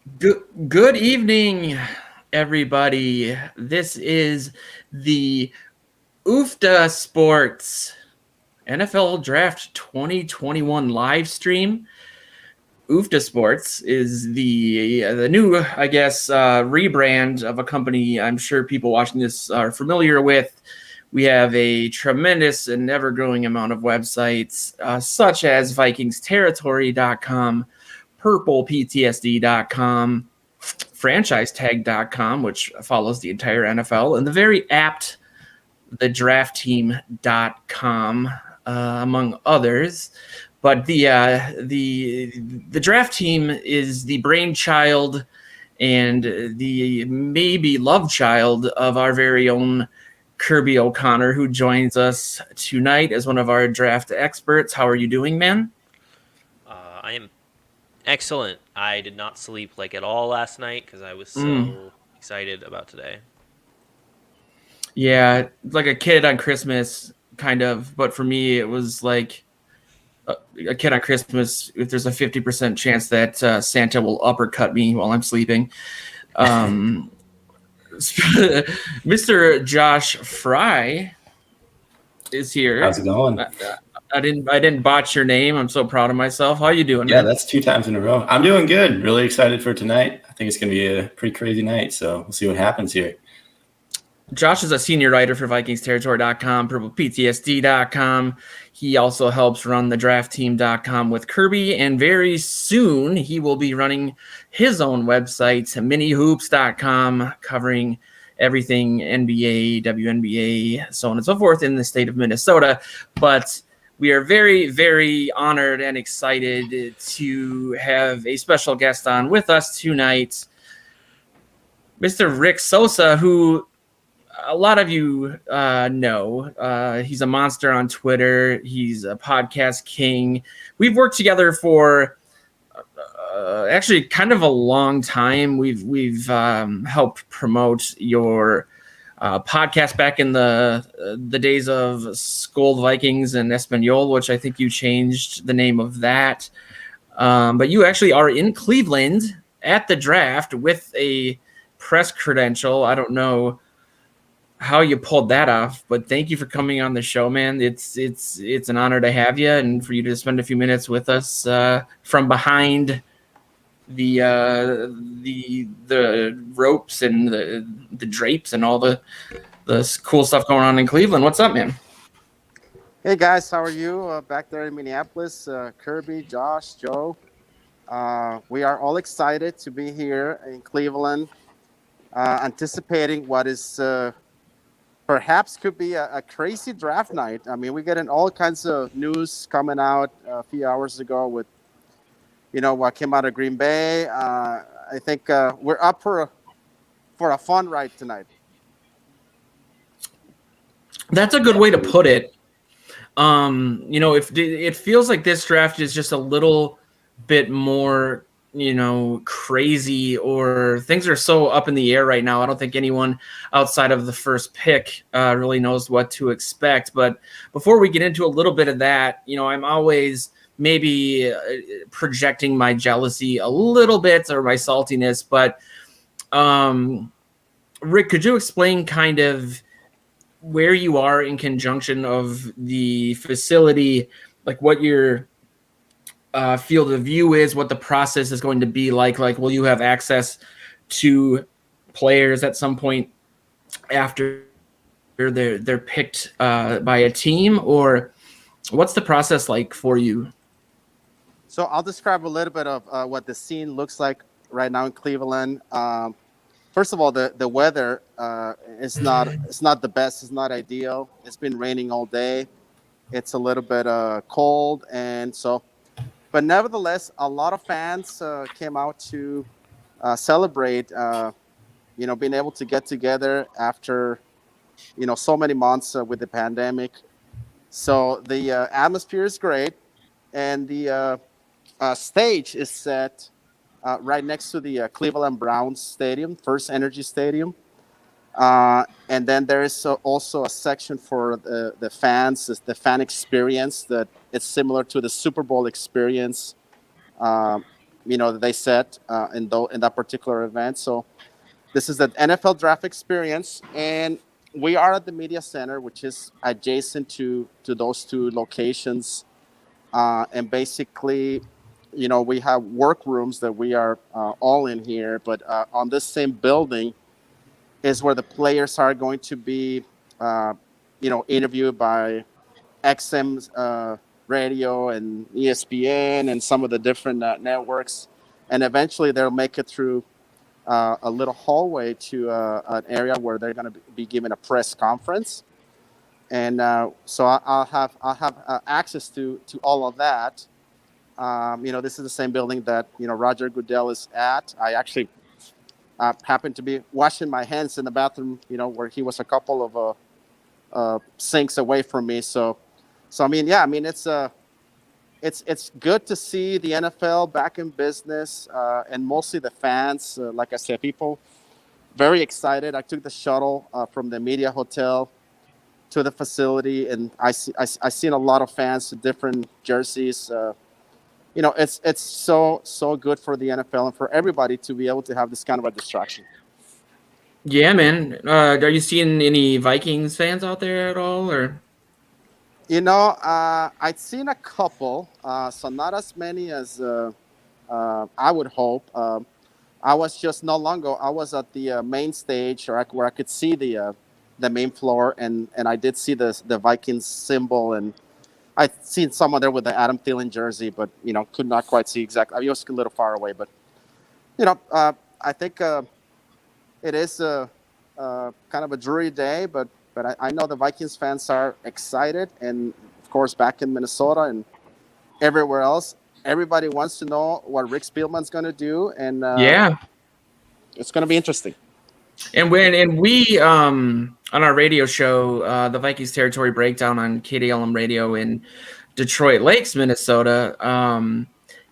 Good evening, everybody. This is the UFTA Sports NFL Draft 2021 live stream. UFTA Sports is the new, rebrand of a company I'm sure people watching this are familiar with. We have a tremendous and ever-growing amount of websites, such as VikingsTerritory.com, PurplePTSD.com, FranchiseTag.com, which follows the entire NFL, and the very apt TheDraftTeam.com, among others. But the draft team is the brainchild and the maybe love child of our very own Kirby O'Connor, who joins us tonight as one of our draft experts. How are you doing, man? I am excellent. I did not sleep like at all last night because I was so excited about today. Yeah, like a kid on Christmas, kind of. But for me, it was like a kid on Christmas. If there's a 50% chance that Santa will uppercut me while I'm sleeping. Mr. Josh Fry is here. How's it going? I didn't botch your name. I'm so proud of myself. How you doing, Yeah, man? that's 2 times in a row. I'm doing good. Really excited for tonight. I think it's going to be a pretty crazy night, so we'll see what happens here. Josh is a senior writer for VikingsTerritory.com, PurplePTSD.com. He also helps run the DraftTeam.com with Kirby, and very soon he will be running his own website, MiniHoops.com, covering everything NBA, WNBA, so on and so forth in the state of Minnesota. But we are very, very honored and excited to have a special guest on with us tonight, Mr. Rick Sosa, who a lot of you know. He's a monster on Twitter. He's a podcast king. We've worked together for actually kind of a long time. We've helped promote your podcast back in the days of Scold Vikings and Espanol, which I think you changed the name of that. But you actually are in Cleveland at the draft with a press credential. I don't know how you pulled that off, but thank you for coming on the show, man. It's an honor to have you and for you to spend a few minutes with us from behind the ropes and the drapes and all the cool stuff going on in Cleveland. What's up, man? Hey guys, how are you back there in Minneapolis? Kirby, Josh, Joe. We are all excited to be here in Cleveland, anticipating what is perhaps could be a crazy draft night. I mean, we're getting all kinds of news coming out a few hours ago with, what came out of Green Bay. I think we're up for a fun ride tonight. That's a good way to put it. If it feels like this draft is just a little bit more, crazy, or things are so up in the air right now. I don't think anyone outside of the first pick really knows what to expect. But before we get into a little bit of that, I'm always maybe projecting my jealousy a little bit or my saltiness. But Rick, could you explain kind of where you are in conjunction of the facility, like what your field of view is, what the process is going to be like? Like, will you have access to players at some point after they're picked by a team, or what's the process like for you? So I'll describe a little bit of what the scene looks like right now in Cleveland. First of all, the weather is not the best. It's not ideal. It's been raining all day. It's a little bit cold, and so. But nevertheless, a lot of fans came out to celebrate, being able to get together after, so many months with the pandemic. So the atmosphere is great, and the stage is set right next to the Cleveland Browns Stadium, First Energy Stadium. And then there is also a section for the fans, the fan experience, that it's similar to the Super Bowl experience that they set in that particular event. So this is the NFL Draft Experience, and we are at the media center, which is adjacent to those two locations. And basically, we have workrooms that we are all in here, but on this same building is where the players are going to be, interviewed by XM radio and ESPN and some of the different networks. And eventually they'll make it through a little hallway to an area where they're going to be given a press conference. And so I'll have access to all of that. This is the same building that Roger Goodell is at. I actually happened to be washing my hands in the bathroom, where he was a couple of sinks away from me. So I mean, yeah, I mean it's good to see the NFL back in business, and mostly the fans. Like I said, people very excited. I took the shuttle from the media hotel to the facility, and I seen a lot of fans with different jerseys. It's so good for the NFL and for everybody to be able to have this kind of a distraction. Yeah, man. Are you seeing any Vikings fans out there at all, or? I'd seen a couple, so not as many as I would hope. I was just not long ago. I was at the main stage, where I could see the main floor, and I did see the Vikings symbol, and I'd seen someone there with the Adam Thielen jersey, but could not quite see exactly. I mean, it was a little far away, but I think it is kind of a dreary day, but I know the Vikings fans are excited, and of course back in Minnesota and everywhere else, everybody wants to know what Rick Spielman's going to do, and it's going to be interesting. And we on our radio show, the Vikings Territory Breakdown on KDLM Radio in Detroit Lakes, Minnesota,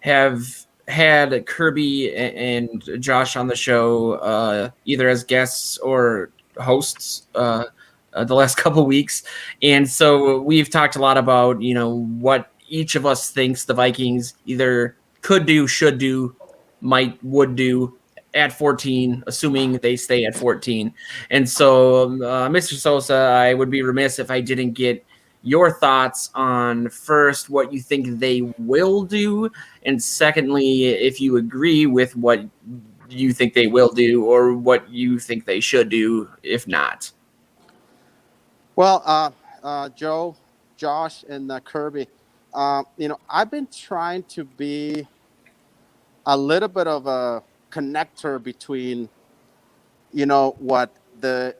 have had Kirby and Josh on the show either as guests or hosts the last couple of weeks. And so we've talked a lot about, what each of us thinks the Vikings either could do, should do, would do at 14, assuming they stay at 14. And so, Mr. Sosa, I would be remiss if I didn't get your thoughts on, first, what you think they will do, and secondly, if you agree with what you think they will do or what you think they should do if not. Well, Joe, Josh, and Kirby, I've been trying to be a little bit of a connector between, what the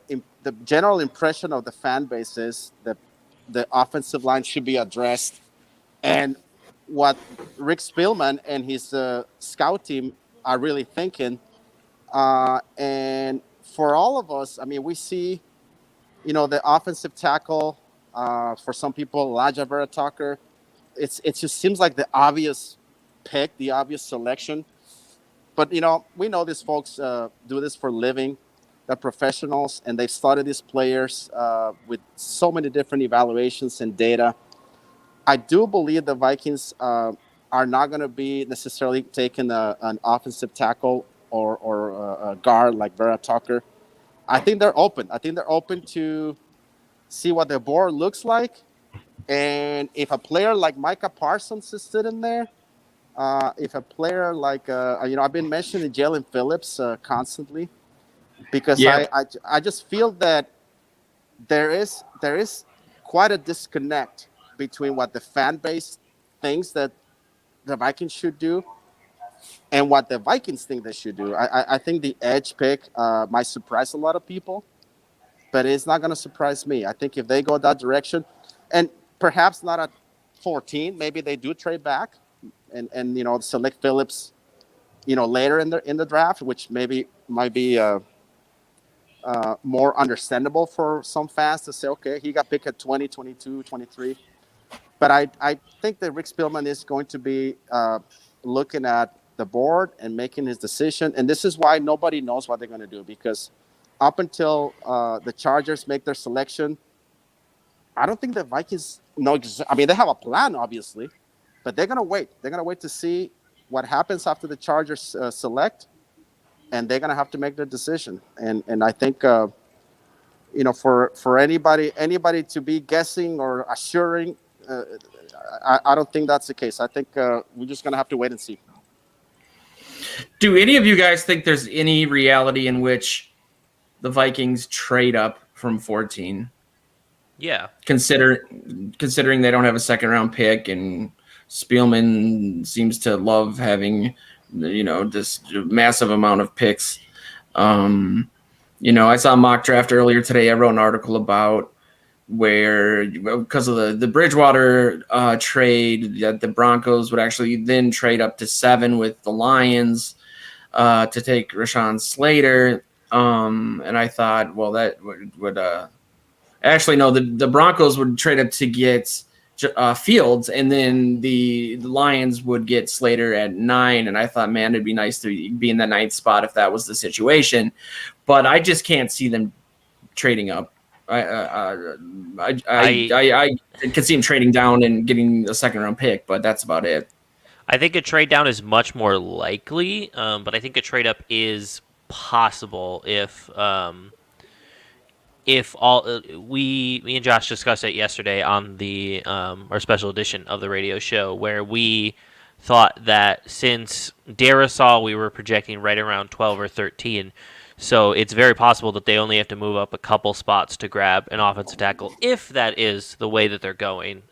general impression of the fan base is that the offensive line should be addressed, and what Rick Spielman and his scout team are really thinking. And for all of us, I mean, we see, the offensive tackle, for some people, Elijah Vera Tucker, it just seems like the obvious pick, the obvious selection. But, we know these folks do this for a living. They're professionals, and they've studied these players with so many different evaluations and data. I do believe the Vikings are not going to be necessarily taking an offensive tackle or a guard like Vera Tucker. I think they're open. I think they're open to see what the board looks like. And if a player like Micah Parsons is sitting there, if a player like, I've been mentioning Jalen Phillips constantly, because I just feel that there is quite a disconnect between what the fan base thinks that the Vikings should do and what the Vikings think they should do. I think the edge pick might surprise a lot of people, but it's not going to surprise me. I think if they go that direction, and perhaps not at 14, maybe they do trade back and select Phillips, later in the draft, which maybe might be more understandable for some fans to say, okay, he got picked at 20, 22, 23. But I think that Rick Spielman is going to be looking at the board and making his decision. And this is why nobody knows what they're going to do, because up until the Chargers make their selection, I don't think the Vikings know. I mean, they have a plan, obviously, but they're going to wait. They're going to wait to see what happens after the Chargers select, and they're gonna have to make their decision. And I think for anybody to be guessing or assuring, I don't think that's the case. I think we're just gonna have to wait and see. Do any of you guys think there's any reality in which the Vikings trade up from 14? Yeah. Considering they don't have a second round pick, and Spielman seems to love having, this massive amount of picks. I saw a mock draft earlier today. I wrote an article about where, because of the Bridgewater trade, that the Broncos would actually then trade up to 7 with the Lions to take Rashawn Slater. And I thought, well, that would actually, no, the Broncos would trade up to get Fields, and then the Lions would get Slater at 9. And I thought, man, it'd be nice to be in that 9th spot if that was the situation. But I just can't see them trading up. I could see him trading down and getting a second round pick, but that's about it. I think a trade down is much more likely, but I think a trade up is possible if me and Josh discussed it yesterday on the our special edition of the radio show, where we thought that since Darrisaw we were projecting right around 12 or 13, so it's very possible that they only have to move up a couple spots to grab an offensive tackle, if that is the way that they're going,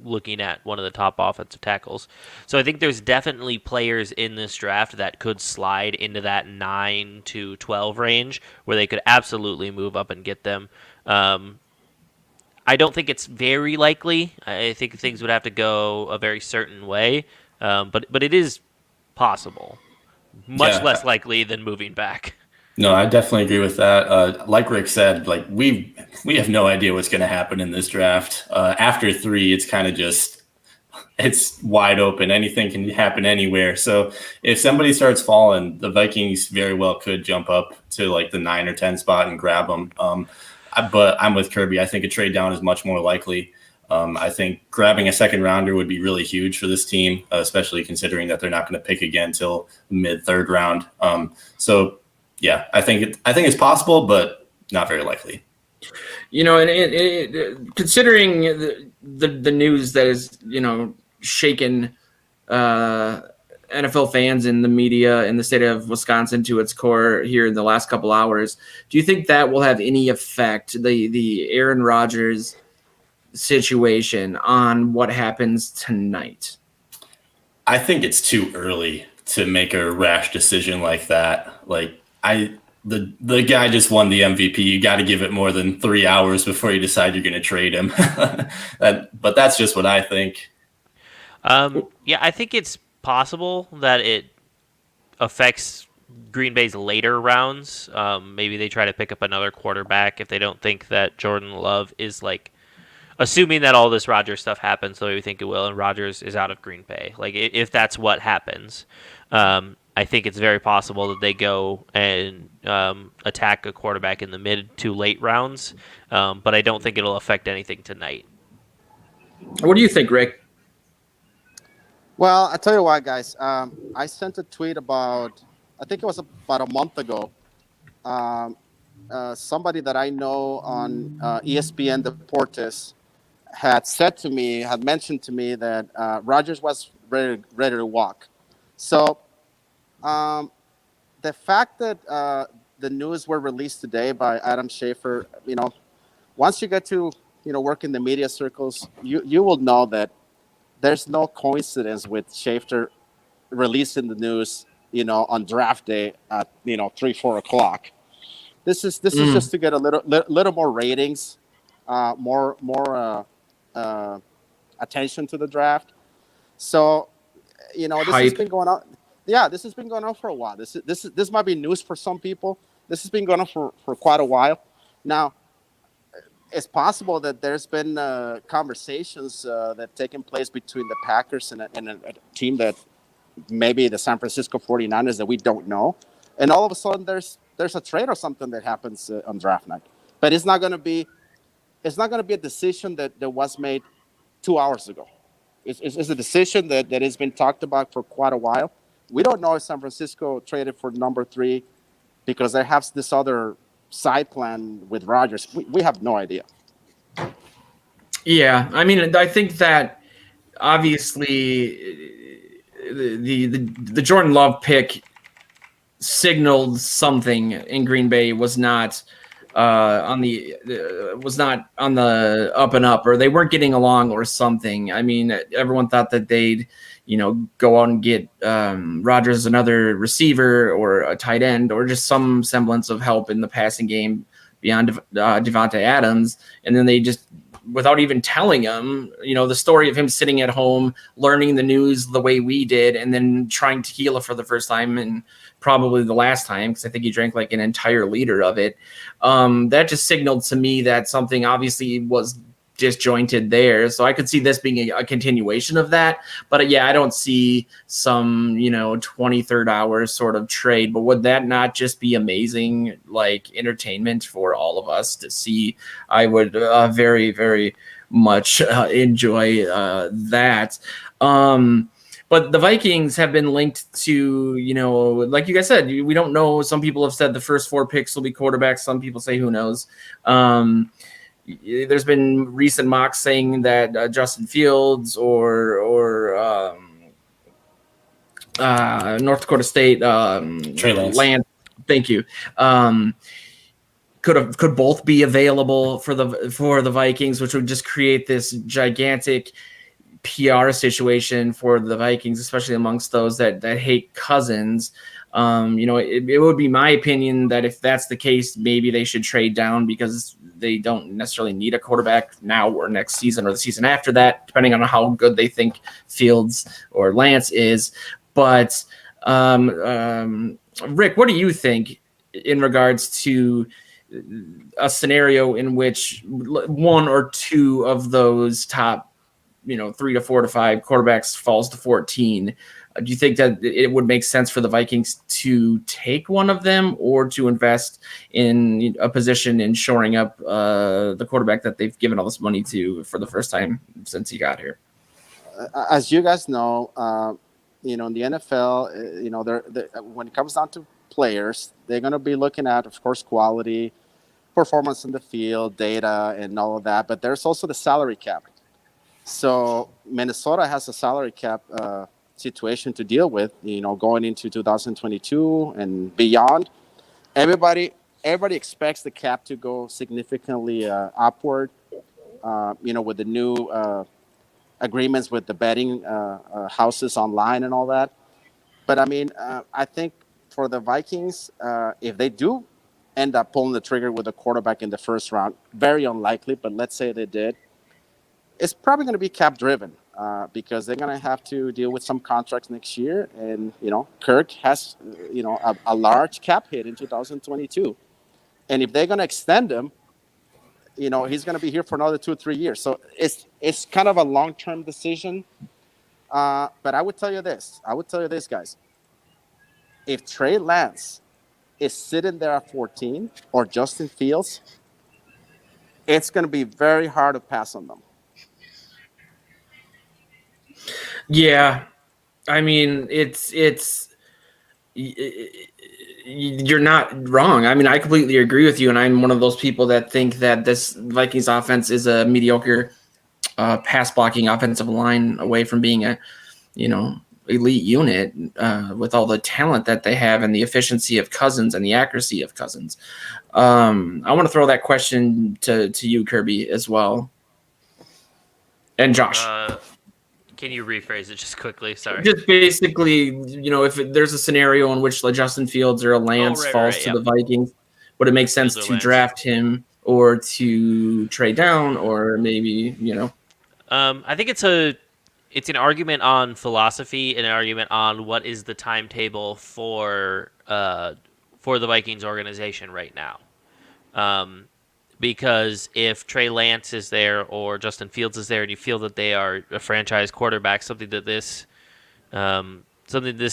looking at one of the top offensive tackles. So I think there's definitely players in this draft that could slide into that 9 to 12 range where they could absolutely move up and get them. I don't think it's very likely. I think things would have to go a very certain way, but it is possible. Much less likely than moving back. No, I definitely agree with that. Like Rick said, like we have no idea what's going to happen in this draft. After 3, it's kind of just, it's wide open. Anything can happen anywhere. So if somebody starts falling, the Vikings very well could jump up to like the 9 or 10 spot and grab them. But I'm with Kirby. I think a trade down is much more likely. I think grabbing a second rounder would be really huge for this team, especially considering that they're not going to pick again till mid-3rd round. So yeah, I think it's possible, but not very likely. And considering the news that is, shaken NFL fans and the media in the state of Wisconsin to its core here in the last couple hours, do you think that will have any effect, the Aaron Rodgers situation, on what happens tonight? I think it's too early to make a rash decision like that. Like, the guy just won the MVP. You got to give it more than 3 hours before you decide you're going to trade him. But that's just what I think. Yeah, I think it's possible that it affects Green Bay's later rounds. Maybe they try to pick up another quarterback if they don't think that Jordan Love is, like, assuming that all this Rodgers stuff happens the way we think it will, and Rodgers is out of Green Bay. Like, if that's what happens, I think it's very possible that they go and attack a quarterback in the mid to late rounds, but I don't think it'll affect anything tonight. What do you think, Rick? Well, I tell you what, guys. I sent a tweet I think it was about a month ago. Somebody that I know on ESPN Deportes had mentioned to me that Rodgers was ready to walk. So the fact that the news were released today by Adam Schefter, once you get to work in the media circles, you will know that there's no coincidence with Schefter releasing the news, on draft day at 3-4 o'clock. This is just to get a little more ratings, more attention to the draft. So this has been going on. Yeah, this has been going on for a while. This might be news for some people. This has been going on for quite a while. Now, it's possible that there's been conversations that have taken place between the Packers and a team that maybe the San Francisco 49ers that we don't know. And all of a sudden there's a trade or something that happens on draft night. But it's not going to be a decision that was made 2 hours ago. It's a decision that has been talked about for quite a while. We don't know if San Francisco traded for number 3 because they have this other side plan with Rodgers. We have no idea. Yeah, I mean, I think that obviously the Jordan Love pick signaled something in Green Bay was not on the up and up, or they weren't getting along or something. I mean, everyone thought that they'd go out and get Rodgers another receiver or a tight end or just some semblance of help in the passing game beyond Devontae Adams, and then they just, without even telling him, the story of him sitting at home, learning the news the way we did, and then trying tequila for the first time and probably the last time, because I think he drank like an entire liter of it. That just signaled to me that something obviously was disjointed there. So I could see this being a continuation of that. But yeah, I don't see some, 23rd hour sort of trade. But would that not just be amazing, like entertainment for all of us to see? I would very, very much enjoy that. But the Vikings have been linked to, like you guys said, we don't know. Some people have said the first 4 picks will be quarterbacks. Some people say who knows. There's been recent mocks saying that Justin Fields or North Dakota State Trey Lance. Thank you. Could both be available for the Vikings, which would just create this gigantic PR situation for the Vikings, especially amongst those that hate Cousins. It would be my opinion that if that's the case, maybe they should trade down because they don't necessarily need a quarterback now or next season or the season after that, depending on how good they think Fields or Lance is. But Rick, what do you think in regards to a scenario in which 1 or 2 of those top 3 to 4 to 5 quarterbacks falls to 14? Do you think that it would make sense for the Vikings to take one of them or to invest in a position in shoring up the quarterback that they've given all this money to for the first time since he got here? As you guys know, in the NFL, when it comes down to players, they're going to be looking at, of course, quality, performance in the field, data, and all of that. But there's also the salary cap. So Minnesota has a salary cap situation to deal with, going into 2022 and beyond. Everybody expects the cap to go significantly upward, with the new agreements with the betting houses online and all that. But I mean, I think for the Vikings, if they do end up pulling the trigger with a quarterback in the first round, very unlikely, but let's say they did, it's probably going to be cap driven. Because they're going to have to deal with some contracts next year. And, Kirk has, a large cap hit in 2022. And if they're going to extend him, he's going to be here for another 2 or 3 years. So it's kind of a long-term decision. But I would tell you this, guys. If Trey Lance is sitting there at 14 or Justin Fields, it's going to be very hard to pass on them. Yeah, I mean, you're not wrong. I mean, I completely agree with you, and I'm one of those people that think that this Vikings offense is a mediocre pass blocking offensive line away from being a, elite unit with all the talent that they have and the efficiency of Cousins and the accuracy of Cousins. I want to throw that question to you, Kirby, as well, and Josh. Can you rephrase it just quickly? Sorry. Just basically, if there's a scenario in which Justin Fields or a Lance falls to the Vikings, would it make sense to draft him or to trade down or maybe, I think it's an argument on philosophy and an argument on what is the timetable for the Vikings organization right now. Because if Trey Lance is there or Justin Fields is there, and you feel that they are a franchise quarterback, something that this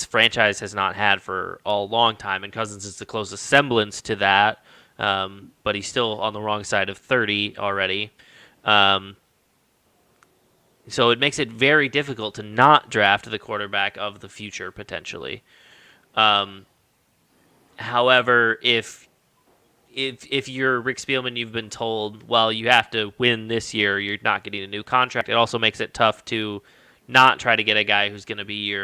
franchise has not had for a long time, and Cousins is the closest semblance to that, but he's still on the wrong side of 30 already. So it makes it very difficult to not draft the quarterback of the future potentially. However, if you're Rick Spielman, you've been told, well, you have to win this year. You're not getting a new contract. It also makes it tough to not try to get a guy who's going to be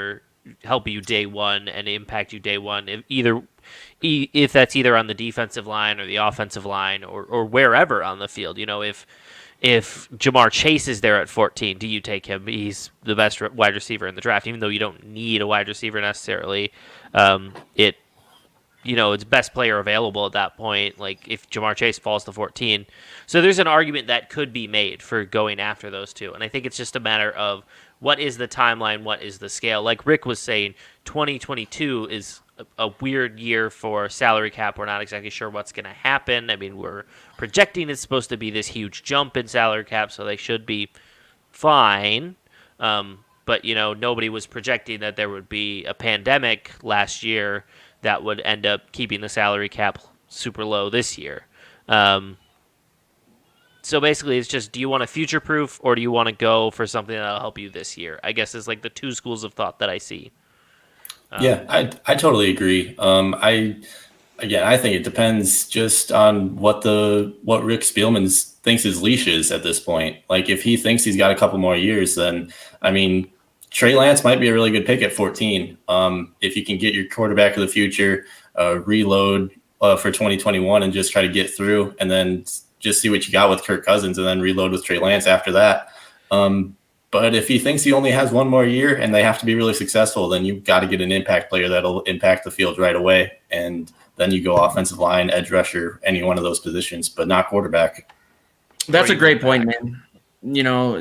help you day one and impact you day one. If that's either on the defensive line or the offensive line or wherever on the field. If Jamar Chase is there at 14, do you take him? He's the best wide receiver in the draft, even though you don't need a wide receiver necessarily. It's best player available at that point, like if Jamar Chase falls to 14. So there's an argument that could be made for going after those two. And I think it's just a matter of what is the timeline, what is the scale. Like Rick was saying, 2022 is a weird year for salary cap. We're not exactly sure what's going to happen. I mean, we're projecting it's supposed to be this huge jump in salary cap, so they should be fine. But, nobody was projecting that there would be a pandemic last year that would end up keeping the salary cap super low this year. So basically, it's just, do you want to future-proof or do you want to go for something that'll help you this year? I guess is like the two schools of thought that I see. Yeah, I totally agree. I think it depends just on what Rick Spielman thinks his leash is at this point. Like if he thinks he's got a couple more years, then I mean, Trey Lance might be a really good pick at 14. If you can get your quarterback of the future, reload for 2021 and just try to get through, and then just see what you got with Kirk Cousins, and then reload with Trey Lance after that. But if he thinks he only has one more year and they have to be really successful, then you've got to get an impact player that'll impact the field right away. And then you go offensive line, edge rusher, any one of those positions, but not quarterback. That's a great point, man.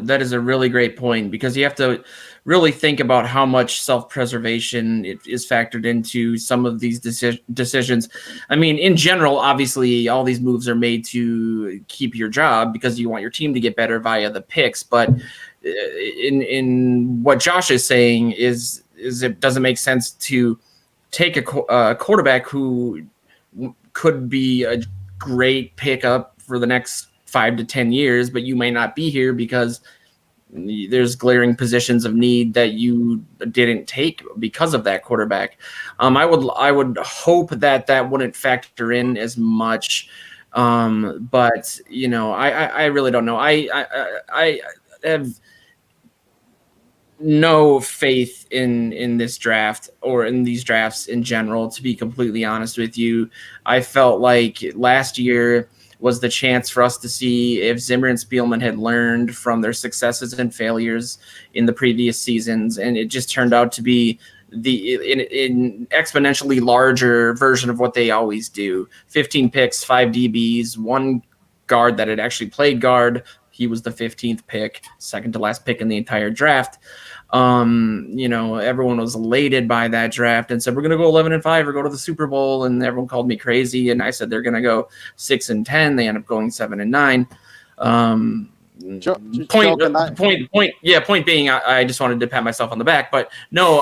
That is a really great point because you have to really think about how much self-preservation is factored into some of these decisions. I mean, in general, obviously, all these moves are made to keep your job because you want your team to get better via the picks. But in what Josh is saying is it doesn't make sense to take a quarterback who could be a great pickup for the next 5 to 10 years, but you may not be here because there's glaring positions of need that you didn't take because of that quarterback. I would hope that wouldn't factor in as much. But I really don't know. I have no faith in this draft or in these drafts in general, to be completely honest with you. I felt like last year was the chance for us to see if Zimmer and Spielman had learned from their successes and failures in the previous seasons. And it just turned out to be in exponentially larger version of what they always do. 15 picks, 5 DBs, one guard that had actually played guard. He was the 15th pick, second to last pick in the entire draft. Everyone was elated by that draft and said, we're going to go 11-5 or go to the Super Bowl. And everyone called me crazy. And I said, they're going to go 6-10. They end up going 7-9. Point being, I just wanted to pat myself on the back, but no,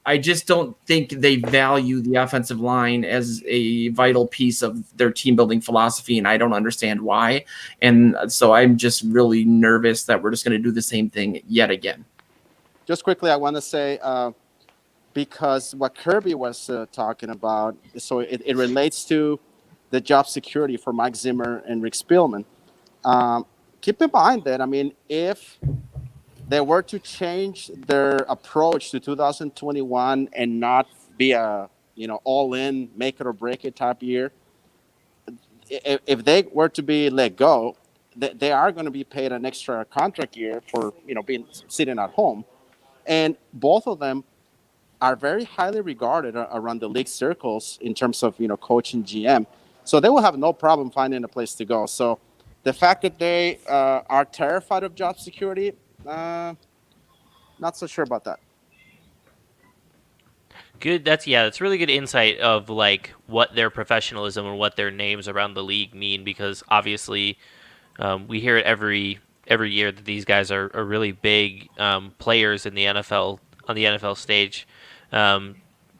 I just don't think they value the offensive line as a vital piece of their team building philosophy, and I don't understand why. And so I'm just really nervous that we're just going to do the same thing yet again. Just quickly, I want to say, because what Kirby was talking about, so it relates to the job security for Mike Zimmer and Rick Spielman. Keep in mind that, I mean, if they were to change their approach to 2021 and not be a all-in, make it or break it type year, if they were to be let go, they are going to be paid an extra contract year for being sitting at home, and both of them are very highly regarded around the league circles in terms of coach and GM. So they will have no problem finding a place to go. So the fact that they are terrified of job security. Not so sure about that. Good. That's really good insight of like what their professionalism and what their names around the league mean, because obviously we hear it every year that these guys are really big players in the NFL on the NFL stage, and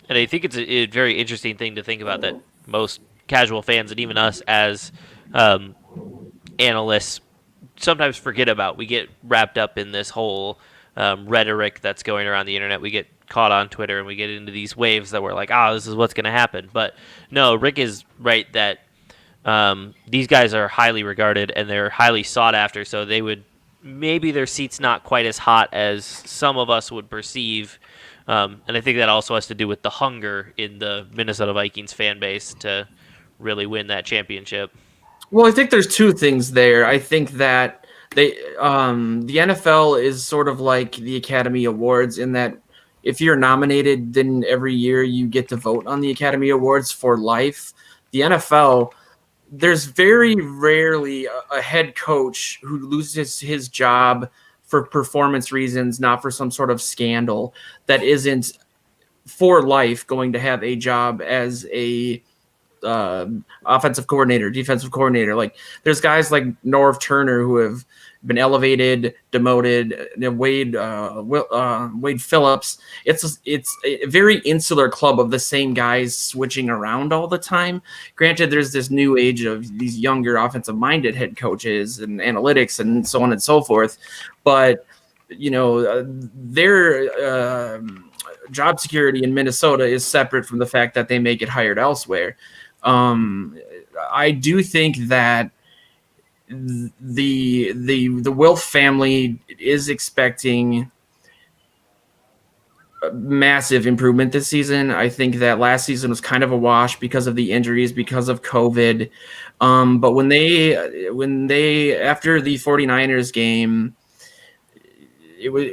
I think it's a very interesting thing to think about that most casual fans and even us as analysts sometimes forget about. We get wrapped up in this whole rhetoric that's going around the internet. We get caught on Twitter and we get into these waves that we're like, this is what's going to happen. But no, Rick is right that these guys are highly regarded and they're highly sought after. So they would maybe their seat's not quite as hot as some of us would perceive. And I think that also has to do with the hunger in the Minnesota Vikings fan base to really win that championship. Well, I think there's two things there. I think that the NFL is sort of like the Academy Awards in that if you're nominated, then every year you get to vote on the Academy Awards for life. The NFL, there's very rarely a head coach who loses his job for performance reasons, not for some sort of scandal, that isn't for life going to have a job as a offensive coordinator, defensive coordinator. Like there's guys like Norv Turner who have been elevated, demoted. Wade Phillips. It's a very insular club of the same guys switching around all the time. Granted, there's this new age of these younger offensive-minded head coaches and analytics and so on and so forth, but their job security in Minnesota is separate from the fact that they may get hired elsewhere. I do think that the Wilf family is expecting massive improvement this season. I think that last season was kind of a wash because of the injuries, because of COVID. But when they after the 49ers game, it was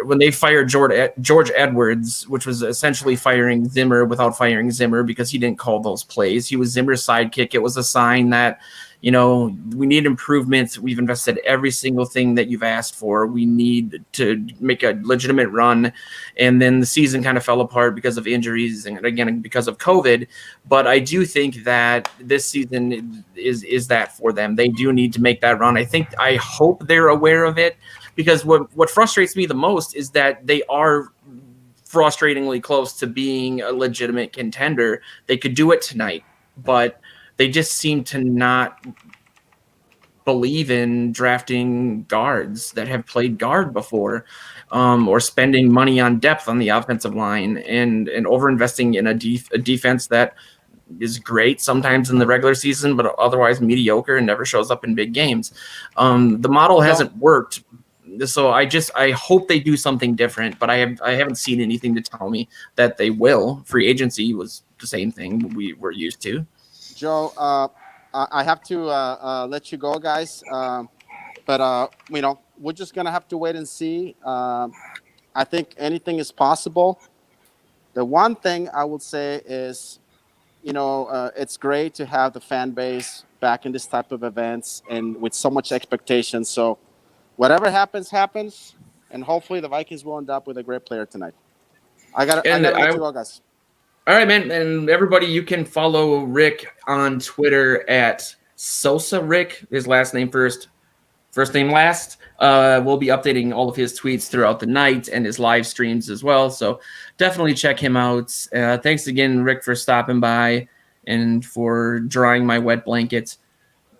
when they fired George Edwards, which was essentially firing Zimmer without firing Zimmer because he didn't call those plays. He was Zimmer's sidekick. It was a sign that, we need improvements. We've invested every single thing that you've asked for. We need to make a legitimate run. And then the season kind of fell apart because of injuries and again, because of COVID. But I do think that this season is that for them. They do need to make that run. I hope they're aware of it. Because what frustrates me the most is that they are frustratingly close to being a legitimate contender. They could do it tonight, but they just seem to not believe in drafting guards that have played guard before, or spending money on depth on the offensive line and overinvesting in a defense that is great sometimes in the regular season, but otherwise mediocre and never shows up in big games. The model hasn't worked. So I hope they do something different, but I haven't seen anything to tell me that they will. Free agency was the same thing we were used to. Joe, I have to let you go, guys. But we're just gonna have to wait and see. I think anything is possible. The one thing I would say is, it's great to have the fan base back in this type of events and with so much expectation. So whatever happens, and hopefully the Vikings will end up with a great player tonight. I gotta let you go, guys. All right, man. And everybody, you can follow Rick on Twitter at Sosa Rick, his last name first name last. We'll be updating all of his tweets throughout the night and his live streams as well. So definitely check him out. Thanks again, Rick, for stopping by and for drying my wet blanket.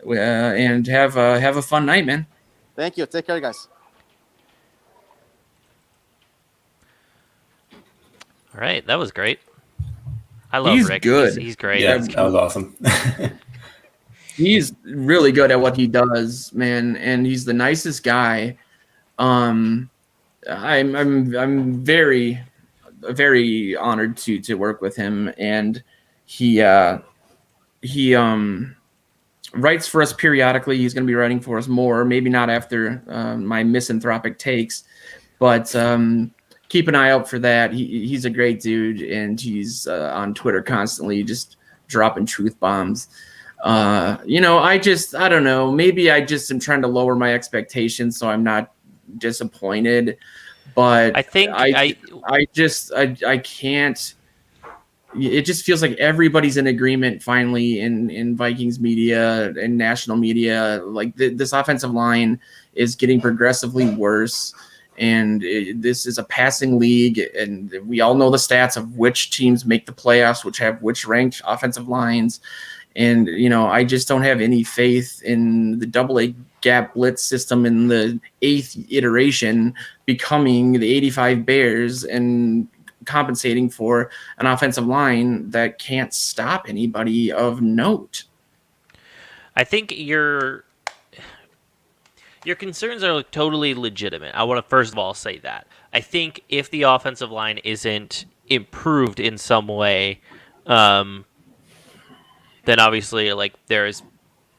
And have a fun night, man. Thank you. Take care, guys. All right, that was great. I love He's Rick. good. He's great. Yeah, that was awesome. He's really good at what he does, man, and he's the nicest guy. I'm very, very honored to work with him, and he writes for us periodically. He's going to be writing for us more, maybe not after my misanthropic takes, but keep an eye out for that. He's a great dude, and he's on Twitter constantly just dropping truth bombs. I don't know. Maybe I just am trying to lower my expectations so I'm not disappointed. But I think I can't. It just feels like everybody's in agreement finally in Vikings media and national media. Like this offensive line is getting progressively worse. And this is a passing league, and we all know the stats of which teams make the playoffs, which have which ranked offensive lines. And, I just don't have any faith in the gap blitz system in the 8th iteration becoming the 85 Bears and compensating for an offensive line that can't stop anybody of note. I think your concerns are totally legitimate. I want to first of all say that. I think if the offensive line isn't improved in some way, then obviously like there is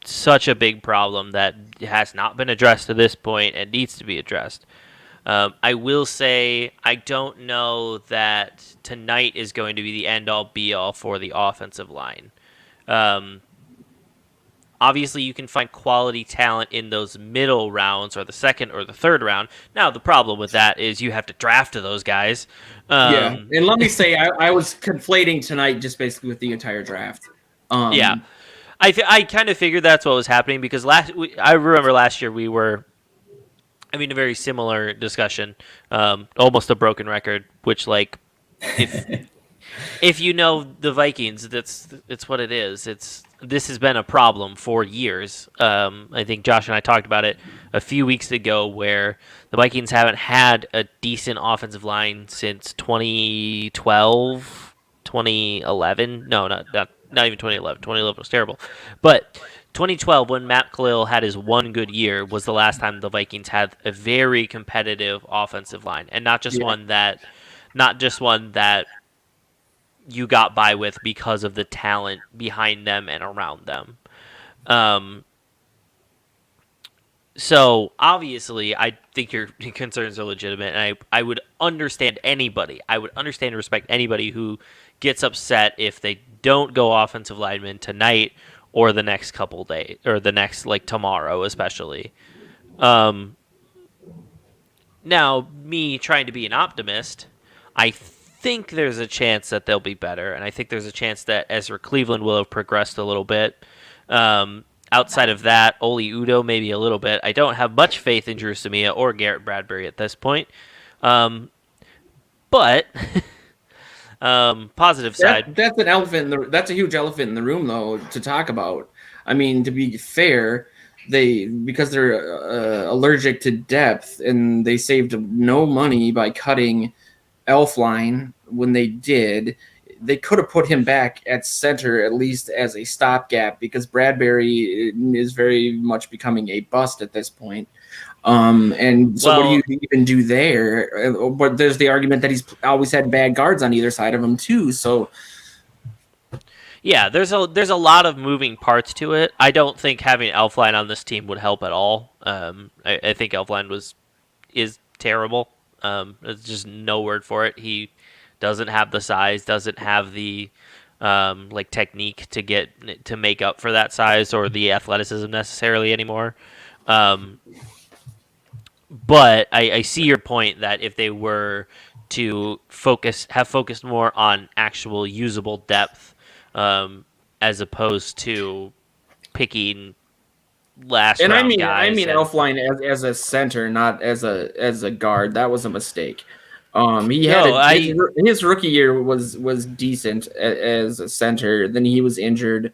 such a big problem that has not been addressed to this point and needs to be addressed. I will say I don't know that tonight is going to be the end-all be-all for the offensive line. Obviously, you can find quality talent in those middle rounds or the second or the third round. Now, the problem with that is you have to draft to those guys. Yeah, and let me say, I was conflating tonight just basically with the entire draft. Yeah, I kind of figured that's what was happening because I remember last year we were having a very similar discussion, almost a broken record, which like if you know the Vikings, it's what it is. This has been a problem for years. I think Josh and I talked about it a few weeks ago where the Vikings haven't had a decent offensive line since 2012, 2011. No, not even 2011. 2011 was terrible. But 2012, when Matt Khalil had his one good year, was the last time the Vikings had a very competitive offensive line, and not just one that you got by with because of the talent behind them and around them. So obviously, I think your concerns are legitimate, and I would understand anybody. I would understand and respect anybody who gets upset if they don't go offensive lineman tonight or the next couple days, or the next like tomorrow, especially. Now, me trying to be an optimist, I think there's a chance that they'll be better, and I think there's a chance that Ezra Cleveland will have progressed a little bit. Outside of that, Oli Udoh maybe a little bit. I don't have much faith in Drew Samia or Garrett Bradbury at this point. But positive side. That's an elephant. That's a huge elephant in the room, though, to talk about. I mean, to be fair, because they're allergic to depth, and they saved no money by cutting Elflein when they did. They could have put him back at center at least as a stopgap because Bradbury is very much becoming a bust at this point. And so what do you even do there? But there's the argument that he's always had bad guards on either side of him too. So yeah, there's a lot of moving parts to it. I don't think having Elflein on this team would help at all. I think Elflein is terrible. There's just no word for it. He doesn't have the size, doesn't have the technique to make up for that size or the athleticism necessarily anymore. But I see your point that if they were to have focused more on actual usable depth, as opposed to picking last round guys. I mean Elflein as a center, not as a guard. That was a mistake. His rookie year was decent as a center. Then he was injured,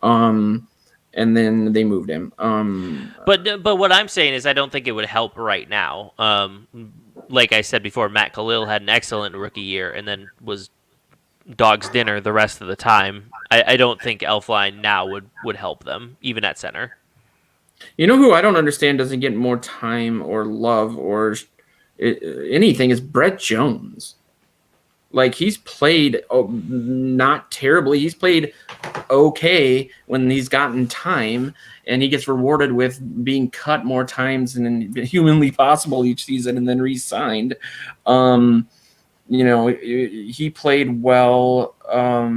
and then they moved him. But what I'm saying is I don't think it would help right now. Like I said before, Matt Khalil had an excellent rookie year and then was dog's dinner the rest of the time. I don't think Elflein now would help them, even at center. You know who I don't understand doesn't get more time or love or anything is Brett Jones. Like, he's played not terribly. He's played okay when he's gotten time, and he gets rewarded with being cut more times than humanly possible each season and then re-signed. He played well. I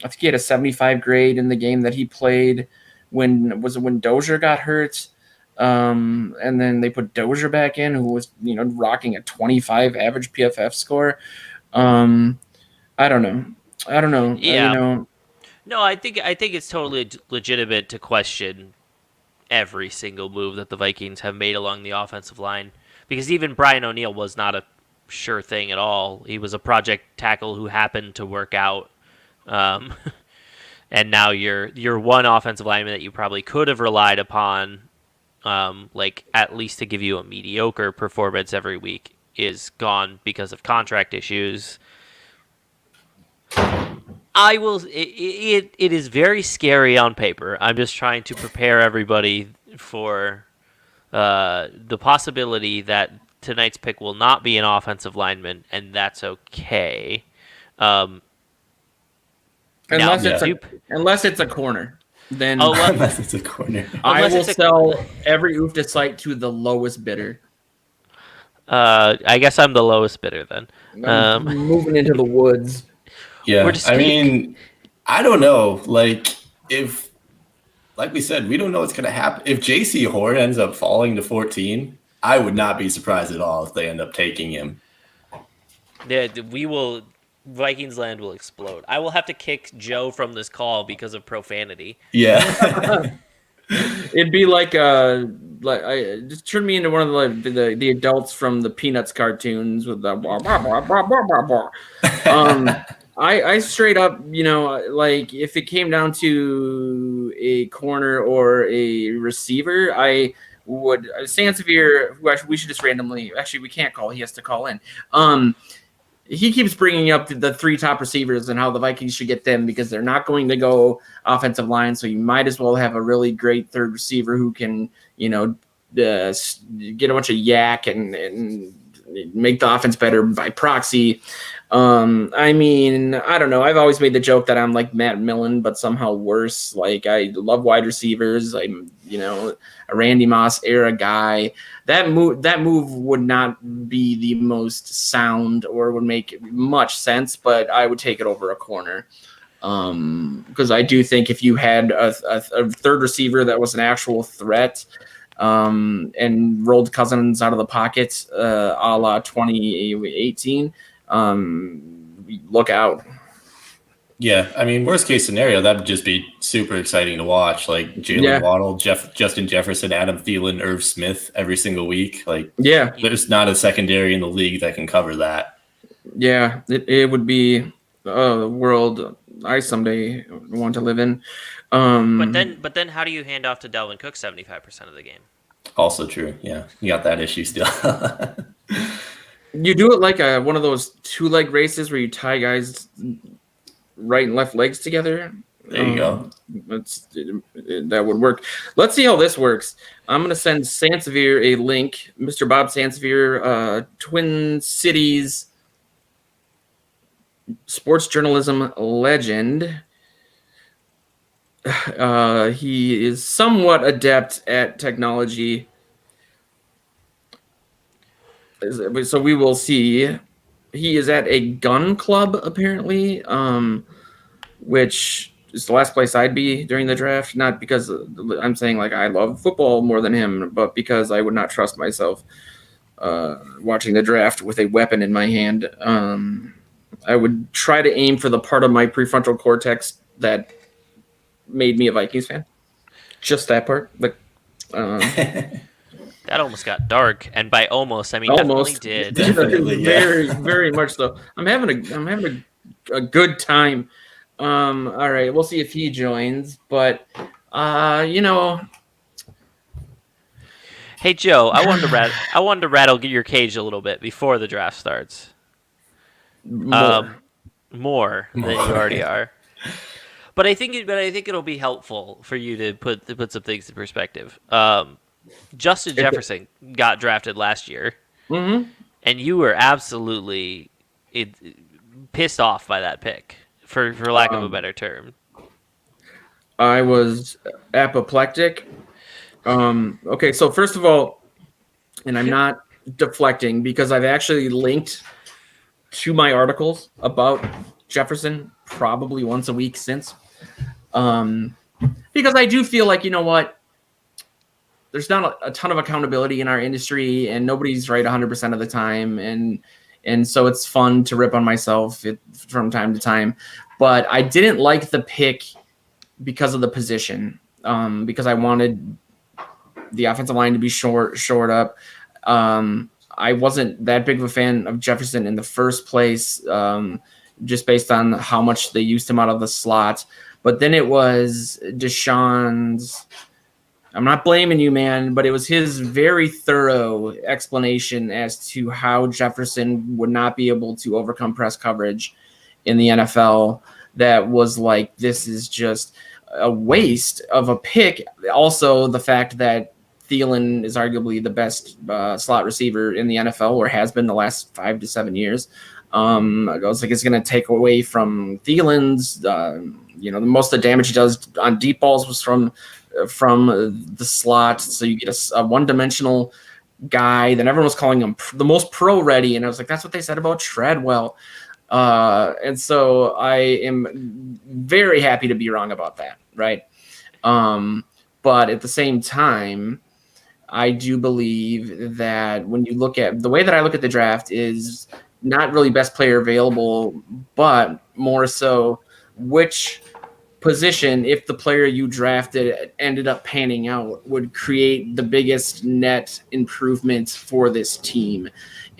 think he had a 75 grade in the game that he played when Dozier got hurt. And then they put Dozier back in, who was, rocking a 25 average PFF score. I don't know. Yeah. No, I think it's totally legitimate to question every single move that the Vikings have made along the offensive line, because even Brian O'Neill was not a sure thing at all. He was a project tackle who happened to work out. And now you're one offensive lineman that you probably could have relied upon like at least to give you a mediocre performance every week, is gone because of contract issues. I will. It is very scary on paper. I'm just trying to prepare everybody for the possibility that tonight's pick will not be an offensive lineman, and that's okay. Unless now, it's do- unless it's a corner, then Oh, well- Unless it's a corner. I unless will it's a- sell every UFTA site to the lowest bidder. I guess I'm the lowest bidder then. I'm moving into the woods. Yeah, We're just I speak- mean, I don't know. Like we said, we don't know what's going to happen. If JC Horn ends up falling to 14, I would not be surprised at all if they end up taking him. Yeah, we will. Vikings land will explode. I will have to kick Joe from this call because of profanity. Yeah. It'd be like I just turn me into one of the adults from the Peanuts cartoons with the blah, blah, blah, blah, blah, blah. I straight up, like if it came down to a corner or a receiver, I would Sansevier, who we should just randomly, actually we can't call, he has to call in. He keeps bringing up the three top receivers and how the Vikings should get them because they're not going to go offensive line. So you might as well have a really great third receiver who can, get a bunch of yak and make the offense better by proxy. I mean, I don't know. I've always made the joke that I'm like Matt Millen, but somehow worse. Like I love wide receivers. I'm, a Randy Moss era guy. That move would not be the most sound or would make much sense, but I would take it over a corner. Because I do think if you had a third receiver that was an actual threat, and rolled Cousins out of the pocket, a la 2018, look out. Yeah, I mean, worst case scenario, that'd just be super exciting to watch. Like Jalen Waddle, Justin Jefferson, Adam Thielen, Irv Smith every single week. Like, yeah, there's not a secondary in the league that can cover that. Yeah, it would be a world I someday want to live in. But then, how do you hand off to Dalvin Cook 75% of the game? Also true. Yeah, you got that issue still. You do it like one of those 2-leg races where you tie guys right and left legs together. There you go. That would work. Let's see how this works. I'm going to send Sansevier a link. Mr. Bob Sansevier, Twin Cities sports journalism legend. He is somewhat adept at technology. So we will see. He is at a gun club, apparently, which is the last place I'd be during the draft. Not because I'm saying like I love football more than him, but because I would not trust myself watching the draft with a weapon in my hand. I would try to aim for the part of my prefrontal cortex that made me a Vikings fan. Just that part. Like, that almost got dark, and by almost, I mean almost definitely did. Definitely, yeah. Very, very much so. I'm having a good time. All right, we'll see if he joins, but Hey Joe, I wanted to rattle your cage a little bit before the draft starts. More than you already are. But I think it'll be helpful for you to put some things in perspective. Justin Jefferson got drafted last year, and you were absolutely pissed off by that pick, for lack of a better term. I was apoplectic. Okay, so first of all, and I'm not deflecting because I've actually linked to my articles about Jefferson probably once a week since. Because I do feel like, you know what? There's not a ton of accountability in our industry and nobody's right 100% of the time. And so it's fun to rip on myself from time to time. But I didn't like the pick because of the position, because I wanted the offensive line to be shored up. I wasn't that big of a fan of Jefferson in the first place, just based on how much they used him out of the slot. But then it was Deshaun's I'm not blaming you, man, but it was his very thorough explanation as to how Jefferson would not be able to overcome press coverage in the NFL. That was like, this is just a waste of a pick. Also, the fact that Thielen is arguably the best slot receiver in the NFL, or has been the last 5 to 7 years. I was like, it's going to take away from Thielen's. Most of the damage he does on deep balls was from the slot. So you get a one-dimensional guy. Then everyone was calling him the most pro-ready, and I was like, that's what they said about Treadwell. And so I am very happy to be wrong about that, right? But at the same time, I do believe that when you look at the way that I look at the draft is not really best player available, but more so which position, if the player you drafted ended up panning out, would create the biggest net improvement for this team.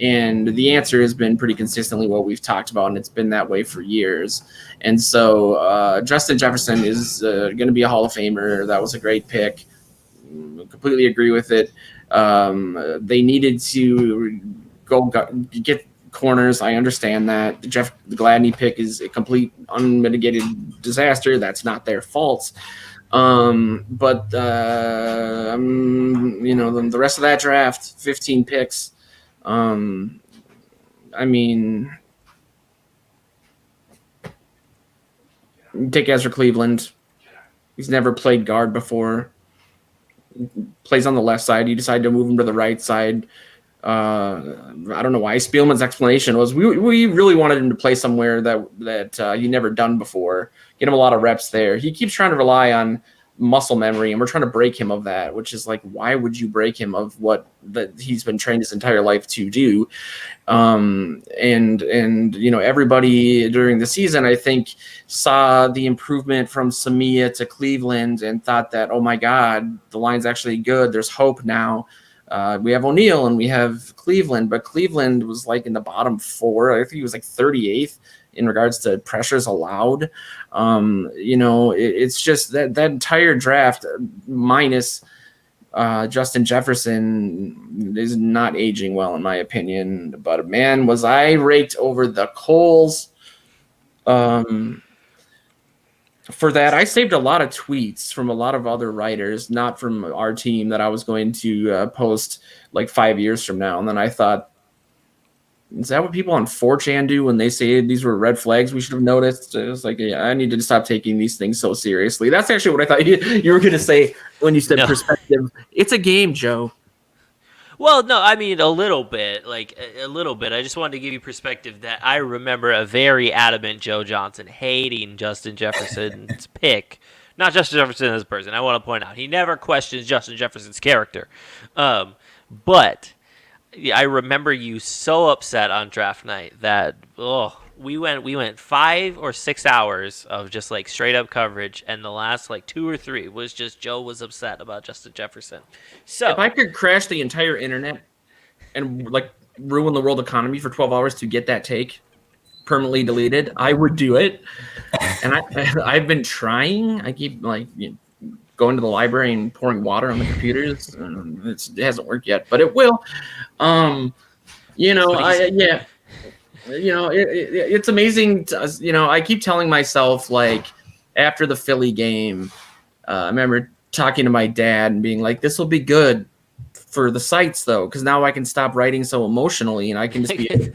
And the answer has been pretty consistently what we've talked about, and it's been that way for years. And so Justin Jefferson is going to be a Hall of Famer. That was a great pick. Completely agree with it. They needed to go get corners. I understand that. The Gladney pick is a complete unmitigated disaster. That's not their fault. But the rest of that draft, 15 picks. I mean, take Ezra Cleveland. He's never played guard before. Plays on the left side. You decide to move him to the right side. I don't know why. Spielman's explanation was we really wanted him to play somewhere that he'd never done before. Get him a lot of reps there. He keeps trying to rely on muscle memory, and we're trying to break him of that, which is like, why would you break him of what that he's been trained his entire life to do? Everybody during the season, I think, saw the improvement from Samia to Cleveland and thought that, oh my God, the line's actually good. There's hope now. We have O'Neal and we have Cleveland, but Cleveland was like in the bottom 4. I think he was like 38th in regards to pressures allowed. It's just that entire draft minus Justin Jefferson is not aging well, in my opinion. But man, was I raked over the coals. For that, I saved a lot of tweets from a lot of other writers, not from our team, that I was going to post like 5 years from now. And then I thought, is that what people on 4chan do when they say these were red flags we should have noticed? It was like, yeah, I need to stop taking these things so seriously. That's actually what I thought you were going to say when you said perspective. It's a game, Joe. Well, no, I mean, a little bit. I just wanted to give you perspective that I remember a very adamant Joe Johnson hating Justin Jefferson's pick. Not Justin Jefferson as a person. I want to point out, he never questions Justin Jefferson's character. But I remember you so upset on draft night that we went 5 or 6 hours of just like straight up coverage, and the last like 2 or 3 was just Joe was upset about Justin Jefferson. So if I could crash the entire internet and like ruin the world economy for 12 hours to get that take permanently deleted, I would do it. And I've been trying. I keep going to the library and pouring water on the computers. It hasn't worked yet, but it will. It's amazing. I keep telling myself, like, after the Philly game, I remember talking to my dad and being like, this will be good for the sites, though, because now I can stop writing so emotionally and I can just be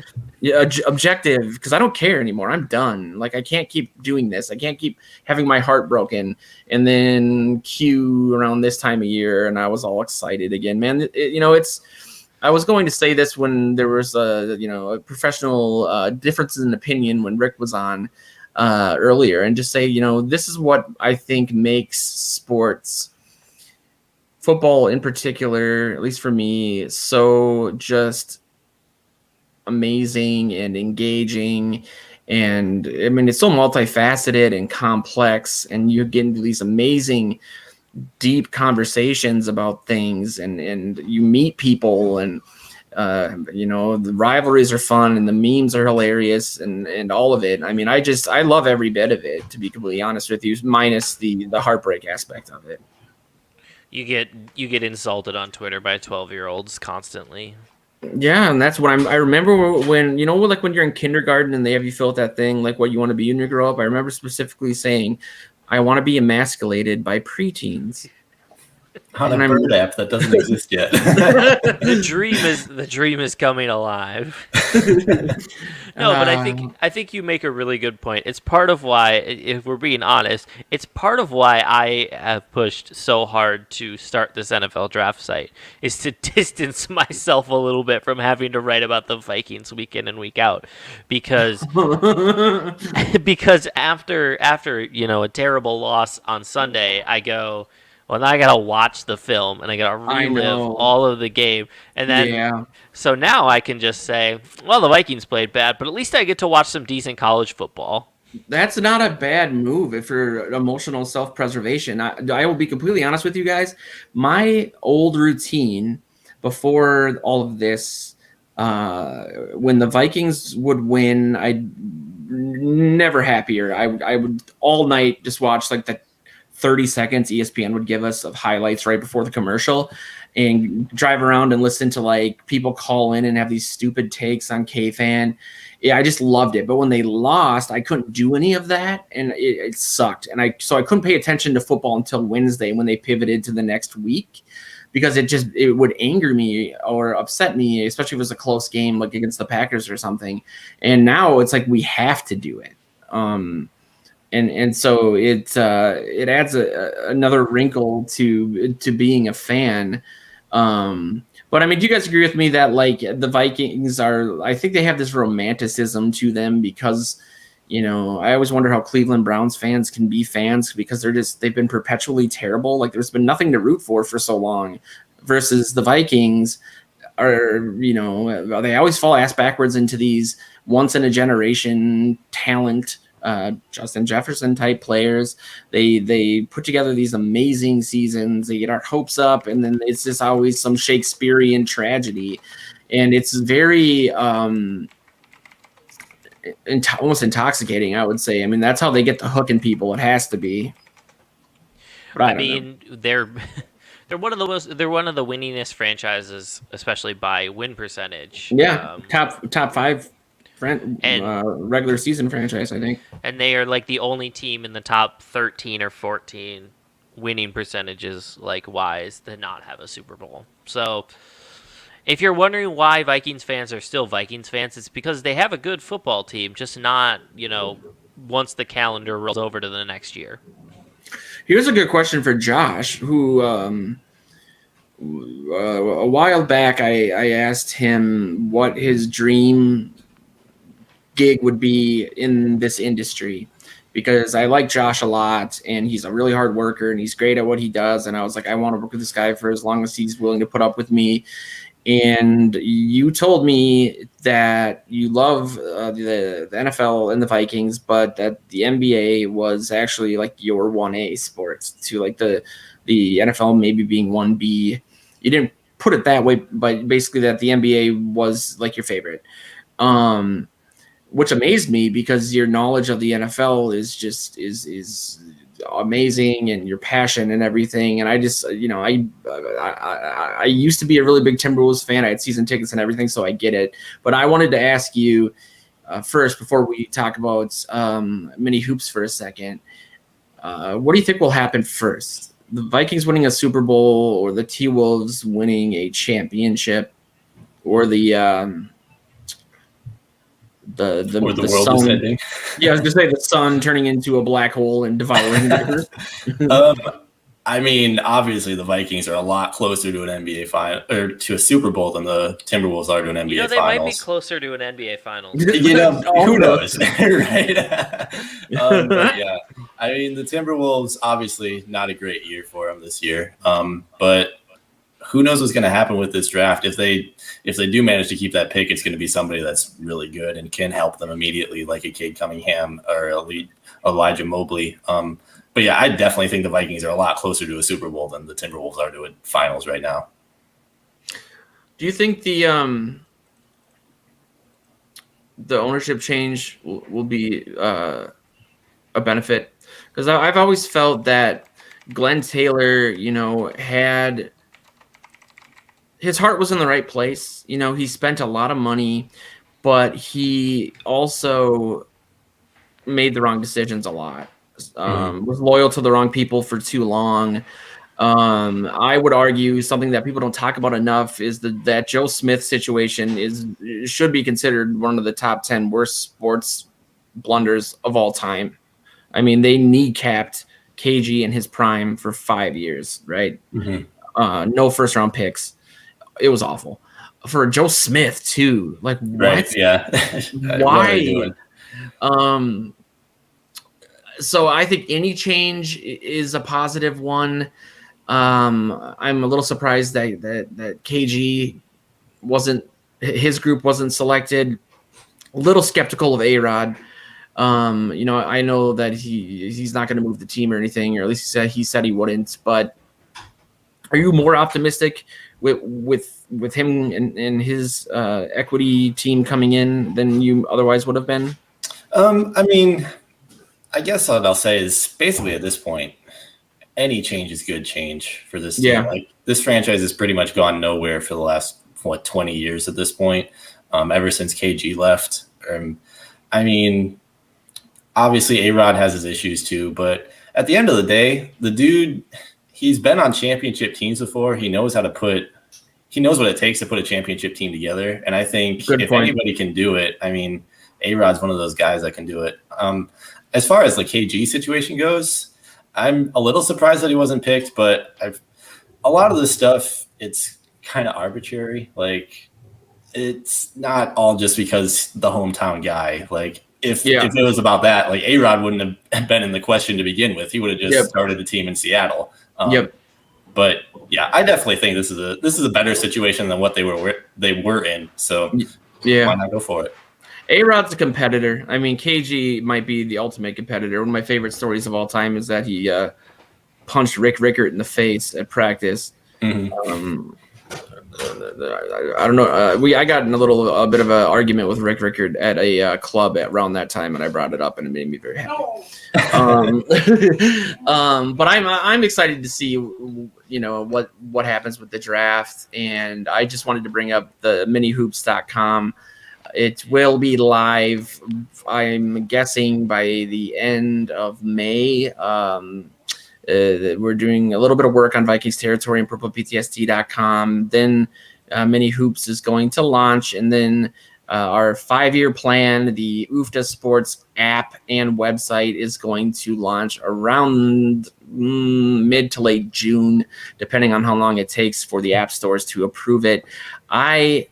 objective, because I don't care anymore. I'm done. Like, I can't keep doing this. I can't keep having my heart broken. And then Q around this time of year, and I was all excited again, man. I was going to say this when there was a professional differences in opinion when Rick was on earlier, and just say, this is what I think makes sports, football in particular, at least for me, so just amazing and engaging. And I mean, it's so multifaceted and complex, and you get into these amazing deep conversations about things, and you meet people, and the rivalries are fun and the memes are hilarious, and all of it. I mean, I love every bit of it, to be completely honest with you, minus the heartbreak aspect of it. You get insulted on Twitter by 12-year-olds constantly. Yeah, and that's what I remember when, like when you're in kindergarten and they have you fill out that thing, like what you want to be when you grow up. I remember specifically saying, I want to be emasculated by preteens. On a bird app that doesn't exist yet. The dream is coming alive. No, but I think you make a really good point. It's part of why, if we're being honest, it's part of why I have pushed so hard to start this NFL draft site, is to distance myself a little bit from having to write about the Vikings week in and week out, because after a terrible loss on Sunday, I go, well, now I gotta watch the film and I gotta relive all of the game, and then so now I can just say, well, the Vikings played bad, but at least I get to watch some decent college football. That's not a bad move for emotional self-preservation. I will be completely honest with you guys. My old routine before all of this, when the Vikings would win, I'd never happier. I would all night just watch like the 30 seconds ESPN would give us of highlights right before the commercial, and drive around and listen to like people call in and have these stupid takes on KFan. Yeah, I just loved it. But when they lost, I couldn't do any of that, and it sucked. And so I couldn't pay attention to football until Wednesday when they pivoted to the next week, because it would anger me or upset me, especially if it was a close game like against the Packers or something. And now it's like we have to do it. And so it adds another wrinkle to being a fan. But I mean, do you guys agree with me that like the Vikings I think they have this romanticism to them, because, I always wonder how Cleveland Browns fans can be fans, because they've been perpetually terrible. Like there's been nothing to root for so long, versus the Vikings are, they always fall ass backwards into these once in a generation talent, Justin Jefferson type players. They put together these amazing seasons. They get our hopes up, and then it's just always some Shakespearean tragedy, and it's very almost intoxicating, I would say. I mean, that's how they get the hook in people. It has to be. But I mean, they're one of the winningest franchises, especially by win percentage. Yeah, top 5. Regular season franchise, I think. And they are like the only team in the top 13 or 14 winning percentages wise to not have a Super Bowl. So if you're wondering why Vikings fans are still Vikings fans, it's because they have a good football team, just not, once the calendar rolls over to the next year. Here's a good question for Josh, who a while back I asked him what his dream gig would be in this industry, because I like Josh a lot, and he's a really hard worker and he's great at what he does. And I was like, I want to work with this guy for as long as he's willing to put up with me. And you told me that you love the NFL and the Vikings, but that the NBA was actually like your 1A sports, to like the NFL maybe being 1B. You didn't put it that way, but basically that the NBA was like your favorite. Which amazed me, because your knowledge of the NFL is amazing, and your passion and everything. And I just, I used to be a really big Timberwolves fan. I had season tickets and everything, so I get it. But I wanted to ask you first, before we talk about mini hoops for a second, what do you think will happen first? The Vikings winning a Super Bowl, or the T-Wolves winning a championship, or the world sun, is ending. Yeah, I was gonna say the sun turning into a black hole and devouring the earth. I mean, obviously the Vikings are a lot closer to an NBA final, or to a Super Bowl, than the Timberwolves are to an NBA they Finals. might be closer to an NBA Finals. Who knows, right? But yeah, I mean, the Timberwolves, obviously not a great year for them this year. But who knows what's going to happen with this draft? If they do manage to keep that pick, it's going to be somebody that's really good and can help them immediately, like a Cade Cunningham or Elijah Mobley. But yeah, I definitely think the Vikings are a lot closer to a Super Bowl than the Timberwolves are to a finals right now. Do you think the ownership change will be a benefit? Because I've always felt that, Glenn Taylor, had his heart was in the right place. He spent a lot of money, but he also made the wrong decisions a lot. Was loyal to the wrong people for too long. I would argue something that people don't talk about enough is that Joe Smith situation should be considered one of the top 10 worst sports blunders of all time. I mean, they kneecapped KG in his prime for 5 years, right? Mm-hmm. No first round picks. It was awful. For Joe Smith too. Like, right, what? yeah. Why? So I think any change is a positive one. I'm a little surprised that KG his group wasn't selected. A little skeptical of A-Rod. I know that he's not going to move the team or anything, or at least he said he wouldn't. But are you more optimistic with him and his equity team coming in than you otherwise would have been? I mean, I guess what I'll say is basically at this point, any change is good change for this team. Yeah. Like, this franchise has pretty much gone nowhere for the last 20 years at this point, ever since KG left. I mean, obviously A-Rod has his issues too, but at the end of the day, the dude, he's been on championship teams before. He knows what it takes to put a championship team together. And I think if anybody can do it, I mean, A-Rod's one of those guys that can do it. As far as the KG situation goes, I'm a little surprised that he wasn't picked, but a lot of this stuff, it's kind of arbitrary. Like, it's not all just because the hometown guy. Like, if it was about that, like, A-Rod wouldn't have been in the question to begin with. He would have just started the team in Seattle. But yeah, I definitely think this is a better situation than what they were in. So why not go for it? A-Rod's a competitor. I mean, KG might be the ultimate competitor. One of my favorite stories of all time is that he punched Rick Rickert in the face at practice. Mm-hmm. I don't know. I got in a bit of an argument with Rick Rickert at a club around that time, and I brought it up, and it made me very happy. But I'm excited to see what happens with the draft, and I just wanted to bring up the minihoops.com. It will be live, I'm guessing, by the end of May. We're doing a little bit of work on Vikings territory and purpleptsd.com. Then Mini Hoops is going to launch, and then our 5-year plan, the UFTA Sports app and website, is going to launch around mid to late June, depending on how long it takes for the app stores to approve it. I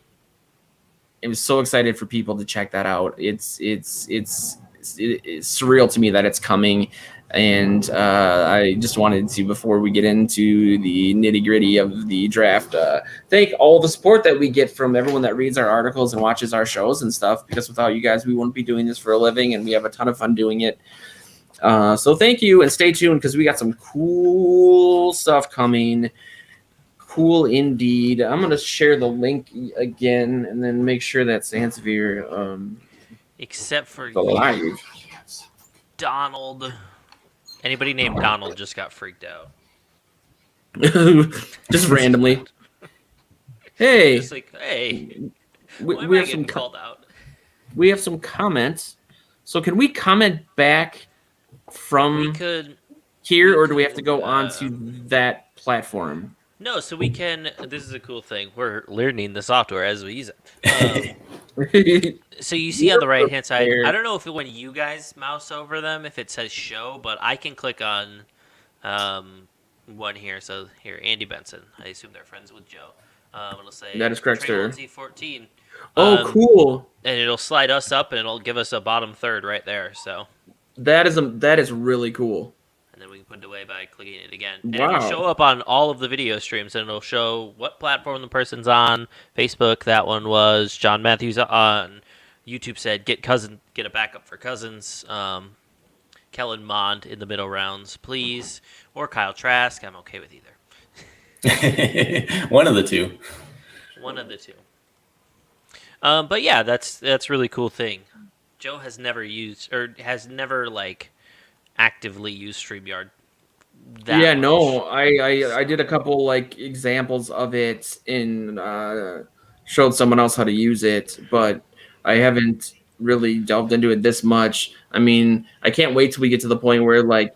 am so excited for people to check that out. It's surreal to me that it's coming. And I just wanted to, before we get into the nitty-gritty of the draft, thank all the support that we get from everyone that reads our articles and watches our shows and stuff, because without you guys, we wouldn't be doing this for a living, and we have a ton of fun doing it. So thank you, and stay tuned, because we got some cool stuff coming. Cool indeed. I'm going to share the link again and then make sure that Sansevier except for live. Donald. Anybody named Donald just got freaked out. Just randomly. Hey. Just like, hey. We have some called out. We have some comments. So can we comment back from here, or do we have to go onto that platform? No, so we can. This is a cool thing. We're learning the software as we use it. So you see on the right hand side, I don't know if when you guys mouse over them, if it says show, but I can click on one here. So here, Andy Benson. I assume they're friends with Joe. It'll say that is correct, sir. Z14. Oh, cool! And it'll slide us up, and it'll give us a bottom third right there. So that is really cool. And then we can put it away by clicking it again. And wow. It'll show up on all of the video streams, and it'll show what platform the person's on. Facebook, that one was John Matthews on. YouTube said, get a backup for Cousins. Kellen Mond in the middle rounds, please. Or Kyle Trask. I'm okay with either. One of the two. One of the two. But yeah, that's a really cool thing. Joe has never actively used StreamYard that Yeah, much. no, I did a couple like examples of it in showed someone else how to use it, but I haven't really delved into it this much. I mean, I can't wait till we get to the point where like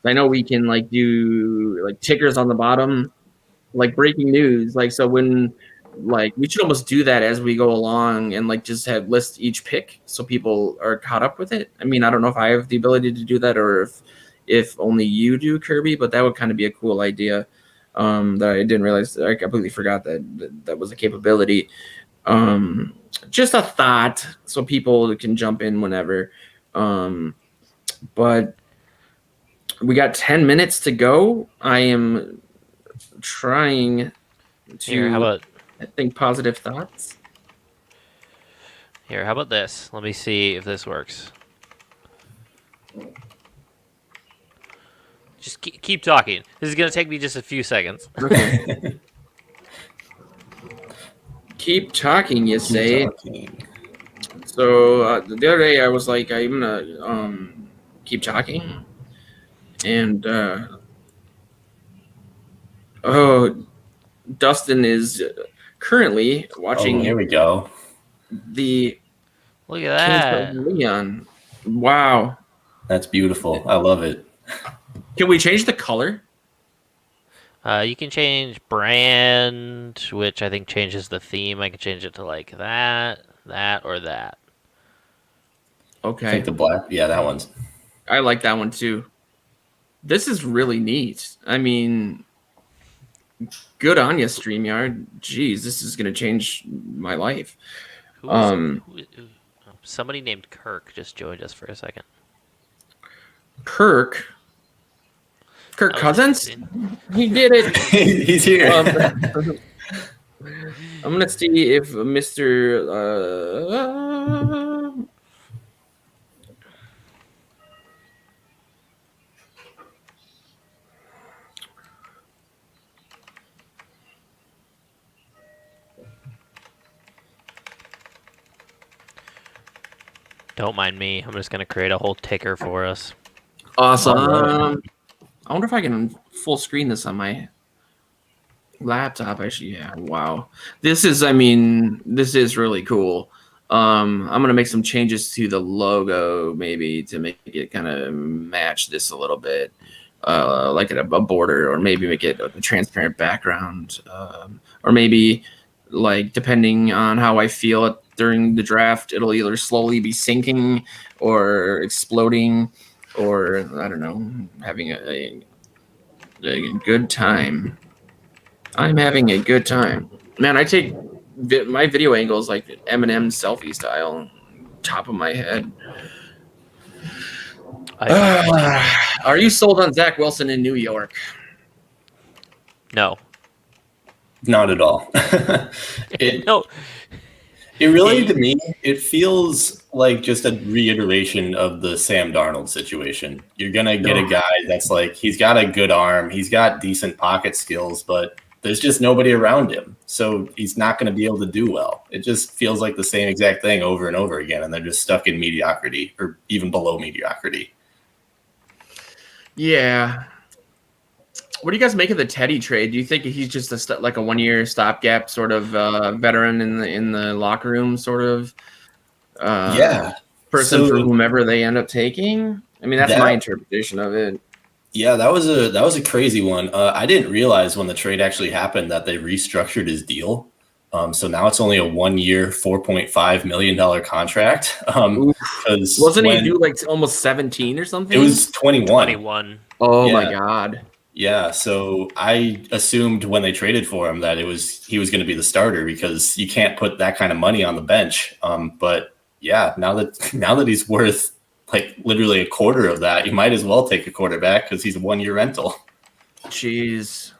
I know we can like do like tickers on the bottom, like breaking news. Like so when like we should almost do that as we go along and like just have list each pick so people are caught up with it. I mean, I don't know if I have the ability to do that or if only you do, Kirby, but that would kind of be a cool idea. That I didn't realize. I completely forgot that was a capability. Just a thought, so people can jump in whenever. But we got 10 minutes to go. I am trying to Here, how about think positive thoughts. How about this? Let me see if this works. Just keep talking. This is gonna take me just a few seconds. Okay. Keep talking, you say. Talking. So the other day I was like, I'm gonna keep talking, and Dustin is currently watching Here we go. the Look at Kings of that. Leon. Wow. That's beautiful. I love it. Can we change the color? You can change brand, which I think changes the theme. I can change it to like that, or that. I Okay. think the black. Yeah, that one's. I like that one too. This is really neat. I mean, good on you, StreamYard. Jeez, this is gonna change my life. Somebody named Kirk just joined us for a second. Kirk That was Cousins? interesting. He did it. He's here. I'm gonna see if Mr. Don't mind me. I'm just gonna create a whole ticker for us. Awesome. Alright. I wonder if I can full screen this on my laptop. Actually, yeah. Wow. This is really cool. I'm gonna make some changes to the logo maybe to make it kind of match this a little bit. Like a border, or maybe make it a transparent background, or maybe like depending on how I feel it during the draft, it'll either slowly be sinking or exploding, or I don't know, having a good time. I'm having a good time, man. I take my video angles like Eminem selfie style, top of my head. Are you sold on Zach Wilson in New York? No. Not at all. No. It really, to me, it feels like just a reiteration of the Sam Darnold situation. You're going to get a guy that's like, he's got a good arm, he's got decent pocket skills, but there's just nobody around him. So he's not going to be able to do well. It just feels like the same exact thing over and over again, and they're just stuck in mediocrity or even below mediocrity. Yeah. What do you guys make of the Teddy trade? Do you think he's just like a 1 year stopgap sort of veteran in the locker room sort of person for whomever they end up taking? I mean, that's my interpretation of it. Yeah, that was a crazy one. I didn't realize when the trade actually happened that they restructured his deal. So now it's only a 1 year, $4.5 million contract. Wasn't he due like almost 17 or something? It was 21. 21. Oh my God. Yeah, so I assumed when they traded for him that he was going to be the starter, because you can't put that kind of money on the bench. But yeah, now that he's worth like literally a quarter of that, you might as well take a quarterback because he's a 1 year rental. Jeez.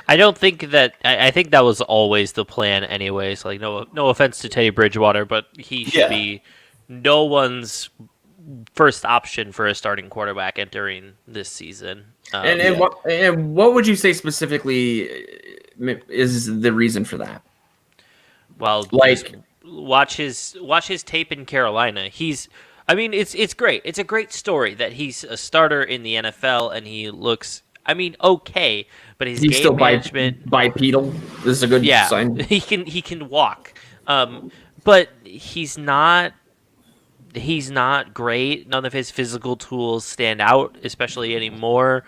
I don't think that. I think that was always the plan, anyways. Like, no offense to Teddy Bridgewater, but he should be no one's first option for a starting quarterback entering this season. And what would you say specifically is the reason for that? Well, like watch his tape in Carolina. I mean, it's great. It's a great story that he's a starter in the NFL and he looks, I mean, okay, but his He's game still management, bipedal. This is a good yeah, sign. he can walk, but he's not great. None of his physical tools stand out, especially anymore.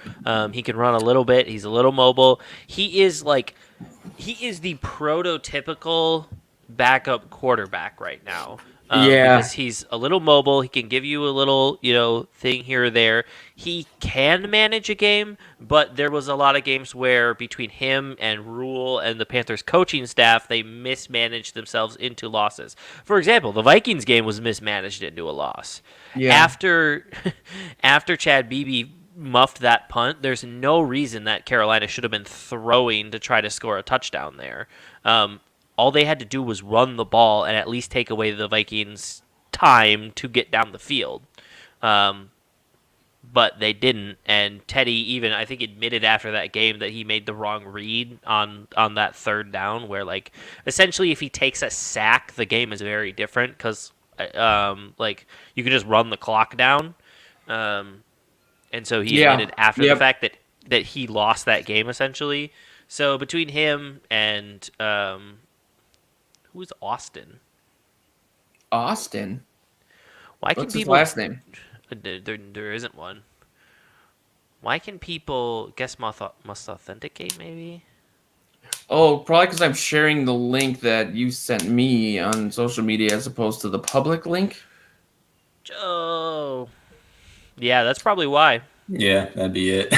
He can run a little bit. He's a little mobile. He is the prototypical backup quarterback right now. Yeah. Because he's a little mobile. He can give you a little, thing here or there. He can manage a game, but there was a lot of games where between him and Rule and the Panthers coaching staff, they mismanaged themselves into losses. For example, the Vikings game was mismanaged into a loss. Yeah. After Chad Beebe muffed that punt, there's no reason that Carolina should have been throwing to try to score a touchdown there. All they had to do was run the ball and at least take away the Vikings' time to get down the field. But they didn't, and Teddy even, I think, admitted after that game that he made the wrong read on that third down, where, essentially if he takes a sack, the game is very different, because, you can just run the clock down. And so he admitted after the fact that he lost that game, essentially. So between him and... who's Austin? Austin? Why can What's his people... last name? There isn't one. Why can people guess must authenticate, maybe? Oh, probably because I'm sharing the link that you sent me on social media as opposed to the public link. Oh. Yeah, that's probably why. Yeah, that'd be it.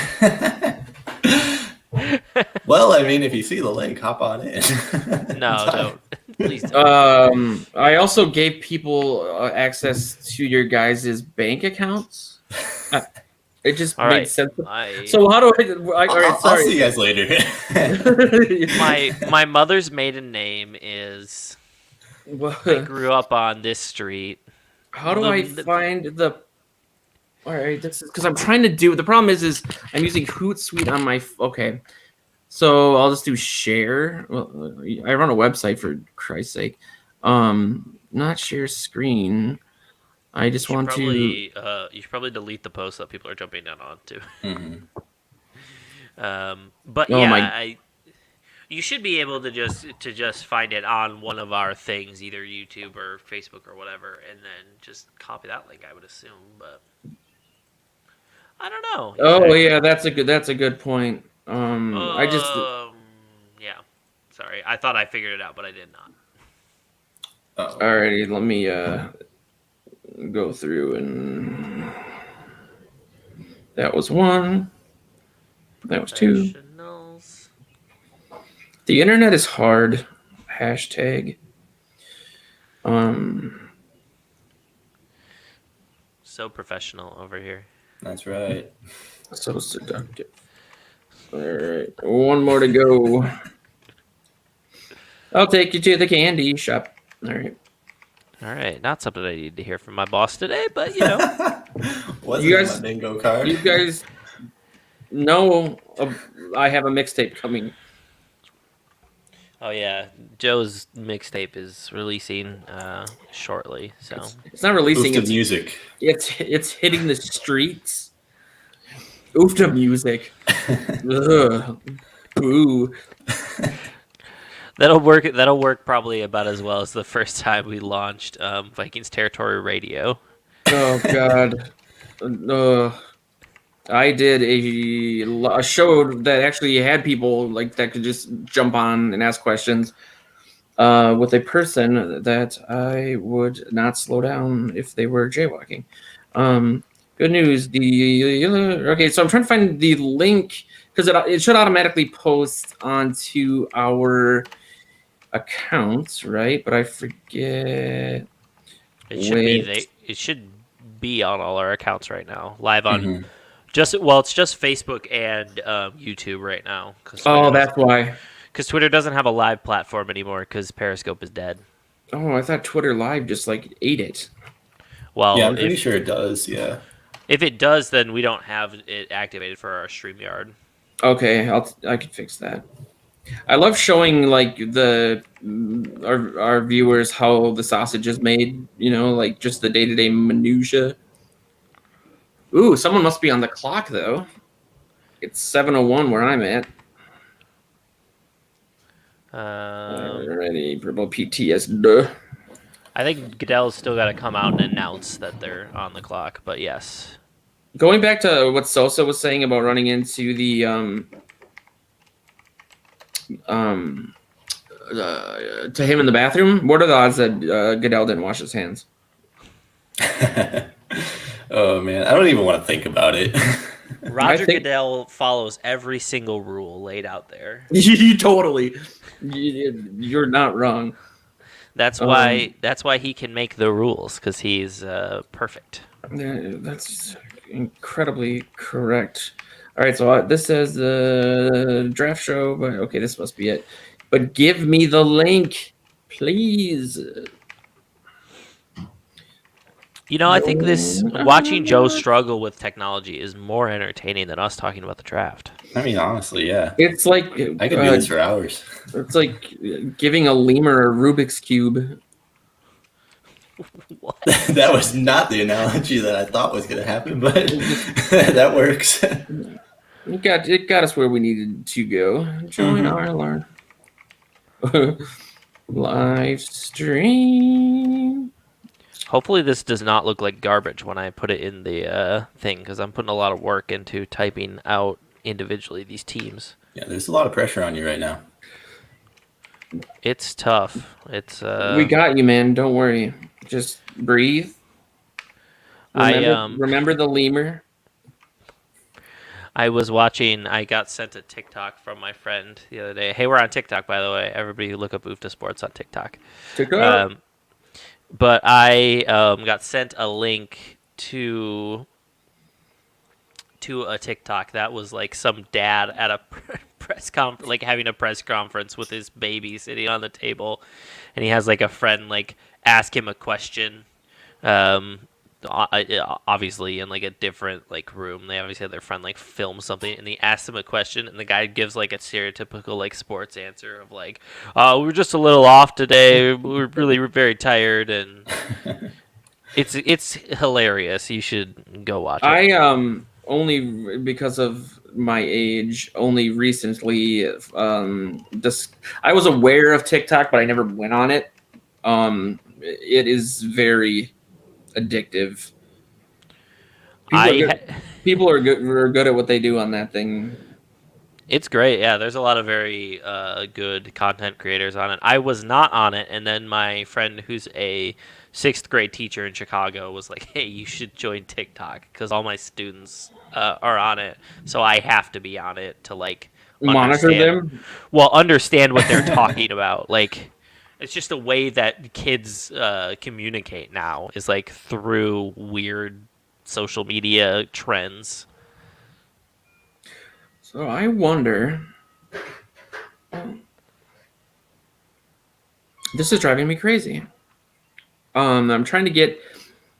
Well, I mean, if you see the link, hop on in. No, don't. Please don't. I also gave people access to your guys' bank accounts. It just All made right. sense. So how do I all right, I'll sorry. see you guys later. My mother's maiden name is... I grew up on this street. How do I find the... All right, this is because I'm trying to do... The problem is I'm using Hootsuite on my... Okay. So I'll just do share. Well, I run a website, for Christ's sake. Not share screen. I just want to... You should probably delete the post that people are jumping down onto. Mm-hmm. But Oh, yeah, you should be able to just find it on one of our things, either YouTube or Facebook or whatever, and then just copy that link, I would assume. But I don't know. Oh yeah, that's a good point. I just... Yeah. Sorry, I thought I figured it out, but I did not. Uh-oh. Alrighty, let me go through and... That was one. That was two. Professionals. The internet is hard. Hashtag. So professional over here. That's right. So seductive. All right, one more to go. I'll take you to the candy shop. All right. All right, not something I need to hear from my boss today, but What's You in guys- my bingo card? You guys know I have a mixtape coming. Oh yeah, Joe's mixtape is releasing shortly. So It's not releasing. Oof, the It's music. it's hitting the streets. Oofta music. Ugh. Boo. that'll work probably about as well as the first time we launched Vikings Territory Radio. Oh God. I did a show that actually had people that could just jump on and ask questions with a person that I would not slow down if they were jaywalking. Good news. Okay, so I'm trying to find the link because it should automatically post onto our accounts, right? But I forget. It should be on all our accounts right now, live on. It's just Facebook and YouTube right now. That's why. Because Twitter doesn't have a live platform anymore because Periscope is dead. Oh, I thought Twitter Live just ate it. Well, Yeah, I'm pretty sure it does. Yeah. If it does, then we don't have it activated for our StreamYard. Okay, I can fix that. I love showing like our viewers how the sausage is made. You know, like just the day-to-day minutia. Ooh, someone must be on the clock though. It's 7:01 where I'm at. Already, purple PTSD. I think Goodell's still got to come out and announce that they're on the clock, but yes. Going back to what Sosa was saying about running into the to him in the bathroom, what are the odds that Goodell didn't wash his hands? Oh man, I don't even want to think about it. Roger Goodell follows every single rule laid out there. Totally. You're not wrong. That's why he can make the rules, because he's perfect. That's incredibly correct. All right, so this says the draft show, but okay, this must be it. But give me the link, please. You know, I think watching Joe struggle with technology is more entertaining than us talking about the draft. I mean, honestly, yeah. It's like I could do this for hours. It's like giving a lemur a Rubik's Cube. What? That was not the analogy that I thought was going to happen, but that works. It got us where we needed to go. Join our live stream. Hopefully this does not look like garbage when I put it in the thing, because I'm putting a lot of work into typing out individually these teams. Yeah, there's a lot of pressure on you right now. It's tough. It's we got you, man. Don't worry. Just breathe. Remember the lemur. I was watching. I got sent a TikTok from my friend the other day. Hey, we're on TikTok, by the way. Everybody look up UFTA Sports on TikTok. But I got sent a link to a TikTok that was like some dad at a press conference, like having a press conference with his baby sitting on the table, and he has like a friend like ask him a question. Obviously in like a different like room. They obviously had their friend like film something, and he asks him a question, and the guy gives like a stereotypical like sports answer of like, we were just a little off today. We were very tired, and it's hilarious. You should go watch it. I only because of my age, only recently I was aware of TikTok, but I never went on it. It is very addictive. People are good at what they do on that thing. It's great. Yeah, there's a lot of very good content creators on it. I was not on it, and then my friend who's a 6th grade teacher in Chicago was like, hey, you should join TikTok because all my students are on it, so I have to be on it to like monitor them. Well, understand what they're talking about. Like, it's just the way that kids communicate now is like through weird social media trends. So I wonder. This is driving me crazy. I'm trying to get.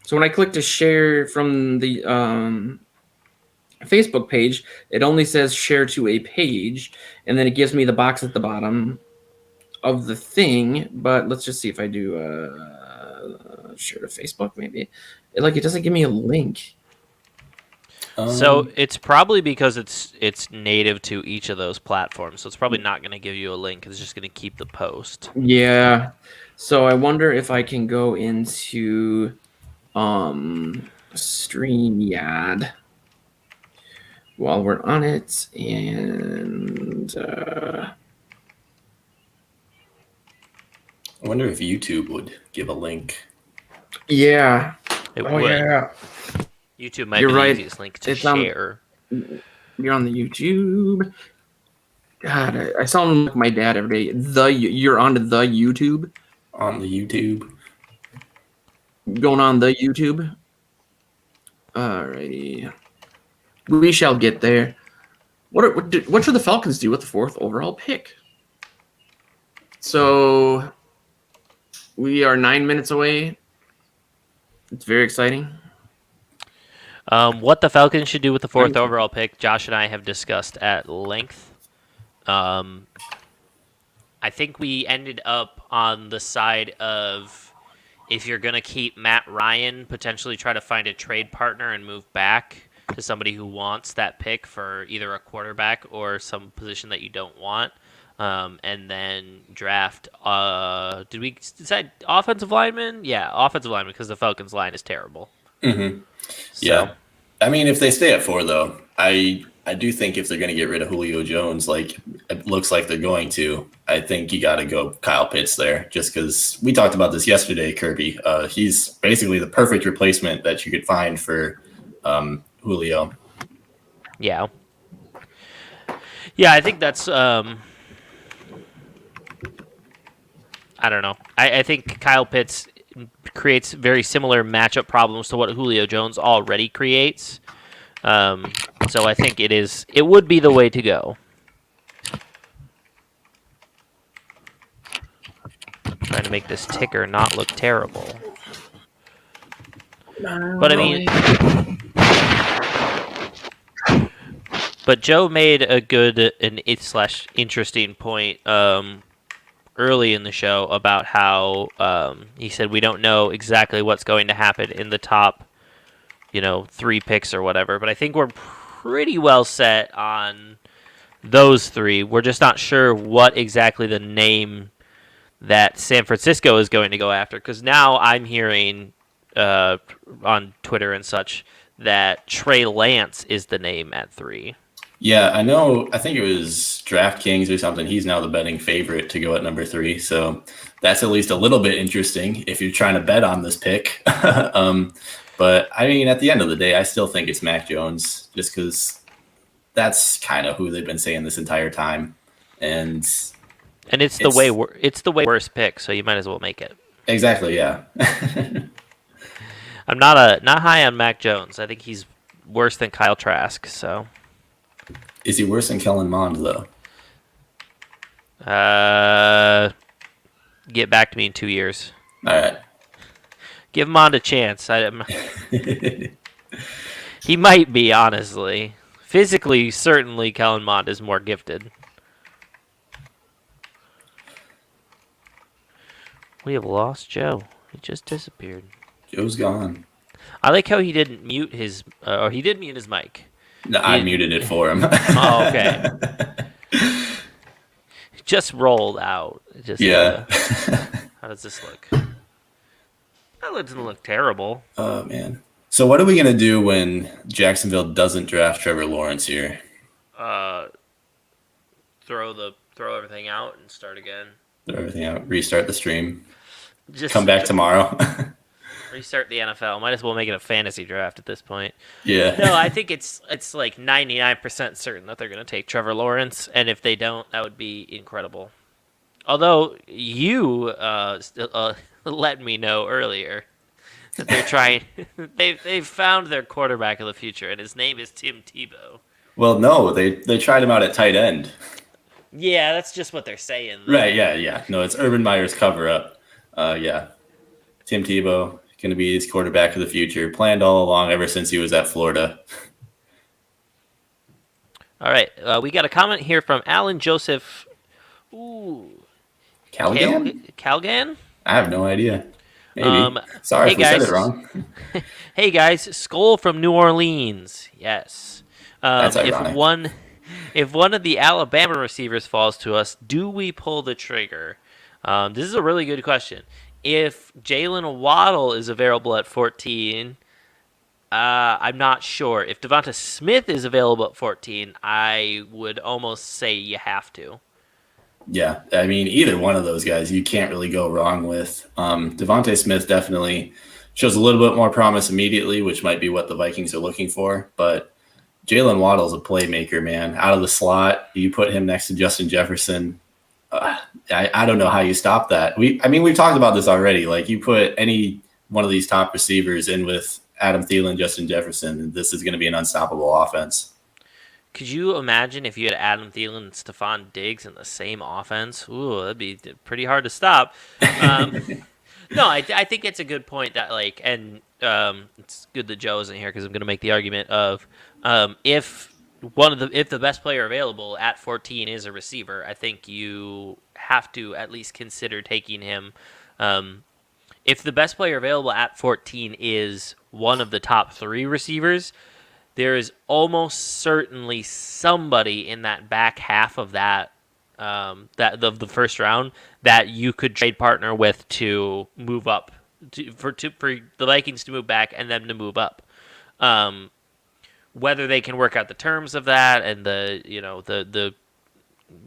So when I click to share from the Facebook page, it only says share to a page, and then it gives me the box at the bottom of the thing. But let's just see if I do share to Facebook. Maybe it doesn't give me a link. So it's probably because it's native to each of those platforms. So it's probably not going to give you a link. It's just going to keep the post. Yeah. So I wonder if I can go into StreamYard while we're on it, and I wonder if YouTube would give a link. Yeah. It would. Yeah. YouTube might be the easiest link to share. You're on the YouTube. God, I sound like my dad every day. You're on the YouTube. On the YouTube. Going on the YouTube. Alrighty. We shall get there. What should the Falcons do with the 4th overall pick? So we are 9 minutes away. It's very exciting. What the Falcons should do with the 4th overall pick, Josh and I have discussed at length. I think we ended up on the side of if you're going to keep Matt Ryan, potentially try to find a trade partner and move back to somebody who wants that pick for either a quarterback or some position that you don't want. And then draft. Did we decide offensive lineman? Yeah, offensive lineman because the Falcons line is terrible. Mm-hmm. So, Yeah. I mean, if they stay at 4, though, I do think if they're going to get rid of Julio Jones, like it looks like they're going to, I think you got to go Kyle Pitts there just because we talked about this yesterday, Kirby. He's basically the perfect replacement that you could find for Julio. Yeah. Yeah, I think that's I don't know. I think Kyle Pitts creates very similar matchup problems to what Julio Jones already creates. So I think it would be the way to go. Trying to make this ticker not look terrible. But I mean, but Joe made a good and /interesting point early in the show about how he said we don't know exactly what's going to happen in the top, 3 picks or whatever. But I think we're pretty well set on those 3. We're just not sure what exactly the name that San Francisco is going to go after. Because now I'm hearing on Twitter and such that Trey Lance is the name at 3. Yeah, I know. I think it was DraftKings or something. He's now the betting favorite to go at number 3. So that's at least a little bit interesting if you're trying to bet on this pick. But I mean, at the end of the day, I still think it's Mac Jones just because that's kind of who they've been saying this entire time. And it's the way worst pick, so you might as well make it. Exactly, yeah. I'm not high on Mac Jones. I think he's worse than Kyle Trask, so. Is he worse than Kellen Mond, though? Get back to me in 2 years. All right. Give Mond a chance. He might be, honestly. Physically, certainly, Kellen Mond is more gifted. We have lost Joe. He just disappeared. Joe's gone. I like how he didn't mute his... or he did mute his mic. No, I muted it for him. Oh, okay. Just rolled out. Yeah. How does this look? That doesn't look terrible. Oh, man. So what are we going to do when Jacksonville doesn't draft Trevor Lawrence here? Throw everything out and start again. Throw everything out. Restart the stream. Just come back tomorrow. Restart the NFL. Might as well make it a fantasy draft at this point. Yeah. No, I think it's like 99% certain that they're going to take Trevor Lawrence, and if they don't, that would be incredible. Although you let me know earlier that they're trying. they've found their quarterback of the future, and his name is Tim Tebow. Well, no, they tried him out at tight end. Yeah, that's just what they're saying. Though. Right? Yeah. No, it's Urban Meyer's cover up. Yeah, Tim Tebow going to be his quarterback of the future. Planned all along ever since he was at Florida. All right, we got a comment here from Alan Joseph. Ooh, Calgan? I have no idea. Maybe. Sorry if we said it wrong. Hey guys, Skull from New Orleans. Yes. That's ironic. If one of the Alabama receivers falls to us, do we pull the trigger? This is a really good question. If Jalen Waddle is available at 14, I'm not sure. If Devonta Smith is available at 14, I would almost say you have to. Yeah, I mean, either one of those guys you can't really go wrong with. Devonta Smith definitely shows a little bit more promise immediately, which might be what the Vikings are looking for. But Jalen Waddle's a playmaker, man. Out of the slot, you put him next to Justin Jefferson. I don't know how you stop that. We've talked about this already. Like, you put any one of these top receivers in with Adam Thielen, Justin Jefferson, and this is going to be an unstoppable offense. Could you imagine if you had Adam Thielen and Stephon Diggs in the same offense? Ooh, that'd be pretty hard to stop. No, I think it's a good point that, like, and it's good that Joe isn't here because I'm going to make the argument of if if the best player available at 14 is a receiver, I think you have to at least consider taking him. If the best player available at 14 is one of the top 3 receivers, there is almost certainly somebody in that back half of that of the first round that you could trade partner with to move up for the Vikings to move back and them to move up. Whether they can work out the terms of that and the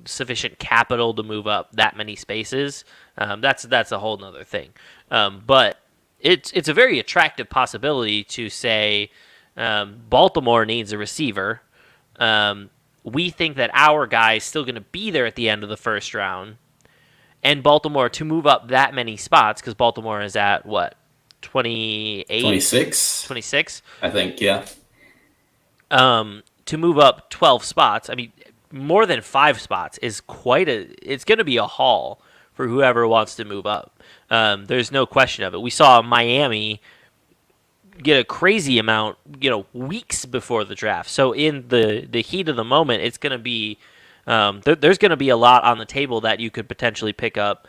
sufficient capital to move up that many spaces, that's a whole nother thing. But it's a very attractive possibility to say Baltimore needs a receiver. We think that our guy is still going to be there at the end of the first round, and Baltimore to move up that many spots because Baltimore is at what 28, 26, I think, yeah. To move up 12 spots, I mean, more than 5 spots is it's going to be a haul for whoever wants to move up. There's no question of it. We saw Miami get a crazy amount, weeks before the draft. So in the heat of the moment, it's going to be there's going to be a lot on the table that you could potentially pick up.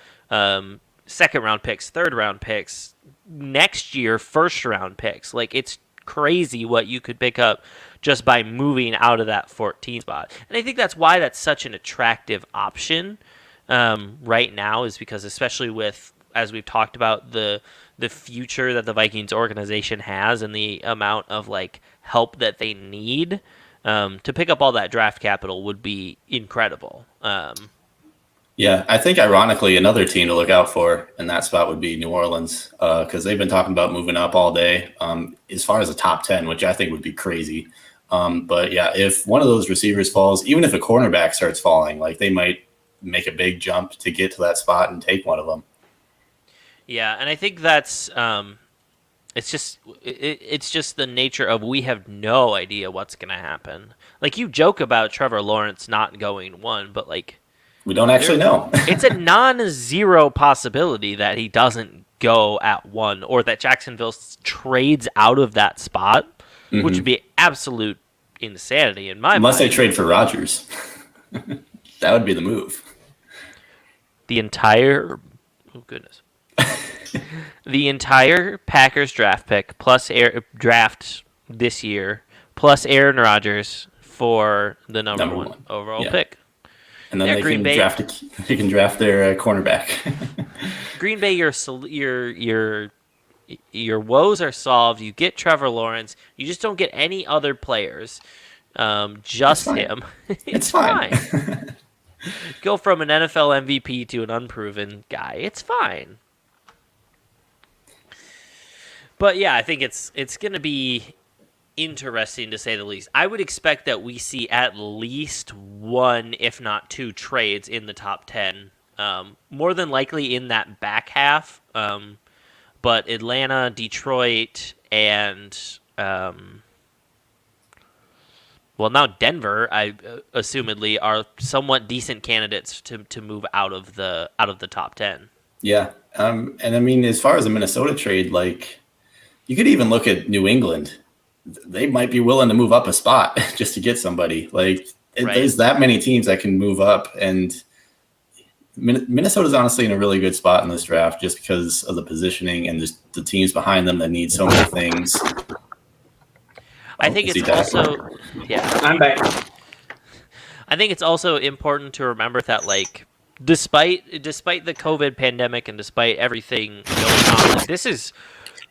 Second round picks, third round picks, next year first round picks. Like, it's crazy what you could pick up just by moving out of that 14 spot. And I think that's why that's such an attractive option right now, is because especially with, as we've talked about, the future that the Vikings organization has and the amount of help that they need, to pick up all that draft capital would be incredible. Yeah, I think ironically another team to look out for in that spot would be New Orleans, because they've been talking about moving up all day as far as the top 10, which I think would be crazy. But yeah, if one of those receivers falls, even if a cornerback starts falling, they might make a big jump to get to that spot and take one of them. Yeah, and I think that's it's just the nature of, we have no idea what's going to happen. You joke about Trevor Lawrence not going 1, but we don't actually know. It's a non-zero possibility that he doesn't go at 1, or that Jacksonville trades out of that spot, which would be absolute insanity in my mind. Unless they trade for Rodgers. That would be the move. The entire Packers draft pick plus draft this year plus Aaron Rodgers for the number one overall pick. And then they can draft their cornerback. Green Bay, your woes are solved. You get Trevor Lawrence. You just don't get any other players. Just him. It's fine. Go from an NFL MVP to an unproven guy. It's fine. But yeah, I think it's going to be interesting, to say the least. I would expect that we see at least 1, if not 2, trades in the top 10. More than likely in that back half. But Atlanta, Detroit, and now Denver, I assumedly, are somewhat decent candidates to move out of the top 10. Yeah, and I mean, as far as the Minnesota trade, you could even look at New England. They might be willing to move up a spot just to get somebody. There's that many teams that can move up, and Minnesota's honestly in a really good spot in this draft just because of the positioning and just the teams behind them that need so many things. I think it's also, I'm back. I think it's also important to remember that, despite the COVID pandemic and despite everything going on, this is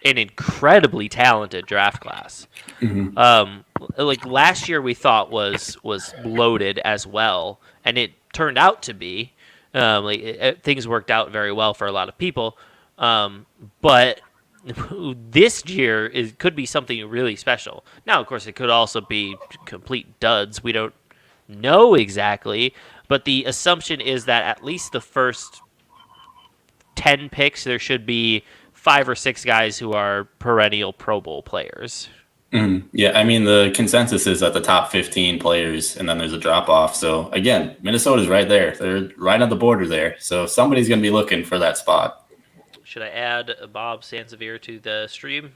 an incredibly talented draft class. Mm-hmm. Last year we thought was loaded as well, and it turned out to be. Things worked out very well for a lot of people, but this year could be something really special. Now, of course, it could also be complete duds. We don't know exactly, but the assumption is that at least the first 10 picks, there should be 5 or 6 guys who are perennial Pro Bowl players. Mm-hmm. Yeah, I mean, the consensus is at the top 15 players, and then there's a drop-off. So, again, Minnesota's right there. They're right on the border there. So somebody's going to be looking for that spot. Should I add Bob Sansevier to the stream?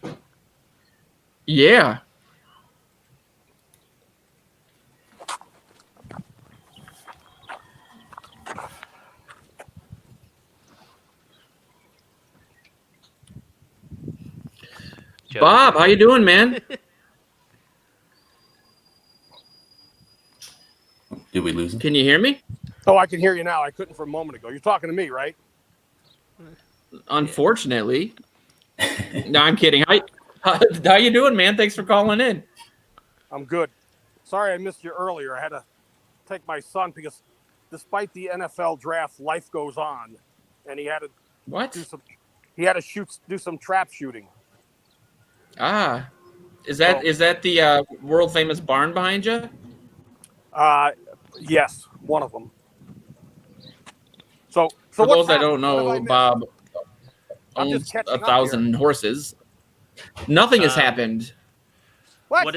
Yeah. Joe. Bob, how you doing, man? Did we lose him? Can you hear me? Oh, I can hear you now. I couldn't for a moment ago. You're talking to me, right? Unfortunately. No, I'm kidding. How you doing, man? Thanks for calling in. I'm good. Sorry I missed you earlier. I had to take my son because despite the NFL draft, life goes on, and he had to What? do some trap shooting. Ah, is that the world famous barn behind you? Yes, one of them. So For what's those that happened? don't What have I know, missed? Bob I'm owns just catching up 1,000 horses. Nothing has happened. What?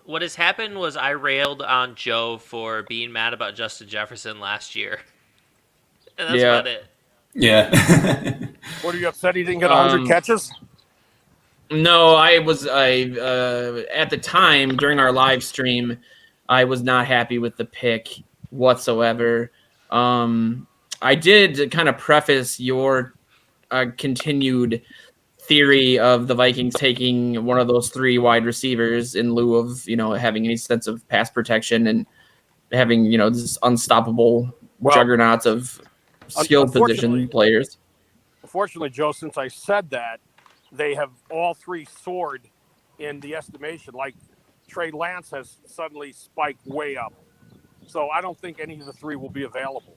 What has happened was I railed on Joe for being mad about Justin Jefferson last year, and that's about it. Yeah. What are you upset? He didn't get 100 catches. No, I at the time during our live stream, I was not happy with the pick whatsoever. I did kind of preface your continued theory of the Vikings taking one of those 3 wide receivers in lieu of, having any sense of pass protection and having, this unstoppable juggernauts of skill position players. Unfortunately, Joe, since I said that, they have all 3 soared in the estimation. Like Trey Lance has suddenly spiked way up. So I don't think any of the 3 will be available.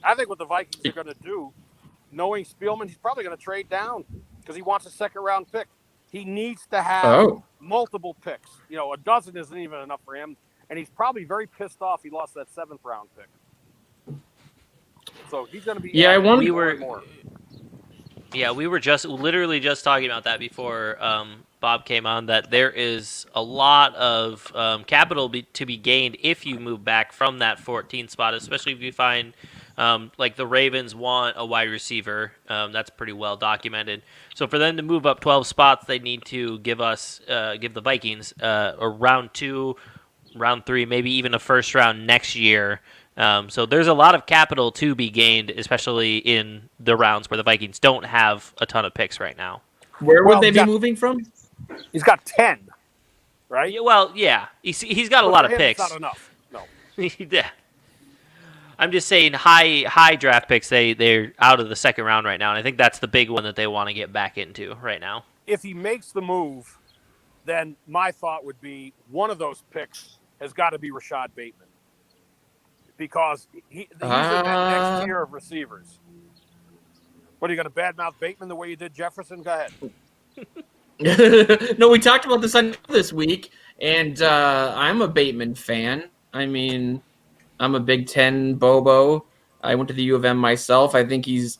I think what the Vikings are going to do, knowing Spielman, he's probably going to trade down because he wants a second-round pick. He needs to have multiple picks. A dozen isn't even enough for him, and he's probably very pissed off he lost that 7th-round pick. So he's going to be more. Yeah, we were literally just talking about that before Bob came on, that there is a lot of capital to be gained if you move back from that 14th spot, especially if you find like the Ravens want a wide receiver. That's pretty well documented. So for them to move up 12 spots, they need to give the Vikings a round 2, round 3, maybe even a first round next year. So there's a lot of capital to be gained, especially in the rounds where the Vikings don't have a ton of picks right now. Where would they be moving from? He's got 10, right? Yeah, well, yeah. He's got a lot of picks. It's not enough. No. Yeah. I'm just saying high draft picks, they're out of the second round right now, and I think that's the big one that they want to get back into right now. If he makes the move, then my thought would be one of those picks has got to be Rashad Bateman. Because he's in that next tier of receivers. What, are you going to badmouth Bateman the way you did Jefferson? Go ahead. No, we talked about this this week, and I'm a Bateman fan. I mean, I'm a Big Ten Bobo. I went to the U of M myself. I think he's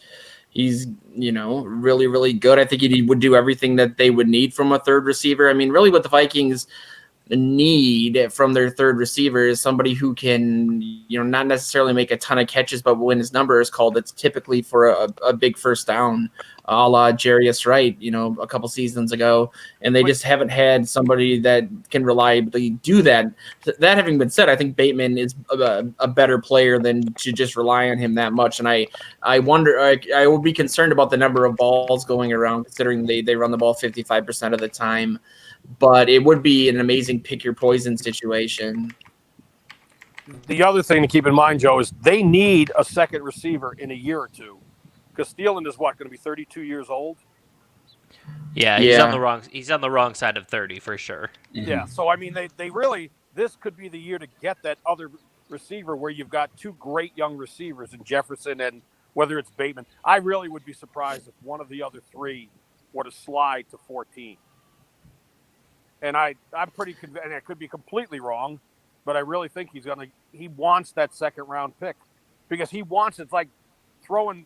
really, really good. I think he would do everything that they would need from a third receiver. I mean, really what the Vikings need from their third receiver is somebody who can, not necessarily make a ton of catches, but when his number is called, it's typically for a big first down, a la Jarius Wright, a couple seasons ago. And they just haven't had somebody that can reliably do that. That having been said, I think Bateman is a better player than to just rely on him that much. And I wonder, I will be concerned about the number of balls going around, considering they run the ball 55% of the time. But it would be an amazing pick your poison situation. The other thing to keep in mind, Joe, is they need a second receiver in a year or two. Because Thielen is going to be 32 years old? Yeah, he's on the wrong side of 30 for sure. Mm-hmm. Yeah, so I mean, they really, this could be the year to get that other receiver where you've got 2 great young receivers in Jefferson and whether it's Bateman. I really would be surprised if one of the other 3 were to slide to 14. And I'm pretty convinced, and I could be completely wrong, but I really think he wants that second round pick because it's like throwing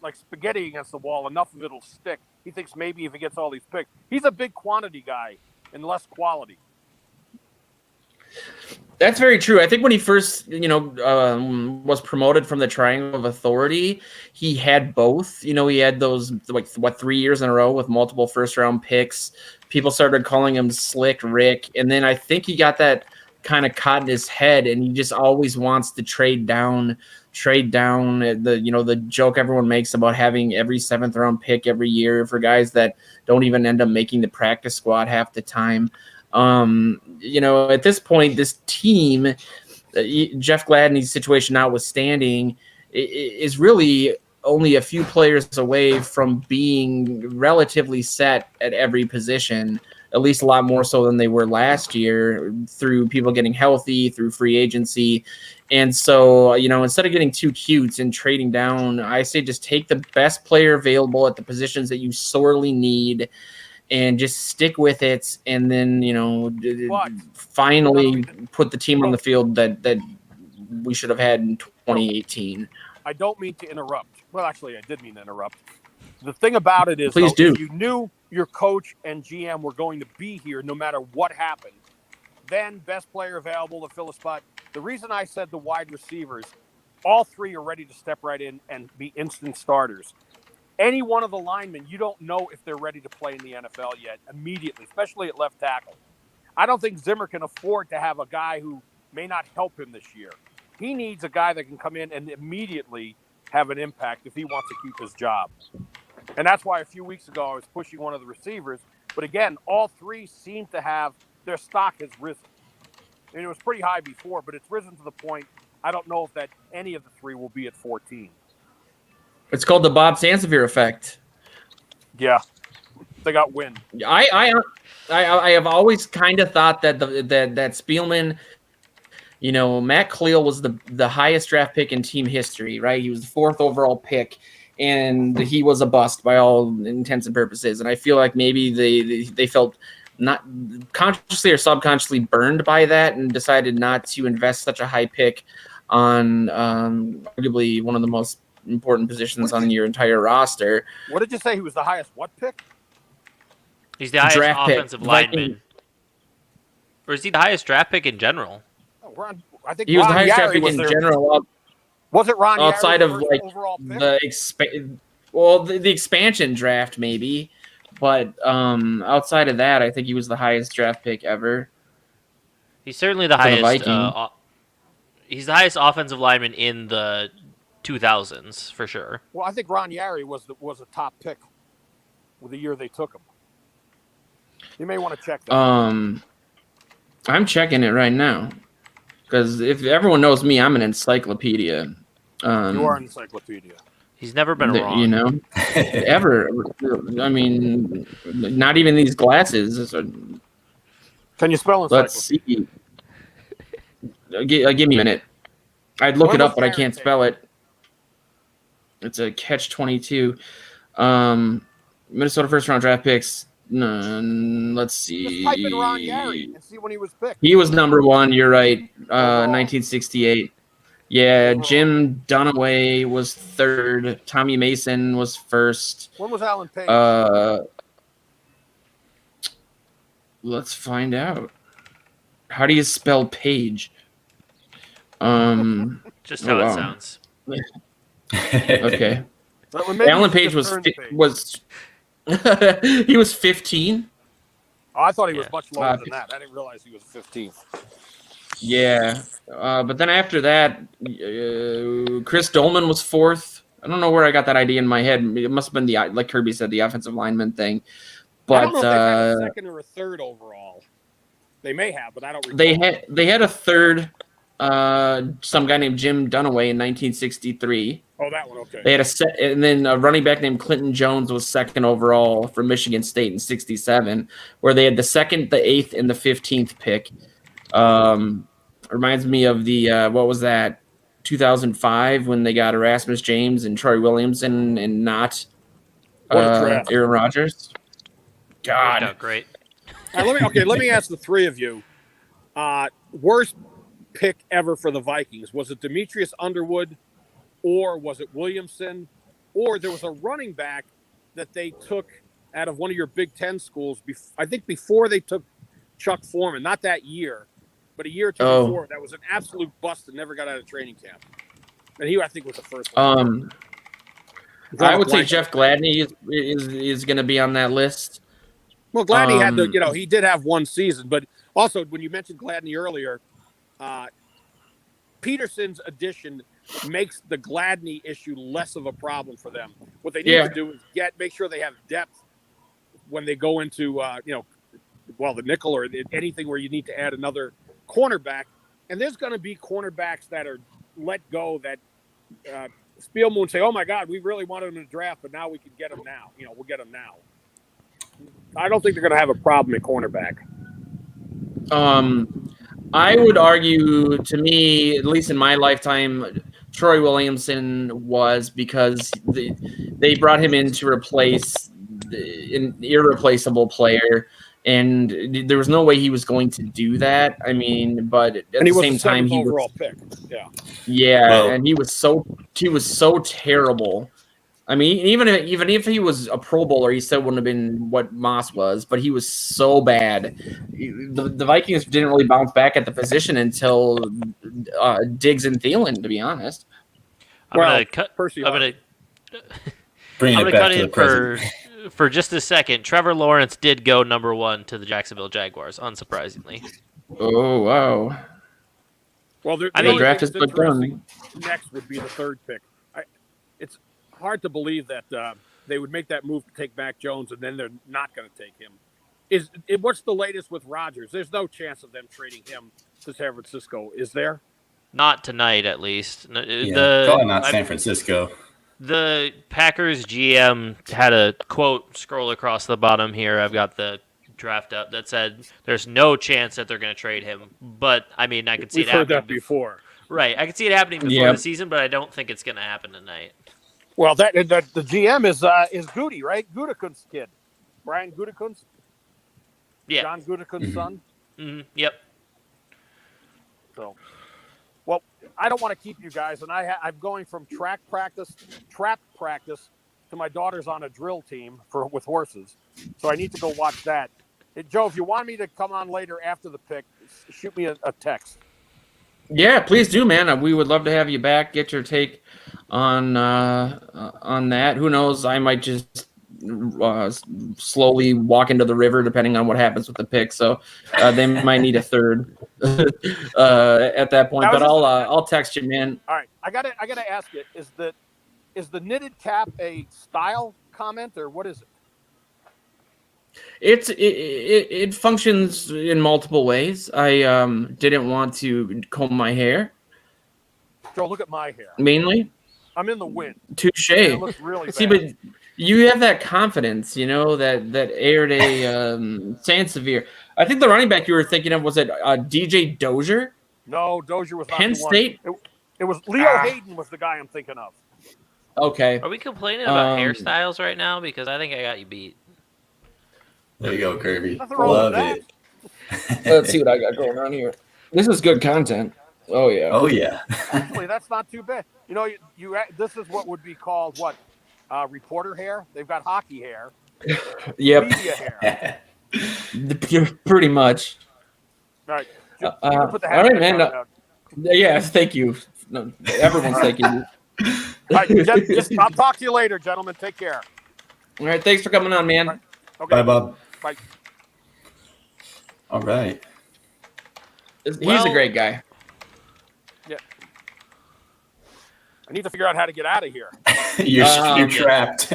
like spaghetti against the wall. Enough of it'll stick. He thinks maybe if he gets all these picks, he's a big quantity guy and less quality. That's very true. I think when he first, was promoted from the Triangle of Authority, he had both. He had those 3 years in a row with multiple first round picks. People started calling him Slick Rick, and then I think he got that kind of caught in his head, and he just always wants to trade down. The joke everyone makes about having every 7th round pick every year for guys that don't even end up making the practice squad half the time. At this point, this team, Jeff Gladney's situation notwithstanding, is really only a few players away from being relatively set at every position, at least a lot more so than they were last year, through people getting healthy, through free agency. And so, instead of getting too cute and trading down, I say just take the best player available at the positions that you sorely need and just stick with it. And then, finally put the team on the field that we should have had in 2018. I don't mean to interrupt. Well, actually, I did mean to interrupt. The thing about it is, Please do. If you knew your coach and GM were going to be here no matter what happened, then best player available to fill a spot. The reason I said the wide receivers, all 3 are ready to step right in and be instant starters. Any one of the linemen, you don't know if they're ready to play in the NFL yet immediately, especially at left tackle. I don't think Zimmer can afford to have a guy who may not help him this year. He needs a guy that can come in and immediately have an impact if he wants to keep his job. And that's why a few weeks ago I was pushing one of the receivers. But again, all 3 seem to have their stock has risen. I mean, it was pretty high before, but it's risen to the point I don't know if that any of the 3 will be at 14. It's called the Bob Sansevier effect. Yeah, they got wind. I have always kind of thought that that Spielman, Matt Khalil was the highest draft pick in team history, right? He was the 4th overall pick, and he was a bust by all intents and purposes. And I feel like maybe they felt not consciously or subconsciously burned by that and decided not to invest such a high pick on arguably one of the most important positions on your entire roster. What did you say? He was the highest what pick? He's the highest Draft pick. offensive lineman. Or is he the highest draft pick in general? I think He was Ron the highest draft Yary pick was in their- general. Was it Ron Yary, Outside the of first like overall pick? the expansion draft maybe, but outside of that, I think he was the highest draft pick ever. He's certainly the For the highest. Viking. He's the highest offensive lineman in the 2000s for sure. Well, I think Ron Yary was a top pick with the year they took him. You may want to check that. I'm checking it right now because if everyone knows me, I'm an encyclopedia. You are an encyclopedia. He's never been wrong. Ever. I mean, not even these glasses. Can you spell encyclopedia? Let's see. Give me a minute. I'd look When it up, was but I Yary can't taken? spell it. It's a catch-22. Minnesota first-round draft picks. Let's see. Just type in Ron Yary and see when he was picked. He was number 1. You're right. Overall. 1968. Yeah, Overall. Jim Dunaway was 3rd. Tommy Mason was 1st. When was Alan Page? Let's find out. How do you spell Page? Just how Oh, it wow. sounds. Okay. Well, maybe Alan he Page just turned Page. was he was 15. Oh, I thought he was Yeah. much lower than that. I didn't realize he was 15th. Yeah, but then after that, Chris Dolman was 4th. I don't know where I got that idea in my head. It must have been like Kirby said, the offensive lineman thing. I But don't know if they had a second or a third overall. They may have, but I don't recall. they had a 3rd. Some guy named Jim Dunaway in 1963. Oh, that one, okay. They had and then a running back named Clinton Jones was 2nd overall for Michigan State in 67, where they had the 2nd, the 8th, and the 15th pick. Reminds me of the what was that, 2005 when they got Erasmus James and Troy Williamson and not What a draft. Aaron Rodgers. Worked God, out great. Let me ask the 3 of you. Worst pick ever for the Vikings. Was it Demetrius Underwood, or was it Williamson, or there was a running back that they took out of one of your Big Ten schools, I think before they took Chuck Foreman, not that year, but a year or two before. That was an absolute bust and never got out of training camp. And he, I think, was the first one. I would say Jeff Gladney is going to be on that list. Well, Gladney had he did have one season, but also when you mentioned Gladney earlier, Peterson's addition makes the Gladney issue less of a problem for them. What they need to do is make sure they have depth when they go into the nickel or anything where you need to add another cornerback. And there's going to be cornerbacks that are let go that Spielman say, "Oh my God, we really wanted him in the draft, but now we can get him now. We'll get him now." I don't think they're going to have a problem at cornerback. I would argue, to me, at least in my lifetime, Troy Williamson was, because they brought him in to replace an irreplaceable player, and there was no way he was going to do that. I mean, but at the same time, he was pick. And he was so terrible. I mean, even if he was a Pro Bowler, he still wouldn't have been what Moss was. But he was so bad. The Vikings didn't really bounce back at the position until Diggs and Thielen, to be honest. I'm gonna cut in for just a second. Trevor Lawrence did go number 1 to the Jacksonville Jaguars, unsurprisingly. Oh wow! Well, the draft is put done. Next would be the 3rd pick. It's hard to believe that they would make that move to take Mac Jones and then they're not going to take him. What's the latest with Rodgers? There's no chance of them trading him to San Francisco, is there? Not tonight, at least. Probably not San Francisco. The Packers GM had a quote scroll across the bottom here. I've got the draft up that said there's no chance that they're going to trade him. But, I mean, I could see it happening. We've heard that before. Right. I could see it happening before the season, but I don't think it's going to happen tonight. Well, the GM is Goody, right? Gutekunst's kid. Brian Gutekunst? Yeah. John Gutekunst's son? Mm-hmm. Yep. So, well, I don't want to keep you guys, and I'm going from trap practice to my daughter's on a drill team with horses, so I need to go watch that. Hey, Joe, if you want me to come on later after the pick, shoot me a text. Yeah, please do, man. We would love to have you back. Get your take on that. Who knows? I might just slowly walk into the river, depending on what happens with the pick. So they might need a third at that point. But I'll text you, man. All right, I gotta ask you: is the knitted cap a style comment or what is it? It functions in multiple ways. I didn't want to comb my hair. Joe, look at my hair. Mainly, I'm in the wind. Touche. It looks really bad. See, but you have that confidence, that air day Sansevier. I think the running back you were thinking of was it DJ Dozier? No, Dozier was not Penn the one. State. It was Leo Hayden was the guy I'm thinking of. Okay. Are we complaining about hairstyles right now? Because I think I got you beat. There you go, Kirby. Nothing wrong with Love that. it. Let's see what I got going on here. This is good content. Oh yeah. Oh yeah. Actually, that's not too bad. You this is what would be called what? Reporter hair. They've got hockey hair. Yep. Media hair. Pretty much. All right. All right, man. Yeah, thank you. No, everyone's thanking you. All right, I'll talk to you later, gentlemen. Take care. All right, thanks for coming on, man. Okay. Bye, Bob. Bye. All right. He's a great guy. Yeah. I need to figure out how to get out of here. You're trapped.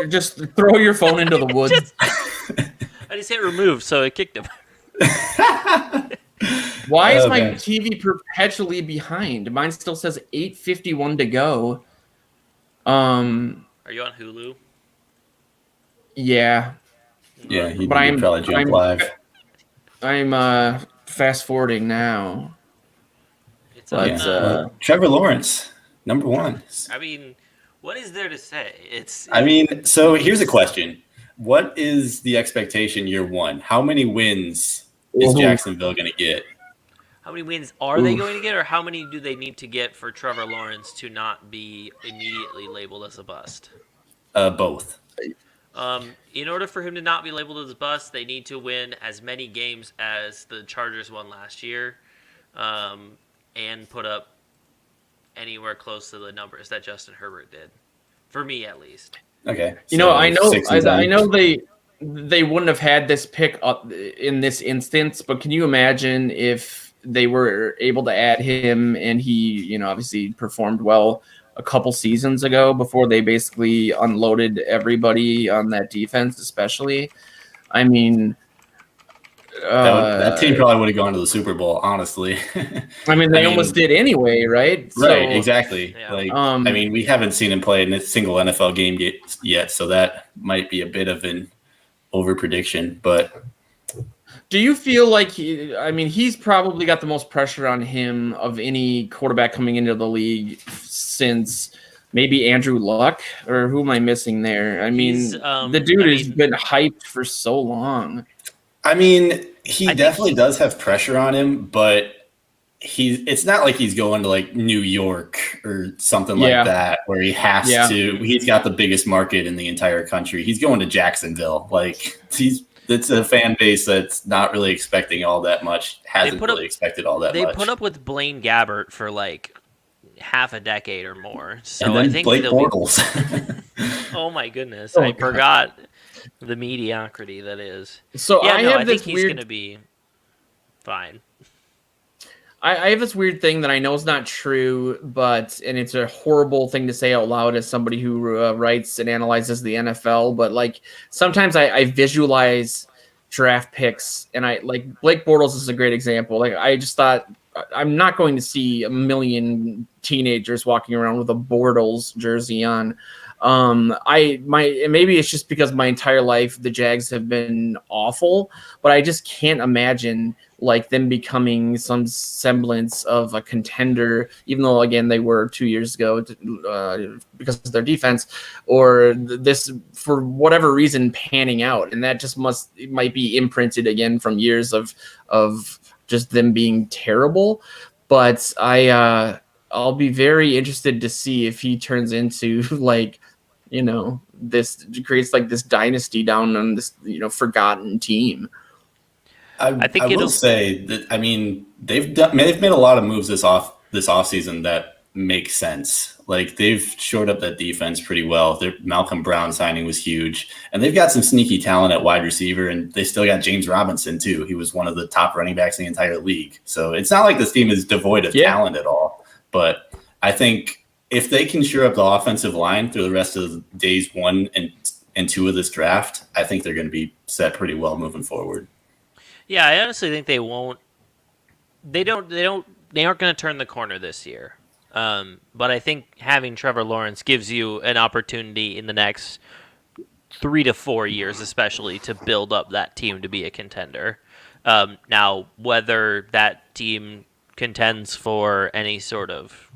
Just throw your phone into the woods. I just hit remove, so it kicked him. Why is my TV perpetually behind? Mine still says 8:51 to go. Are you on Hulu? Yeah. Yeah, you But I'm- probably jump I'm- live. I'm fast forwarding now. It's But, on, Trevor Lawrence, number 1. I mean, what is there to say? So here's a question. What is the expectation year 1? How many wins is Ooh. Jacksonville going to get? How many wins are they going to get, or how many do they need to get for Trevor Lawrence to not be immediately labeled as a bust? Both. In order for him to not be labeled as a bust, they need to win as many games as the Chargers won last year, and put up anywhere close to the numbers that Justin Herbert did. For me, at least. Okay. I know 6-10. I know they wouldn't have had this pick up in this instance, but can you imagine if they were able to add him, and he, obviously performed well a couple seasons ago before they basically unloaded everybody on that defense, especially. I mean, that team probably would have gone to the Super Bowl, honestly. They almost did anyway, right? Right, exactly. Yeah. We haven't seen him play in a single NFL game yet, so that might be a bit of an over prediction. But do you feel like he's probably got the most pressure on him of any quarterback coming into the league since maybe Andrew Luck, or who am I missing there? The dude has been hyped for so long. He definitely does have pressure on him, but it's not like he's going to like New York or something like that where he has to. He's got the biggest market in the entire country. He's going to Jacksonville. It's a fan base that's not really expecting all that much. Hasn't really expected all that much. They put up with Blaine Gabbert for like half a decade or more. So and then I think Blake Bortles. Oh my goodness! I forgot the mediocrity that is. So I think he's going to be fine. I have this weird thing that I know is not true, and it's a horrible thing to say out loud as somebody who writes and analyzes the NFL. But sometimes I visualize draft picks, and Blake Bortles is a great example. I just thought I'm not going to see a million teenagers walking around with a Bortles jersey on. Maybe it's just because my entire life the Jags have been awful, but I just can't imagine them becoming some semblance of a contender, even though again they were 2 years ago because of their defense, or this for whatever reason panning out, and that just might be imprinted again from years of just them being terrible. But I'll be very interested to see if he turns into this creates this dynasty down on this forgotten team. I will say that they've made a lot of moves this offseason that make sense. They've shored up that defense pretty well. Their Malcolm Brown signing was huge, and they've got some sneaky talent at wide receiver, and they still got James Robinson too. He was one of the top running backs in the entire league. So it's not like this team is devoid of talent at all. But I think if they can shore up the offensive line through the rest of days 1 and 2 of this draft, I think they're going to be set pretty well moving forward. Yeah, I honestly think they won't. They aren't going to turn the corner this year. But I think having Trevor Lawrence gives you an opportunity in the next 3 to 4 years, especially, to build up that team to be a contender. Now, whether that team contends for any sort of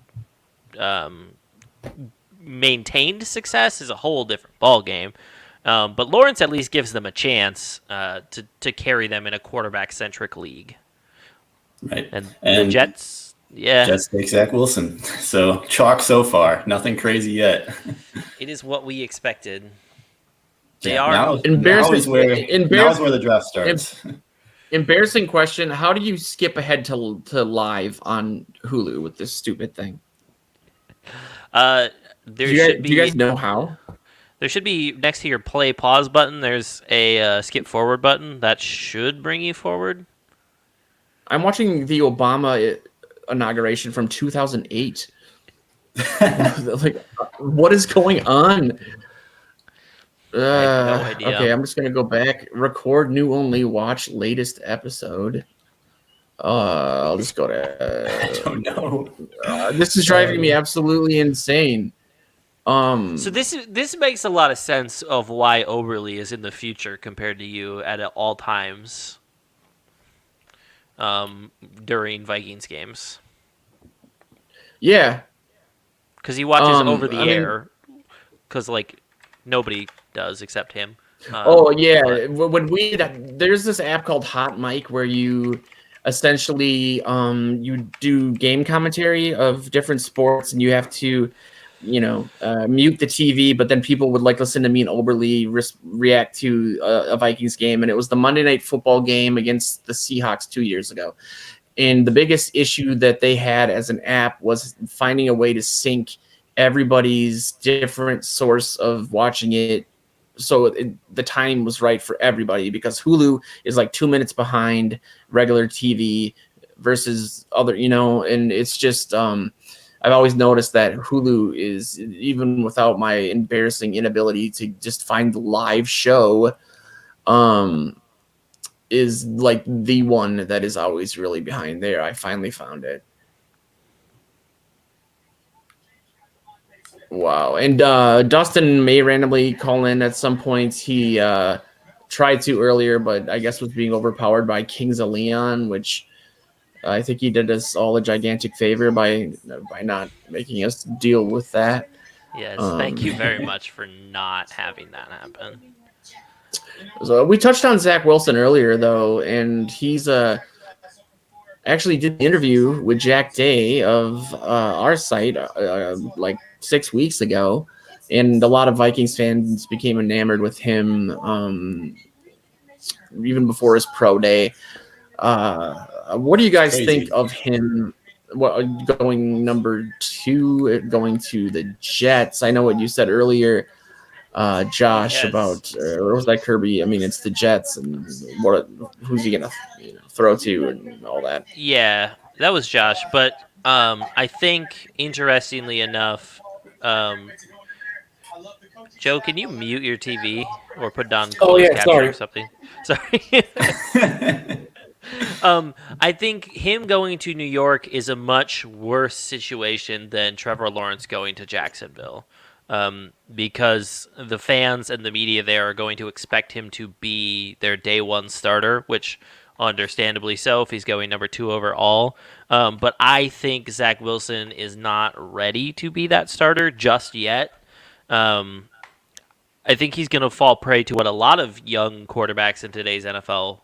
maintained success is a whole different ballgame. But Lawrence at least gives them a chance to carry them in a quarterback-centric league. Right. And the Jets, Jets take Zach Wilson. So chalk so far. Nothing crazy yet. It is what we expected. They Yeah, are. now is where the draft starts. Embarrassing question. How do you skip ahead to live on Hulu with this stupid thing? Do you guys know how? There should be next to your play pause button. There's a skip forward button that should bring you forward. I'm watching the Obama inauguration from 2008. What is going on? I have no idea. Okay, I'm just gonna go back. Record new only. Watch latest episode. I'll just go to. I don't know. This is driving me absolutely insane. So this makes a lot of sense of why Oberly is in the future compared to you at all times during Vikings games. Yeah, because he watches over the air. Because nobody does except him. There's this app called Hot Mic where you essentially you do game commentary of different sports, and you have to mute the TV, but then people would listen to me and Oberly react to a Vikings game. And it was the Monday Night Football game against the Seahawks 2 years ago. And the biggest issue that they had as an app was finding a way to sync everybody's different source of watching it. So the time was right for everybody, because Hulu is 2 minutes behind regular TV versus other, and it's just I've always noticed that Hulu is, even without my embarrassing inability to just find the live show, is like the one that is always really behind there. I finally found it. Wow. And Dustin may randomly call in at some points. He tried to earlier, but I guess was being overpowered by Kings of Leon, which I think he did us all a gigantic favor by not making us deal with that. Yes, thank you very much for not having that happen. So we touched on Zach Wilson earlier, though, and he's actually did an interview with Jack Day of our site like 6 weeks ago, and a lot of Vikings fans became enamored with him even before his pro day. What do you guys think of him? Going number 2, going to the Jets? I know what you said earlier, Josh, about or was that Kirby? I mean, it's the Jets, and who's he gonna throw to and all that? Yeah, that was Josh. But I think, interestingly enough, Joe, can you mute your TV or put down closed caption or something? Sorry. I think him going to New York is a much worse situation than Trevor Lawrence going to Jacksonville, because the fans and the media there are going to expect him to be their day one starter, which understandably so if he's going number 2 overall. But I think Zach Wilson is not ready to be that starter just yet. I think he's going to fall prey to what a lot of young quarterbacks in today's NFL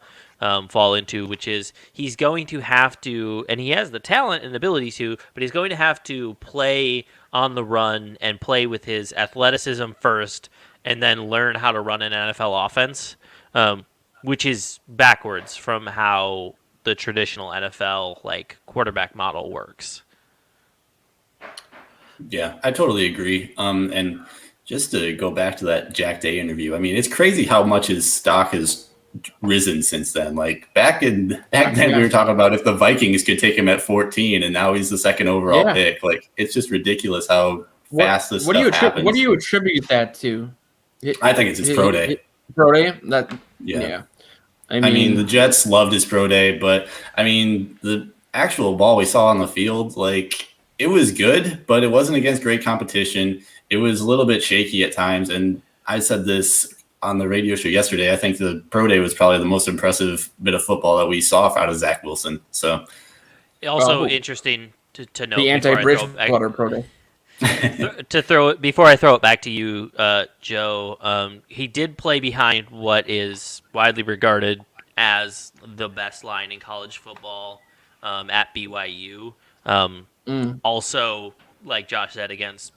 fall into, which is he's going to have to, and he has the talent and ability to, but he's going to have to play on the run and play with his athleticism first, and then learn how to run an NFL offense, which is backwards from how the traditional NFL quarterback model works. Yeah, I totally agree. And just to go back to that Jack Day interview, I mean, it's crazy how much his stock has risen since then. Like back then we were talking about if the Vikings could take him at 14, and now he's the 2nd overall pick. Like, it's just ridiculous how fast this stuff happens. What do you attribute that to? I think it's his pro day. Pro day? Yeah. I mean, the Jets loved his pro day, but I mean, the actual ball we saw on the field, like, it was good, but it wasn't against great competition. It was a little bit shaky at times, and I said this on the radio show yesterday. I think the pro day was probably the most impressive bit of football that we saw out of Zach Wilson. So, also interesting to note the anti-Bridgewater pro day. To throw it before I throw it back to you, Joe. He did play behind what is widely regarded as the best line in college football at BYU. Also, like Josh said, against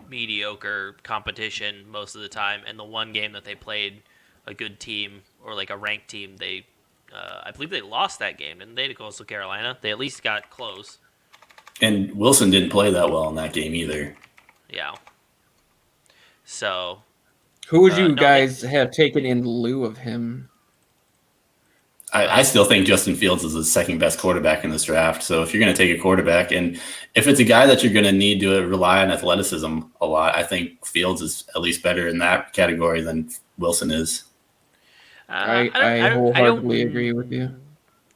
mediocre competition most of the time, and the one game that they played a good team or like a ranked team, they I believe they lost that game, didn't they, to Coastal Carolina? They at least got close. And Wilson didn't play that well in that game either. Yeah. So, who would you guys have taken in lieu of him? I still think Justin Fields is the 2nd best quarterback in this draft. So if you're going to take a quarterback, and if it's a guy that you're going to need to rely on athleticism a lot, I think Fields is at least better in that category than Wilson is. I wholeheartedly agree with you.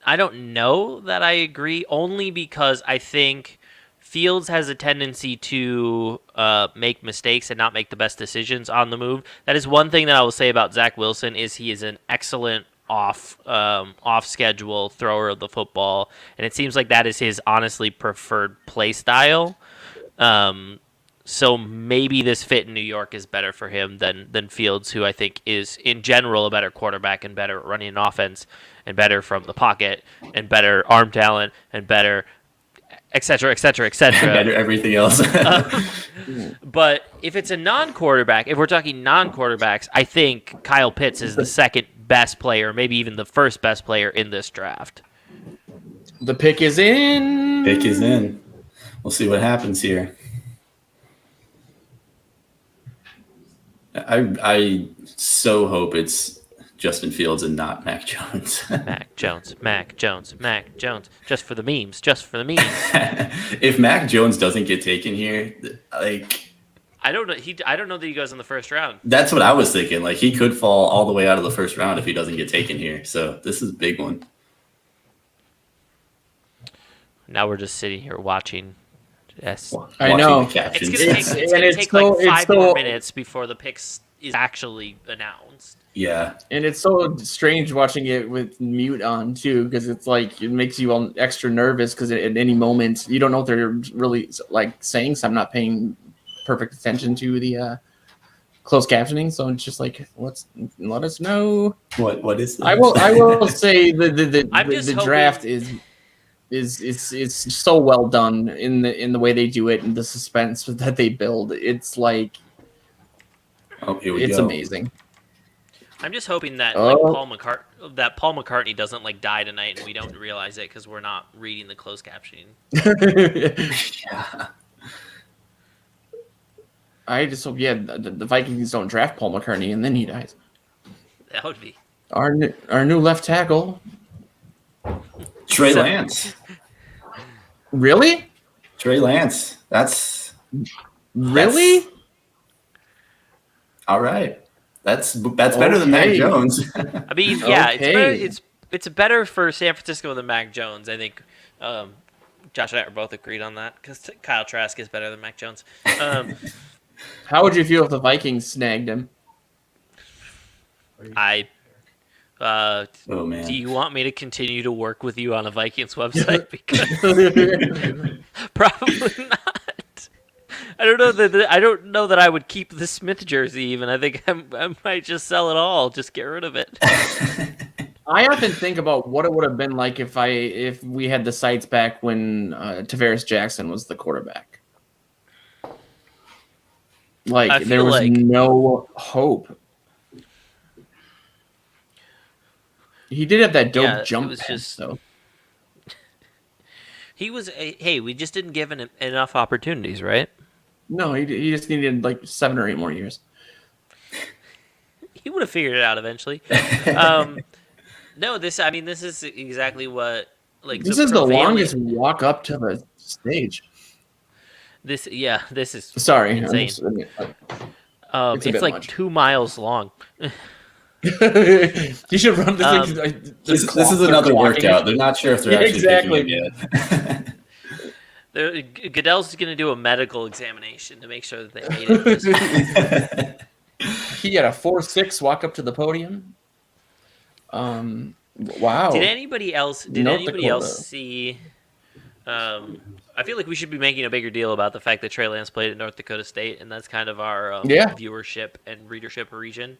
I don't know that I agree, only because I think Fields has a tendency to make mistakes and not make the best decisions on the move. That is one thing that I will say about Zach Wilson, is he is an excellent off schedule thrower of the football, and it seems like that is his honestly preferred play style. So maybe this fit in New York is better for him than Fields, who I think is in general a better quarterback and better at running an offense and better from the pocket and better arm talent and better et cetera, et cetera, et cetera. Better everything else. But if it's a non-quarterback, if we're talking non-quarterbacks, I think Kyle Pitts is the 2nd best player, maybe even the 1st best player in this draft. The pick is in. Pick is in. We'll see what happens here. I so hope it's Justin Fields and not Mac Jones. Mac Jones, Mac Jones, Mac Jones. Just for the memes. Just for the memes. If Mac Jones doesn't get taken here, like I don't know. I don't know that he goes in the first round. that's what I was thinking. Like he could fall all the way out of the first round if he doesn't get taken here. So this is a big one. Now we're just sitting here watching. Yes. I Watching know. the captions. It's gonna take like 5 more minutes before the picks is actually announced. Yeah. And it's so strange watching it with mute on too, because it's like it makes you all extra nervous because at any moment you don't know if they're really like saying. So I'm not paying perfect attention to the closed captioning, so it's just like, let us know. What is that? I will say the I'm just hoping- draft is so well done in the way they do it and the suspense that they build. It's like Oh, here we it's go. amazing. I'm just hoping that Oh. like Paul McCartney doesn't like die tonight and we don't realize it because we're not reading the closed captioning. Yeah. I just hope the Vikings don't draft Paul McCartney and then he dies. That would be. Our new left tackle. Trey So- Lance. Really? Trey Lance. That's Really? all right. That's better than Mac Okay. Jones. I mean, yeah, Okay. it's better for San Francisco than Mac Jones. I think Josh and I are both agreed on that because Kyle Trask is better than Mac Jones. How would you feel if the Vikings snagged him? I Oh man. do you want me to continue to work with you on a Vikings website? Because probably not. I don't know that I would keep the Smith jersey. Even I think I might just sell it all. Just get rid of it. I often think about what it would have been like if we had the sights back when Tavares Jackson was the quarterback. I Like feel there was like- no hope. He did have that dope Yeah, it jump was pass, just- though. He was hey, we just didn't give him enough opportunities, right? No, he just needed like 7 or 8 more years. He would have figured it out eventually. No, this is exactly what like This is the prevailing- longest walk up to the stage. This is Sorry, Insane. it's a it's bit like much. 2 miles long. You should run this. This is another workout. They're not sure if they're Yeah, actually exactly. picking him yet. Goodell's going to do a medical examination to make sure that they made it. He had a 4.6 walk up to the podium. Wow. Did anybody else North Dakota. see? I feel like we should be making a bigger deal about the fact that Trey Lance played at North Dakota State, and that's kind of our Yeah. viewership and readership region.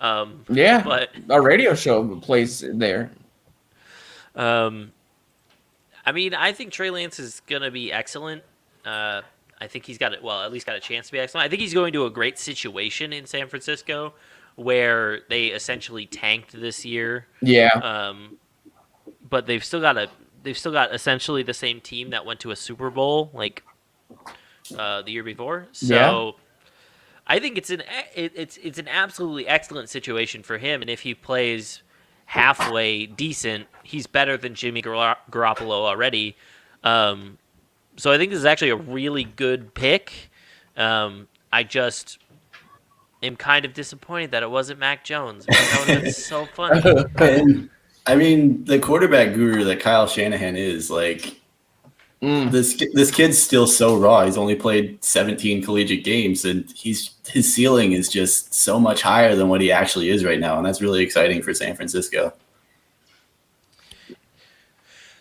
Yeah, But our radio show plays there. I mean, I think Trey Lance is going to be excellent. I think he's got at least got a chance to be excellent. I think he's going to a great situation in San Francisco, where they essentially tanked this year. Yeah, But they've still got essentially the same team that went to a Super Bowl like the year before. So Yeah. I think it's an absolutely excellent situation for him, and if he plays halfway decent, he's better than Jimmy Garoppolo already. So I think this is actually a really good pick. I just am kind of disappointed that it wasn't Mac Jones. That would have been so funny. And I mean, the quarterback guru that Kyle Shanahan is like, this kid's still so raw. He's only played 17 collegiate games, and his ceiling is just so much higher than what he actually is right now, and that's really exciting for San Francisco.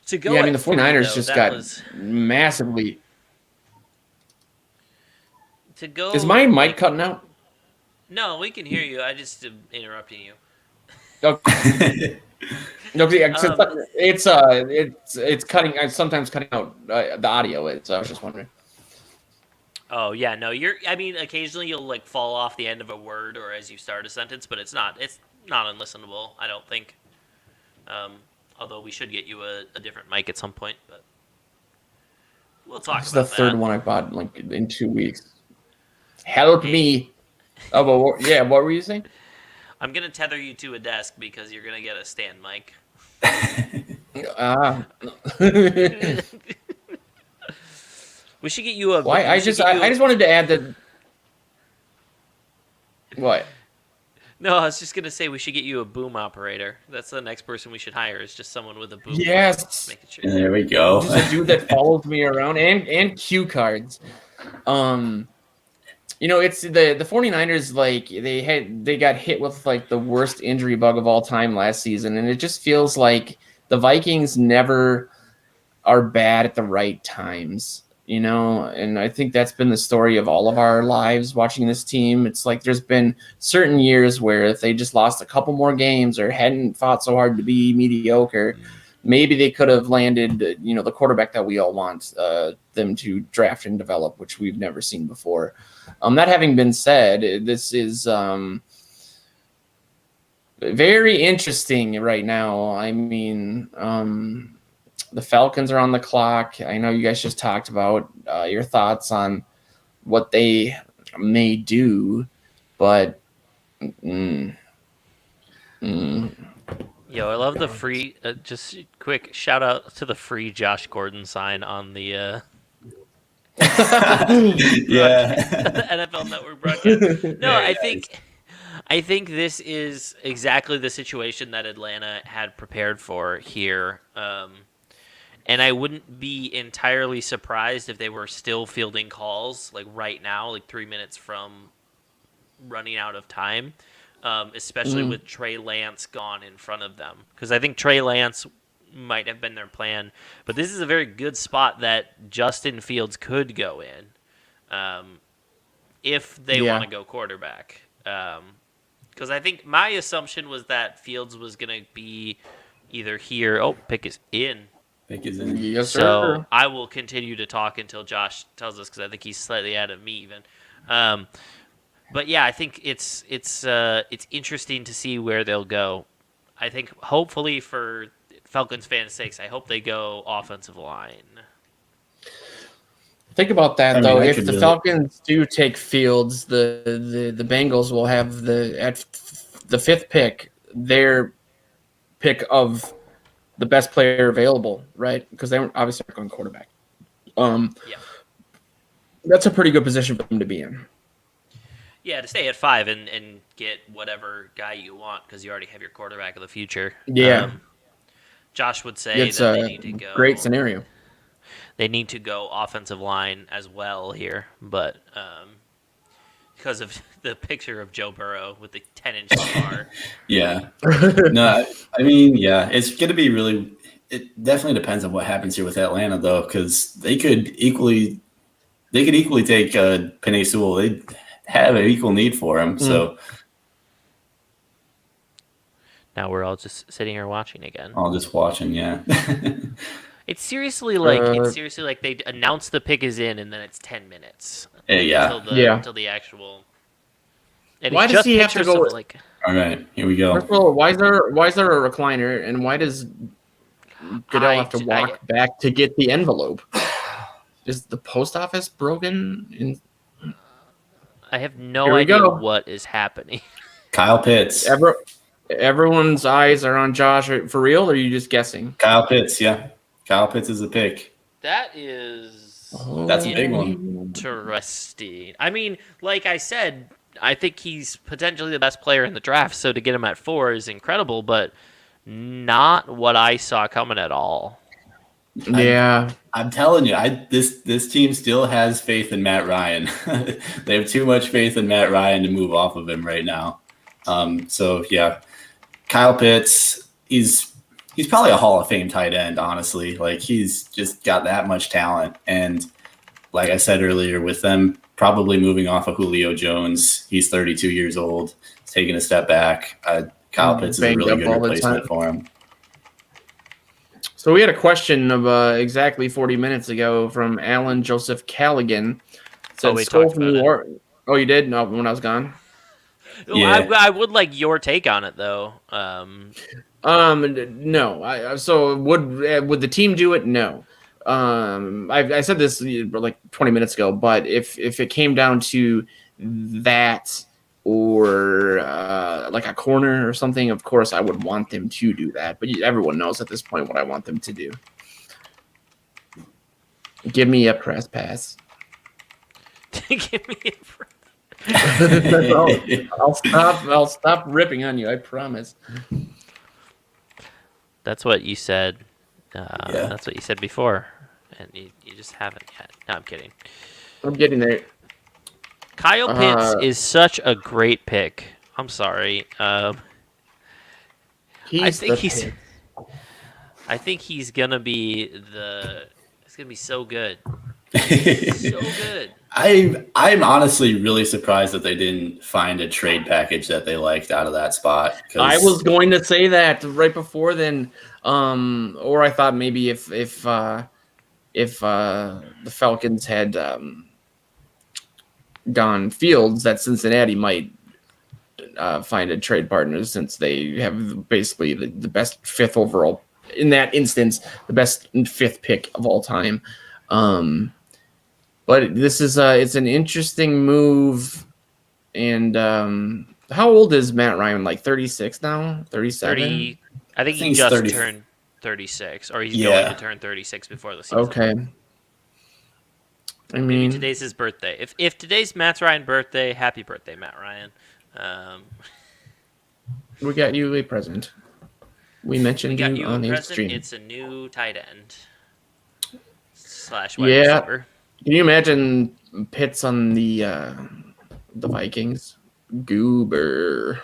To go yeah. I mean, the at 3, 49ers though, just that got was- massively. to go. Is my mic cutting out? No, we can hear you. I just am interrupting you. Okay. No, yeah, 'cause it's cutting. Sometimes cutting out the audio. So I was just wondering. Oh yeah, no, I mean, occasionally you'll like fall off the end of a word or as you start a sentence, but it's not unlistenable. I don't think. Although we should get you a different mic at some point, but we'll talk This is the about third that. one I bought like in 2 weeks. Help me. Oh, but yeah. What were you saying? I'm gonna tether you to a desk because you're gonna get a stand mic. We should get you a. Why? I just wanted to add that. What? No, I was just gonna say we should get you a boom operator. That's the next person we should hire. Is just someone with a boom. Yes. Making sure. There we go. Just a dude that follows me around and cue cards. It's the 49ers, like they got hit with like the worst injury bug of all time last season, and it just feels like the Vikings never are bad at the right times, and I think that's been the story of all of our lives watching this team. It's like there's been certain years where if they just lost a couple more games or hadn't fought so hard to be mediocre, maybe they could have landed, the quarterback that we all want them to draft and develop, which we've never seen before. That having been said, this is very interesting right now. I mean, the Falcons are on the clock. I know you guys just talked about your thoughts on what they may do, but Yo, I love the free. Just quick shout out to the free Josh Gordon sign on the NFL Network broadcast. No, I think this is exactly the situation that Atlanta had prepared for here. And I wouldn't be entirely surprised if they were still fielding calls like right now, like 3 minutes from running out of time, especially with Trey Lance gone in front of them. Because I think Trey Lance might have been their plan. But this is a very good spot that Justin Fields could go in if they want to go quarterback. Because I think my assumption was that Fields was going to be either here. Oh, pick is in. Yes, sir. So I will continue to talk until Josh tells us because I think he's slightly ahead of me even. But yeah, I think it's interesting to see where they'll go. I think hopefully for Falcons fans' sakes, I hope they go offensive line. Think about that though. If the Falcons do take Fields, the Bengals will have at the 5th pick their pick of the best player available, right? Because they obviously aren't going quarterback. That's a pretty good position for them to be in. Yeah, to stay at 5 and get whatever guy you want because you already have your quarterback of the future. Yeah. Josh would say it's that they need to go. Great scenario. They need to go offensive line as well here, but because of the picture of Joe Burrow with the 10-inch scar. Yeah. No, I mean, yeah, it's going to be really – it definitely depends on what happens here with Atlanta, though, because they could equally take Penei Sewell. They have an equal need for him, so – now we're all just sitting here watching again. All just watching, yeah. It's seriously like they announce the pick is in and then it's 10 minutes. Until the actual. And why does he have to go? All right, here we go. First of all, why is there a recliner, and why does Goodell have to walk back to get the envelope? Is the post office broken? I have no idea what is happening. Kyle Pitts. Everyone's eyes are on Josh. For real, or are you just guessing? Kyle Pitts, yeah. Kyle Pitts is the pick. That is... that's a big one. Interesting. I mean, like I said, I think he's potentially the best player in the draft, so to get him at 4 is incredible, but not what I saw coming at all. Yeah. I'm telling you, this team still has faith in Matt Ryan. They have too much faith in Matt Ryan to move off of him right now. So, yeah. Kyle Pitts, he's probably a Hall of Fame tight end, honestly. Like, he's just got that much talent. And like I said earlier, with them probably moving off of Julio Jones, he's 32 years old. He's taking a step back. Kyle Pitts is a really good replacement for him. So we had a question of exactly 40 minutes ago from Alan Joseph Callaghan. We talked about it. Oh, you did? No, when I was gone? Yeah. I would like your take on it, though. No. So would the team do it? No. I said this like 20 minutes ago, but if it came down to that or like a corner or something, of course I would want them to do that. But everyone knows at this point what I want them to do. Give me a press pass. Give me a I'll stop ripping on you. I promise. That's what you said. Yeah. That's what you said before, and you just haven't yet. No, I'm kidding. I'm getting there. Kyle Pitts is such a great pick. I'm sorry. I think he's gonna be It's gonna be so good. So good. I'm honestly really surprised that they didn't find a trade package that they liked out of that spot. I was going to say that right before then, or I thought maybe if the Falcons had gone Fields, that Cincinnati might find a trade partner, since they have basically the best fifth overall, in that instance, the best fifth pick of all time. But this is it's an interesting move. And how old is Matt Ryan? Like 36 now? 37? I think he he's just 30. turned 36, or he's going to turn 36 before the season. Okay. I mean, Today's his birthday. If today's Matt Ryan's birthday, happy birthday, Matt Ryan. we got you a present. We mentioned got you you on a the present. stream. It's a new tight end / wide Yeah. receiver. Can you imagine Pitts on the Vikings? Goober.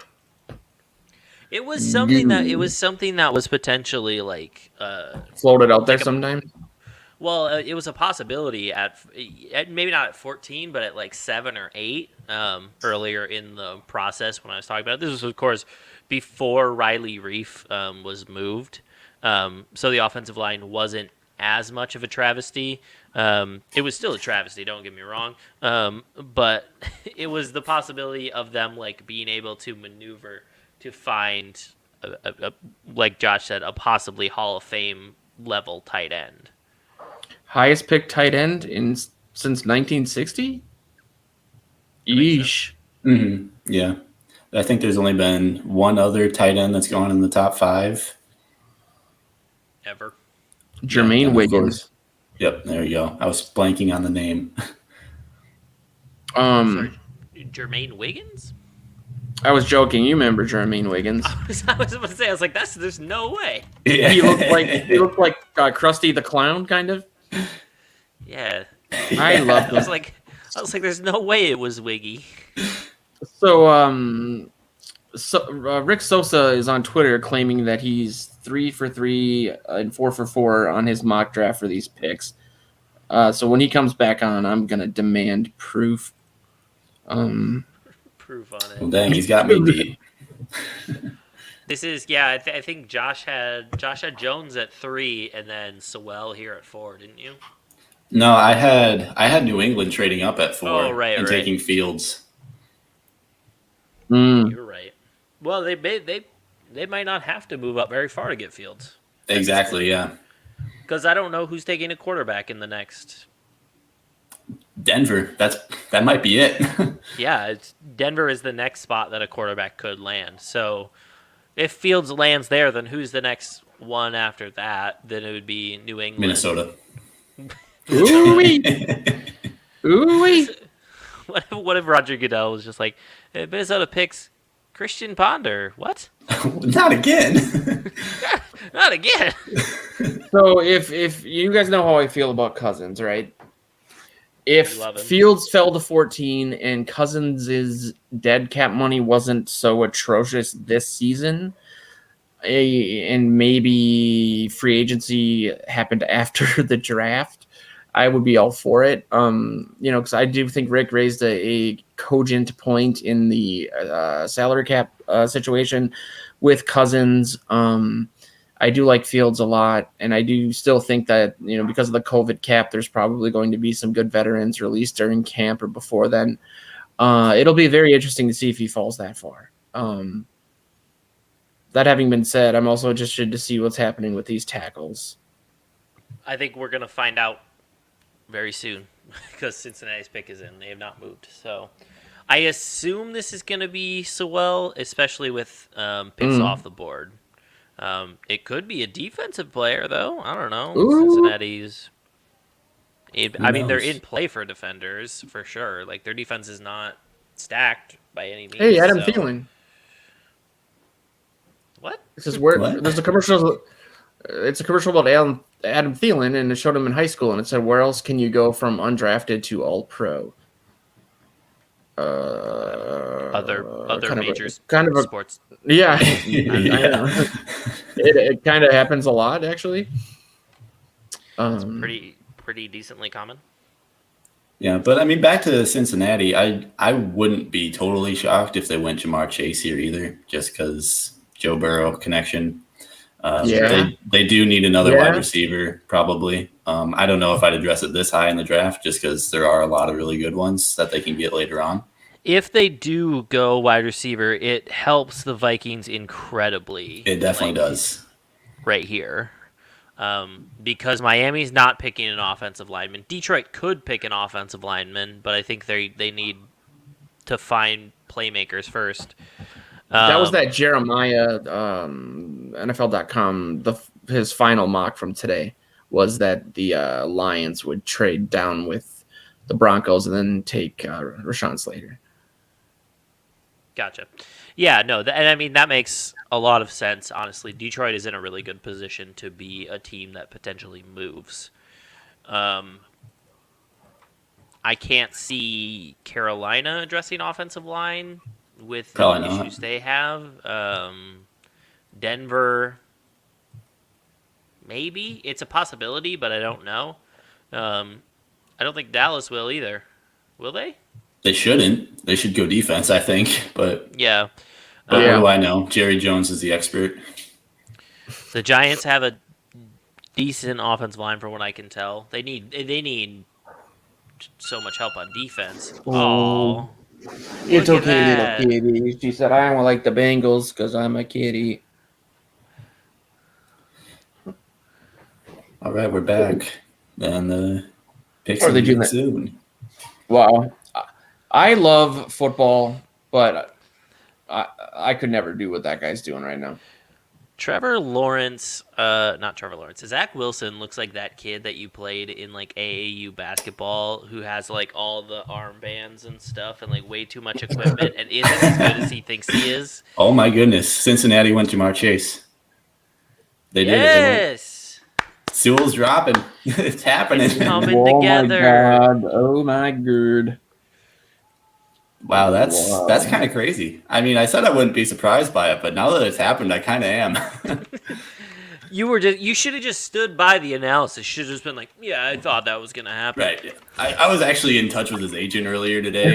It was something that was potentially like Floated out there sometimes. well, it was a possibility at maybe not at 14, but at like 7 or 8 earlier in the process when I was talking about it. This was, of course, before Riley Reif was moved, so the offensive line wasn't as much of a travesty. It was still a travesty, don't get me wrong, but it was the possibility of them like being able to maneuver to find a like Josh said, a possibly Hall of Fame level tight end. Highest picked tight end since 1960? Yeesh. Mm-hmm. Yeah. I think there's only been one other tight end that's gone in the top 5. Ever. Jermaine Yeah, Wiggins. Yep, there you go. I was blanking on the name. Sorry, Jermaine Wiggins? I was joking. You remember Jermaine Wiggins? I was about to say, I was like, there's no way. Yeah. He looked like Krusty the Clown, kind of. Yeah. I love I him. was like, there's no way it was Wiggy. So, Rick Sosa is on Twitter claiming that he's 3 for 3 and 4 for 4 on his mock draft for these picks. So when he comes back on, I'm gonna demand proof. Proof on it. Well, dang, he's got me beat. This is I think Josh had Jones at 3 and then Sewell here at 4, didn't you? No, I had New England trading up at 4 Oh, right, and right. taking Fields. You're right. Well, they might not have to move up very far to get Fields. Exactly, yeah. Because I don't know who's taking a quarterback in the next. Denver. That might be it. Yeah, Denver is the next spot that a quarterback could land. So if Fields lands there, then who's the next one after that? Then it would be New England. Minnesota. Ooh-wee. Ooh-wee. What if Roger Goodell was just like, hey, Minnesota picks Christian Ponder? What? Not again. Not again. So if you guys know how I feel about Cousins, right? If love him. Fields fell to 14 and Cousins' dead cap money wasn't so atrocious this season, and maybe free agency happened after the draft, I would be all for it. Because I do think Rick raised a cogent point in the salary cap situation with Cousins. I do like Fields a lot, and I do still think that, because of the COVID cap, there's probably going to be some good veterans released during camp or before then. It'll be very interesting to see if he falls that far. That having been said, I'm also interested to see what's happening with these tackles. I think we're going to find out very soon because Cincinnati's pick is in. They have not moved. So I assume this is going to be Sewell, especially with picks off the board. It could be a defensive player, though. I don't know. Ooh. Cincinnati's. I mean, they're knows? in play for defenders for sure. Like their defense is not stacked by any means. Hey, Adam so- Thielen. What? This is where What? there's a commercial. It's a commercial about Adam Thielen, and it showed him in high school, and it said, "Where else can you go from undrafted to all pro?" Other kind major of a sports. yeah. Yeah. I know. It kind of happens a lot, actually. Pretty decently common. Yeah, but I mean, back to Cincinnati, I wouldn't be totally shocked if they went Jamar Chase here either, just because Joe Burrow connection. Yeah. They do need another Yeah. wide receiver, probably. I don't know if I'd address it this high in the draft, just because there are a lot of really good ones that they can get later on. If they do go wide receiver, it helps the Vikings incredibly. It definitely does. Right here. Because Miami's not picking an offensive lineman. Detroit could pick an offensive lineman, but I think they need to find playmakers first. That was that Jeremiah NFL.com. His final mock from today was that the Lions would trade down with the Broncos and then take Rashawn Slater. Gotcha. Yeah, no, and I mean that makes a lot of sense. Honestly, Detroit is in a really good position to be a team that potentially moves. I can't see Carolina addressing offensive line with Probably the not. issues they have. Denver, maybe it's a possibility, but I don't know. I don't think Dallas will either. Will they? They shouldn't. They should go defense, I think. But Yeah. what Yeah. do I know? Jerry Jones is the expert. The Giants have a decent offensive line, from what I can tell. They need so much help on defense. Oh, It's Look at okay, that. little kitty. She said, "I don't like the Bengals because I'm a kitty." All right, we're back. And the picks Are they will doing be that? soon. Wow, I love football, but I could never do what that guy's doing right now. Trevor Lawrence, not Trevor Lawrence. Zach Wilson looks like that kid that you played in like AAU basketball who has like all the armbands and stuff and like way too much equipment and isn't as good as he thinks he is. Oh my goodness. Cincinnati went Jamar Chase. They did it. Yes. Sewell's dropping. It's happening. It's coming Oh together. my god! Oh my god! Wow, that's kind of crazy. I mean, I said I wouldn't be surprised by it, but now that it's happened, I kind of am. You should have just stood by the analysis. Should have just been like, yeah, I thought that was gonna happen. Right. I was actually in touch with his agent earlier today.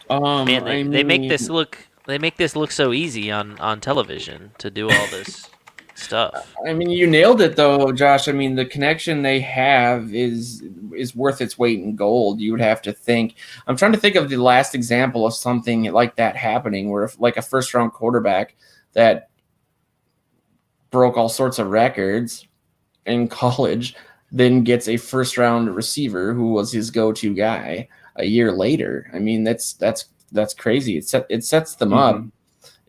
And, Man, they make this look so easy on television to do all this stuff. I mean, you nailed it though, Josh. I mean, the connection they have is worth its weight in gold. You would have to think. I'm trying to think of the last example of something like that happening, where if, like a first-round quarterback that broke all sorts of records in college, then gets a first-round receiver who was his go-to guy a year later. I mean, that's crazy. It sets them up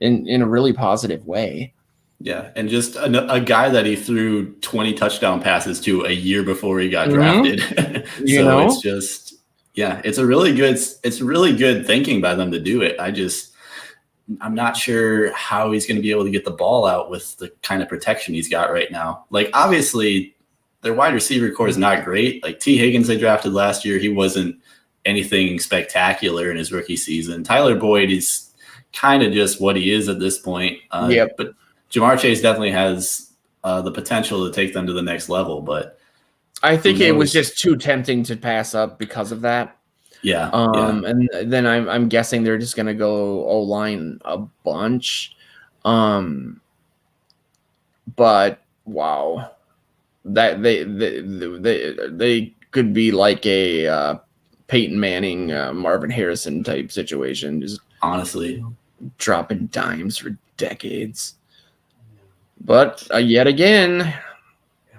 in a really positive way. yeah, and just a guy that he threw 20 touchdown passes to a year before he got drafted. You know? It's just, yeah, it's really good thinking by them to do it. I'm not sure how he's going to be able to get the ball out with the kind of protection he's got right now. Like, obviously, their wide receiver core is not great. Like T. Higgins they drafted last year, he wasn't anything spectacular in his rookie season. Tyler Boyd is kind of just what he is at this point. Yep. But Jamar Chase definitely has the potential to take them to the next level. But I think Who it was knows? just too tempting to pass up because of that. yeah, And then I'm guessing they're just gonna go O-line a bunch. But wow, that they could be like a Peyton Manning, Marvin Harrison type situation, just honestly, dropping dimes for decades. But yet again,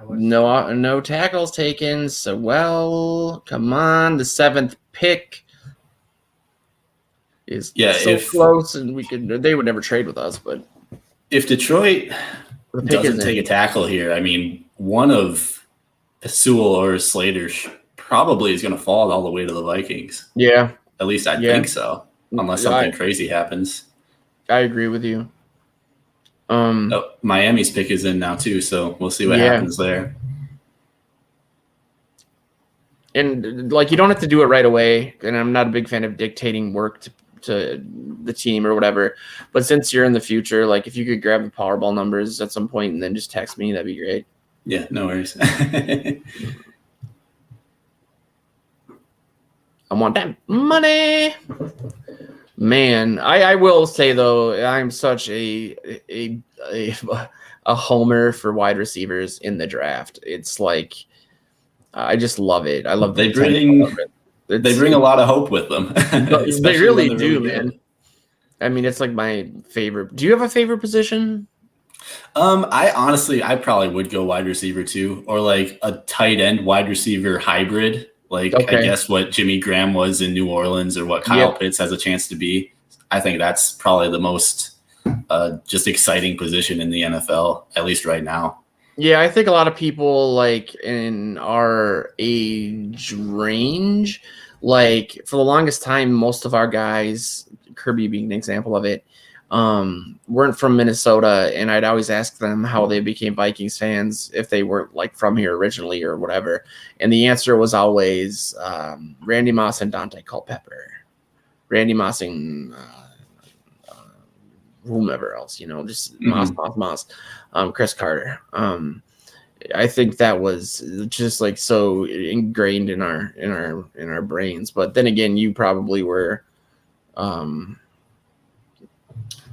No tackles taken. So, well, come on. The 7th pick is close, and they would never trade with us, but if Detroit the pick doesn't take a tackle here, I mean, one of Sewell or Slater probably is going to fall all the way to the Vikings. Yeah. At least I think so, unless something crazy happens. I agree with you. Miami's pick is in now too, so we'll see what happens there. And like, you don't have to do it right away, and I'm not a big fan of dictating work to the team or whatever. But since you're in the future, like if you could grab the Powerball numbers at some point and then just text me, that'd be great. Yeah, no worries. I want that money. Man, I will say though, I'm such a homer for wide receivers in the draft. It's like I just love it. I love they bring a lot of hope with them. They really do, man. I mean, it's like my favorite. Do you have a favorite position? I probably would go wide receiver too, or like a tight end wide receiver hybrid. Like I guess what Jimmy Graham was in New Orleans, or what Kyle Pitts has a chance to be. I think that's probably the most just exciting position in the NFL, at least right now. Yeah, I think a lot of people like in our age range, like for the longest time, most of our guys, Kirby being an example of it, weren't from Minnesota, and I'd always ask them how they became Vikings fans if they weren't like from here originally or whatever, and the answer was always Randy Moss and Dante Culpepper. Randy Moss and whomever else, just Moss, Chris Carter. I think that was just like so ingrained in our brains. But then again, you probably were.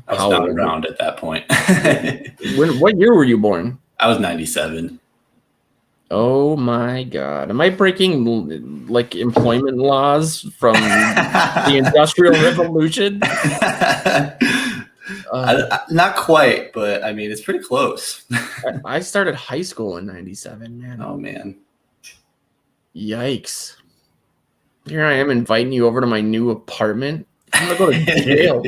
I was not around at that point. What year were you born? I was 97. Oh my God. Am I breaking like employment laws from the Industrial Revolution? Not quite, but I mean, it's pretty close. I started high school in 97, man. Oh man. Yikes. Here I am inviting you over to my new apartment. I'm going to go to jail.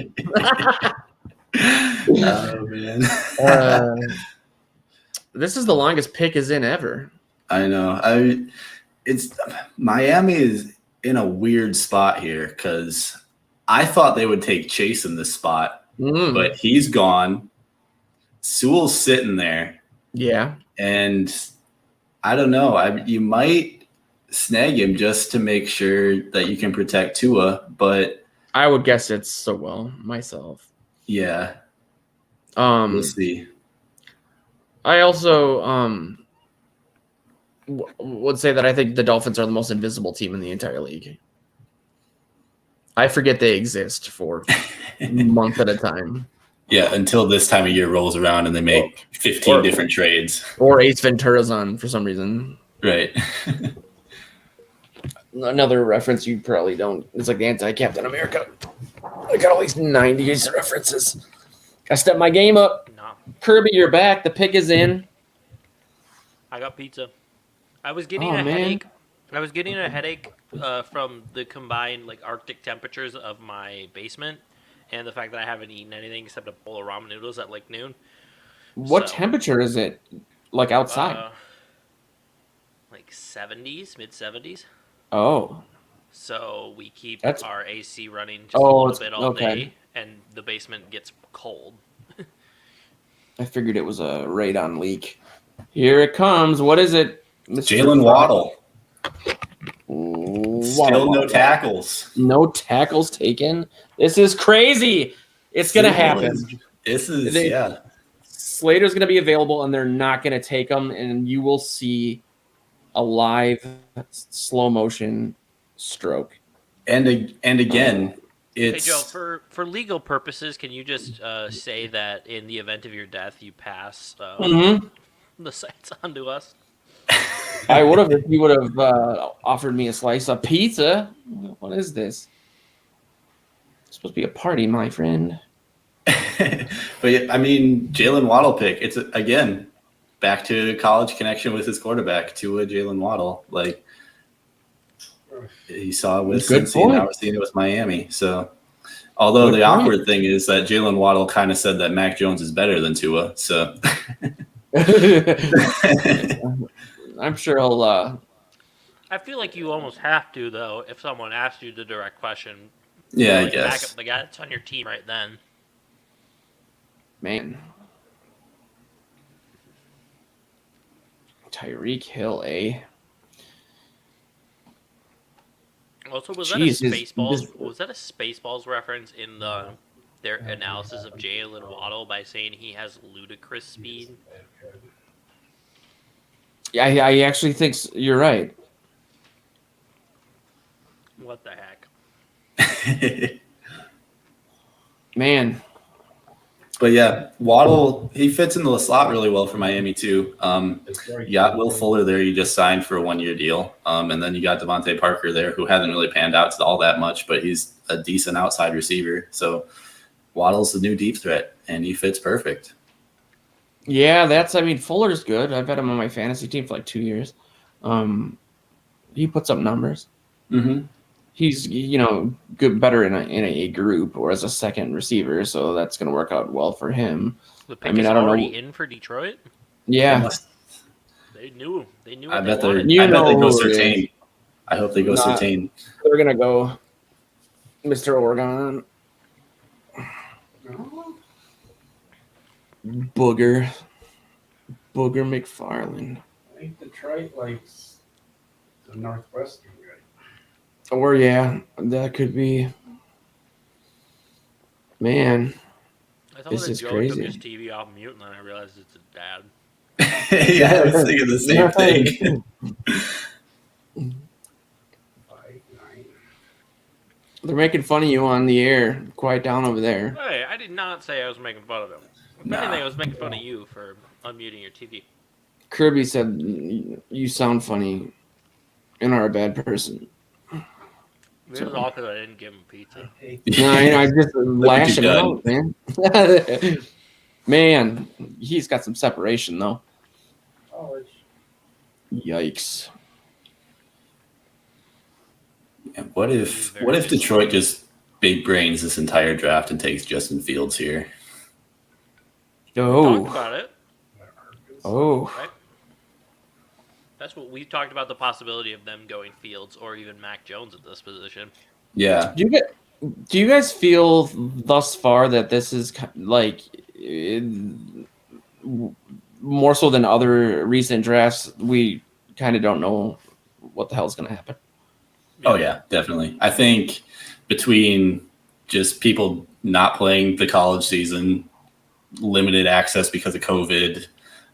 Oh man. This is the longest pick is in ever. I know. It's Miami is in a weird spot here because I thought they would take Chase in this spot, but he's gone. Sewell's sitting there. Yeah. And I don't know. You might snag him just to make sure that you can protect Tua, but I would guess it's Sewell myself. Yeah. We'll see. I also would say that I think the Dolphins are the most invisible team in the entire league. I forget they exist for a month at a time. Yeah, until this time of year rolls around and they make 15 different trades. Or Ace Ventura's on for some reason. Right. Another reference you probably don't. It's like the anti-Captain America. I got all these 90s references. I stepped my game up. No. Kirby, you're back. The pick is in. I got pizza. I was getting a headache. I was getting a headache from the combined like Arctic temperatures of my basement and the fact that I haven't eaten anything except a bowl of ramen noodles at like noon. What temperature is it? Like outside? Like 70s, mid 70s. Oh. So we keep our AC running just a little bit all day, and the basement gets cold. I figured it was a radon leak. Here it comes. What is it? Jalen Waddle. Still no tackles. No tackles taken. This is crazy. It's going to happen. Slater's going to be available, and they're not going to take him, and you will see a live slow motion stroke. And again, it's... Hey, Joe, for legal purposes, can you just say that in the event of your death, you pass the sites on to us? I would have if you would have offered me a slice of pizza. What is this? It's supposed to be a party, my friend. But I mean, Jalen Waddle pick. It's again, back to college connection with his quarterback, Tua Jalen Waddle. Like he saw it with Good Cincy, and now point. we're seeing it with Miami. So, although Good the point. awkward thing is that Jalen Waddle kind of said that Mac Jones is better than Tua. So, I'm sure he'll. I feel like you almost have to, though, if someone asks you the direct question. yeah, I Like, back guess. up the guy that's on your team right then. Man. Tyreek Hill, eh? Also, was Jeez, that a his- Spaceballs? Was that a Spaceballs reference in their analysis of Jalen Waddle by saying he has ludicrous speed? Yeah, I actually think you're right. What the heck? Man, But yeah, Waddle, he fits into the slot really well for Miami too. You got Will Fuller there, you just signed for a 1-year deal. And then you got Devontae Parker there, who hasn't really panned out to all that much, but he's a decent outside receiver. So Waddle's the new deep threat, and he fits perfect. yeah, Fuller's good. I've had him on my fantasy team for like 2 years. He puts up numbers. Mm-hmm. He's good, better in a group or as a second receiver, so that's gonna work out well for him. The pick I mean, is I don't know. already in for Detroit. Yeah, They knew. They knew. I What bet they wanted. You I bet they know go who it is. Surtain. I hope they go Nah. Surtain. they're gonna go Mr. Oregon. Booger McFarland. I think Detroit likes the Northwestern guy. Or yeah, that could be. Man, I thought This that is Joe crazy. took his TV off mute, and then I realized it's his dad. Yeah, I was thinking the same thing. 5'9". they're making fun of you on the air. Quiet down over there. Hey, I did not say I was making fun of him. If Nah. anything, I was making fun of you for unmuting your TV. Kirby said you sound funny and are a bad person. This is all because I didn't give him pizza. No, I just lash you've him done. out, man. Man, he's got some separation though. College. Yikes. And what if Detroit just big brains this entire draft and takes Justin Fields here? Talked Oh, about it. oh. Right? That's what we've talked about, the possibility of them going Fields or even Mac Jones at this position. Yeah. Do you guys feel thus far that this is like more so than other recent drafts? We kind of don't know what the hell's going to happen. Oh yeah, definitely. I think between just people not playing the college season, limited access because of COVID,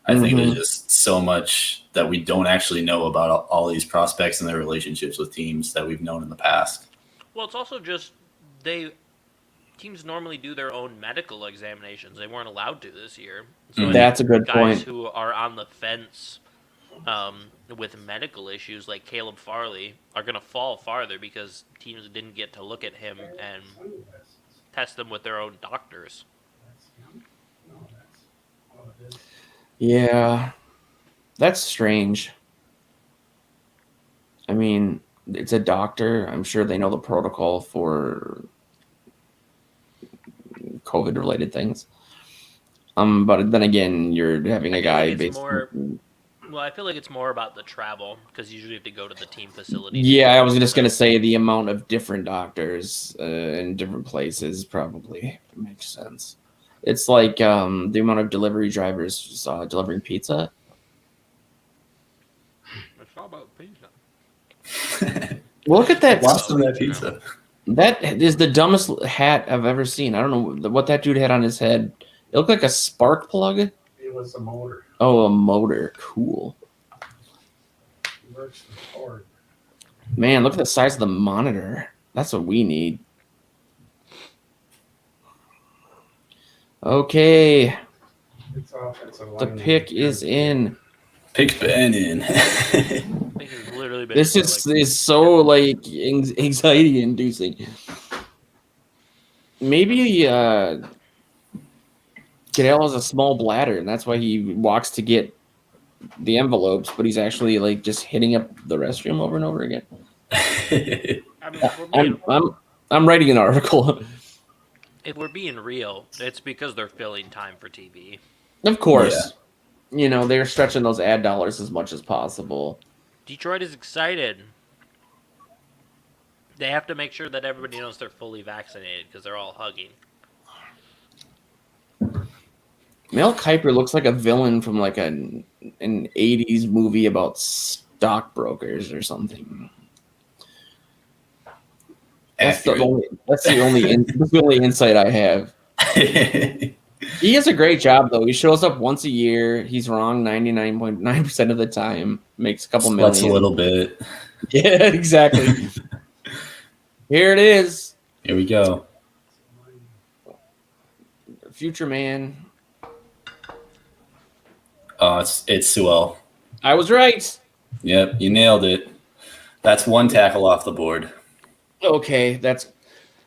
I think there's just so much that we don't actually know about all these prospects and their relationships with teams that we've known in the past. Well, it's also just teams normally do their own medical examinations. They weren't allowed to this year. So I That's think a good guys point. who are on the fence with medical issues like Caleb Farley are going to fall farther because teams didn't get to look at him and test them with their own doctors. Yeah, that's strange. I mean, it's a doctor. I'm sure they know the protocol for COVID-related things. But then again, you're having a guy it's based. Well, I feel like it's more about the travel because you usually have to go to the team facility. Yeah, I was just gonna say the amount of different doctors in different places probably makes sense. It's like the amount of delivery drivers delivering pizza. It's all about pizza. Look at that. Lost in that pizza. That is the dumbest hat I've ever seen. I don't know what that dude had on his head. It looked like a spark plug. It was a motor. Oh, a motor. Cool. It works with Ford. Man, look at the size of the monitor. That's what we need. Okay, It's offensive the line. pick is in. Pick Ben in. I think it's literally been This is so like anxiety inducing. Maybe Goodell has a small bladder, and that's why he walks to get the envelopes, but he's actually like just hitting up the restroom over and over again. I mean, if we're being, I'm writing an article. if we're being real, it's because they're filling time for TV. Of course, you know they're stretching those ad dollars as much as possible. Detroit is excited. They have to make sure that everybody knows they're fully vaccinated because they're all hugging. Mel Kiper looks like a villain from like an 80s movie about stockbrokers or something. That's the only insight I have. He does a great job though. He shows up once a year. He's wrong 99.9% of the time. Makes a couple Sweats million. a little bit. Yeah, exactly. Here it is. Here we go. Future man. It's Sewell. I was right. Yep, you nailed it. That's one tackle off the board. Okay, that's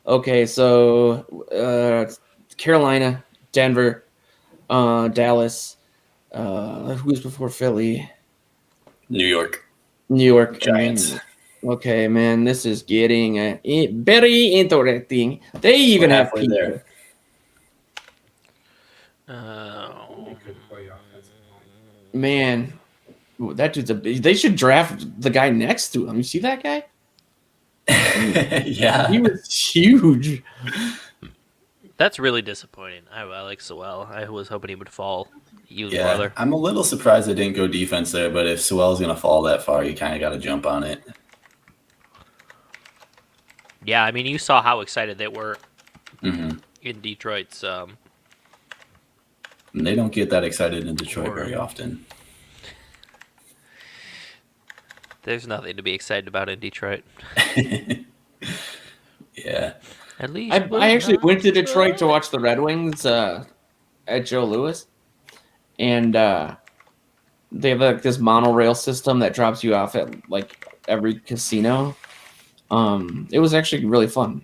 okay. So Carolina, Denver, Dallas. Who's before Philly? New York New York. Giants. Okay, man, this is getting very interesting. They even We're have halfway people. there. He could play offensive line. Man, ooh, that dude's they should draft the guy next to him. You see that guy? Yeah. He was huge. That's really disappointing. I like Sewell. I was hoping he would fall even Yeah, farther. I'm a little surprised they didn't go defense there, but if Sewell's going to fall that far, you kind of got to jump on it. Yeah, I mean, you saw how excited they were Hmm. in Detroit's. And they don't get that excited in Detroit very Or- often. There's nothing to be excited about in Detroit. Yeah. At least I actually went to Detroit to watch the Red Wings at Joe Louis, and they have like this monorail system that drops you off at like every casino. It was actually really fun.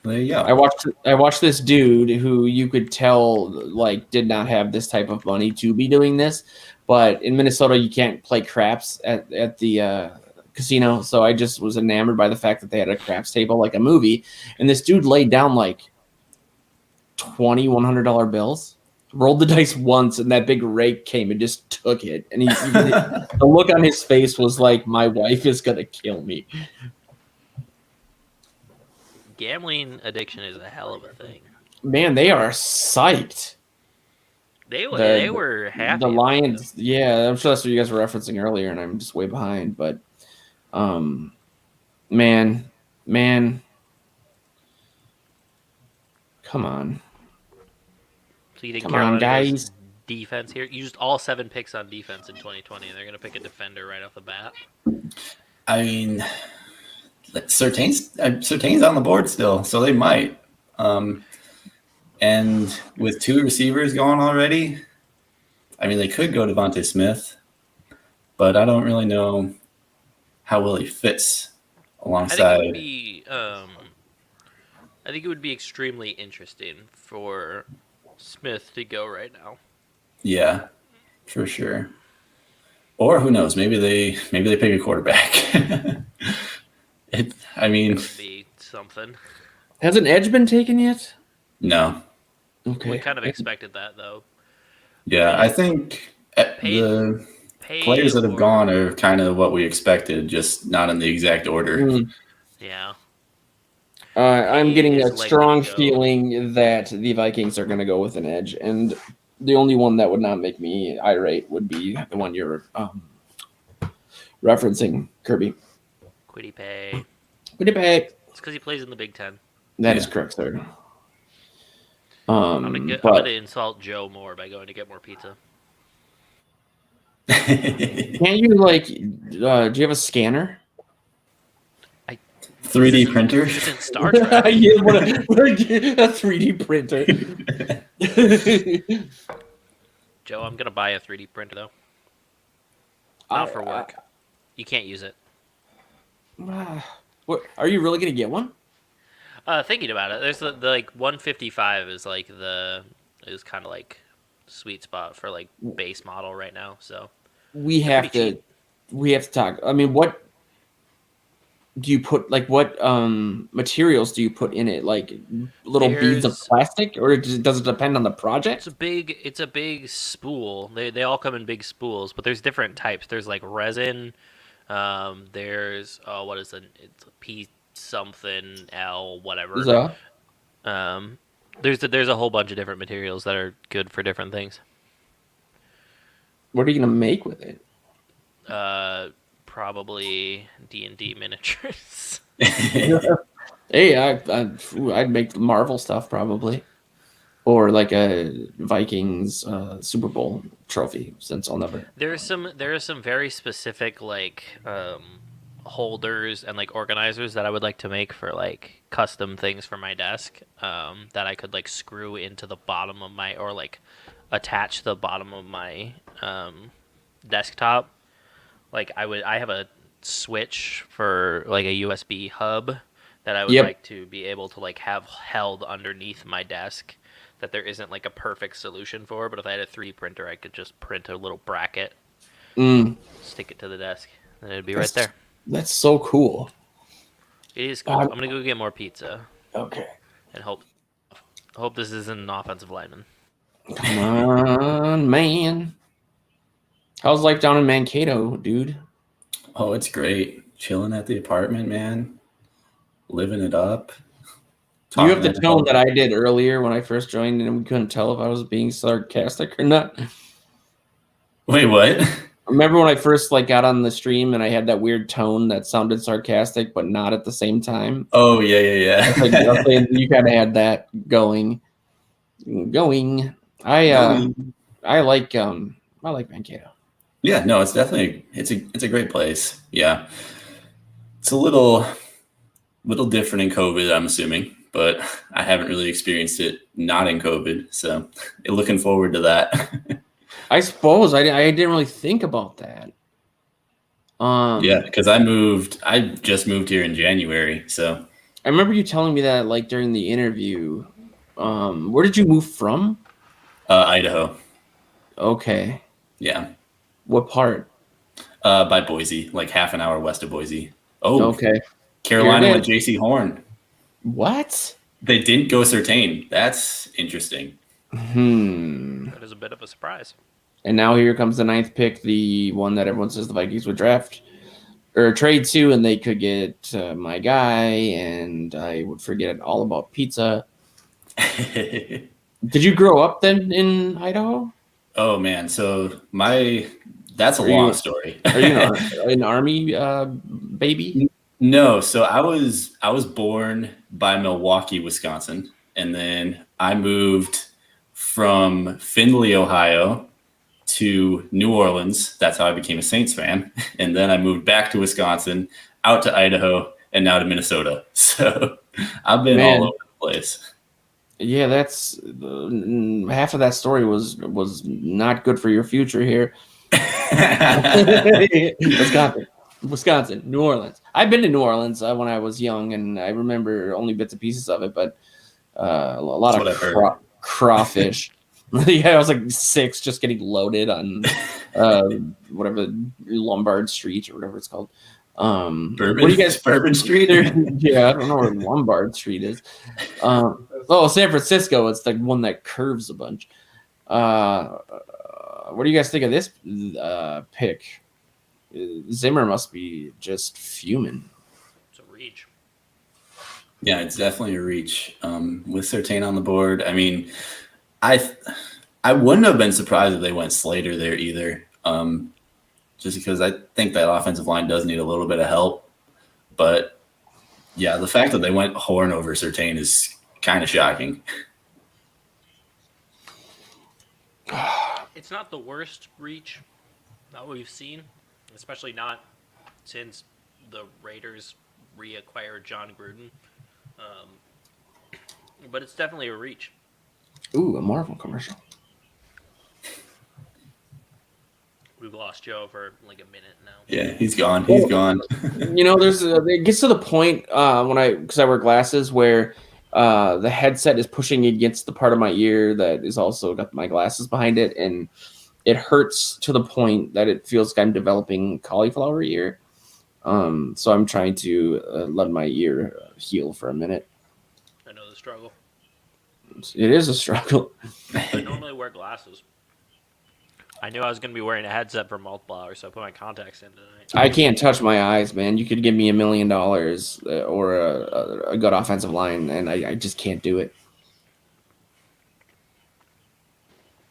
There you go. I watched this dude who you could tell like did not have this type of money to be doing this, but in Minnesota you can't play craps at the casino, so I just was enamored by the fact that they had a craps table like a movie, and this dude laid down like 20 $100 bills, rolled the dice once, and that big rake came and just took it, and the look on his face was like, my wife is gonna kill me. Gambling addiction is a hell of a thing. Man, they are psyched. They The- were happy. The about Lions, yeah, I'm sure that's what you guys were referencing earlier, and I'm just way behind. But, man, come on, it. So you think come on, Carolina goes guys. defense here? You used all 7 picks on defense in 2020, and they're going to pick a defender right off the bat. I mean, Surtain's on the board still, so they might. And with 2 receivers going already, I mean, they could go Devontae Smith, but I don't really know how well he fits alongside. I think it would be extremely interesting for Smith to go right now. Yeah, for sure. Or who knows? Maybe they pick a quarterback. I mean, Would be something. Has an edge been taken yet? no. Okay, We kind of expected that though. Yeah, I think the Paid players that have or- gone are kind of what we expected, just not in the exact order. Mm. Yeah. I'm getting He a is letting strong it go. feeling that the Vikings are going to go with an edge, and the only one that would not make me irate would be the one you're referencing, Kirby. Quiddy Pay. Winnipeg. It's because he plays in the Big Ten. That is Yeah. correct, sir. I'm gonna But insult Joe more by going to get more pizza. can't you like? Do you have a scanner? 3D printer. This isn't Star Trek. Yeah, what a 3D printer. Joe, I'm gonna buy a 3D printer though. Not for work. You can't use it. What, are you really gonna get one? Thinking about it, there's the like 155 is like is kind of like sweet spot for like base model right now. So we They're have pretty to talk. I mean, what do you put, like, what materials do you put in it? Like little beads of There's- plastic, or does it depend on the project? it's a big spool. They all come in big spools, but there's different types. There's like resin. There's what is it? It's a P something L whatever. So, There's a whole bunch of different materials that are good for different things. what are you gonna make with it? Probably D&D miniatures. Hey, I'd make Marvel stuff probably, or like a Vikings Super Bowl trophy. Since I'll never. There are some very specific like holders and like organizers that I would like to make for like custom things for my desk that I could like screw into the bottom of my, or like attach the bottom of my desktop. Like I have a switch for like a USB hub that I would Yep. like to be able to like have held underneath my desk, that there isn't like a perfect solution for, but if I had a 3D printer I could just print a little bracket, stick it to the desk, and it'd be right there. That's so cool. It is cool. I'm gonna go get more pizza Okay. and hope this isn't an offensive lineman. Come on, man. How's life down in Mankato, dude? Oh, it's great. Chilling at the apartment, man. Living it up. You have the Talking tone about- that I did earlier when I first joined, and we couldn't tell if I was being sarcastic or not. Wait, what? Remember when I first got on the stream and I had that weird tone that sounded sarcastic but not at the same time? Oh, yeah. I was saying you kind of had that going. I like Mankato. Yeah, no, it's definitely it's a great place. Yeah. It's a little different in COVID, I'm assuming, but I haven't really experienced it not in COVID. So looking forward to that. I suppose I didn't really think about that. Yeah, because I just moved here in January. So I remember you telling me that during the interview. Where did you move from? Idaho. Okay. Yeah. What part? By Boise, like half an hour west of Boise. Oh, Okay. Carolina Here it went J.C. Horn. What? They didn't go Certain. That's interesting. That is a bit of a surprise. And now here comes the 9th pick, the one that everyone says the Vikings would draft or trade to, and they could get my guy, and I would forget all about pizza. Did you grow up then in Idaho? Oh man, so that's a Are you- long story. Are you an Army baby? No, so I was born by Milwaukee, Wisconsin, and then I moved from Findlay, Ohio to New Orleans. That's how I became a Saints fan. And then I moved back to Wisconsin, out to Idaho, and now to Minnesota. So I've been Man. all over the place. Yeah, that's half of that story was not good for your future here. Wisconsin, New Orleans. I've been to New Orleans when I was young, and I remember only bits and pieces of it, but a lot That's what I've heard. of crawfish. Yeah, I was like 6, just getting loaded on whatever Lombard Street or whatever it's called. Bourbon, what do you guys? Bourbon Street? Yeah, I don't know where Lombard Street is. San Francisco. It's the one that curves a bunch. What do you guys think of this pick? Zimmer must be just fuming. It's a reach. Yeah, it's definitely a reach. With Certain on the board, I mean, I wouldn't have been surprised if they went Slater there either. Just because I think that offensive line does need a little bit of help. But yeah, the fact that they went Horn over Certain is kind of shocking. It's not the worst reach that we've seen, especially not since the Raiders reacquired John Gruden. But it's definitely a reach. Ooh, a Marvel commercial. We've lost Joe for like a minute now. Yeah, he's gone. He's gone. There's it gets to the point because I wear glasses where The headset is pushing against the part of my ear that is also got my glasses behind it, and it hurts to the point that it feels like I'm developing cauliflower ear. So I'm trying to let my ear heal for a minute. I know the struggle. It is a struggle. I normally wear glasses. I knew I was going to be wearing a headset for multiple hours, so I put my contacts in tonight. I can't touch my eyes, man. You could give me $1 million or a good offensive line, and I just can't do it.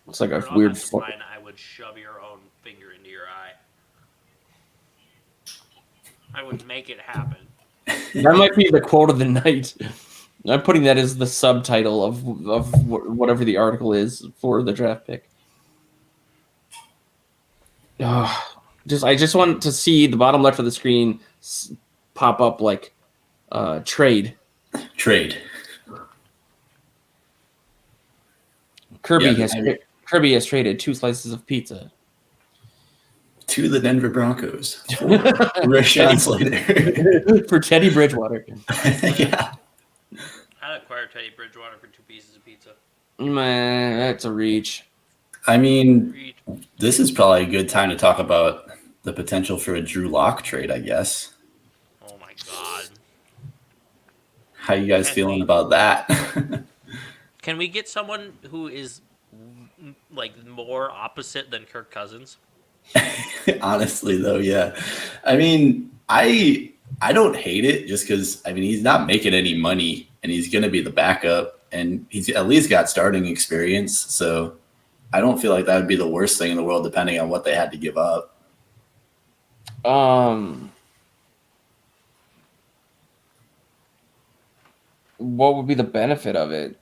It's like a For an weird. offensive line, I would shove your own finger into your eye. I would make it happen. That might be the quote of the night. I'm putting that as the subtitle of whatever the article is for the draft pick. I just want to see the bottom left of the screen pop up like trade. Trade. Kirby Yeah, has traded 2 slices of pizza to the Denver Broncos. Rashawn Slater. for Teddy Bridgewater. Yeah. I'd acquire Teddy Bridgewater for 2 pieces of pizza. Man, that's a reach. I mean, Read. this is probably a good time to talk about the potential for a Drew Lock trade, I guess. Oh my god. How you guys feeling about that? Can we get someone who is like more opposite than Kirk Cousins? Honestly, though, yeah. I mean, I don't hate it just because, I mean, he's not making any money and he's going to be the backup and he's at least got starting experience. So I don't feel like that would be the worst thing in the world, depending on what they had to give up. What would be the benefit of it?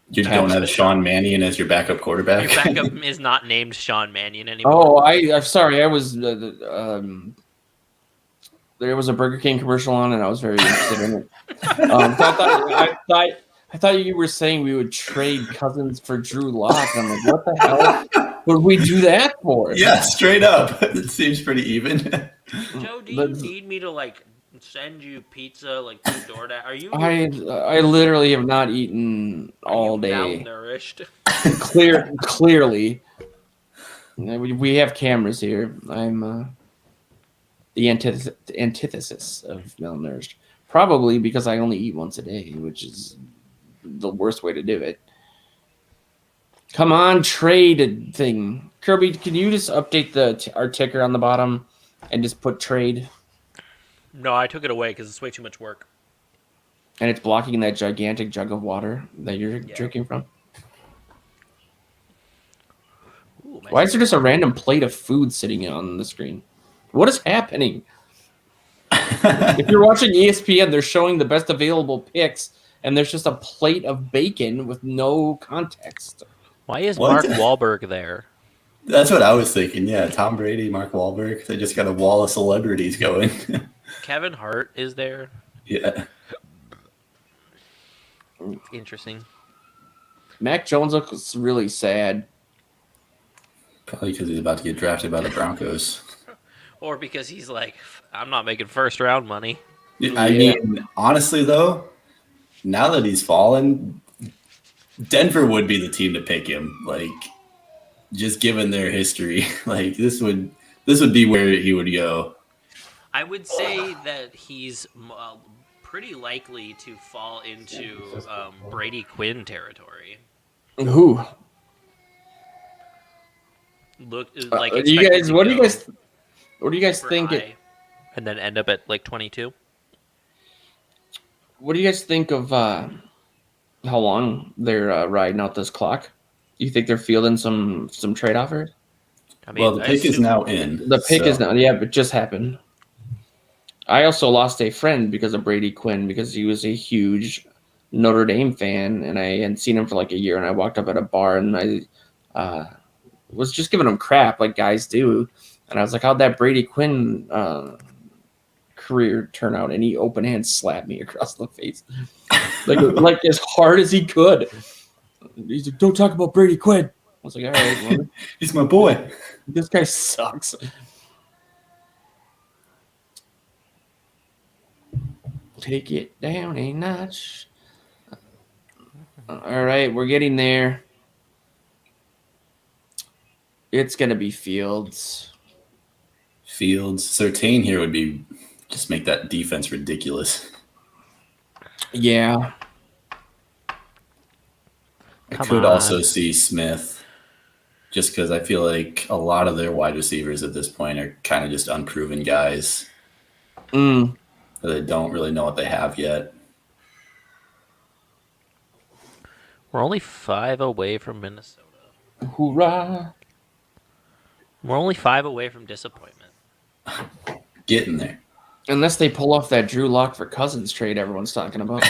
You don't have Sean Mannion as your backup quarterback. Your backup is not named Sean Mannion anymore. Oh, I'm sorry. I was there was a Burger King commercial on, and I was very interested in it. I thought you were saying we would trade Cousins for Drew Lock. I'm like, what the hell would we do that for? Yeah, straight up. It seems pretty even. Joe, do you need me to like send you pizza like through DoorDash? Are you I literally have not eaten all day. malnourished? Clearly, we have cameras here. I'm the antithesis of malnourished. Probably because I only eat once a day, which is the worst way to do it. Come on, trade thing. Kirby, can you just update our ticker on the bottom and just put trade? No, I took it away because it's way too much work. And it's blocking that gigantic jug of water that you're drinking from. Ooh, Why is there just a random plate of food sitting on the screen? What is happening? If you're watching ESPN, they're showing the best available picks, and there's just a plate of bacon with no context. Why is What? Mark Wahlberg there? That's what I was thinking. Yeah, Tom Brady, Mark Wahlberg. They just got a wall of celebrities going. Kevin Hart is there. Yeah. Interesting. Mac Jones looks really sad. Probably because he's about to get drafted by the Broncos. Or because he's like, I'm not making first round money. I mean, honestly, though, now that he's fallen, Denver would be the team to pick him. Like, just given their history, like this would be where he would go. I would say that he's pretty likely to fall into Brady Quinn territory. Who? Look, like What do you guys super think? high and then end up at like 22. What do you guys think of how long they're riding out this clock? Do you think they're fielding some trade offers? I mean, Well, the pick is now in. The pick is so- now, yeah, it just happened. I also lost a friend because of Brady Quinn because he was a huge Notre Dame fan, and I hadn't seen him for like a year. And I walked up at a bar and I was just giving him crap like guys do, and I was like, "How'd that Brady Quinn career turn out?" And he open hand slapped me across the face, like as hard as he could. He's like, "Don't talk about Brady Quinn." I was like, "All right, well, He's my boy. this guy sucks." Take it down a notch. All right, we're getting there. It's gonna be Fields. Fields, Surtain here would be just make that defense ridiculous. Yeah. I Come could on. also see Smith, just because I feel like a lot of their wide receivers at this point are kind of just unproven guys that don't really know what they have yet. We're only 5 away from Minnesota. Hoorah! We're only 5 away from disappointment. Getting there. Unless they pull off that Drew Lock for Cousins trade everyone's talking about.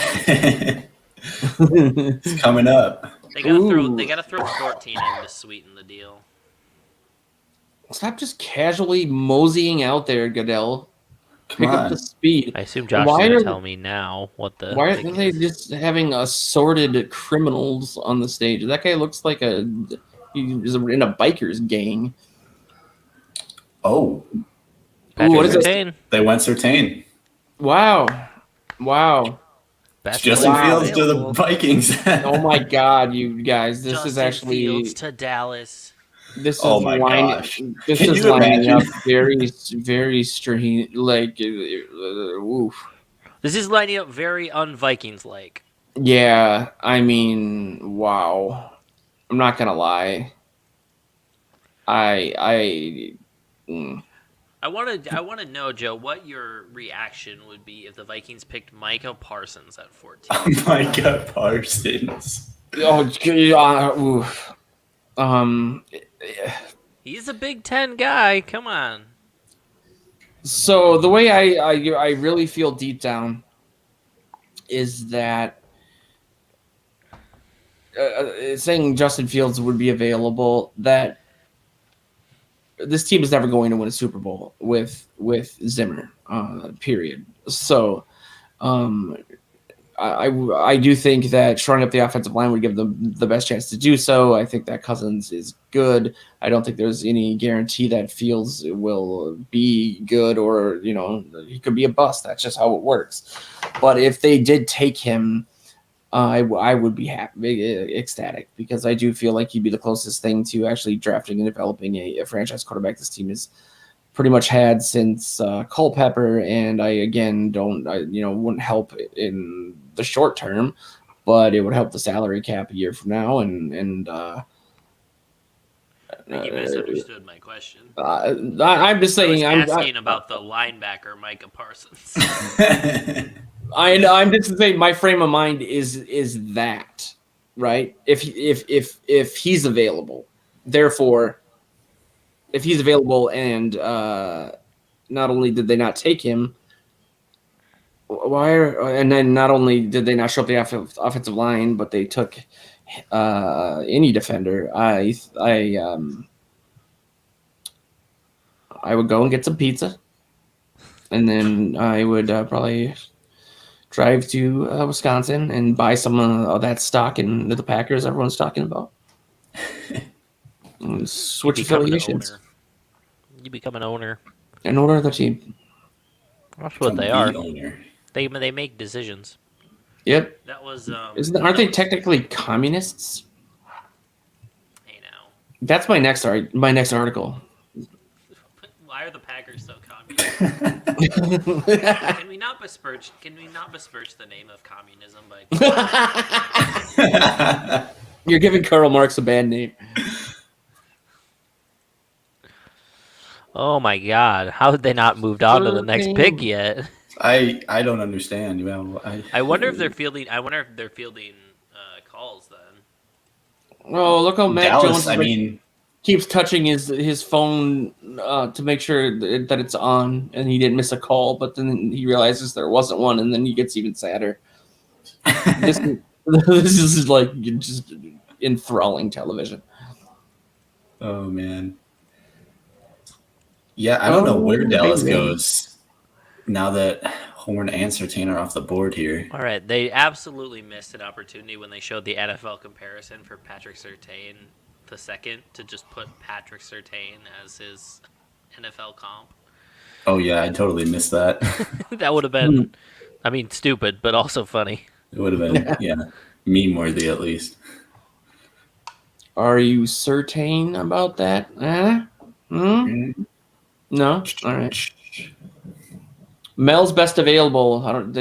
It's coming up. They gotta throw. Ooh. They gotta throw 14 in to sweeten the deal. Stop just casually moseying out there, Goodell. Come Pick up on. the speed. I assume Josh Why is are- gonna tell me now what the. Why thing are they is. just having assorted criminals on the stage? That guy looks like he is in a biker's gang. Oh, Patrick what is this? Surtain. they went Surtain. Wow. Best Justin player Fields to the available. Vikings. Oh my God, you guys! This Justin is actually Fields to Dallas. this is Oh my gosh. This Can is you lining imagine? up very strange. Like, oof. This is lining up very un-Vikings like. Yeah, I mean, wow. I'm not gonna lie. I want to know, Joe, what your reaction would be if the Vikings picked Micah Parsons at 14. Micah Parsons. oof. He's a Big Ten guy. Come on. So the way I really feel deep down is that saying Justin Fields would be available, that this team is never going to win a Super Bowl with Zimmer. Period. So, I do think that shoring up the offensive line would give them the best chance to do so. I think that Cousins is good. I don't think there's any guarantee that Fields will be good, or he could be a bust. That's just how it works. But if they did take him, I would be happy, ecstatic, because I do feel like he'd be the closest thing to actually drafting and developing a franchise quarterback this team has pretty much had since Culpepper. And I again wouldn't help in the short term, but it would help the salary cap a year from now. And You misunderstood my question. I'm just saying, I was asking about the linebacker Micah Parsons. I'm just saying my frame of mind is that, right? If he's available, therefore, if he's available, and not only did they not take him, and then not only did they not show up the offensive line, but they took any defender, I would go and get some pizza, and then I would probably drive to Wisconsin and buy some of that stock in the Packers everyone's talking about. And switch Become an affiliations owner. You become an owner. and order the team. That's what they The are. owner. They make decisions. Yep. That was Aren't they technically communists? Hey now. That's my next article. Why are the Packers so communist? Can we not besmirch the name of communism by You're giving Karl Marx a bad name. Oh my god, how had they not moved on to the next pick yet? I don't understand. I wonder if they're fielding calls then. Oh, look how Matt Dallas. Jones keeps touching his phone to make sure that it's on, and he didn't miss a call. But then he realizes there wasn't one, and then he gets even sadder. This is like just enthralling television. Oh man. Yeah, I don't know where Dallas goes now that Horn and Surtain are off the board here. All right, they absolutely missed an opportunity when they showed the NFL comparison for Patrick Surtain the second to just put Patrick Surtain as his NFL comp. Oh yeah, I totally missed that. That would have been I mean, stupid, but also funny. It would have been, yeah, meme worthy at least. Are you certain about that? No? All right. Mel's best available. I don't.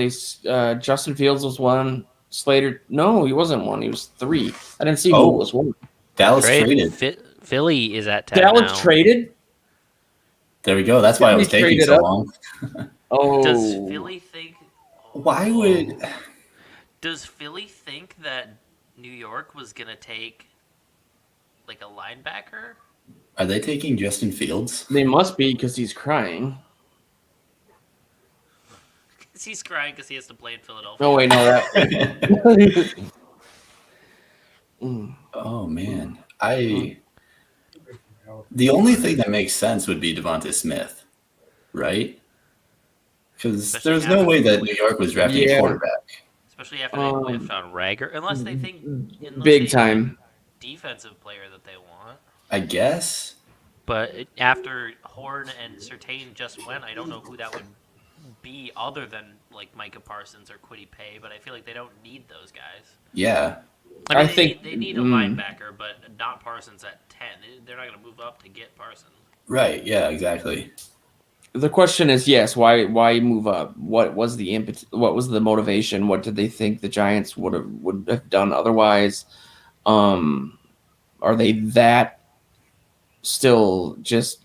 Justin Fields was one. Slater. No, he wasn't one. He was 3. I didn't see who was one. Dallas traded. Philly is at 10 Dallas now. traded. There we go. That's why it was Philly taking traded so up. long. Oh. Does Philly think? Why would? Does Philly think that New York was gonna take like a linebacker? Are they taking Justin Fields? They must be because he's crying. He's crying because he has to play in Philadelphia. Oh wait, no that. Oh man, the only thing that makes sense would be Devonta Smith, right? Because Especially there's no after way they that New York was drafting a quarterback. Especially after they whiffed on Rager, unless they think Big time. defensive player that they want. I guess. But after Horn and Surtain just went, I don't know who that would be other than like Micah Parsons or Kwity Paye. But I feel like they don't need those guys. Yeah. I mean, think they need a linebacker, but not Parsons at 10. They're not going to move up to get Parsons. Right. Yeah. Exactly. The question is, yes, why move up? What was the impetus? What was the motivation? What did they think the Giants would have done otherwise? Are they that still just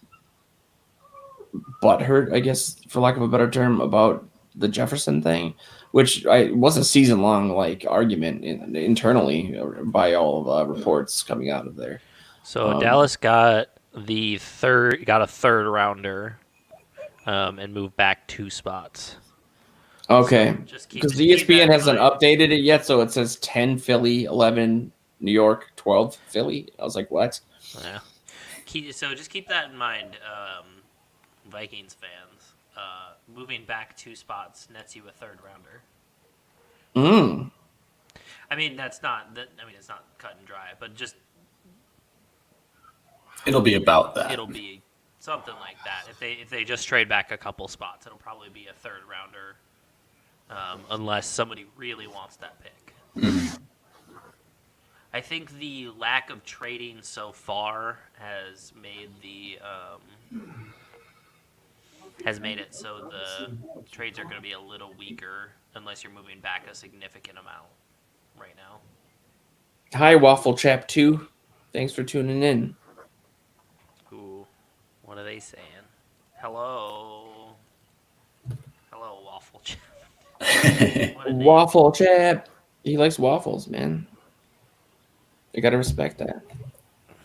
butthurt, I guess, for lack of a better term, about the Jefferson thing, which was a season-long argument internally by all of reports coming out of there. So Dallas got a third rounder, and moved back 2 spots. Okay, So because the ESPN hasn't updated it yet, so it says 10 Philly, 11 New York, 12 Philly. I was like, what? Yeah. So just keep that in mind, Vikings fans. Moving back 2 spots nets you a third rounder. I mean, it's not cut and dry, but just it'll be about that. It'll be something like that. If they just trade back a couple spots, it'll probably be a third rounder, unless somebody really wants that pick. I think the lack of trading so far has made it so the trades are going to be a little weaker unless you're moving back a significant amount right now. Hi, Waffle Chap 2. Thanks for tuning in. Ooh, what are they saying? Hello, Waffle Chap. Waffle Chap. He likes waffles, man. You gotta respect that.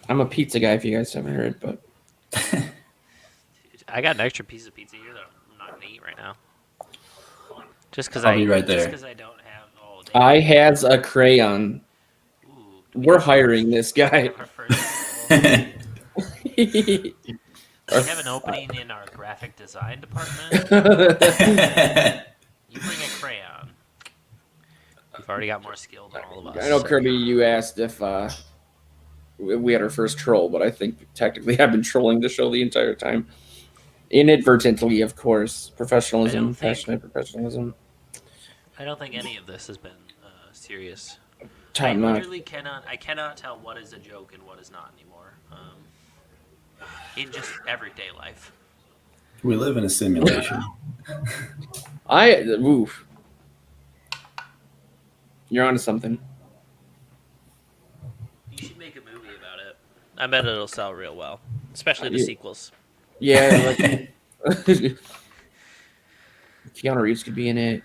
I'm a pizza guy, if you guys haven't heard, but I got an extra piece of pizza here that I'm not gonna eat right now. Just because I'll be right there. Just because I don't have. Oh, I has a crayon. Ooh, We're hiring this guy. our first we have an opening in our graphic design department. You bring a crayon. You've already got more skill than all of us. I know, Kirby, you asked if we had our first troll, but I think technically I've been trolling the show the entire time. Inadvertently, of course. Professionalism, passionate professionalism. I don't think any of this has been serious. Top I notch. literally cannot tell what is a joke and what is not anymore. In just everyday life. We live in a simulation. Oof. You're onto something. You should make a movie about it. I bet it'll sell real well, especially the sequels. Yeah, Keanu Reeves could be in it.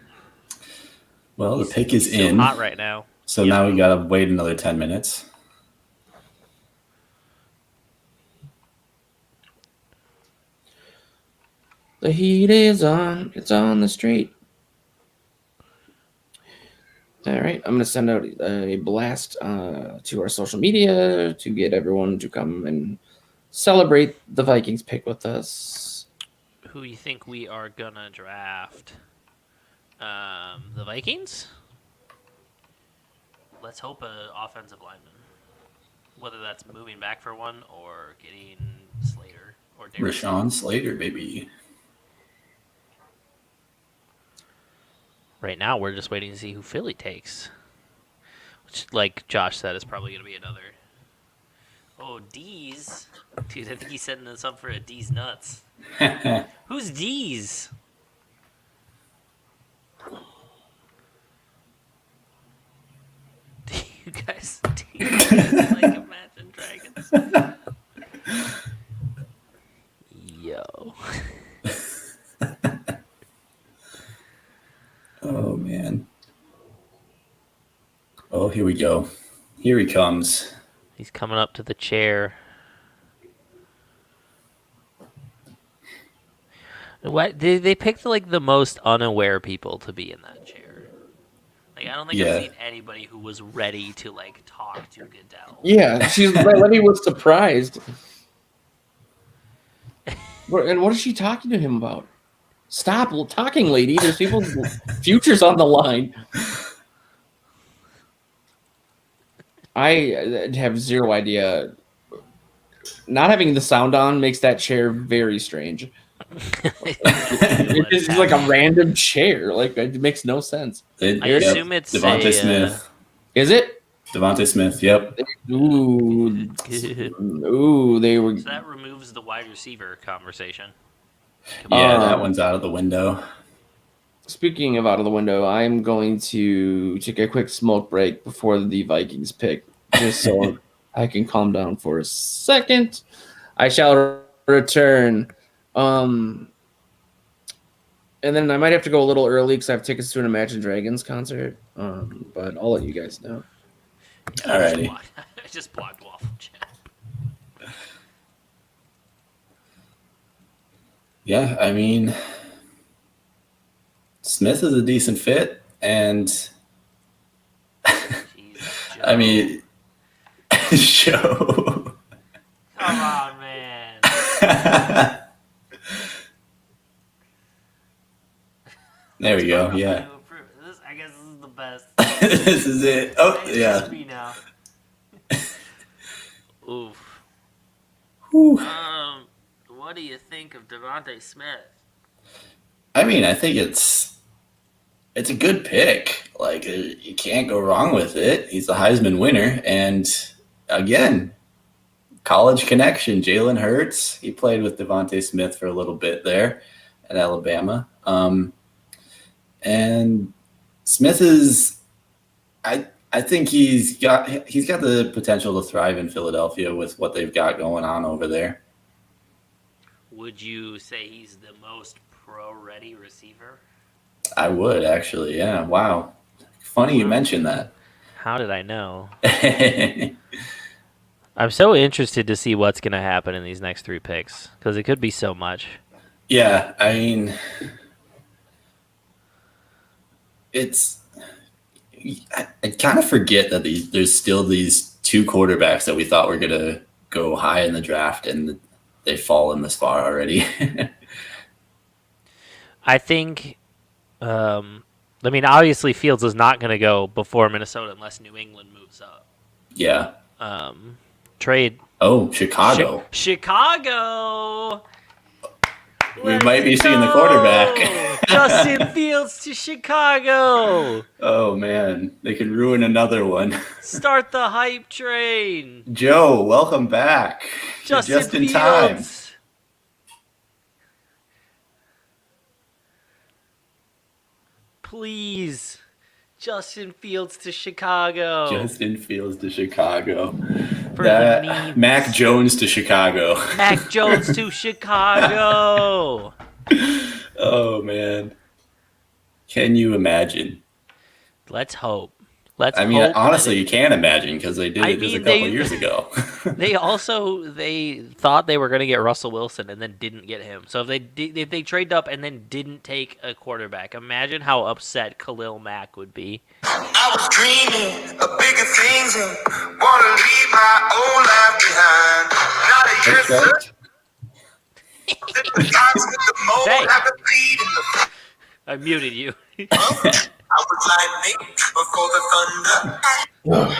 Well, the pick is He's in. so hot right now. So now we gotta wait another 10 minutes. The heat is on. It's on the street. All right. I'm going to send out a blast to our social media to get everyone to come and celebrate the Vikings pick with us. Who you think we are going to draft? The Vikings? Let's hope an offensive lineman. Whether that's moving back for one or getting Slater or Rashawn Slater, baby. right now we're just waiting to see who Philly takes. Which, like Josh said, is probably going to be another. Oh, D's. Dude, I think he's setting us up for a D's nuts. Who's D's? Do you guys like Imagine Dragons? Yo. Oh man. Oh, here we go. Here he comes. He's coming up to the chair. What they picked like the most unaware people to be in that chair. Like I don't think Yeah. I've seen anybody who was ready to like talk to Goodell. Yeah, Lenny was surprised. And what is she talking to him about? Stop talking, lady. There's people's futures on the line. I have zero idea. Not having the sound on makes that chair very strange. It's just like a random chair. Like it makes no sense. I assume it's Devontae Smith. Is it? Devontae Smith. Yep. Ooh, they were. So that removes the wide receiver conversation. Yeah, that one's out of the window. Speaking of out of the window, I'm going to take a quick smoke break before the Vikings pick, just so I can calm down for a second. I shall return. And then I might have to go a little early because I have tickets to an Imagine Dragons concert. But I'll let you guys know. Alrighty. I just blocked Waffle Chat. Yeah, I mean, Smith is a decent fit, and Jeez, I mean, show. come on, man. There we go. Yeah, I guess this is the best. this is it. Oh, It's yeah. just me now. Oof. Whew. What do you think of Devontae Smith? I mean, I think it's a good pick. Like you can't go wrong with it. He's the Heisman winner, and again, college connection. Jalen Hurts. He played with Devontae Smith for a little bit there at Alabama. And Smith is, I think he's got the potential to thrive in Philadelphia with what they've got going on over there. Would you say he's the most pro-ready receiver? I would actually, yeah. Wow, funny you mentioned that. How did I know? I'm so interested to see what's going to happen in these next 3 picks because it could be so much. Yeah, I mean, I kind of forget that there's still these 2 quarterbacks that we thought were going to go high in the draft, and they've fallen this far already. I think, obviously Fields is not going to go before Minnesota unless New England moves up. Yeah. Trade. Oh, Chicago. Chicago! We might be seeing the quarterback. Justin Fields to Chicago! Oh, man. They could ruin another one. Start the hype train! Joe, welcome back. You're Justin just in Fields! time. Please. Justin Fields to Chicago. Justin Fields to Chicago. For the memes. Mac Jones to Chicago. Mac Jones to Chicago. Oh, man. Can you imagine? Let's hope. Let's I mean, hope honestly, you can't imagine because they did I it just a mean, couple years ago. They thought they were going to get Russell Wilson and then didn't get him. So if they traded up and then didn't take a quarterback, imagine how upset Khalil Mack would be. I was dreaming of bigger things and want to leave my old life behind. Not a year That's right. the gods with the mold Hey. have a feed in the I muted you. I was lightning before the thunder.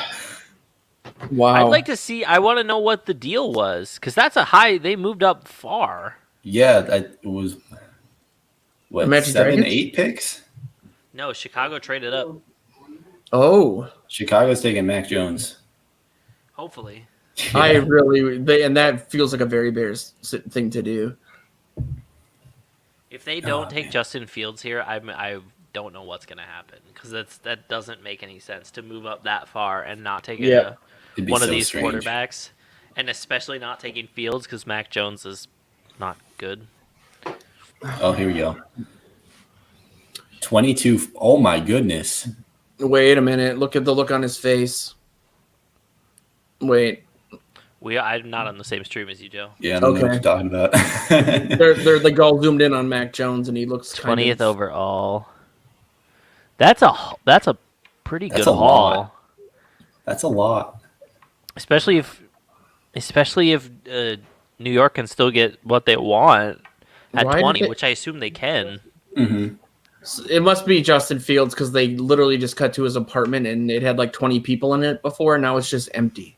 Wow. I'd like to see. I want to know what the deal was because that's a high. They moved up far. Yeah, it was, what, Imagine 7, Dragons? 8 picks? No, Chicago traded up. Oh, Chicago's taking Mac Jones. Hopefully. I really and that feels like a very Bears thing to do. If they don't Oh, take man. Justin Fields here, I don't know what's gonna happen because that doesn't make any sense to move up that far and not take Yeah. It'd be one of so these strange. quarterbacks, and especially not taking Fields because Mac Jones is not good. Oh, here we go. 22. Oh my goodness. Wait a minute. Look at the look on his face. Wait. I'm not on the same stream as you, Joe. Yeah, I don't know what Okay. you're talking about. They're like all zoomed in on Mac Jones, and he looks 20th kind of, overall. That's a pretty That's good a haul, lot. That's a lot. especially if New York can still get what they want at Why did 20, they- which I assume they can. Mm-hmm. It must be Justin Fields because they literally just cut to his apartment and it had like 20 people in it before. And now it's just empty.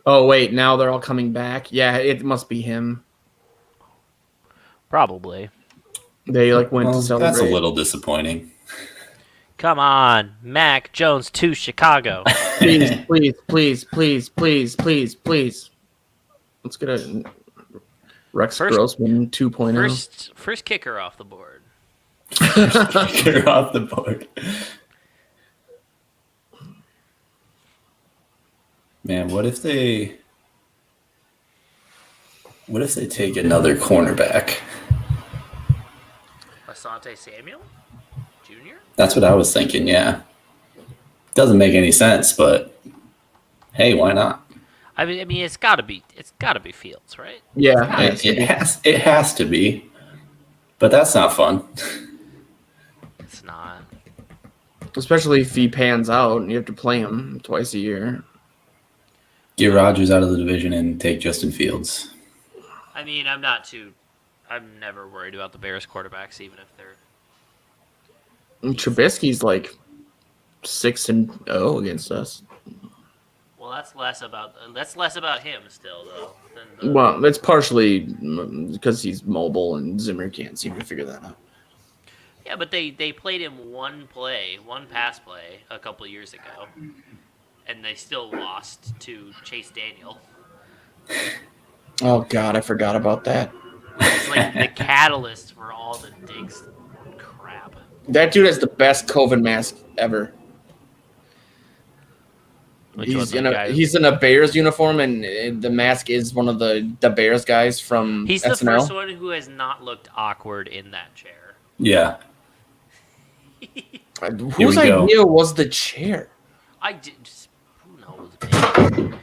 Oh wait, now they're all coming back. Yeah, it must be him. Probably. They like went to celebrate. That's a little disappointing. Come on, Mac Jones to Chicago. Please, please, please, please, please, please, please. Let's get a Rex First- Grossman 2.0. First kicker off the board. Get off the board. Man, what if they take another cornerback? Asante Samuel Jr. That's what I was thinking, yeah. Doesn't make any sense, but hey, why not? I mean, it's gotta be Fields, right? Yeah, It has to be. But that's not fun. It's not. especially if he pans out and you have to play him twice a year. Get Rodgers out of the division and take Justin Fields. I mean, I'm never worried about the Bears quarterbacks, even if they're. And Trubisky's like 6-0 against us. Well, that's less about him still though. Than the, Well, it's partially because he's mobile and Zimmer can't seem to figure that out. yeah, but they played him one pass play a couple of years ago, and they still lost to Chase Daniel. Oh God, I forgot about that. It's like the catalyst for all the Diggs crap. That dude has the best COVID mask ever. Which was the guy- He's in a Bears uniform, and the mask is one of the Bears guys from He's the SNL. first one who has not looked awkward in that chair. Yeah. Whose we go. idea was the chair? I did. Who knows? Man.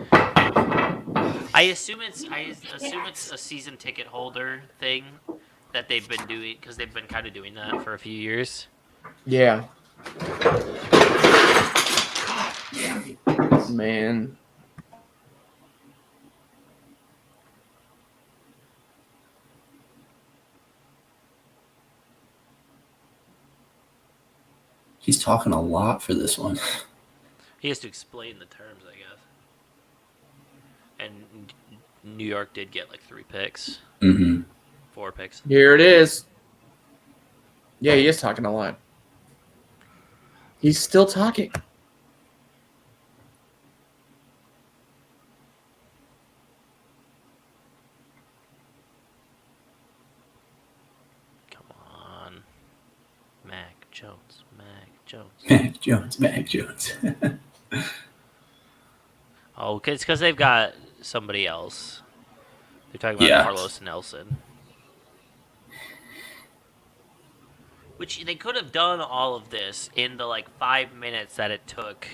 I assume it's a season ticket holder thing that they've been doing because they've been kind of doing that for a few years. Yeah. Man. He's talking a lot for this one. He has to explain the terms, I guess. And New York did get like 3 picks, Mm-hmm. 4 picks. Here it is. Yeah, he is talking a lot. He's still talking. Come on, Mac Jones, Mac Jones. Mac Jones. Oh, it's because they've got somebody else. They're talking about Yeah. Carlos Nelson. Which they could have done all of this in the like 5 minutes that it took.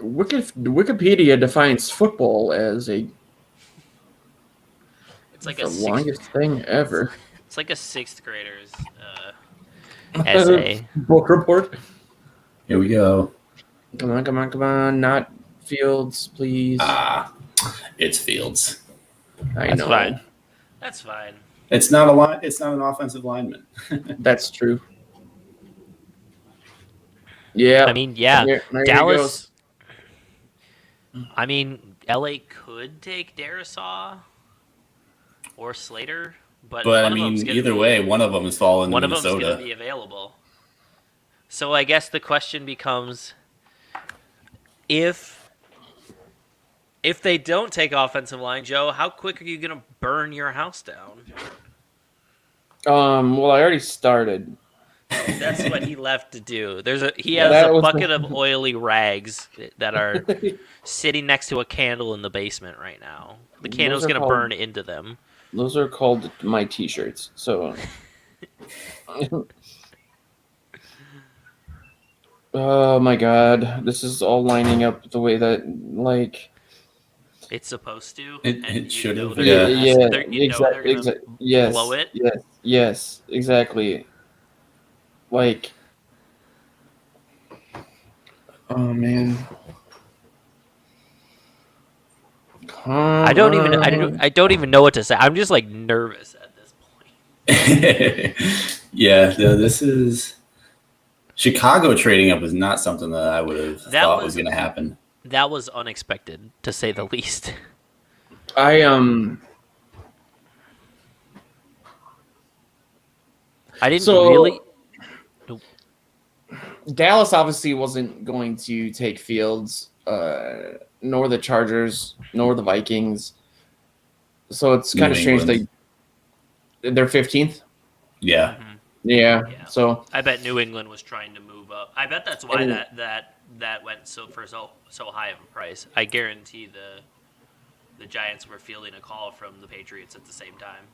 Wikipedia defines football as It's like the a longest thing ever. It's like a 6th grader's essay. Book report. Here we go. Come on, come on, come on. Not Fields, please. It's Fields. I That's know. fine. That's fine. It's not a line. It's not an offensive lineman. That's true. Yeah. I mean, yeah, There he Dallas. goes. I mean, LA could take Darisaw or Slater. But But I one of them's mean, gonna either be- way, one of them is falling to one of them's going to Minnesota. be available. So I guess the question becomes, if they don't take offensive line, Joe, how quick are you going to burn your house down? Well, I already started. That's what he left to do. He Yeah, has that a was- bucket of oily rags that are sitting next to a candle in the basement right now. The Those candle's are going to called- burn into them. Those are called my T-shirts. So. Oh my God! This is all lining up the way that like. It's supposed to. It and you should know have, they're yeah. gonna Yeah. they're- you know they're gonna Yes. blow it. Yes. Exactly. Like. Oh man. I don't even know what to say. I'm just like nervous at this point. Yeah, this is Chicago trading up was not something that I would have That thought was was- going to happen. That was unexpected, to say the least. I I didn't So- really. Dallas obviously wasn't going to take Fields, nor the Chargers, nor the Vikings. So it's kind of New strange England. they're 15th. Yeah, Yeah. Yeah. So I bet New England was trying to move up. I bet that's why And- that went so high of a price. I guarantee the Giants were fielding a call from the Patriots at the same time.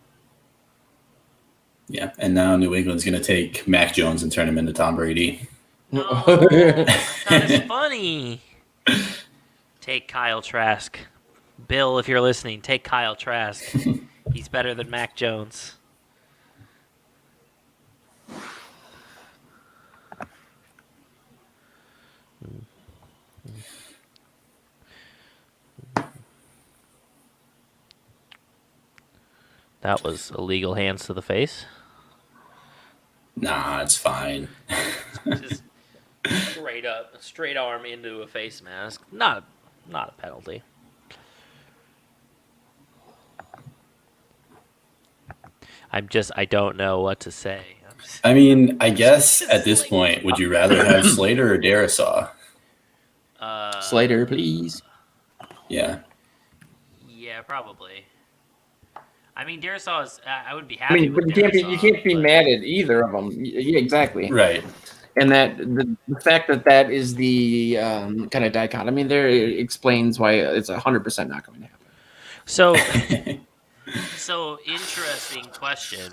yeah. And now New England's going to take Mac Jones and turn him into Tom Brady. No, that's not as funny. Take Kyle Trask. Bill, if you're listening, take Kyle Trask. He's better than Mac Jones. That was illegal hands to the face. Nah, it's fine. Just straight arm into a face mask. Not a penalty. I don't know what to say. I mean, I guess at this point, would you rather have Slater or Darisaw? Slater, please. Yeah. Yeah, probably. I mean, Darisaw is. I would be I happy. mean, but with you Darisaw, can't be but- mad at either of them. Yeah, exactly. Right. And that the fact that is the kind of dichotomy there explains why it's 100% not going to happen. So, interesting question.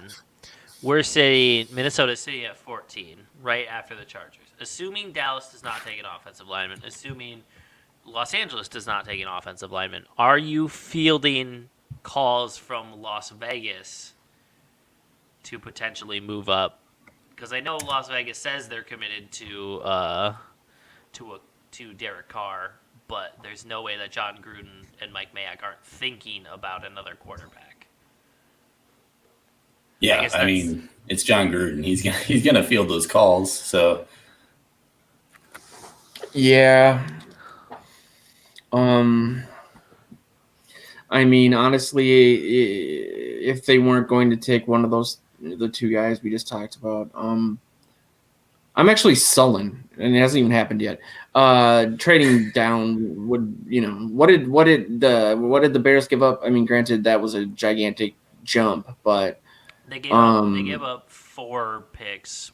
We're sitting Minnesota City at 14, right after the Chargers. Assuming Dallas does not take an offensive lineman, assuming Los Angeles does not take an offensive lineman, are you fielding calls from Las Vegas to potentially move up? Because I know Las Vegas says they're committed to Derek Carr, but there's no way that John Gruden and Mike Mayock aren't thinking about another quarterback. Yeah, guess I mean, it's John Gruden. He's gonna field those calls. So Yeah. I mean, honestly, if they weren't going to take one of the two guys we just talked about, I'm actually sullen, and it hasn't even happened yet. Trading down would, what did the Bears give up? I mean, granted, that was a gigantic jump, but They gave up 4 picks.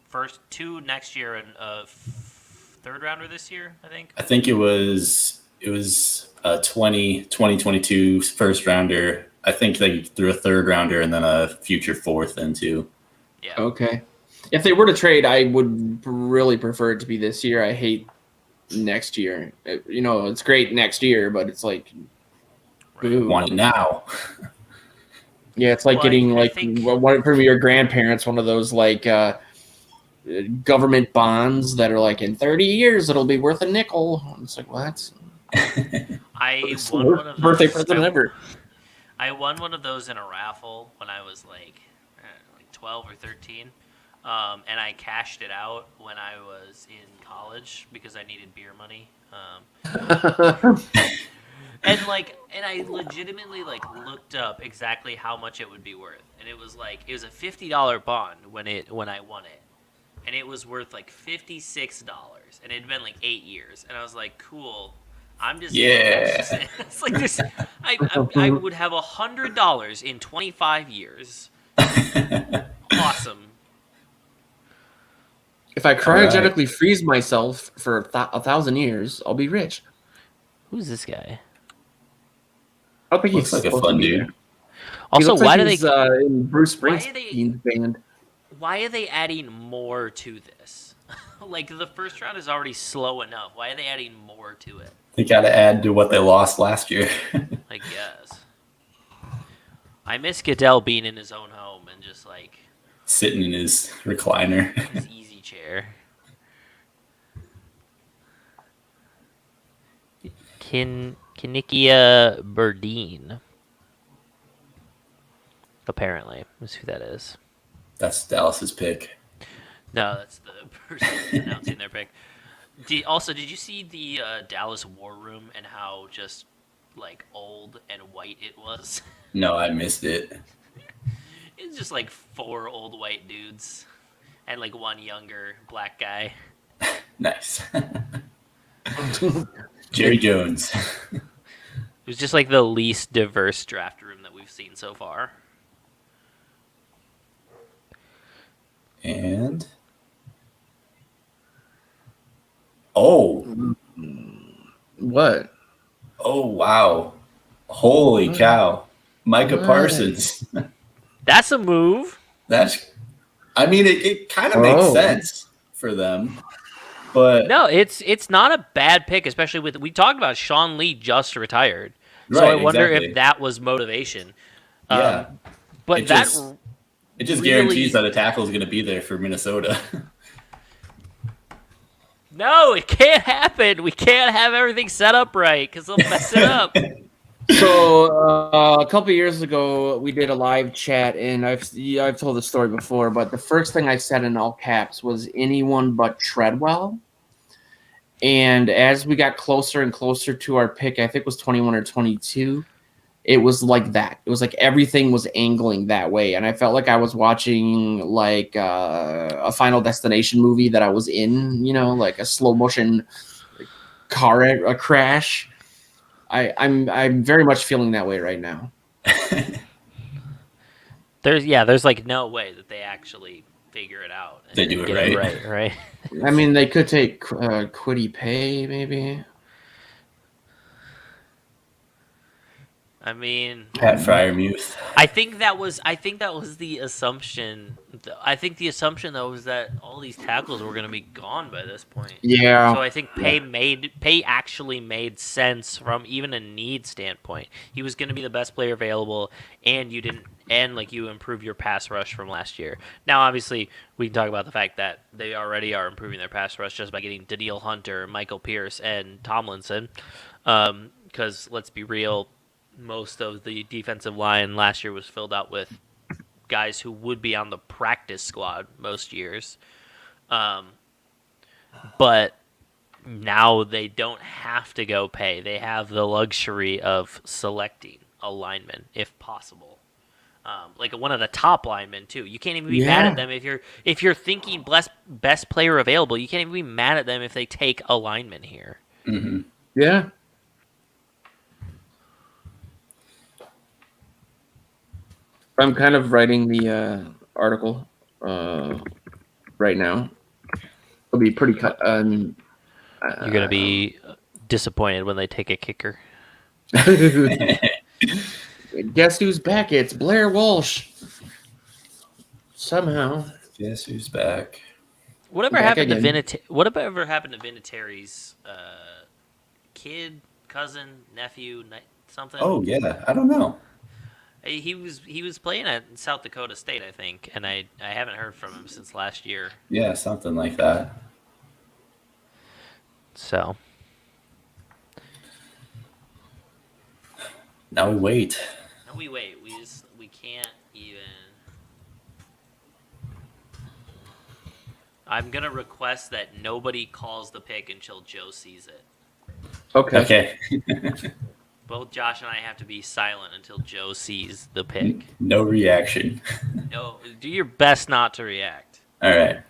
First 2 next year and a third rounder this year, I think. I think it was a 2022 first rounder. I think they threw a third rounder and then a future fourth into. Yeah. okay. If they were to trade, I would really prefer it to be this year. I hate next year. It's great next year, but it's like, boo. Want it now. Yeah, it's like Well, getting I think- one from your grandparents, one of those government bonds that are like in 30 years it'll be worth a nickel. It's like, well, that's I it's the won one of those. birthday present ever. I won one of those in a raffle when I was like 12 or 13. And I cashed it out when I was in college because I needed beer money. And And I legitimately like looked up exactly how much it would be worth, and it was a $50 bond when I won it, and it was worth like $56, and it had been like 8 years, and I was like, cool. I'm just Yeah. it's like this. I would have $100 in 25 years. Awesome. If I All right. cryogenically freeze myself for 1,000 years, I'll be rich. Who's this guy? I don't think Looks he's like a supposed fun to be dude. there. He Also, looks why like do he's, they in Bruce why are they- Springsteen's band? why are they adding more to this? Like the first round is already slow enough. Why are they adding more to it? They got to add to what they lost last year. I guess. I miss Goodell being in his own home and just like Sitting in his recliner. his easy chair. Kinikia Berdine. Apparently, is who that is. That's Dallas's pick. No, that's the person announcing their pick. Did you see the Dallas War Room and how just like old and white it was? No, I missed it. It's just like 4 old white dudes and like 1 younger black guy. Nice. Jerry Jones. It was just like the least diverse draft room that we've seen so far. And oh What? wow. Holy cow. Micah What? Parsons. That's a move. I mean it kind of makes Oh. sense for them. But No, it's not a bad pick, especially with we talked about Sean Lee just retired. So Right, I wonder exactly. if that was motivation. yeah, But It that just really- guarantees that a tackle is going to be there for Minnesota. no, it can't happen. We can't have everything set up right because they'll mess it up. So a couple years ago, we did a live chat, and I've told the story before, but the first thing I said in all caps was anyone but Treadwell. And as we got closer and closer to our pick, I think it was 21 or 22, it was like that. It was like everything was angling that way, and I felt like I was watching like a Final Destination movie that I was in, like a slow motion car crash. I'm very much feeling that way right now. There's like no way that they actually figure it out. And They do it get right. right? I mean, they could take Quiddy Pay, maybe. I mean, Pat Fryermuth. I think that was the assumption. I think the assumption though was that all these tackles were going to be gone by this point. Yeah. So I think Pay actually made sense from even a need standpoint. He was going to be the best player available, and you improve your pass rush from last year. Now, obviously, we can talk about the fact that they already are improving their pass rush just by getting Danielle Hunter, Michael Pierce, and Tomlinson. Because let's be real, most of the defensive line last year was filled out with guys who would be on the practice squad most years. But now they don't have to go pay. They have the luxury of selecting a lineman if possible. Like one of the top linemen too. You can't even be mad at them if you're thinking best player available. You can't even be mad at them if they take a lineman here. Mm-hmm. Yeah. I'm kind of writing the article right now. It'll be pretty cut. You're gonna be disappointed when they take a kicker. Guess who's back? It's Blair Walsh. Somehow. Guess who's back? Whatever Back happened again. to Whatever happened to Vinatieri's kid, cousin, nephew, something? Oh yeah, I don't know. He was playing at South Dakota State, I think, and I haven't heard from him since last year. Yeah, something like that. So Now we wait. no, we wait. We can't even. I'm gonna request that nobody calls the pick until Joe sees it. Okay. Okay. Both Josh and I have to be silent until Joe sees the pick. No reaction. No, do your best not to react. All right.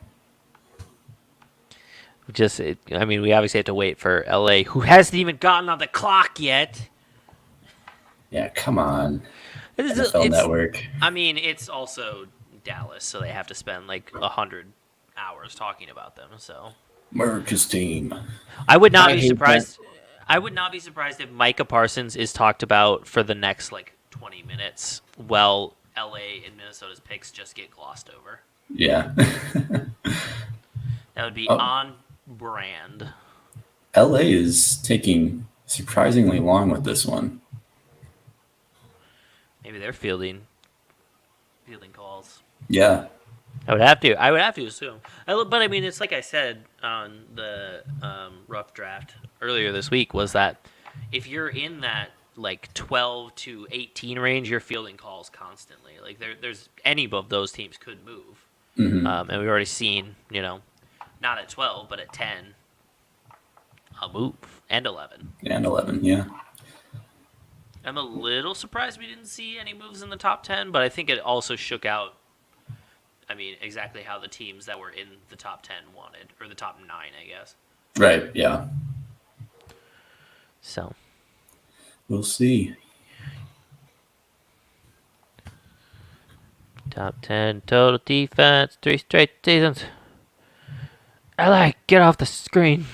I mean, we obviously have to wait for LA, who hasn't even gotten on the clock yet. Yeah, come on. It's- NFL Network. I mean, it's also Dallas, so they have to spend like 100 hours talking about them. So America's team. I would not I be hate surprised. I would not be surprised if Micah Parsons is talked about for the next like 20 minutes, while LA and Minnesota's picks just get glossed over. Yeah. That would be Oh. on brand. LA is taking surprisingly long with this one. Maybe they're fielding calls. Yeah. I would have to assume. But I mean, it's like I said on the rough draft earlier this week, was that if you're in that like 12 to 18 range, you're fielding calls constantly. Like there's any of those teams could move, Mhm. and we've already seen, not at 12 but at 10, a move, and 11. And 11, yeah. I'm a little surprised we didn't see any moves in the top 10, but I think it also shook out, exactly how the teams that were in the top 10 wanted, or the top 9, I guess. Right, yeah. So, We'll see. top 10 total defense, 3 straight seasons. LA, get off the screen.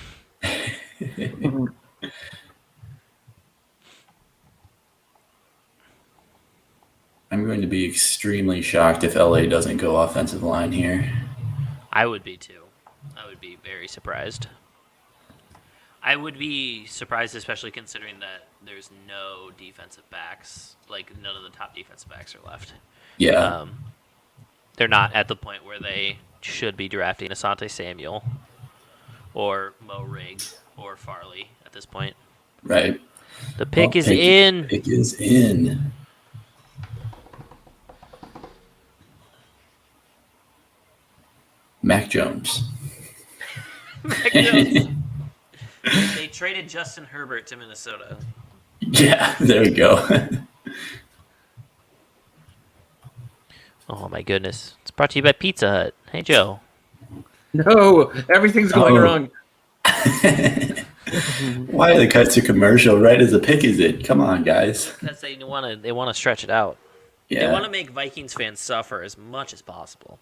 I'm going to be extremely shocked if LA doesn't go offensive line here. I would be too. I would be very surprised. I would be surprised, especially considering that there's no defensive backs. Like, none of the top defensive backs are left. Yeah. They're not at the point where they should be drafting Asante Samuel or Mo Riggs or Farley at this point. Right. The pick Well, is in. Pick is in. Mac Jones. They traded Justin Herbert to Minnesota. Yeah, there we go. Oh my goodness. It's brought to you by Pizza Hut. Hey Joe. No, everything's going Oh. wrong. Why are the cuts to commercial right as the pick is in? Come on, guys. Because they want to stretch it out. They Yeah. want to make Vikings fans suffer as much as possible.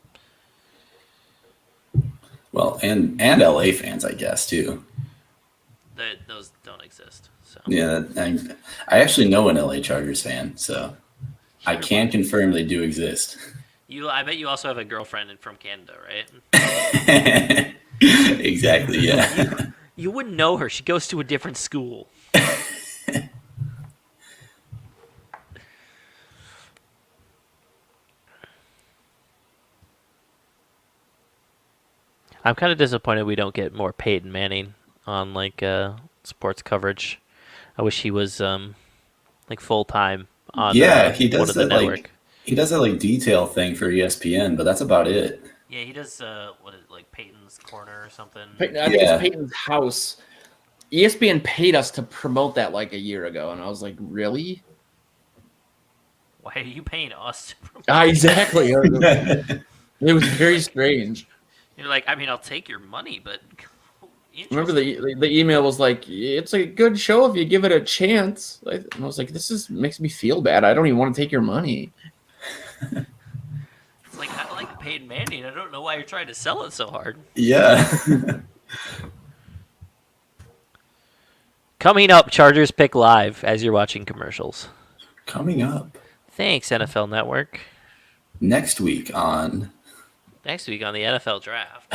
Well, and LA fans, I guess, too. Those don't exist. So Yeah, I actually know an LA Chargers fan, so I can confirm they do exist. I bet you also have a girlfriend from Canada, right? Exactly, yeah. You wouldn't know her. She goes to a different school. I'm kind of disappointed we don't get more Peyton Manning on sports coverage. I wish he was full time on Yeah, he one does of the that network. he does that detail thing for ESPN, but that's about it. Yeah, he does Peyton's Corner or something. I think Yeah. it's Peyton's house. ESPN paid us to promote that like a year ago, and I was like, really? Why are you paying us to promote? Exactly. It was very strange. You're like, I'll take your money, but Remember the email was like, it's a good show if you give it a chance. And I was like, makes me feel bad. I don't even want to take your money. It's like, I like Peyton Manning. I don't know why you're trying to sell it so hard. Yeah. Coming up, Chargers Pick Live as you're watching commercials. Coming up Thanks, NFL Network. next week on Next week on the NFL Draft.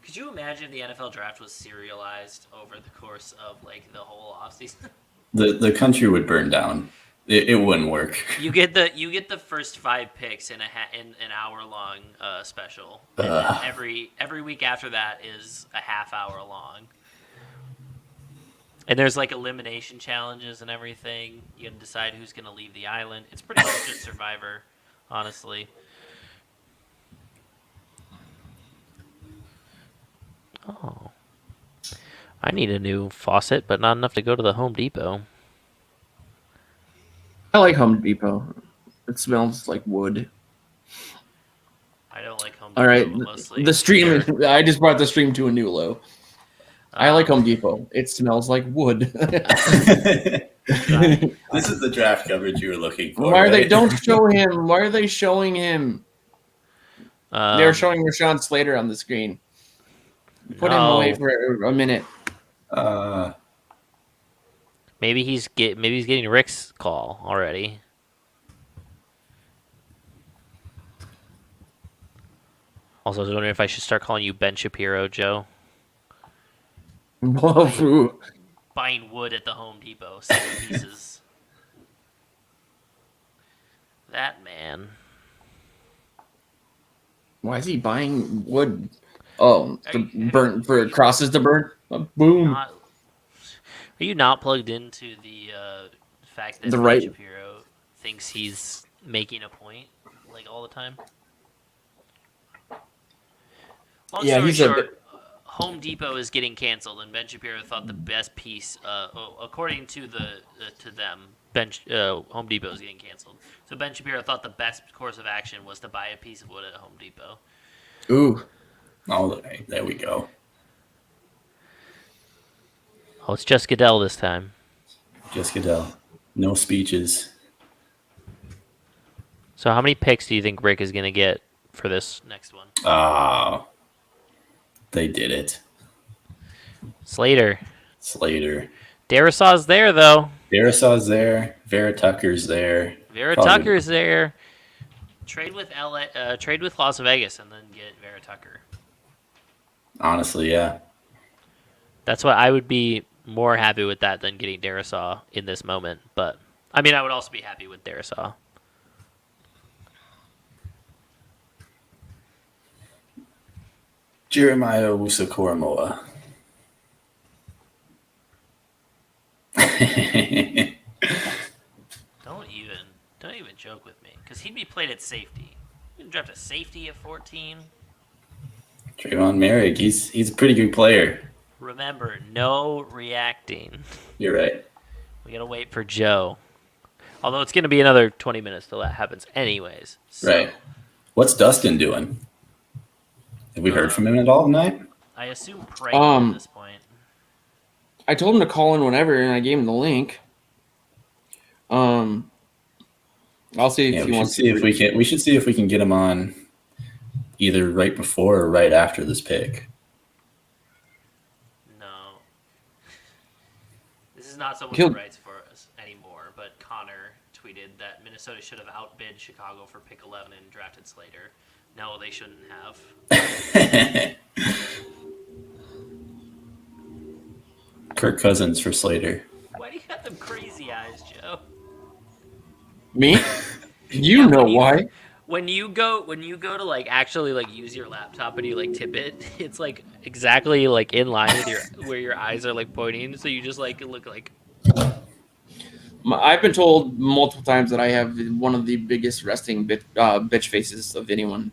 Could you imagine the NFL Draft was serialized over the course of the whole offseason? the country would burn down. It wouldn't work. You get the first 5 picks in an hour long special. And then every week after that is a half hour long. And there's elimination challenges and everything. You got to decide who's going to leave the island. It's pretty much just Survivor, honestly. Oh. I need a new faucet, but not enough to go to the Home Depot. I like Home Depot. It smells like wood. I don't like Home All Depot, right, but mostly the stream. Sure. I just brought the stream to a new low. I like Um, Home Depot. It smells like wood. This is the draft coverage you were looking for. Why are they? right? Don't show him. Why are they showing him? They're um, showing Rashawn Slater on the screen. Put him no. away for a minute. Maybe he's getting Rick's call already. Also, I was wondering if I should start calling you Ben Shapiro, Joe. Whoa. Buying wood at the Home Depot, 7 pieces. That man. Why is he buying wood? Oh, to burn for crosses to burn. Boom. Not, are you not plugged into the fact that The Ben right- Shapiro thinks he's making a point like all the time? Long Yeah, story he's a short, Home Depot is getting canceled, and Ben Shapiro thought the best piece, according to them, Home Depot is getting canceled. So Ben Shapiro thought the best course of action was to buy a piece of wood at Home Depot. Ooh. Oh, there we go. Oh, it's just Goodell this time. Just Goodell. No speeches. So how many picks do you think Rick is going to get for this next one? They did it. Slater. Darisaw's there, though. Darisaw's there. Vera Tucker's there. Vera Probably- Tucker's there. Trade with trade with Las Vegas, and then get Vera Tucker. Honestly, yeah. That's what I would be more happy with that than getting Darisaw in this moment. But I mean, I would also be happy with Darisaw. Jeremiah Owusu-Koramoah. Don't even joke with me, because he'd be played at safety. You can draft a safety at 14. Trayvon Merrick, he's a pretty good player. Remember, no reacting. You're right. We gotta wait for Joe. Although it's gonna be another 20 minutes till that happens, anyways. So Right. What's Dustin doing? Have we heard from him at all tonight? I assume pregnant at this point. I told him to call in whenever, and I gave him the link. I'll see if Yeah, he we should wants see if we can. We should see if we can get him on either right before or right after this pick. No. This is not someone He'll- who writes for us anymore, but Connor tweeted that Minnesota should have outbid Chicago for pick 11 and drafted Slater. No, they shouldn't have. Kirk Cousins for Slater. Why do you have them crazy eyes, Joe? me. You Yeah, know when you- why? When you go to like actually like use your laptop and you like tip it, it's like exactly like in line with your where your eyes are like pointing, so you just like look like I've been told multiple times that I have one of the biggest resting bitch faces of anyone.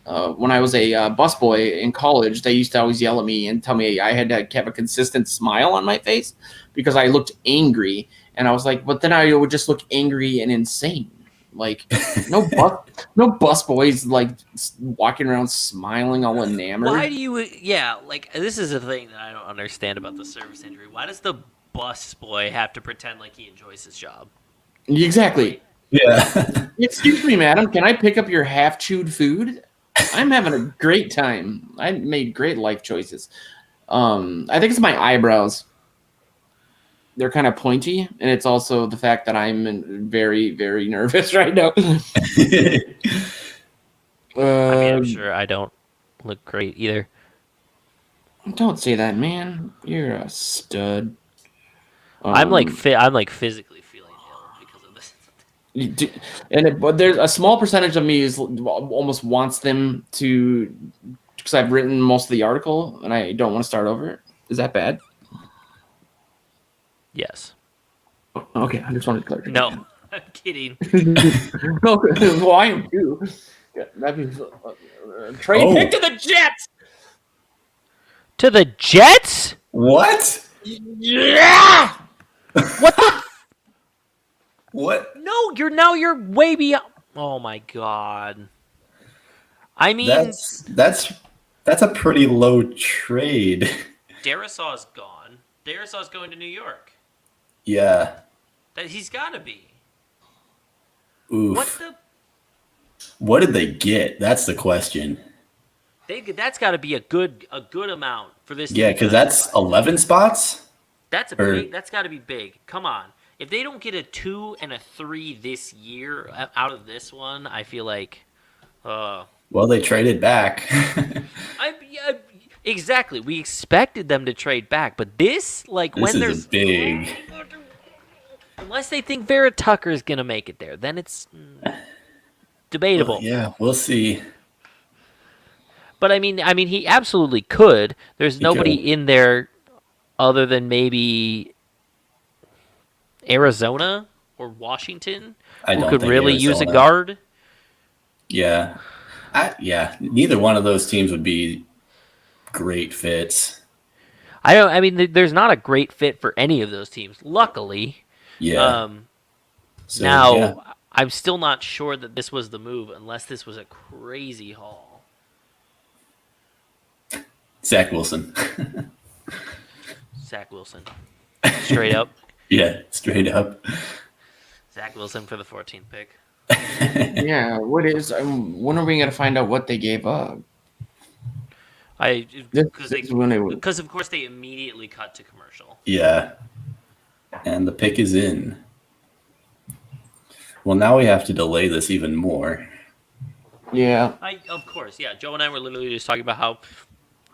When I was a busboy in college, they used to always yell at me and tell me I had to have a consistent smile on my face because I looked angry. And I was like, but then I would just look angry and insane. Like no busboys like walking around smiling all enamored. why do you like this is the thing that I don't understand about the service injury. Why does the bus boy have to pretend like he enjoys his job? Exactly. Yeah. Excuse me, madam. Can I pick up your half-chewed food? I'm having a great time. I made great life choices. I think it's my eyebrows. They're kind of pointy, and it's also the fact that I'm very, very nervous right now. I mean, I'm sure I don't look great either. Don't say that, man. You're a stud. I'm like physically feeling ill because of this. But there's a small percentage of me is almost wants them to, because I've written most of the article and I don't want to start over. Is that bad? Yes. Okay, I just wanted to clarify. No, I'm kidding. No, well, I am too. Yeah, that means trade pick to the Jets. To the Jets? What? Yeah. What the? What? No, you're way beyond. Oh my god. I mean, That's a pretty low trade. Derisaw's gone. Derisaw's going to New York. Yeah. That he's got to be. Oof. What the? What did they get? That's the question. That's got to be a good amount for this. Yeah, because that's 11 spots. That's That's got to be big. Come on. If they don't get a 2 and a 3 this year out of this one, I feel like. Well, they traded back. Exactly. We expected them to trade back, but this, like, This when is there's big. unless they think Vera Tucker is gonna make it there, then it's debatable. Well, yeah, we'll see. But I mean, he absolutely could. There's He nobody could. in there other than maybe Arizona or Washington I who don't could think really use a Arizona. guard. Yeah. Neither one of those teams would be great fits. I mean, there's not a great fit for any of those teams. Luckily, Yeah. So, now yeah. I'm still not sure that this was the move, unless this was a crazy haul. Zach Wilson. Zach Wilson, straight up. Yeah, straight up. Zach Wilson for the 14th pick. Yeah, what is? When are we gonna find out what they gave up? Because This is when it was. of course they immediately cut to commercial. Yeah. And the pick is in. Well, now we have to delay this even more. Yeah, Of course, yeah. Joe and I were literally just talking about how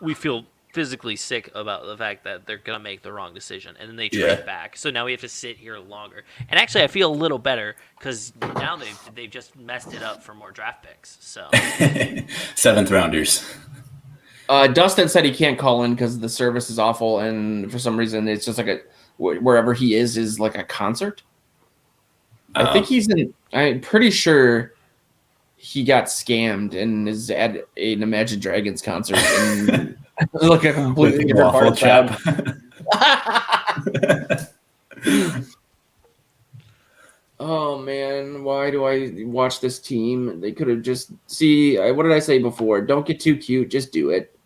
we feel physically sick about the fact that they're gonna make the wrong decision, and then they trade Yeah. back. So now we have to sit here longer. And actually, I feel a little better because now they've just messed it up for more draft picks. So 7th rounders. Dustin said he can't call in because the service is awful, and for some reason it's just like wherever he is like a concert. I think he's in. I'm pretty sure he got scammed and is at an Imagine Dragons concert and like a completely different part Waffle of town. chap. Oh man, why do I watch this team? They could have just what did I say before? Don't get too cute, just do it.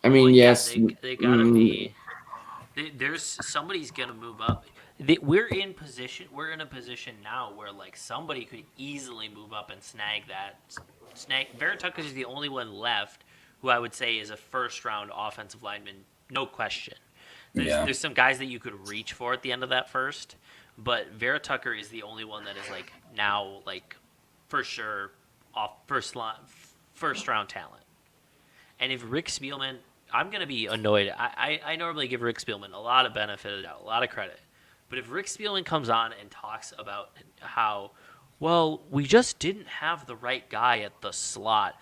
I mean, well, yeah, yes, they gotta be. There's somebody's gonna move up. We're in a position now where like somebody could easily move up and snag that. Vera Tucker is the only one left who I would say is a first round offensive lineman, no question. There's some guys that you could reach for at the end of that first, but Vera Tucker is the only one that is like now like for sure off first round talent. And if Rick Spielman, I'm gonna be annoyed. I normally give Rick Spielman a lot of benefit, a lot of credit. But if Rick Spielman comes on and talks about how, well, we just didn't have the right guy at the slot.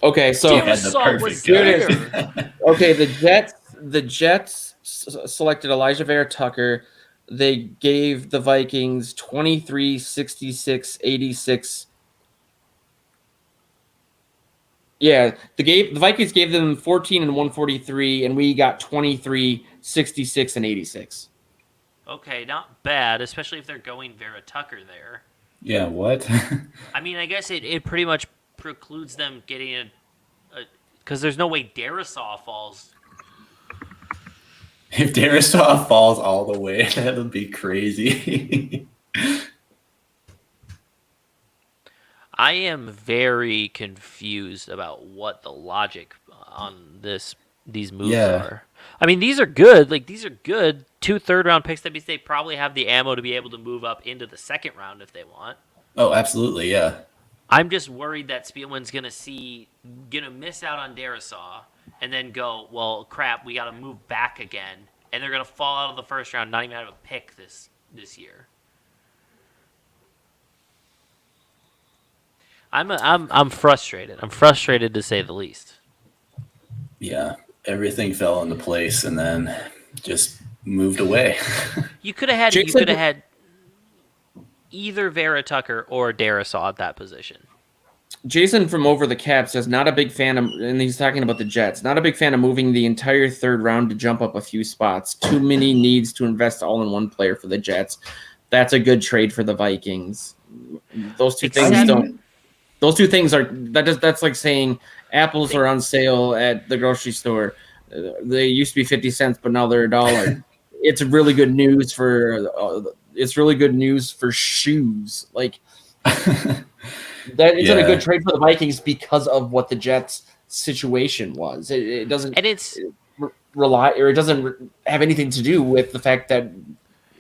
okay, so Had the Darisaw was perfect guy. there. okay, the Jets selected Elijah Vera Tucker. They gave the Vikings 23, 66, 86. Yeah, the Vikings gave them 14 and 143, and we got 23, 66, and 86. Okay, not bad, especially if they're going Vera Tucker there. Yeah, what? I mean, I guess it pretty much precludes them getting a because there's no way Darisaw falls. If Darisaw falls all the way, that would be crazy. I am very confused about what the logic on these moves are. I mean, these are good. Like, these are good 2 third-round picks. That means they probably have the ammo to be able to move up into the second round if they want. Oh, absolutely, yeah. I'm just worried that Spielman's gonna miss out on Darisaw and then go, well, crap, we got to move back again, and they're gonna fall out of the first round, not even have a pick this year. I'm frustrated. I'm frustrated to say the least. Yeah, everything fell into place and then just moved away. You could have had either Vera Tucker or Darisaw at that position. Jason from Over the Cap says not a big fan of, and he's talking about the Jets, not a big fan of moving the entire third round to jump up a few spots. Too many needs to invest all in one player for the Jets. that's a good trade for the Vikings. Those two Except- things don't. Those two things are that's like saying apples are on sale at the grocery store. They used to be 50 cents, but now they're $1. It's really good news for shoes. Like that isn't a good trade for the Vikings because of what the Jets situation was. It doesn't And it's rely, or it doesn't have anything to do with the fact that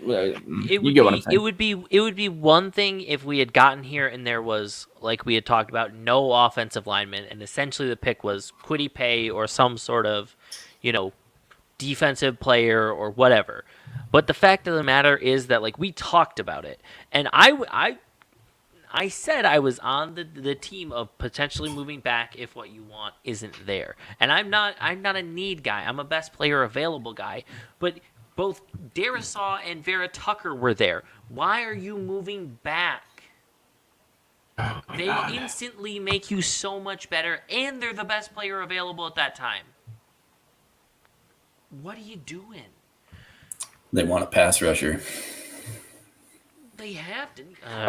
it you get what I'm saying. would be one thing if we had gotten here and there was, like we had talked about, no offensive lineman, and essentially the pick was Kwity Paye or some sort of, defensive player or whatever. But the fact of the matter is that, like, we talked about it, and I said I was on the team of potentially moving back if what you want isn't there. And I'm not a need guy. I'm a best player available guy. But both Darisaw and Vera Tucker were there. Why are you moving back? They instantly make you so much better, and they're the best player available at that time. What are you doing? They want a pass rusher. They have to.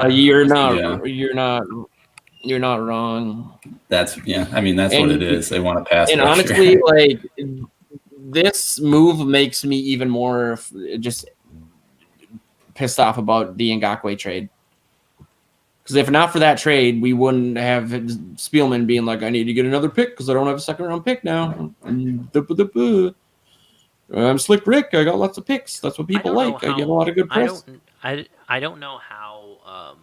You're Yeah. not wrong. That's I mean, that's what it is. They want a pass And rusher. honestly, like this move makes me even more just pissed off about the Ngakoue trade. Because if not for that trade, we wouldn't have Spielman being like, "I need to get another pick because I don't have a second round pick now." I'm Slick Rick. I got lots of picks. That's what people like. I get a lot of good press. I don't know how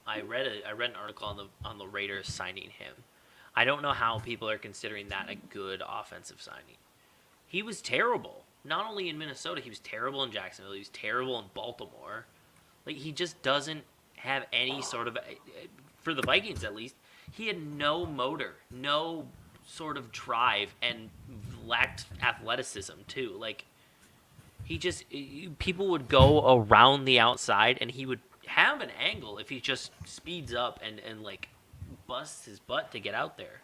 I read an article on the Raiders signing him. I don't know how people are considering that a good offensive signing. He was terrible. Not only in Minnesota, he was terrible in Jacksonville. He was terrible in Baltimore. Like, he just doesn't have any sort of, for the Vikings at least, he had no motor, no sort of drive, and lacked athleticism too. Like, people would go around the outside, and he would have an angle if he just speeds up and like busts his butt to get out there,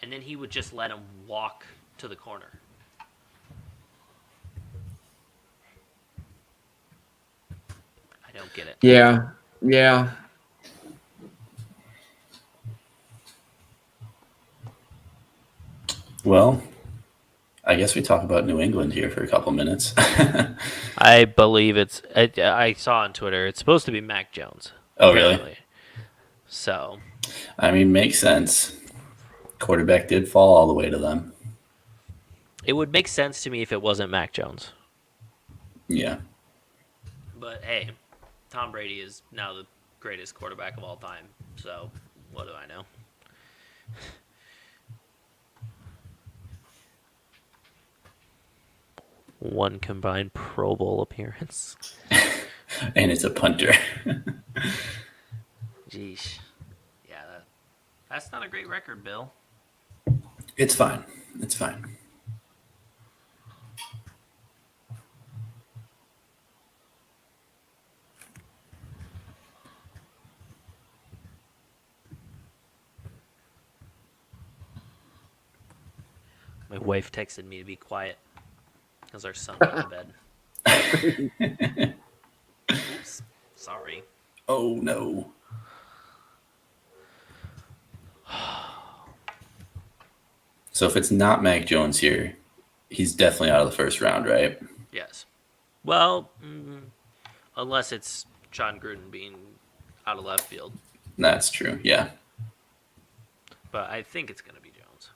and then he would just let him walk to the corner. I don't get it. Yeah. Well, I guess we talk about New England here for a couple minutes. I believe I saw on Twitter it's supposed to be Mac Jones. Oh, really? Apparently. So, I mean, makes sense. Quarterback did fall all the way to them. it would make sense to me if it wasn't Mac Jones. Yeah. But hey, Tom Brady is now the greatest quarterback of all time. So, what do I know? One combined Pro Bowl appearance. And it's a punter. Jeez. Yeah, that's not a great record, Bill. It's fine. It's fine. My wife texted me to be quiet because our son went to bed. Oops. Sorry. Oh, no. So if it's not Mac Jones here, he's definitely out of the first round, right? Yes. Well, unless it's John Gruden being out of left field. That's true. Yeah. But I think it's going to be Jones.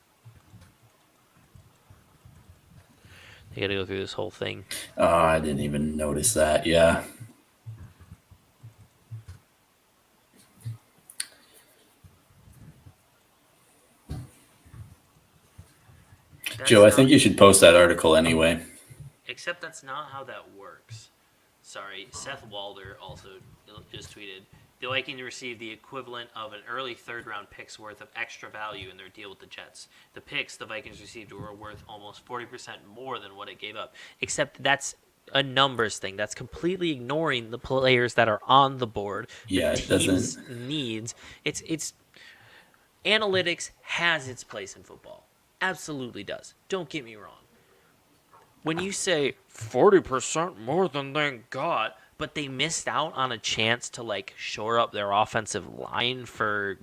They got to go through this whole thing. Oh, I didn't even notice that. Yeah. Joe, I think you should post that article anyway. Except that's not how that works. Sorry, Seth Walder also just tweeted, the Vikings received the equivalent of an early third-round pick's worth of extra value in their deal with the Jets. The picks the Vikings received were worth almost 40% more than what it gave up. Except that's a numbers thing. That's completely ignoring the players that are on the board. Yeah, the it doesn't. team's needs. It's analytics has its place in football. Absolutely does. Don't get me wrong. when you say 40% more than they got, but they missed out on a chance to like shore up their offensive line for,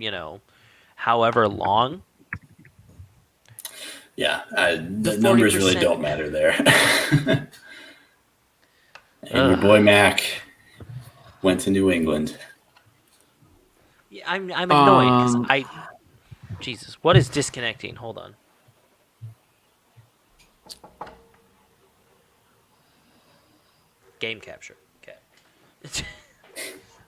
however long. Yeah, The the numbers really 40%. don't matter there. And your boy Mac went to New England. Yeah, I'm annoyed because Um, Jesus, what is disconnecting? Hold on. Game capture. Okay.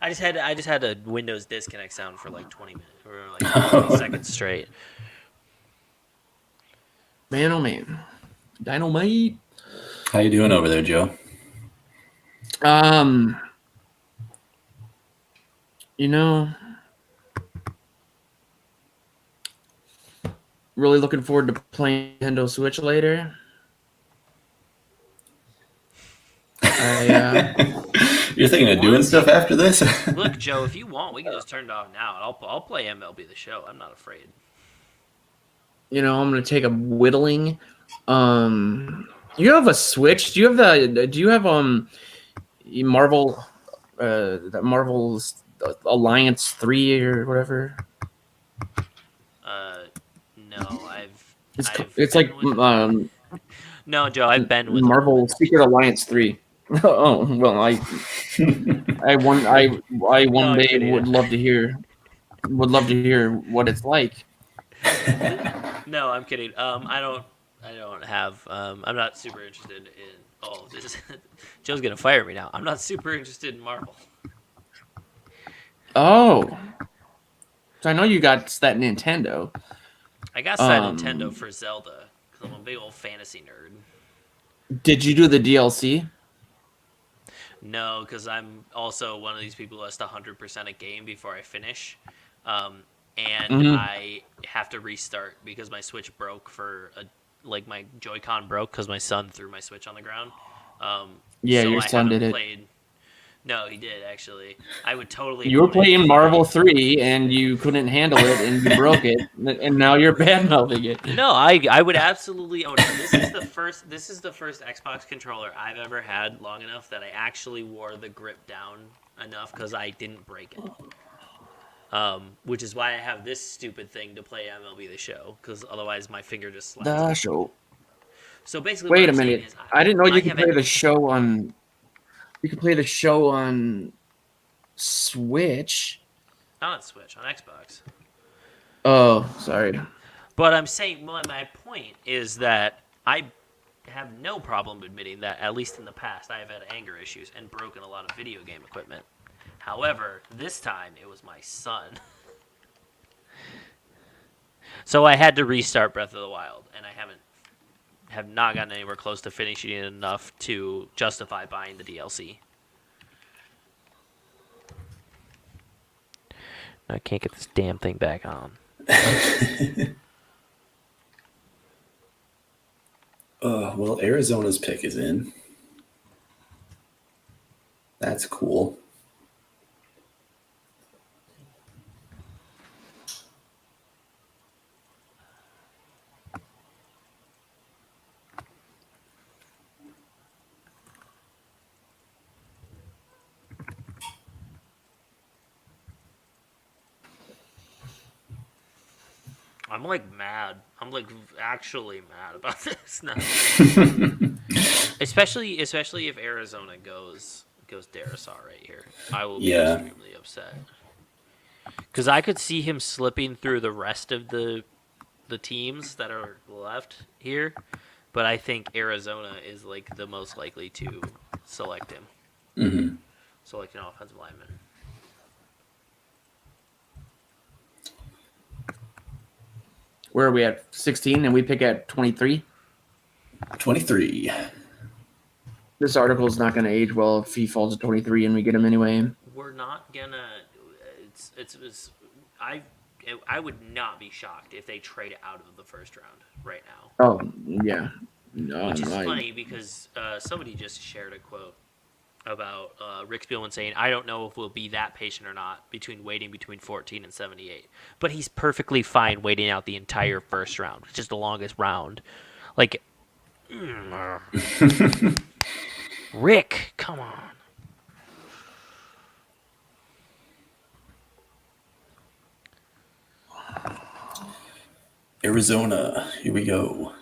I just had a Windows disconnect sound for like 20 minutes or like 20 seconds straight. man, oh man, Dynamite. How you doing over there, Joe? Um, you know, really looking forward to playing Nintendo Switch later. You're thinking of doing stuff after this? Look, Joe, if you want, we can just turn it off now, and I'll play MLB The Show. I'm not afraid. I'm gonna take a whittling. You have a Switch? Do you have Marvel, that Marvel's Alliance 3 or whatever? No, It's like No, Joe, I've been with Marvel Secret Alliance 3. Oh well, I one day kidding. would love to hear what it's like. No, I'm kidding. I don't have. I'm not super interested in. Oh, this is, Joe's gonna fire me now. I'm not super interested in Marvel. Oh, so I know you got that Nintendo. I got that Nintendo for Zelda because I'm a big old fantasy nerd. Did you do the DLC? No, because I'm also one of these people who has to 100% a game before I finish, and I have to restart because my Switch broke my Joy-Con broke because my son threw my Switch on the ground. Yeah, so your I son haven't did it. played. No, he did actually. I would totally. You were playing Marvel 3 and you couldn't handle it and you broke it, and now you're bad mouthing it. No, I would absolutely own it. This is the first Xbox controller I've ever had long enough that I actually wore the grip down enough because I didn't break it. Which is why I have this stupid thing to play MLB The Show because otherwise my finger just slides. The show. So basically, Wait what a I'm saying minute. is I didn't know you I could have play the show on. You could play the show on Switch. Not on Switch, on Xbox. Oh, sorry. But I'm saying, my point is that I have no problem admitting that, at least in the past, I have had anger issues and broken a lot of video game equipment. However, this time it was my son. So I had to restart Breath of the Wild, and I have not gotten anywhere close to finishing it enough to justify buying the DLC. I can't get this damn thing back on. Well, Arizona's pick is in. That's cool. I'm like mad. I'm like actually mad about this now. especially if Arizona goes Darisaw right here. I will be extremely upset. Because I could see him slipping through the rest of the teams that are left here, but I think Arizona is like the most likely to select him. Mm-hmm. Select an offensive lineman. Where are we at? 16, and we pick at 23. 23. This article is not going to age well if he falls at 23 and we get him anyway. We're not gonna. I would not be shocked if they trade it out of the first round right now. Oh yeah, no, Which is funny because somebody just shared a quote about Rick Spielman saying, "I don't know if we'll be that patient or not waiting between 14 and 78." But he's perfectly fine waiting out the entire first round, which is the longest round. Like, Rick, come on. Arizona. Here we go.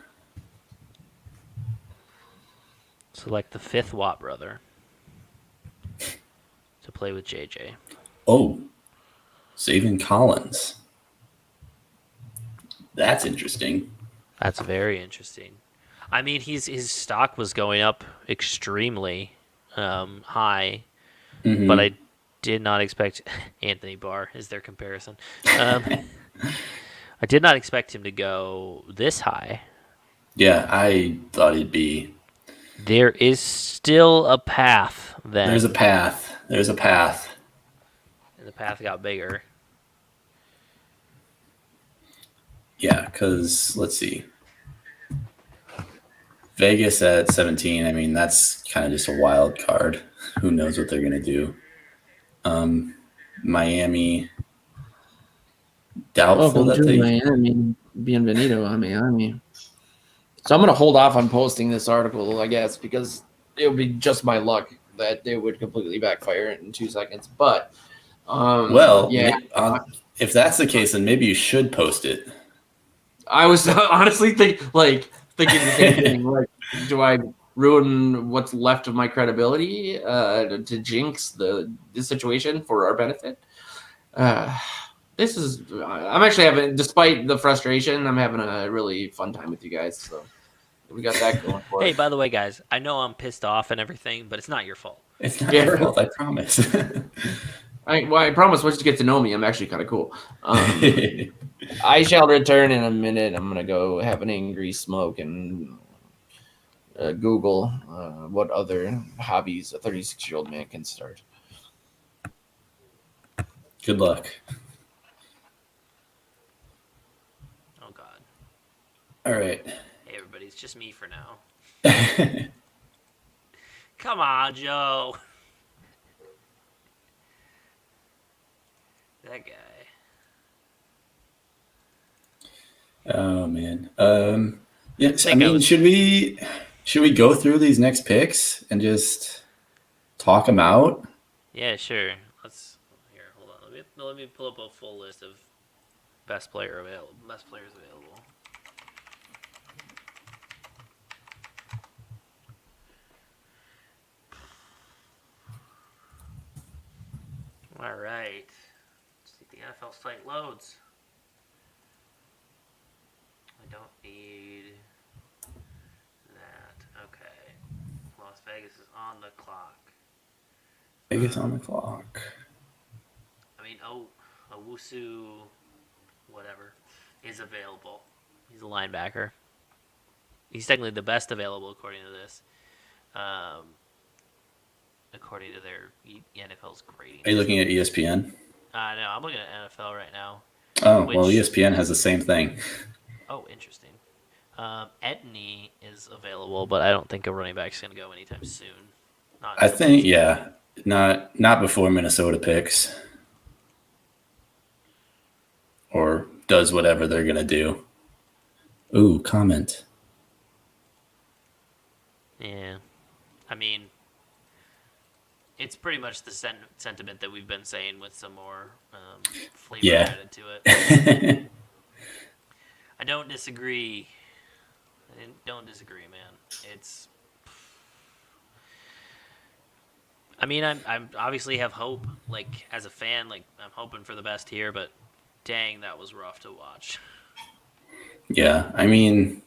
Select the 5th Watt brother to play with JJ. Oh, Zaven Collins. That's interesting. That's very interesting. I mean, his stock was going up extremely high, Mhm. but I did not expect Anthony Barr is their comparison. I did not expect him to go this high. Yeah, I thought he'd be. There is still a path then. There's a path. There's a path. And the path got bigger. Yeah, because let's see. Vegas at 17. I mean, that's kind of just a wild card. Who knows what they're going to do? Miami. Doubtful that they. Miami. Bienvenido a Miami. So I'm going to hold off on posting this article, I guess, because it would be just my luck that it would completely backfire in 2 seconds. But, Well, yeah. if that's the case, then maybe you should post it. I was honestly thinking the same thing. Like, do I ruin what's left of my credibility to jinx the situation for our benefit? I'm actually having, despite the frustration, I'm having a really fun time with you guys. So we got that going for us. Hey, by the way, guys, I know I'm pissed off and everything, but it's not your fault. It's not your fault, I promise. I promise once you get to know me, I'm actually kind of cool. I shall return in a minute. I'm going to go have an angry smoke and Google what other hobbies a 36-year-old man can start. Good luck. Oh, God. All right. Hey, everybody, it's just me for now. Come on, Joe. That guy. Oh man. Yes. I Think I mean, was- should we go through these next picks and just talk them out? Yeah, sure. Here, hold on. Let me pull up a full list of best players available. All right. Let's see if the NFL site loads. I don't need that. Okay. Las Vegas is on the clock. Vegas on the clock. I mean, Owusu, whatever, is available. He's a linebacker. He's technically the best available according to this. According to their NFL's grading. Are you looking at ESPN? No, I'm looking at NFL right now. Oh, well, ESPN has the same thing. Oh, interesting. Etney is available, but I don't think a running back's going to go anytime soon. I think, yeah, not before Minnesota picks or does whatever they're going to do. Ooh, comment. Yeah. I mean, it's pretty much the sentiment that we've been saying with some more flavor added to it. I don't disagree. Don't disagree, man. It's. I mean, I'm obviously have hope. Like as a fan, like I'm hoping for the best here, but dang, that was rough to watch. Yeah, I mean,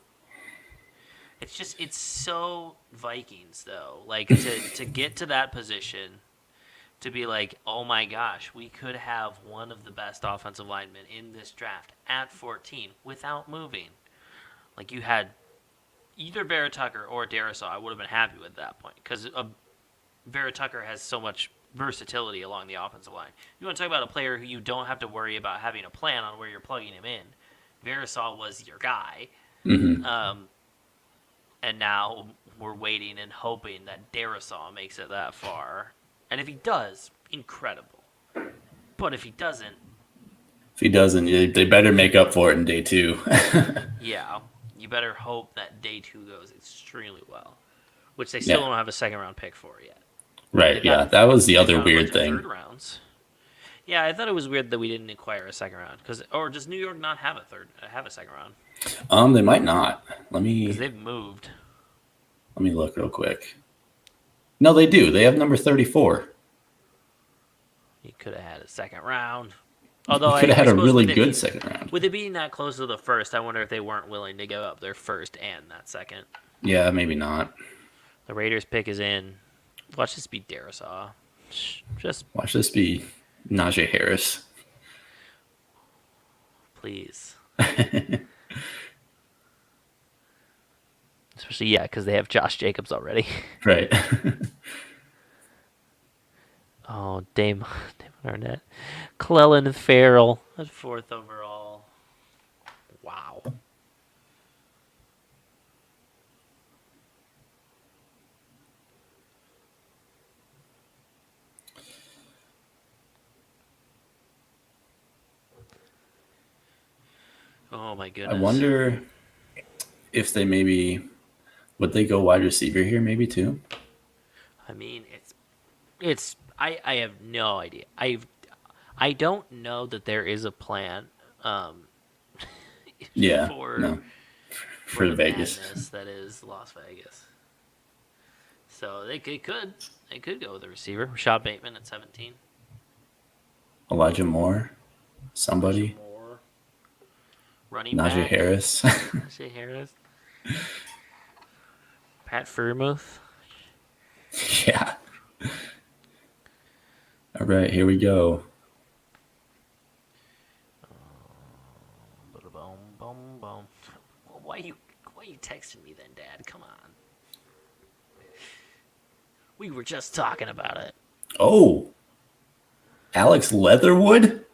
it's so Vikings though. Like to get to that position, to be like, oh my gosh, we could have one of the best offensive linemen in this draft at 14 without moving. Like you had either Vera Tucker or Darisaw, I would have been happy with that point because Vera Tucker has so much versatility along the offensive line. You want to talk about a player who you don't have to worry about having a plan on where you're plugging him in. Darisaw was your guy. mm-hmm. And now we're waiting and hoping that Darisaw makes it that far. And if he does, incredible. But if he doesn't, they better make up for it in day 2. yeah. you better hope that day 2 goes extremely well, which they still Yeah. don't have a second round pick for yet. Right. They've Yeah. got- That was the they've other got a weird bunch of thing. Third rounds. Yeah, I thought it was weird that we didn't acquire a second round, or does New York not have a second round? They might not. Because Let they've moved. me look real quick. No, they do. They have number 34. You could have had a second round. Although You could have I had a suppose really with it good being- second round. With it being that close to the first, I wonder if they weren't willing to give up their first and that second. Yeah, maybe not. The Raiders pick is in. Watch this be Darisaw. Just Watch this be Najee Harris. please. Especially, yeah, because they have Josh Jacobs already. Right. Oh, Damon Arnett. Clellan Farrell at 4th overall. Wow. Oh my I goodness. wonder if they would they go wide receiver here maybe too? I mean, I have no idea. I don't know that there is a plan. Yeah. For No. For the Vegas. madness that is Las Vegas. So they could go with a receiver. Rashad Bateman at 17. Elijah Moore. Somebody. Moore. Running Najee back. Harris. Najee Harris. Pat Freiermuth. Yeah. All right, here we go. Boom, boom, boom. Why you texting me then, Dad? Come on. We were just talking about it. Oh. Alex Leatherwood?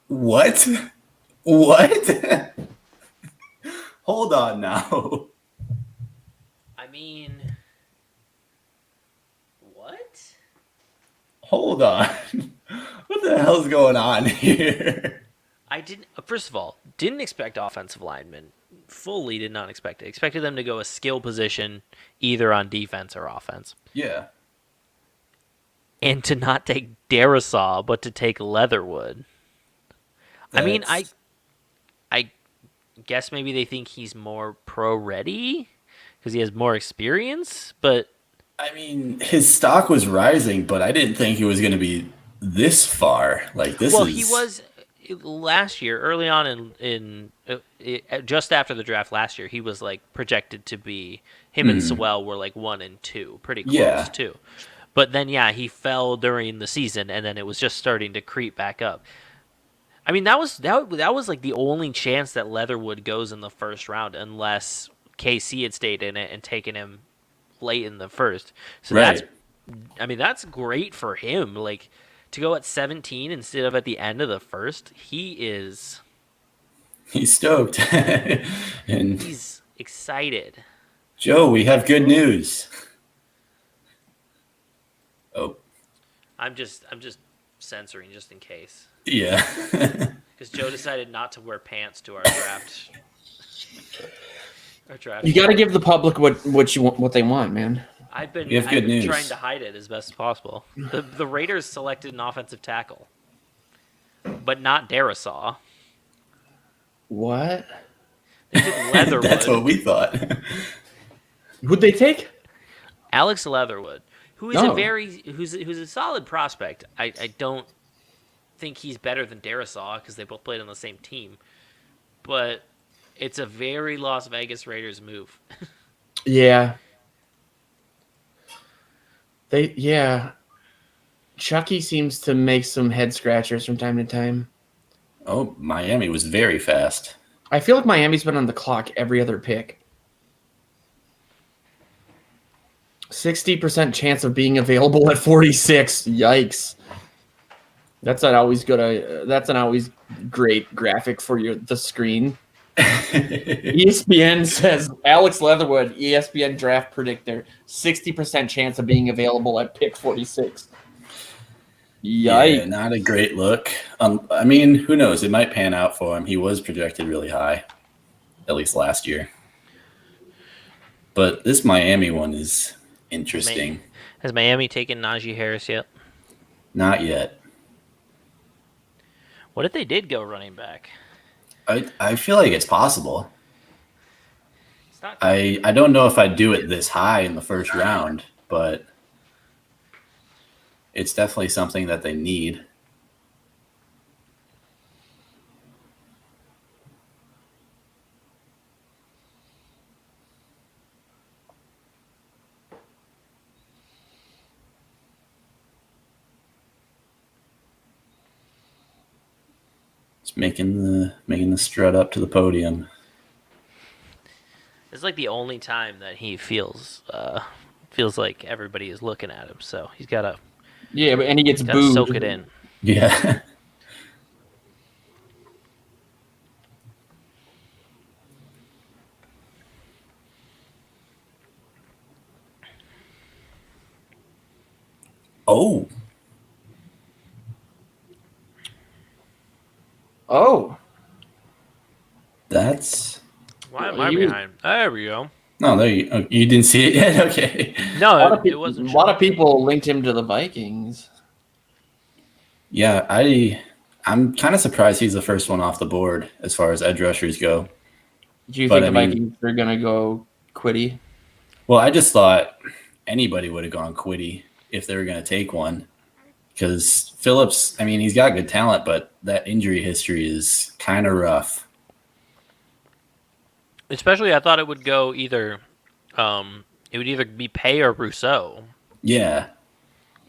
What? What? Hold on now. I mean, what? Hold on. What the hell's going on here? I didn't. First of all, didn't expect offensive linemen. Fully did not expect it. Expected them to go a skill position, either on defense or offense, Yeah. and to not take Darisaw, but to take Leatherwood. I mean, I guess maybe they think he's more pro ready because he has more experience, but I mean, his stock was rising, but I didn't think he was going to be this far. Like this well, is he was last year, early on in just after the draft last year. He was like projected to be him and Sewell were like 1 and 2, pretty close Yeah. too. But then he fell during the season, and then it was just starting to creep back up. I mean, that was like the only chance that Leatherwood goes in the first round, unless KC had stayed in it and taken him late in the first. So Right. that's great for him. Like to go at 17 instead of at the end of the first, he's stoked. And he's excited. Joe, we have good news. Oh, I'm just censoring just in case, yeah. because Joe decided not to wear pants to our draft. You got to give the public what they want, man. I've been We have good news. trying to hide it as best as possible. The Raiders selected an offensive tackle, but not Darisaw. What? They took Leatherwood. That's what we thought. Who'd they take? Alex Leatherwood, who is who's a solid prospect. I don't think he's better than Darisaw because they both played on the same team, but it's a very Las Vegas Raiders move. Yeah. Chucky seems to make some head scratchers from time to time. Oh, Miami was very fast. I feel like Miami's been on the clock every other pick. 60% chance of being available at 46. Yikes. That's not always good. That's an always great graphic for the screen. ESPN says Alex Leatherwood, ESPN draft predictor, 60% chance of being available at pick 46. Yikes. Yeah, not a great look. I mean, who knows? It might pan out for him. He was projected really high, at least last year. But this Miami one is interesting. Has Miami taken Najee Harris yet? Not yet. What if they did go running back? I feel like it's possible. It's not. I don't know if I'd do it this high in the first round, but it's definitely something that they need. It's making the strut up to the podium. It's like the only time that he feels like everybody is looking at him. So he's got to Yeah, and he gets booed. soak it in. Yeah. Oh. Oh. That's Why am I You- behind? There we go. no, there you didn't see it yet. Okay. No, A it wasn't. lot of people linked him to the Vikings. Yeah, I'm kind of surprised he's the first one off the board as far as edge rushers go. Do you But, think the I mean- Vikings are gonna go Quiddy? Well, I just thought anybody would have gone Quiddy if they were going to take one, because Phillips, I mean, he's got good talent, but that injury history is kind of rough. Especially, I thought it would go either. It would either be Pay or Rousseau, Yeah,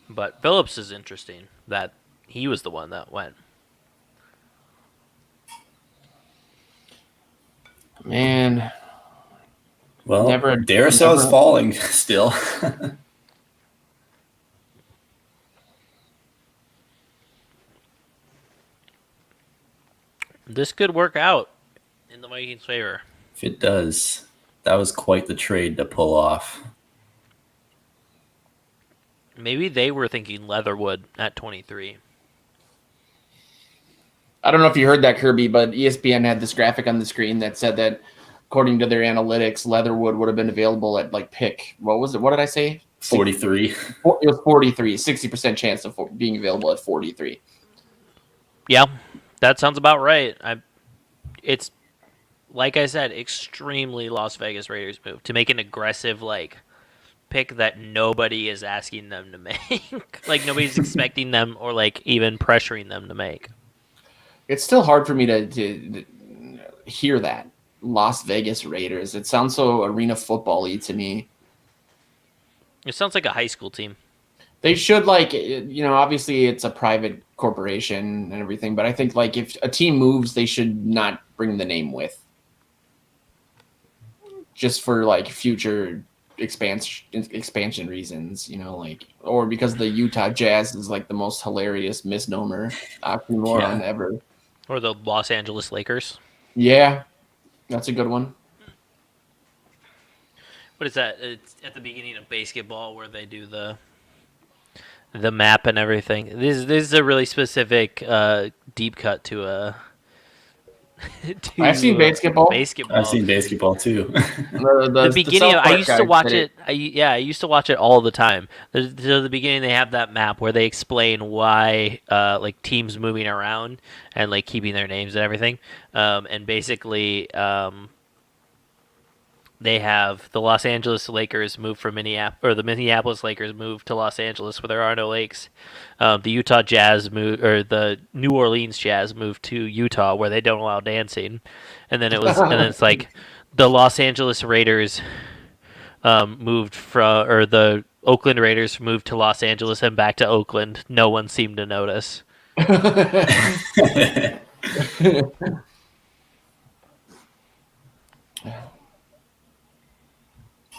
but Phillips is interesting. That he was the one that went. Man, well, Never- Darisaul's never- falling still. This could work out in the Vikings' favor. If it does, that was quite the trade to pull off. Maybe they were thinking Leatherwood at 23. I don't know if you heard that, Kirby, but ESPN had this graphic on the screen that said that according to their analytics, Leatherwood would have been available at like pick. What was it? What did I say? 43. It was 43, 60% chance of being available at 43. Yeah, that sounds about right. It's like I said, extremely Las Vegas Raiders move to make an aggressive pick that nobody is asking them to make. Like nobody's expecting them or even pressuring them to make. It's still hard for me to hear that. Las Vegas Raiders. It sounds so arena football-y to me. It sounds like a high school team. They should obviously it's a private corporation and everything, but I think if a team moves, they should not bring the name with. Just for future expansion reasons, or because the Utah Jazz is the most hilarious misnomer oxymoron ever. Or the Los Angeles Lakers. Yeah, that's a good one. What is that? It's at the beginning of basketball where they do the map and everything. This is a really specific deep cut to a. I've seen basketball. I've seen basketball too. The beginning. I used to watch it. I used to watch it all the time. The beginning, they have that map where they explain why, teams moving around and keeping their names and everything. And basically, they have the Los Angeles Lakers move from Minneapolis, or the Minneapolis Lakers move to Los Angeles where there are no lakes. The Utah Jazz move, or the New Orleans Jazz moved to Utah where they don't allow dancing. And then and then it's the Los Angeles Raiders moved from, or the Oakland Raiders moved to Los Angeles and back to Oakland. No one seemed to notice.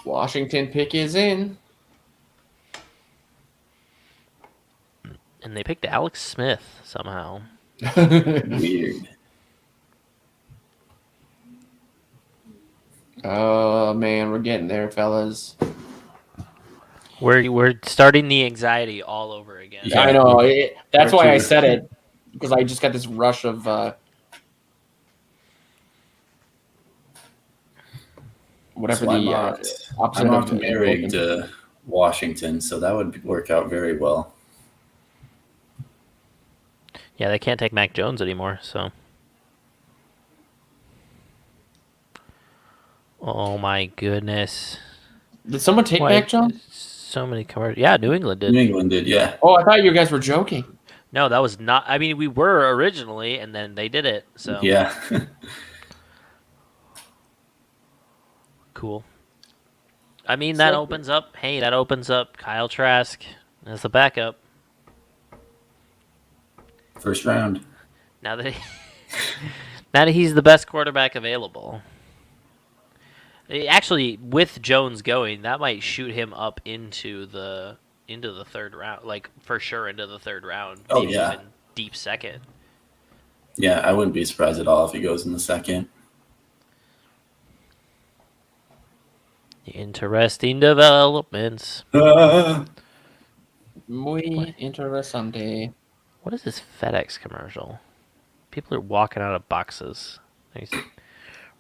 Washington pick is in. And they picked Alex Smith somehow. Weird. Oh man, we're getting there, fellas. We're starting the anxiety all over again. Yeah. I know. That's We're why I too- said it, because I just got this rush of. Whatever So I the mocked, opposite I mocked of Merrick to Washington, so that would work out very well. Yeah, they can't take Mac Jones anymore, so. Oh my goodness. Did someone take Why- Mac Jones? So many commercials. Yeah, New England did. New England did, yeah. Oh, I thought you guys were joking. No, that was not. I mean, we were originally, and then they did it. So Yeah. cool. I mean, that opens up. Hey, that opens up Kyle Trask as the backup. First round. Now that now that he's the best quarterback available. Actually, with Jones going, that might shoot him up into the third round, like for sure into the third round. Oh, maybe yeah. even deep second. Yeah, I wouldn't be surprised at all if he goes in the second. Interesting developments. Muy interesante. What is this FedEx commercial? People are walking out of boxes. There's I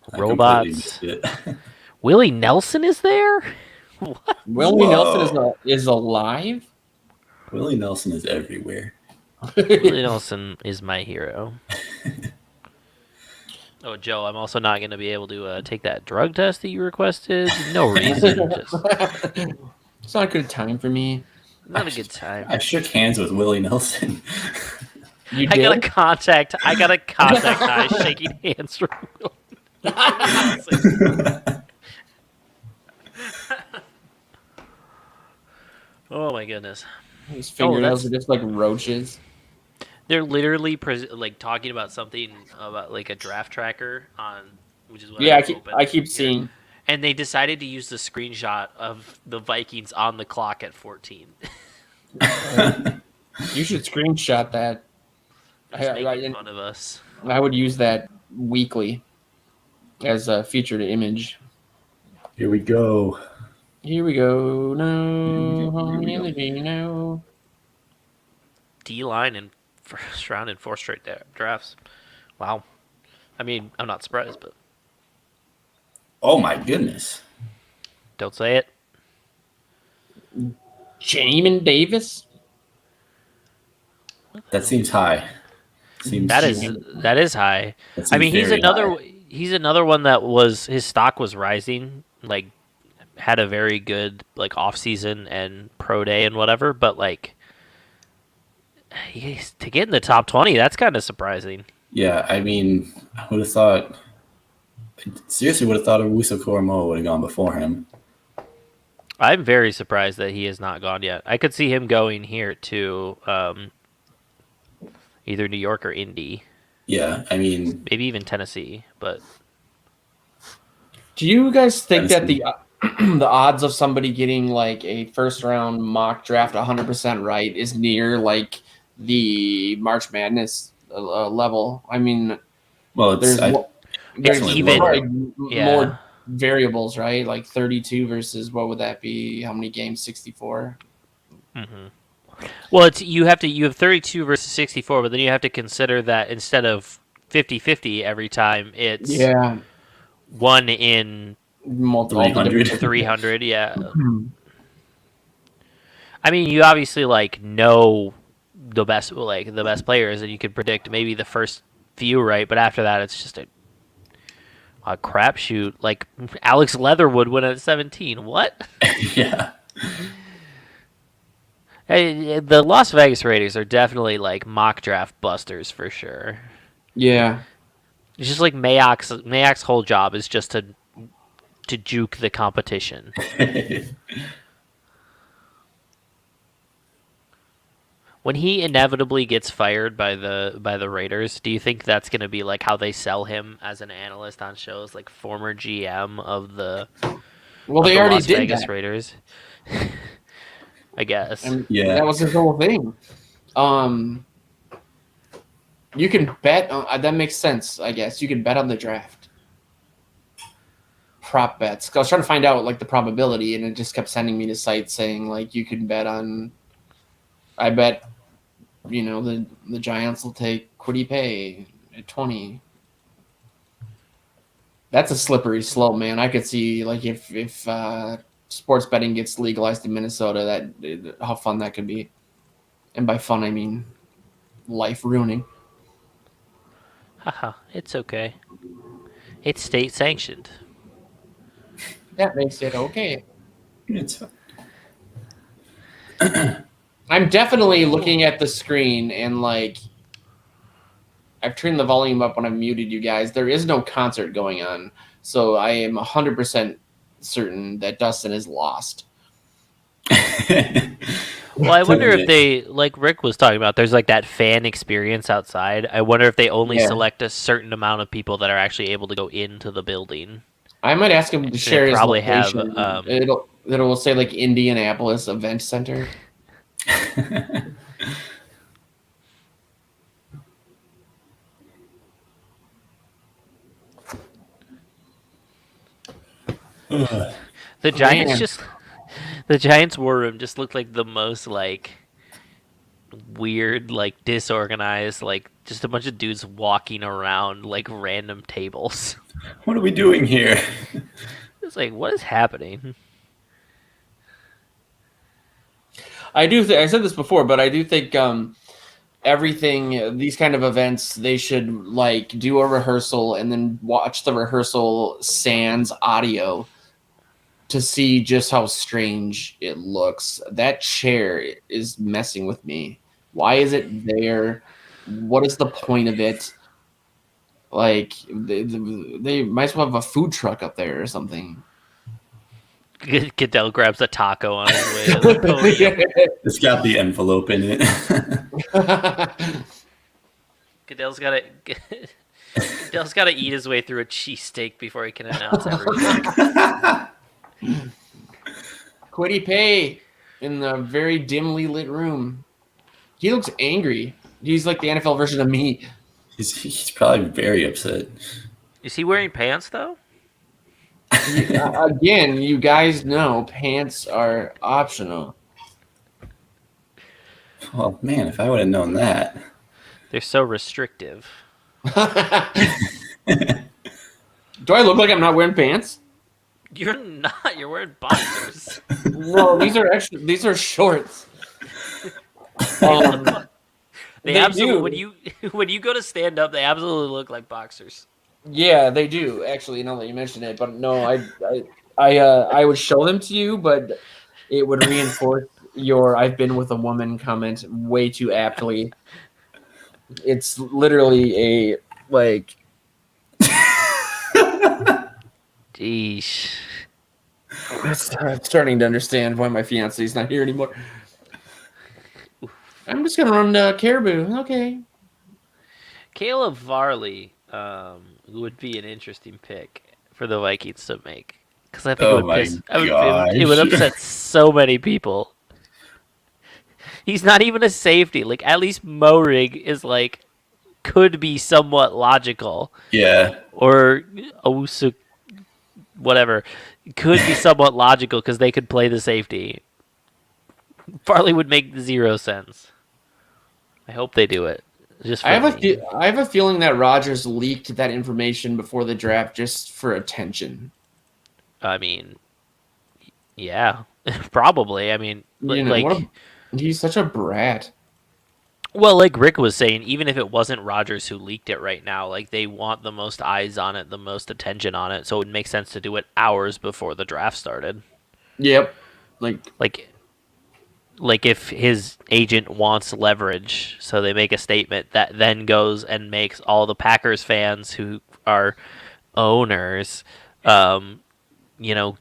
completely robots. missed it. Willie Nelson is there? What? Willie Whoa. Nelson is alive. Willie Nelson is everywhere. Willie Nelson is my hero. Oh, Joe, I'm also not going to be able to take that drug test that you requested. No reason. Just It's not a good time for me. not a good time. I shook hands with Willie Nelson. You I did? gotta contact guys shaking hands from Oh my goodness. His fingernails that's- are just like roaches. They're literally like talking about something about like a draft tracker on, which is what Yeah, have open I keep here. seeing. And they decided to use the screenshot of the Vikings on the clock at 14. You should screenshot that. Just I making fun of us. would use that weekly as a featured image. Here we go. Here we go. No, Here we go. no. D line in first round in 4 straight drafts. Wow. I mean, I'm not surprised, but Oh my goodness. don't say it. Jamin Davis. That seems high. Seems That is high. that I mean, seems very high. he's another one that was his stock was rising, like had a very good like off season and pro day and whatever, but like to get in the top 20, that's kind of surprising. Yeah, I mean, I would have thought. Seriously, would have thought Owusu Koromoa would have gone before him. I'm very surprised that he has not gone yet. I could see him going here to either New York or Indy, Yeah, I mean, maybe even Tennessee. But Do you guys think that Tennessee. the odds of somebody getting like a first round mock draft 100% right is near like the March Madness level? I mean, well, it's there's definitely more, lower. like, Yeah. more variables, right? Like 32 versus what would that be? How many games? 64. well, it's you have 32 versus 64, but then you have to consider that instead of 50-50 every time, it's Yeah, 1 in multiple 300. 300. Yeah. I mean, you obviously like know the best players, and you could predict maybe the first few right, but after that, it's just a crapshoot. Like Alex Leatherwood went at 17. What? Yeah. Hey, the Las Vegas Raiders are definitely like mock draft busters for sure. Yeah. It's just like Mayok's whole job is just to juke the competition. When he inevitably gets fired by the Raiders, do you think that's going to be like how they sell him as an analyst on shows like former GM of the Well, of they the already Las did Vegas that. Raiders? I guess. And Yeah. that was his whole thing. You can bet. That makes sense, I guess. You can bet on the draft. prop bets. 'Cause I was trying to find out like the probability, and it just kept sending me to sites saying like you can bet on. I bet, the Giants will take Kwity Paye at 20. That's a slippery slope, man. I could see like if sports betting gets legalized in Minnesota, how fun that could be. And by fun, I mean life ruining. Haha, it's okay. It's state sanctioned. That makes it okay. It's I'm definitely looking at the screen and like I've turned the volume up when I've muted you guys. There is no concert going on, so I am 100% certain that Dustin is lost. Well, I wonder if they, like Rick was talking about, there's like that fan experience outside. I wonder if they only select a certain amount of people that are actually able to go into the building. I might ask him to share his probably location. have, It'll say like Indianapolis Event Center. The Giants the Giants war room just looked like the most like weird, like disorganized, like just a bunch of dudes walking around like random tables. What are we doing here? It's like, what is happening? I said this before, but I do think everything, these kind of events, they should like do a rehearsal and then watch the rehearsal sans audio to see just how strange it looks. That chair is messing with me. Why is it there? What is the point of it? Like they might as well have a food truck up there or something. Goodell grabs a taco on his way to the podium. It's got the envelope in it. Goodell's got to eat his way through a cheesesteak before he can announce everything. Kwity Paye in the very dimly lit room. He looks angry. He's like the NFL version of me. He's probably very upset. Is he wearing pants though? Again, you guys know pants are optional. Oh man, if I would have known that. They're so restrictive. Do I look like I'm not wearing pants? You're not. You're wearing boxers. No, these are shorts. They absolutely do. When you go to stand up, they absolutely look like boxers. Yeah, they do actually. Now that you mention it, but no, I would show them to you, but it would reinforce your "I've been with a woman" comment way too aptly. It's literally a like. Jeez. I'm starting to understand why my fiance's not here anymore. I'm just gonna run to Caribou. Okay. Caleb Varley would be an interesting pick for the Vikings to make because I think it would upset so many people. He's not even a safety. Like at least Morig is like could be somewhat logical. Yeah. Or Owusu, whatever, could be somewhat logical because they could play the safety. Farley would make zero sense. I hope they do it. Just for I have a feeling that Rodgers leaked that information before the draft just for attention. I mean, yeah, probably. I mean, He's such a brat. Well, like Rick was saying, even if it wasn't Rodgers who leaked it right now, like they want the most eyes on it, the most attention on it, so it would make sense to do it hours before the draft started. Yep. Like if his agent wants leverage, so they make a statement that then goes and makes all the Packers fans who are owners,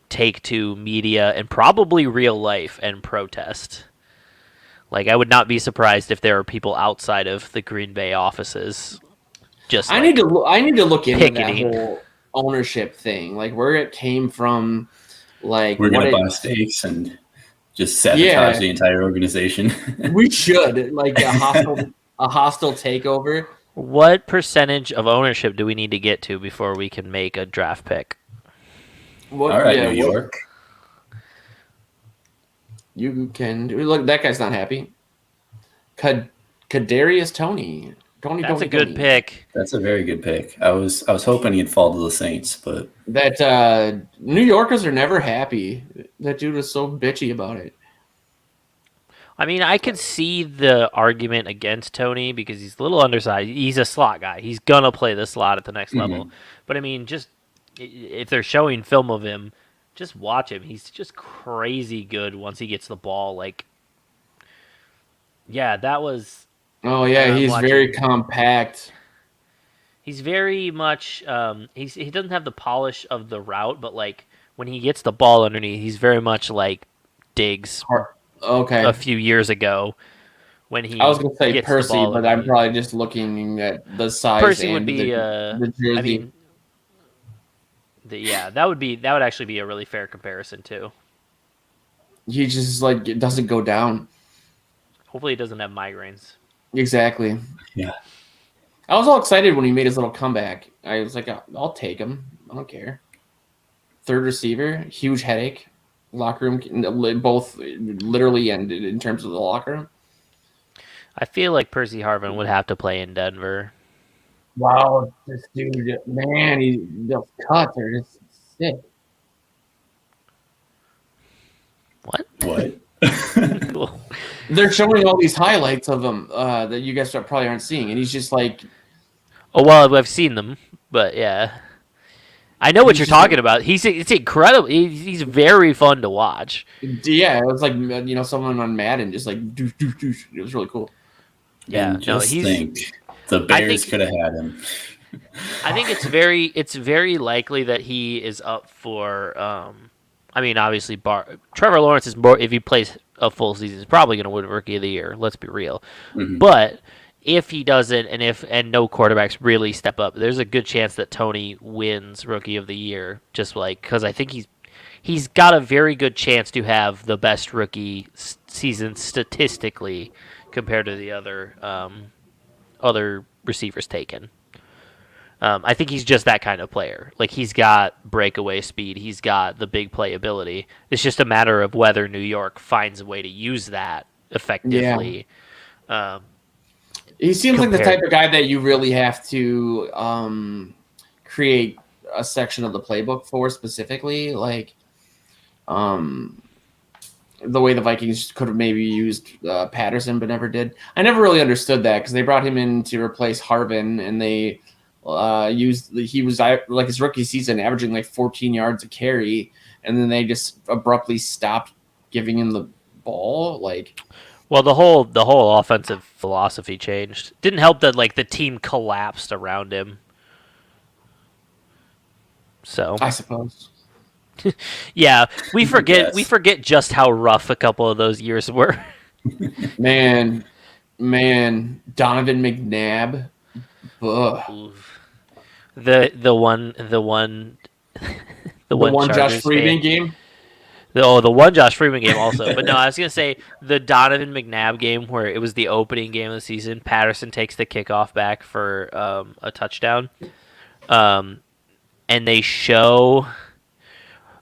take to media and probably real life and protest. Like I would not be surprised if there are people outside of the Green Bay offices. Just I need to look into picketing. that whole ownership thing, like where it came from. Like we're gonna buy stakes and just sabotage the entire organization. We should like a hostile takeover. What percentage of ownership do we need to get to before we can make a draft pick? What? All right, Yeah, New what- York. You can look. That guy's not happy. Kadarius Tony. That's a good Tony. pick. That's a very good pick. I was hoping he'd fall to the Saints, but That New Yorkers are never happy. That dude was so bitchy about it. I mean, I could see the argument against Tony because he's a little undersized. He's a slot guy. He's gonna play the slot at the next level. But I mean, just if they're showing film of him, just watch him. He's just crazy good once he gets the ball. Like, yeah, that was. Oh yeah, I'm he's watching. very compact. He's very much. He doesn't have the polish of the route, but like when he gets the ball underneath, he's very much like Diggs Okay. a few years ago when he. I was gonna say gets the Percy, ball but I'm underneath. probably just looking at the size. Percy and would be. the jersey. I mean, that would actually be a really fair comparison too. He just like it doesn't go down. Hopefully, he doesn't have migraines. Exactly. yeah. I was all excited when he made his little comeback. I was like, I'll take him. I don't care. Third receiver, huge headache. Locker room, both literally and in terms of the locker room. I feel like Percy Harvin would have to play in Denver. Wow, this dude, man, the cuts are just sick. What? What? Cool. They're showing all these highlights of him that you guys probably aren't seeing, and he's just like, Oh well, I've seen them, but yeah, I know what you're talking about. It's incredible. He's very fun to watch. yeah, it was like someone on Madden just like doosh, doosh, doosh. It was really cool. Yeah, And just he's. think, the Bears could have had him. I think it's very likely that he is up for. I mean, obviously, Trevor Lawrence is more. If he plays a full season, is probably going to win Rookie of the Year. Let's be real. Mhm. But if he doesn't, and no quarterbacks really step up, there's a good chance that Tony wins Rookie of the Year. Just like because I think he's got a very good chance to have the best rookie season statistically compared to the other receivers taken. I think he's just that kind of player. Like he's got breakaway speed, he's got the big play ability. It's just a matter of whether New York finds a way to use that effectively. He seems like the Compared- type of guy that you really have to create a section of the playbook for specifically, like the way the Vikings could have maybe used Patterson but never did. I never really understood that because they brought him in to replace Harvin, and they he was like his rookie season averaging like 14 yards a carry, and then they just abruptly stopped giving him the ball. Like, Well, the whole offensive philosophy changed. Didn't help that like the team collapsed around him. So I suppose. yeah, we forget Yes. just how rough a couple of those years were. Man, Donovan McNabb. Ugh. The one The one Josh Chargers Freeman fan- game. the one Josh Freeman game also. But no, I was gonna say the Donovan McNabb game where it was the opening game of the season. Patterson takes the kickoff back for a touchdown, and they show,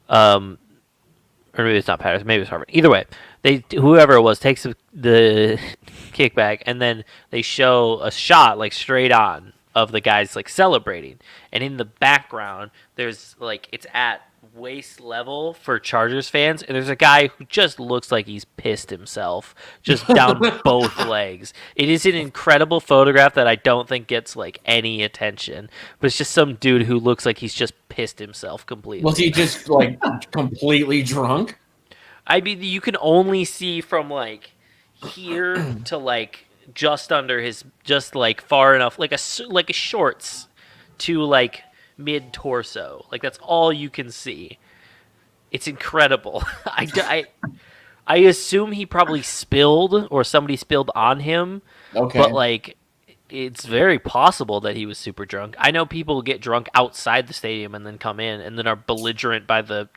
or maybe it's not Patterson, maybe it's Harvard. Either way, whoever it was takes the kickback, and then they show a shot like straight on of the guys like celebrating, and in the background there's like it's at waist level for Chargers fans, and there's a guy who just looks like he's pissed himself just down both legs. It is an incredible photograph that I don't think gets like any attention, but it's just some dude who looks like he's just pissed himself completely. Was he just like completely drunk? I mean, you can only see from like here to like just under his, just like far enough, like a shorts to like mid torso. Like that's all you can see. It's incredible. I assume he probably spilled or somebody spilled on him, Okay. but like it's very possible that he was super drunk. I know people get drunk outside the stadium and then come in and then are belligerent by the,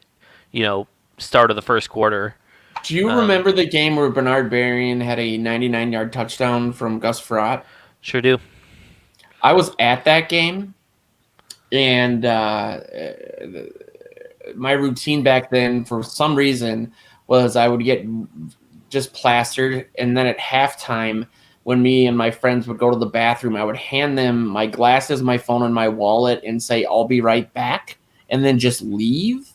start of the first quarter. Do you remember the game where Bernard Berrien had a 99-yard touchdown from Gus Frerotte? Sure do. I was at that game, and my routine back then, for some reason, was I would get just plastered, and then at halftime, when me and my friends would go to the bathroom, I would hand them my glasses, my phone, and my wallet, and say, "I'll be right back," and then just leave.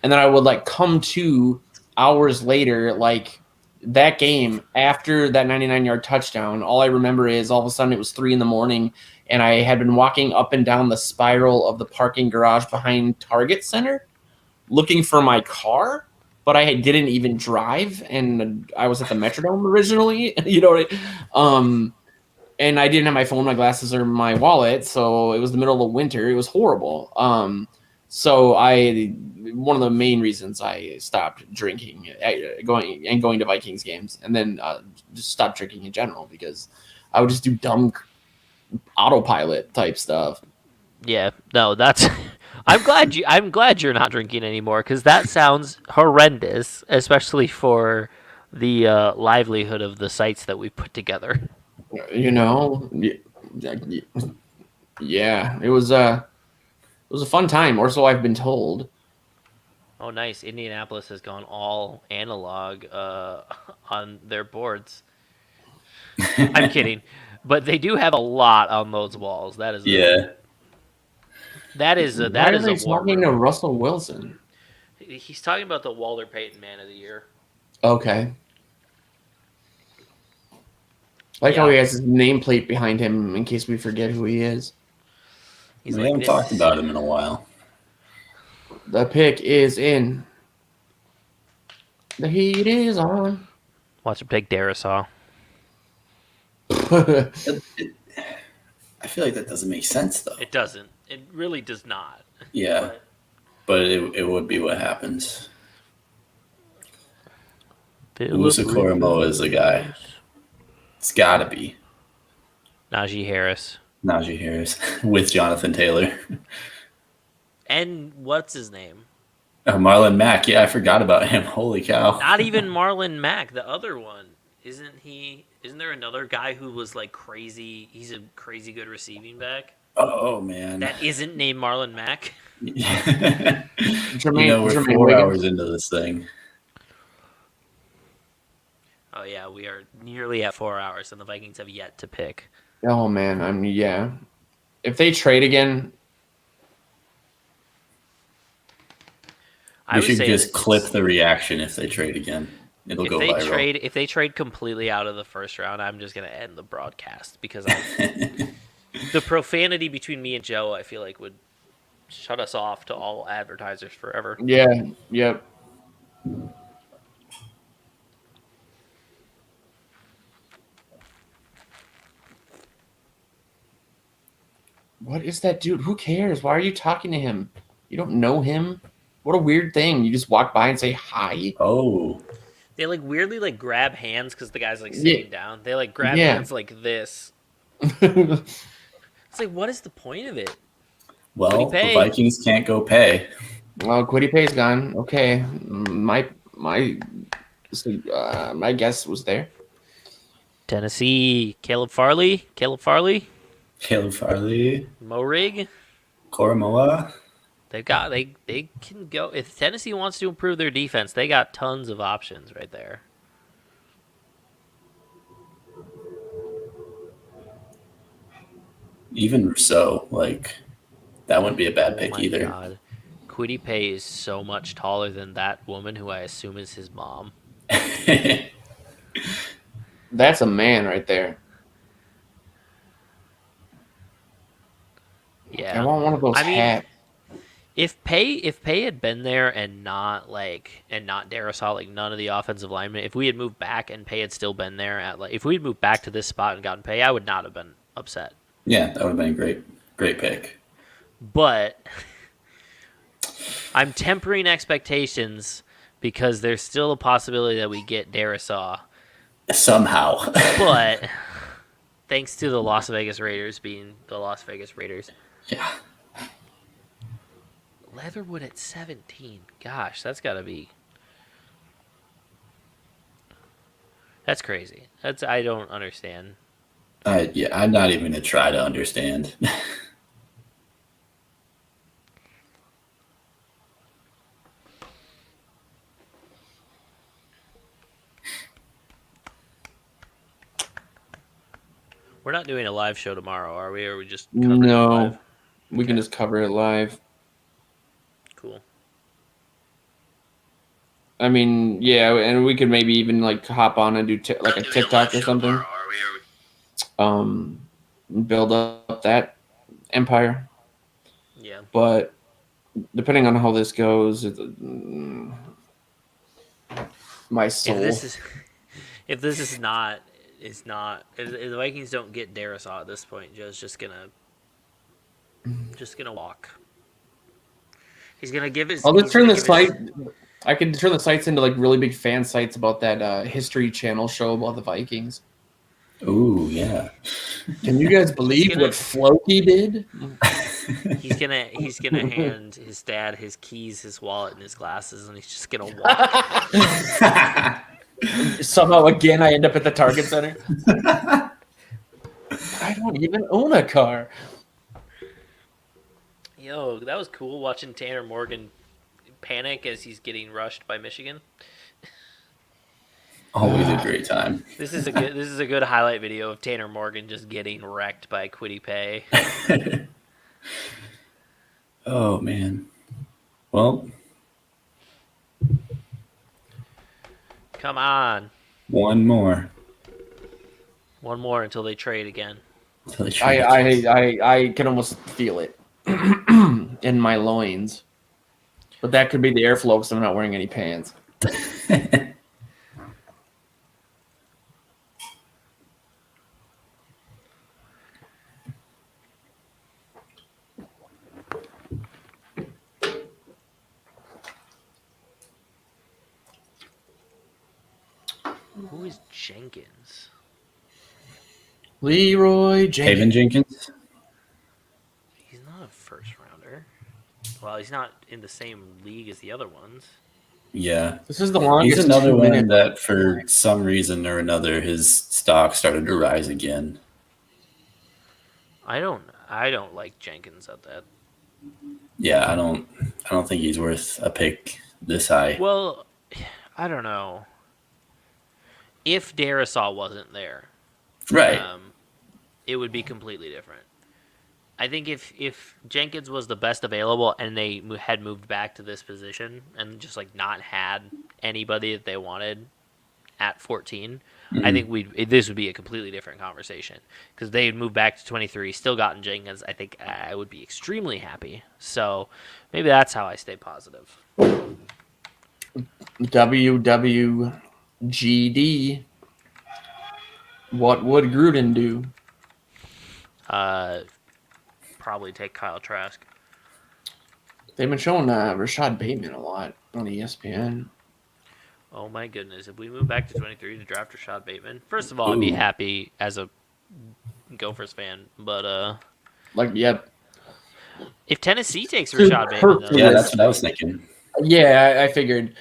And then I would like come to hours later, like that game after that 99-yard touchdown. All I remember is all of a sudden it was 3 a.m. and I had been walking up and down the spiral of the parking garage behind Target Center looking for my car, but I didn't even drive, and I was at the Metrodome originally, you know, and I didn't have my phone, my glasses, or my wallet, so it was the middle of winter. It was horrible. So one of the main reasons I stopped drinking, going to Vikings games, and then just stopped drinking in general, because I would just do dumb autopilot type stuff. Yeah, no, that's. I'm glad you're not drinking anymore, because that sounds horrendous, especially for the livelihood of the sites that we put together. You know, yeah, it was a fun time, or so I've been told. Oh, nice! Indianapolis has gone all analog on their boards. I'm kidding, but they do have a lot on those walls. That is That is a Why are they war talking to room. Russell Wilson? He's talking about the Walter Payton Man of the Year. Okay. Like how he has his nameplate behind him in case we forget who he is. He's We like, haven't talked about him in a while. The pick is in. The heat is on. Watch him take Darisaw. I feel like that doesn't make sense, though. It doesn't. It really does not. Yeah, but it would be what happens. Musa Koromoa is the guy. It's got to be Najee Harris. Najee Harris with Jonathan Taylor. And what's his name? Marlon Mack. Yeah, I forgot about him. Holy cow. Not even Marlon Mack, the other one. Isn't there another guy who was like crazy? He's a crazy good receiving back. Oh, man. That isn't named Marlon Mack. We're Jermaine 4 Wiggins. hours into this thing. Oh yeah, we are nearly at 4 hours, and the Vikings have yet to pick. Oh man, yeah. If they trade again, I We would should say just that clip the reaction if they trade again. It'll go viral. If they trade completely out of the first round, I'm just gonna end the broadcast, because the profanity between me and Joe, I feel like, would shut us off to all advertisers forever. yeah, yep. What is that dude? Who cares? Why are you talking to him? You don't know him. What a weird thing. You just walk by and say hi. Oh. They like weirdly like grab hands because the guy's like sitting down. They like grab hands like this. It's like, what is the point of it? Well, the Vikings can't go pay. Well, Kwity Paye's gone. Okay, my guess was there. Tennessee, Caleb Farley, Morig, Koromoa. They can go. If Tennessee wants to improve their defense, they got tons of options right there. Even Rousseau, like, that wouldn't be a bad pick either. God. Kwity Paye is so much taller than that woman who I assume is his mom. That's a man right there. Yeah, I want one of those hats. If Paye had been there and not Darisaw, like none of the offensive linemen, if we had moved back and Paye had still been there if we had moved back to this spot and gotten Paye, I would not have been upset. Yeah, that would have been a great pick. But I'm tempering expectations because there's still a possibility that we get Darisaw somehow. But thanks to the Las Vegas Raiders being the Las Vegas Raiders. Yeah. Leatherwood at 17. Gosh, that's got to be... That's crazy. I don't understand. I'm not even going to try to understand. We're not doing a live show tomorrow, are we? Or are we just covering it No, live? we can just cover it live. Cool. I mean, yeah, and we could maybe even like hop on and do like a TikTok or something. Build up that empire. Yeah. But depending on how this goes, my soul. If this is not if the Vikings don't get Darisaw at this point, Joe's just gonna walk. He's gonna give his. I'll just turn the site. I can turn the sites into like really big fan sites about that History Channel show about the Vikings. Ooh, yeah. Can you guys believe what Floki did? He's gonna hand his dad his keys, his wallet, and his glasses, and he's just gonna walk. Somehow again, I end up at the Target Center. I don't even own a car. Yo, that was cool watching Tanner Morgan panic as he's getting rushed by Michigan. Always a great time. This is a good highlight video of Tanner Morgan just getting wrecked by Kwity Paye. Oh man. Well, come on. One more until they trade again. I can almost feel it in my loins, but that could be the airflow because I'm not wearing any pants. Who is Jenkins? Leroy Jenkins. Haven Jenkins. He's not a first rounder. Well, he's not in the same league as the other ones. Yeah. This is the longest. He's another 2 one minutes. that for some reason or another his stock started to rise again. I don't like Jenkins at that. Yeah, I don't think he's worth a pick this high. Well, I don't know. If Darisaw wasn't there, Right. It would be completely different. I think if Jenkins was the best available and they had moved back to this position and just like not had anybody that they wanted at 14, I think this would be a completely different conversation because they had moved back to 23, still gotten Jenkins. I think I would be extremely happy. So maybe that's how I stay positive. WWGD. What would Gruden do? Probably take Kyle Trask. They've been showing Rashad Bateman a lot on ESPN. Oh my goodness! If we move back to 23 to draft Rashad Bateman, first of all, I'd be happy as a Gophers fan. But Yep. if Tennessee takes Rashad Bateman, though, Yeah, that's what I was thinking. Yeah, I figured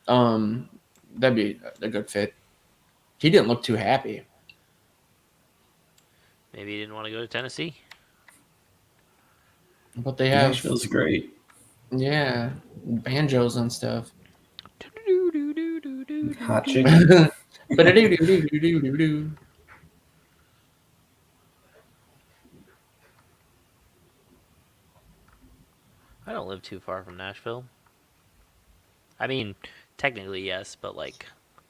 that'd be a good fit. He didn't look too happy. maybe he didn't want to go to Tennessee. But they have, Nashville's great. yeah, banjos and stuff. Hot chicken. Ba-da-doo-doo-doo-doo-doo-doo. I don't live too far from Nashville. I mean, technically yes, but like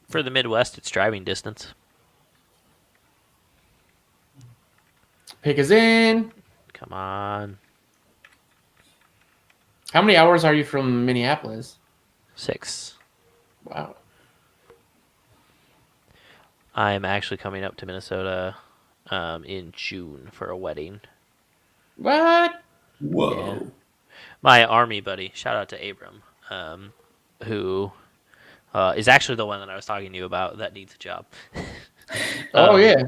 for the Midwest, it's driving distance. Pick is in. Come on, How many hours are you from Minneapolis? 6. Wow. I'm actually coming up to Minnesota in June for a wedding. What? Whoa. Yeah. My army buddy, shout out to Abram, who is actually the one that I was talking to you about that needs a job. Oh yeah.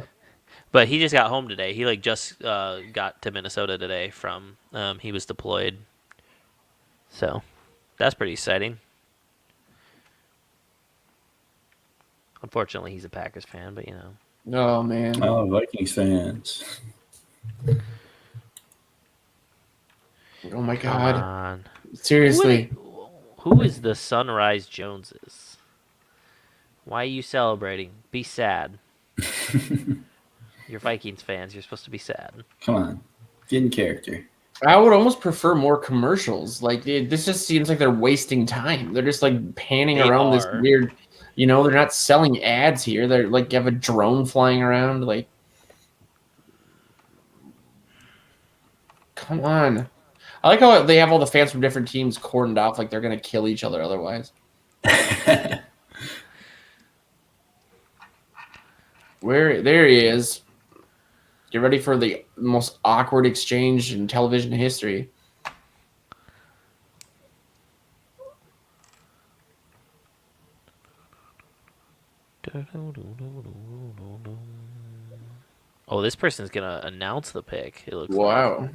But he just got home today. He just got to Minnesota today from he was deployed. So that's pretty exciting. Unfortunately, he's a Packers fan, but you know. Oh man. Oh, Vikings fans. Oh my Come god. on. Seriously. Who is the Sunrise Joneses? Why are you celebrating? Be sad. You're Vikings fans. You're supposed to be sad. Come on, get in character. I would almost prefer more commercials. Like this just seems like they're wasting time. They're just like panning They around this are. weird. They're not selling ads here. They're like have a drone flying around. Like, come on. I like how they have all the fans from different teams cordoned off, like they're gonna kill each other otherwise. There he is. Get ready for the most awkward exchange in television history. Oh, this person's gonna announce the pick. It looks like. Wow.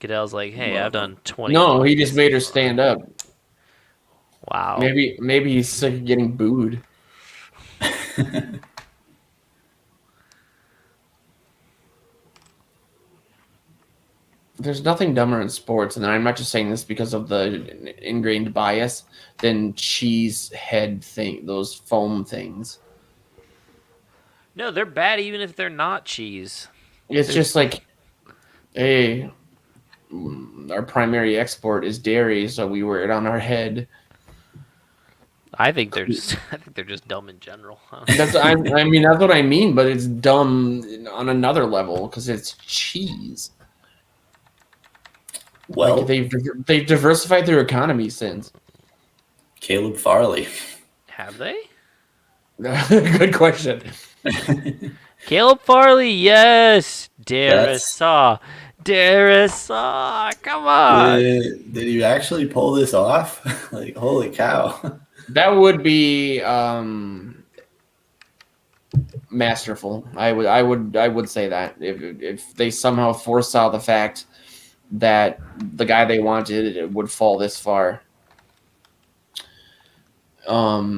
Goodell's like, hey, I've done 20. No, he just made her stand up. Wow. Maybe he's sick of getting booed. There's nothing dumber in sports, and I'm not just saying this because of the ingrained bias, than cheese head thing, those foam things. No, they're bad even if they're not cheese. It's just like, hey, our primary export is dairy, so we wear it on our head. I think they're just dumb in general. Huh? That's that's what I mean, but it's dumb on another level because it's cheese. Well, Like they've diversified their economy since. Caleb Farley. Have they? Good question. Caleb Farley, yes. Darisaw. Come on. Did you actually pull this off? Like, holy cow. That would be masterful. I would say that if they somehow foresaw the fact that the guy they wanted it would fall this far. I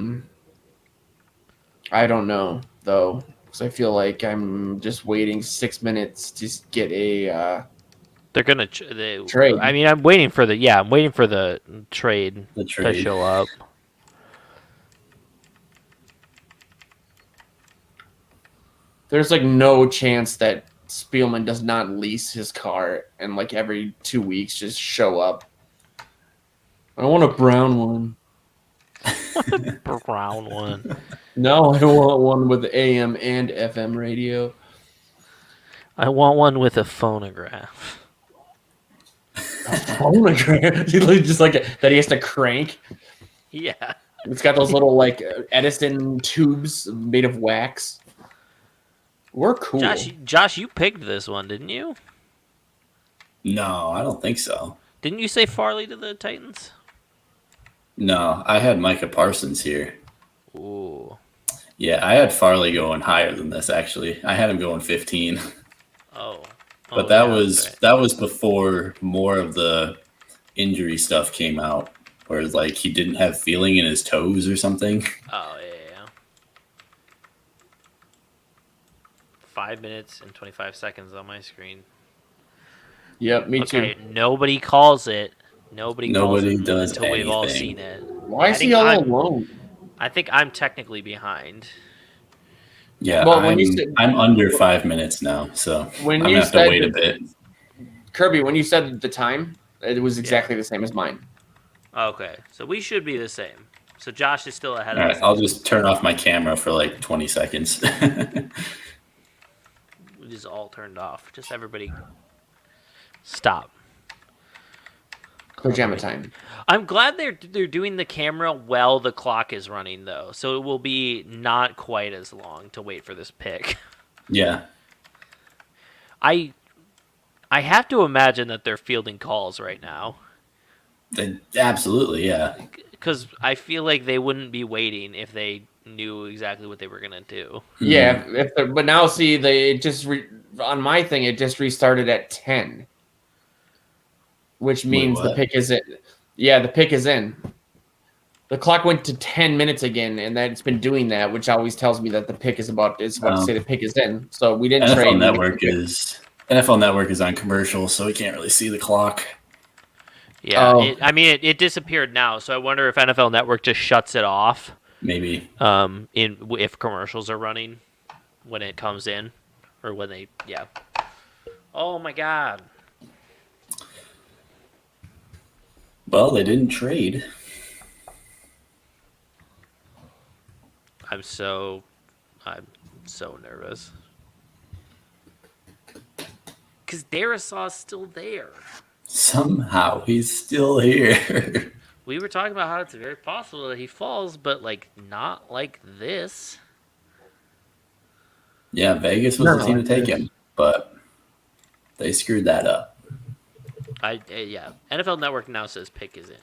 don't know though, because I feel like I'm just waiting 6 minutes to get a. They're gonna trade. I mean, I'm waiting for the trade The to trade. show up. There's like no chance that Spielman does not lease his car and like every 2 weeks just show up. I want a brown one. Brown one. No, I want one with AM and FM radio. I want one with a phonograph. A phonograph? Just like that he has to crank. Yeah. It's got those little like Edison tubes made of wax. We're cool. Josh, you picked this one, didn't you? No, I don't think so. Didn't you say Farley to the Titans? No, I had Micah Parsons here. Ooh. Yeah, I had Farley going higher than this, actually. I had him going 15. Oh. But that was before more of the injury stuff came out, where like he didn't have feeling in his toes or something. Oh, yeah. 5 minutes and 25 seconds on my screen. Yep, me Okay, too. nobody calls it. Nobody does until we've all anything. seen it. Why is I he think all I'm- alone? I think I'm technically behind. Yeah, Well, when you said- I'm under 5 minutes now, so When I'm you gonna have to said wait a that- bit. Kirby, when you said the time, it was exactly the same as mine. Okay, so we should be the same. So Josh is still ahead All of right, us. I'll just turn off my camera for like 20 seconds. We just all turned off. Just everybody stop. Pajama time. I'm glad they're doing the camera while the clock is running though, so it will be not quite as long to wait for this pick. Yeah. I have to imagine that they're fielding calls right now, Absolutely, yeah. because I feel like they wouldn't be waiting if they knew exactly what they were gonna do. Yeah, but now see, on my thing, it just restarted at 10. Which means the what? pick is in. Yeah, the pick is in. The clock went to 10 minutes again, and that it's been doing that, which always tells me that the pick is about to say the pick is in. So we didn't trade. NFL Network is on commercial, so we can't really see the clock. Yeah, Oh. it disappeared now, so I wonder if NFL Network just shuts it off. Maybe. If commercials are running when it comes in. or when they, yeah. Oh my God. Well, they didn't trade. I'm so nervous. Because Darrisaw's still there. Somehow he's still here. We were talking about how it's very possible that he falls, but like not like this. Yeah, Vegas was the team to take him, but they screwed that up. Yeah. NFL Network now says pick is in.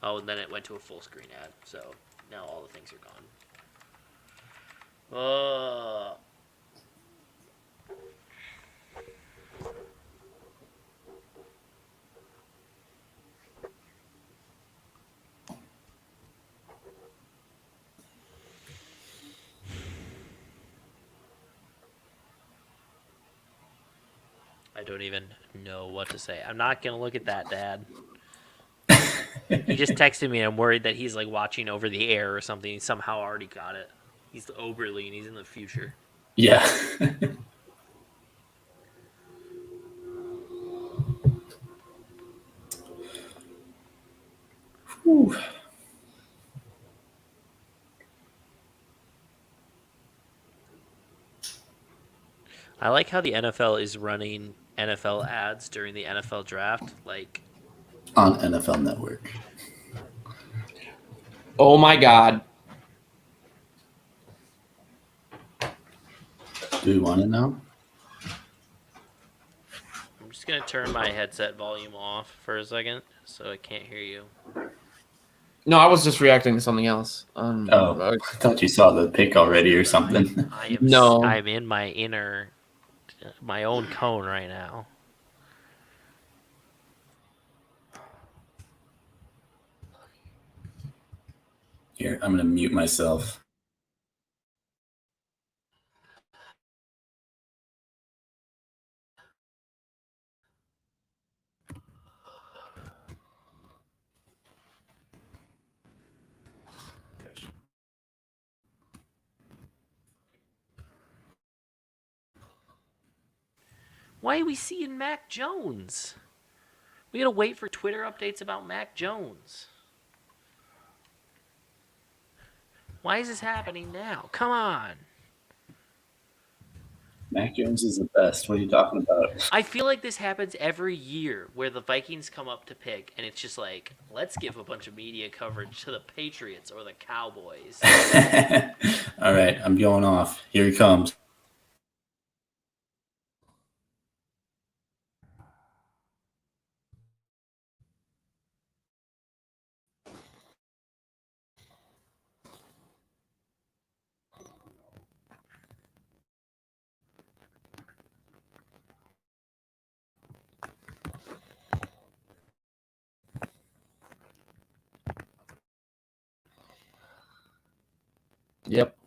Oh, and then it went to a full screen ad, so now all the things are gone. I don't even know what to say. I'm not gonna look at that, Dad. He just texted me, and I'm worried that he's like watching over the air or something. He somehow already got it. He's Oberly, and he's in the future. Yeah. Whew. I like how the NFL is running NFL ads during the NFL draft. Like, On NFL Network. Oh my God. Do we want to know? I'm just gonna turn my headset volume off for a second so I can't hear you. No, I was just reacting to something else. I thought you saw the pick already or something. No. I'm in my own cone right now. Here, I'm going to mute myself. Why are we seeing Mac Jones? We gotta wait for Twitter updates about Mac Jones. Why is this happening now? Come on. Mac Jones is the best. What are you talking about? I feel like this happens every year where the Vikings come up to pick, and it's just like, let's give a bunch of media coverage to the Patriots or the Cowboys. All right, I'm going off. Here he comes. Yep.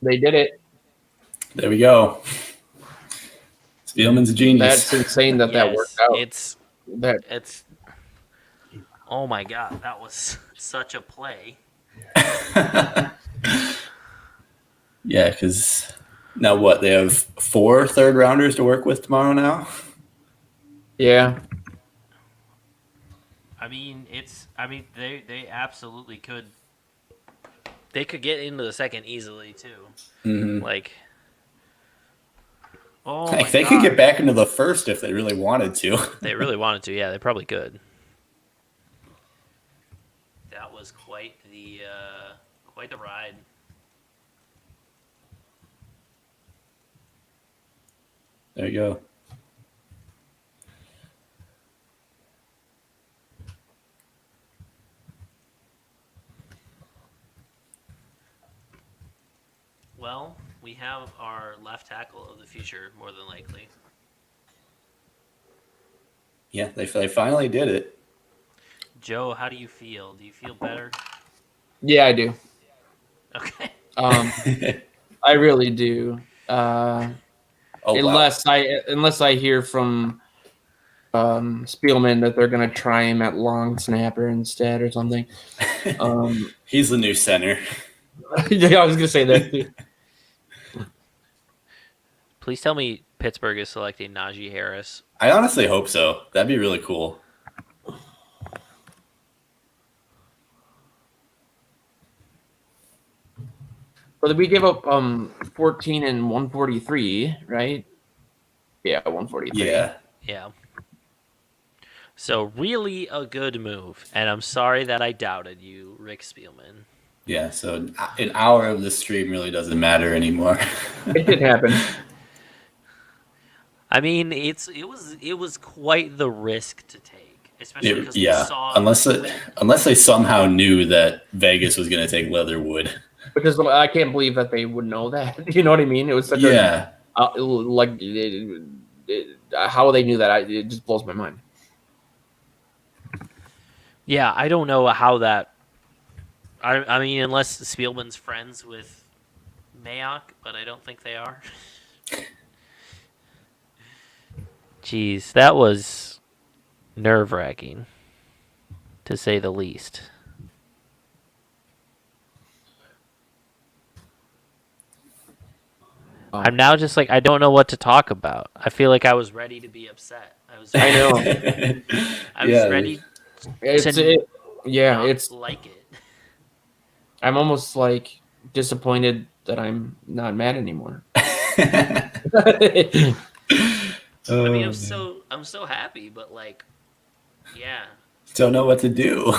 They did it. There we go. Spielman's a genius. That's insane that Yes, worked out. It's. Oh my God, that was such a play. Yeah, because now what? They have 4 third-rounders to work with tomorrow now? Yeah. They absolutely could. They could get into the second easily too. Mm-hmm. Like, oh Heck, my they God. could get back into the first if they really wanted to. They really wanted to, yeah, they probably could. That was quite the ride. There you go. Well, we have our left tackle of the future, more than likely. Yeah, they finally did it. Joe, how do you feel? Do you feel better? Yeah, I do. Okay. I really do. Oh, unless I hear from Spielman that they're going to try him at long snapper instead or something. He's the new center. Yeah, I was going to say that too. Please tell me Pittsburgh is selecting Najee Harris. I honestly hope so. That'd be really cool. But we gave up 14 and 143, right? Yeah, 143. Yeah. Yeah. So really a good move, and I'm sorry that I doubted you, Rick Spielman. Yeah, so an hour of the stream really doesn't matter anymore. It did happen. I mean, it was quite the risk to take, especially because we saw Unless they somehow knew that Vegas was going to take Leatherwood. Because I can't believe that they would know that. You know what I mean? It was such how they knew that. It just blows my mind. Yeah, I don't know how that. I mean, unless Spielman's friends with Mayock, but I don't think they are. Jeez, that was nerve-wracking, to say the least. I'm now just like, I don't know what to talk about. I feel like I was ready to be upset. I know. I was ready it's like it. I'm almost like disappointed that I'm not mad anymore. I mean, I'm so happy, but like, yeah. Don't know what to do.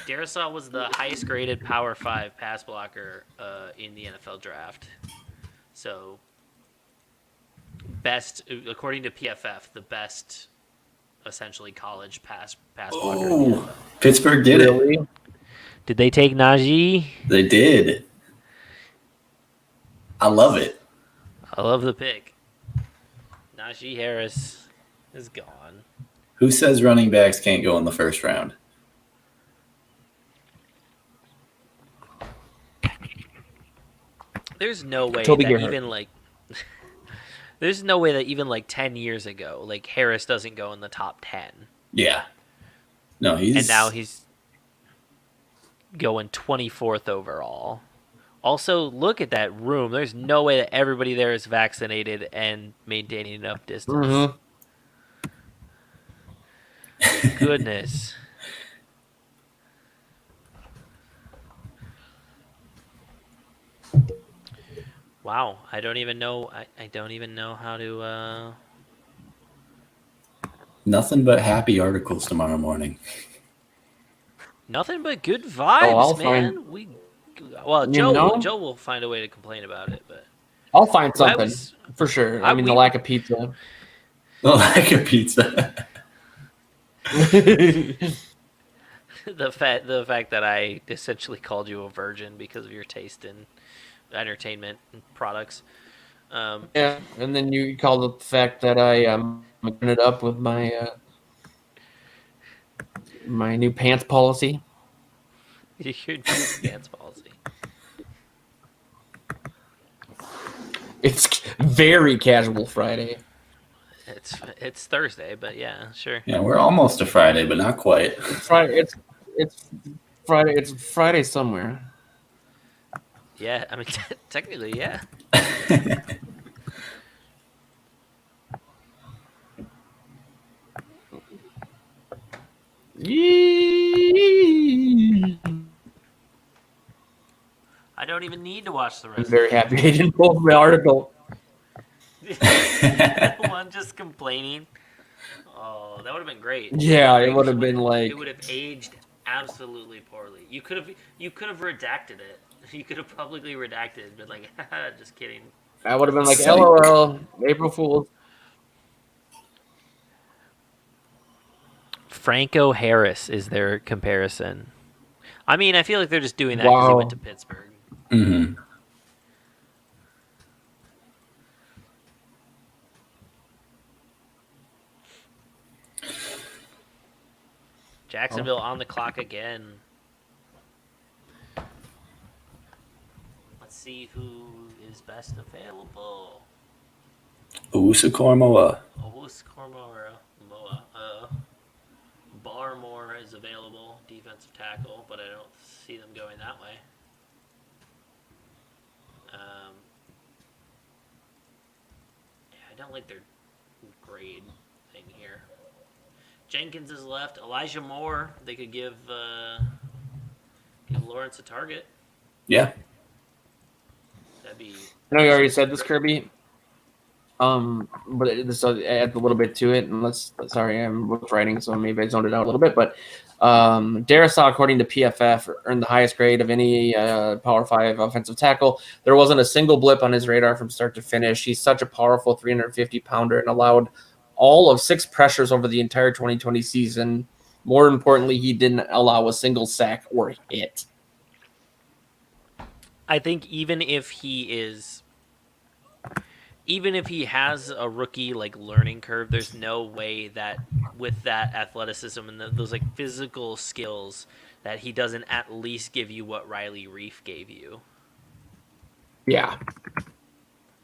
Darrisaw was the highest graded Power 5 pass blocker in the NFL draft. So, best, according to PFF, the best, essentially, college pass blocker. Oh, Pittsburgh did it. Did they take Najee? They did. I love it. I love the pick. Najee Harris is gone. Who says running backs can't go in the first round? There's no way Toby that Gerhart. even like there's no way that even like 10 years ago, like Harris doesn't go in the top 10. Yeah. No, And now he's going 24th overall. Also, look at that room. There's no way that everybody there is vaccinated and maintaining enough distance. Mm-hmm. Goodness. Wow, I don't even know. I don't even know how to. Nothing but happy articles tomorrow morning. Nothing but good vibes, man. Joe Joe will find a way to complain about it, but I'll find something for sure. I mean, the lack of pizza. The lack of pizza. the fact that I essentially called you a virgin because of your taste in entertainment and products. Yeah, and then you called it the fact that I mixing it up with my my new pants policy. Your new pants policy. It's very casual Friday. It's Thursday, but yeah, sure. Yeah, we're almost to Friday, but not quite. It's Friday. It's Friday. It's Friday somewhere. Yeah, I mean, technically, yeah. I don't even need to watch the I'm rest. very happy they didn't post my article. One just complaining. Oh, that would have been great. Yeah, it would have been like it would have aged absolutely poorly. You could have redacted it. You could have publicly redacted, but like, just kidding. I would have been like, LOL, April Fool's. Franco Harris is their comparison. I mean, I feel like they're just doing that because he went to Pittsburgh. Mm-hmm. Jacksonville on the clock again. Let's see who is best available. Owusu-Koramoah. Owusu-Koramoah. Barmore is available, defensive tackle, but I don't see them going that way. I don't like their grade thing here. Jenkins is left. Elijah Moore. They could give Lawrence a target. Yeah. That'd be. I know you already said this, Kirby. But this adds a little bit to it. And sorry, I'm writing, so maybe I zoned it out a little bit. But Darisaw, according to PFF, earned the highest grade of any Power 5 offensive tackle. There wasn't a single blip on his radar from start to finish. He's such a powerful 350-pounder and allowed all of 6 pressures over the entire 2020 season. More importantly, he didn't allow a single sack or hit. I think even if he has a rookie like learning curve, there's no way that with that athleticism and those like physical skills that he doesn't at least give you what Riley Reif gave you. Yeah.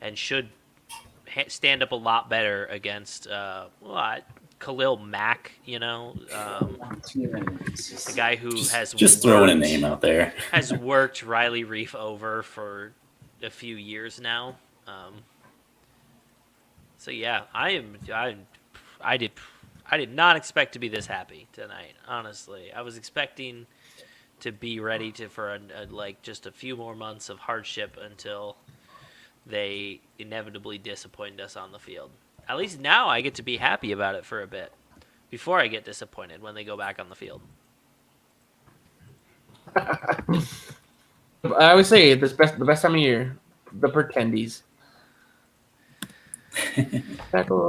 And should stand up a lot better against Khalil Mack, the guy who has just throwing a name out there. has worked Riley Reif over for a few years now. So yeah, I did not expect to be this happy tonight. Honestly, I was expecting to be ready for just a few more months of hardship until they inevitably disappointed us on the field. At least now I get to be happy about it for a bit before I get disappointed when they go back on the field. I always say the best time of year, the pretendies. Tackle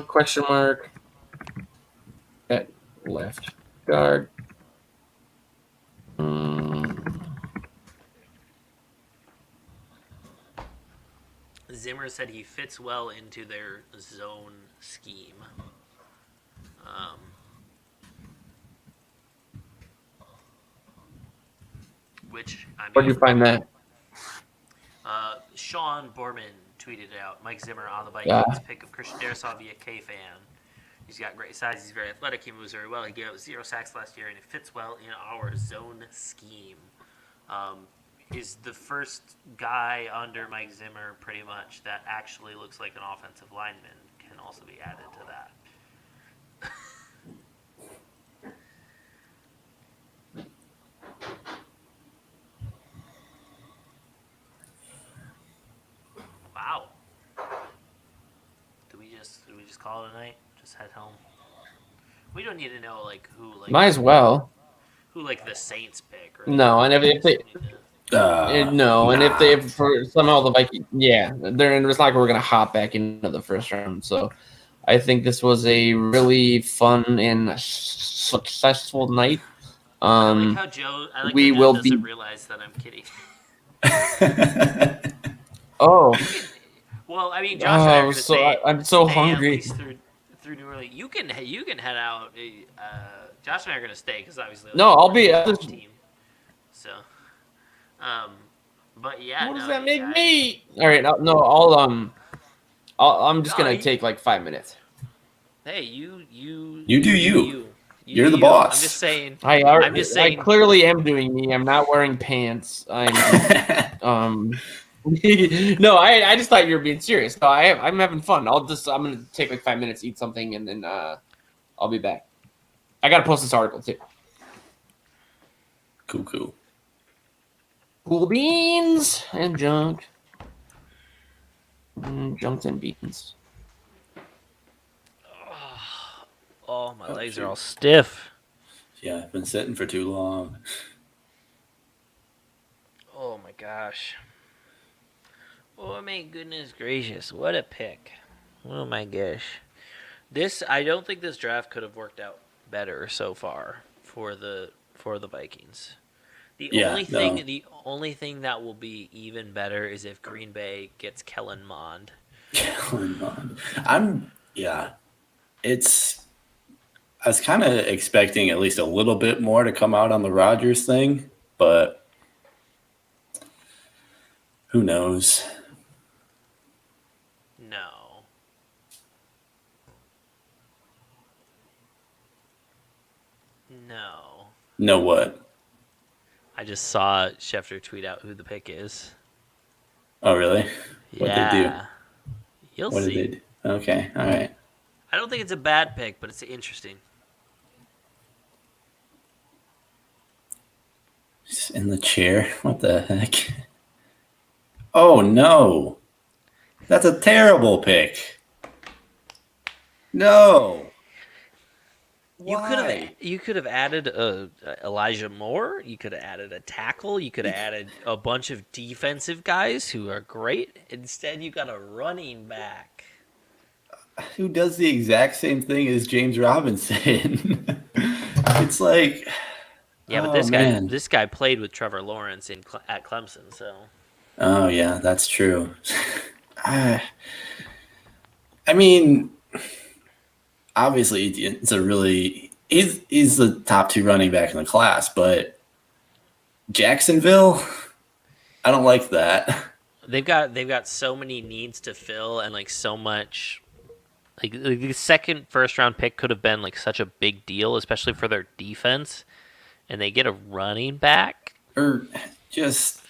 question mark at left guard. Zimmer said he fits well into their zone scheme. Which I mean, Where'd you find that? Sean Borman tweeted it out. Mike Zimmer on the Vikings pick of Christian Darrisaw via K-Fan. He's got great size. He's very athletic. He moves very well. He gave up 0 sacks last year, and it fits well in our zone scheme. Is the first guy under Mike Zimmer pretty much that actually looks like an offensive lineman can also be added to that. Wow. Do we just call it a night? Just head home? We don't need to know who Might as well. who the Saints pick. Right? No, and if they and if for somehow the Vikings, it's not like we're gonna hop back into the first round. So I think this was a really fun and successful night. I like how Joe doesn't realize that I'm kidding. Oh. Well, I mean, Josh and I are going to stay. I'm so hungry. Through New Orleans, you can head out. Josh and I are going to stay because obviously. I'll be team. So, but yeah. What does that make me? All right, I'm just gonna take 5 minutes. Hey, you do you. You're the boss. I'm just saying. I clearly am doing me. I'm not wearing pants. I'm No, I just thought you were being serious. No, I'm having fun. I'm gonna take 5 minutes, eat something, and then I'll be back. I gotta post this article too. Cool. Cool beans and junk. Junks and beans. Oh, my legs are all stiff. Yeah, I've been sitting for too long. Oh my gosh. Oh my goodness gracious. What a pick. Oh my gosh. I don't think this draft could have worked out better so far for the Vikings. The only thing that will be even better is if Green Bay gets Kellen Mond. Kellen Mond. I was kind of expecting at least a little bit more to come out on the Rodgers thing, but who knows? No. No. No, what? I just saw Schefter tweet out who the pick is. Oh, really? What'd they do? Yeah. You'll What see. did they do? Okay, all right. I don't think it's a bad pick, but it's interesting. Just in the chair. What the heck? Oh no, that's a terrible pick. No. Why? You could have added Elijah Moore. You could have added a tackle. You could have added a bunch of defensive guys who are great. Instead, you got a running back. Who does the exact same thing as James Robinson? It's like, Yeah, but oh, man. this guy played with Trevor Lawrence at Clemson, so Oh yeah, that's true. I mean, obviously it's a really he's the top 2 running back in the class, but Jacksonville, I don't like that. they've got so many needs to fill and like so much. Like the second first round pick could have been like such a big deal, especially for their defense, and they get a running back. Or just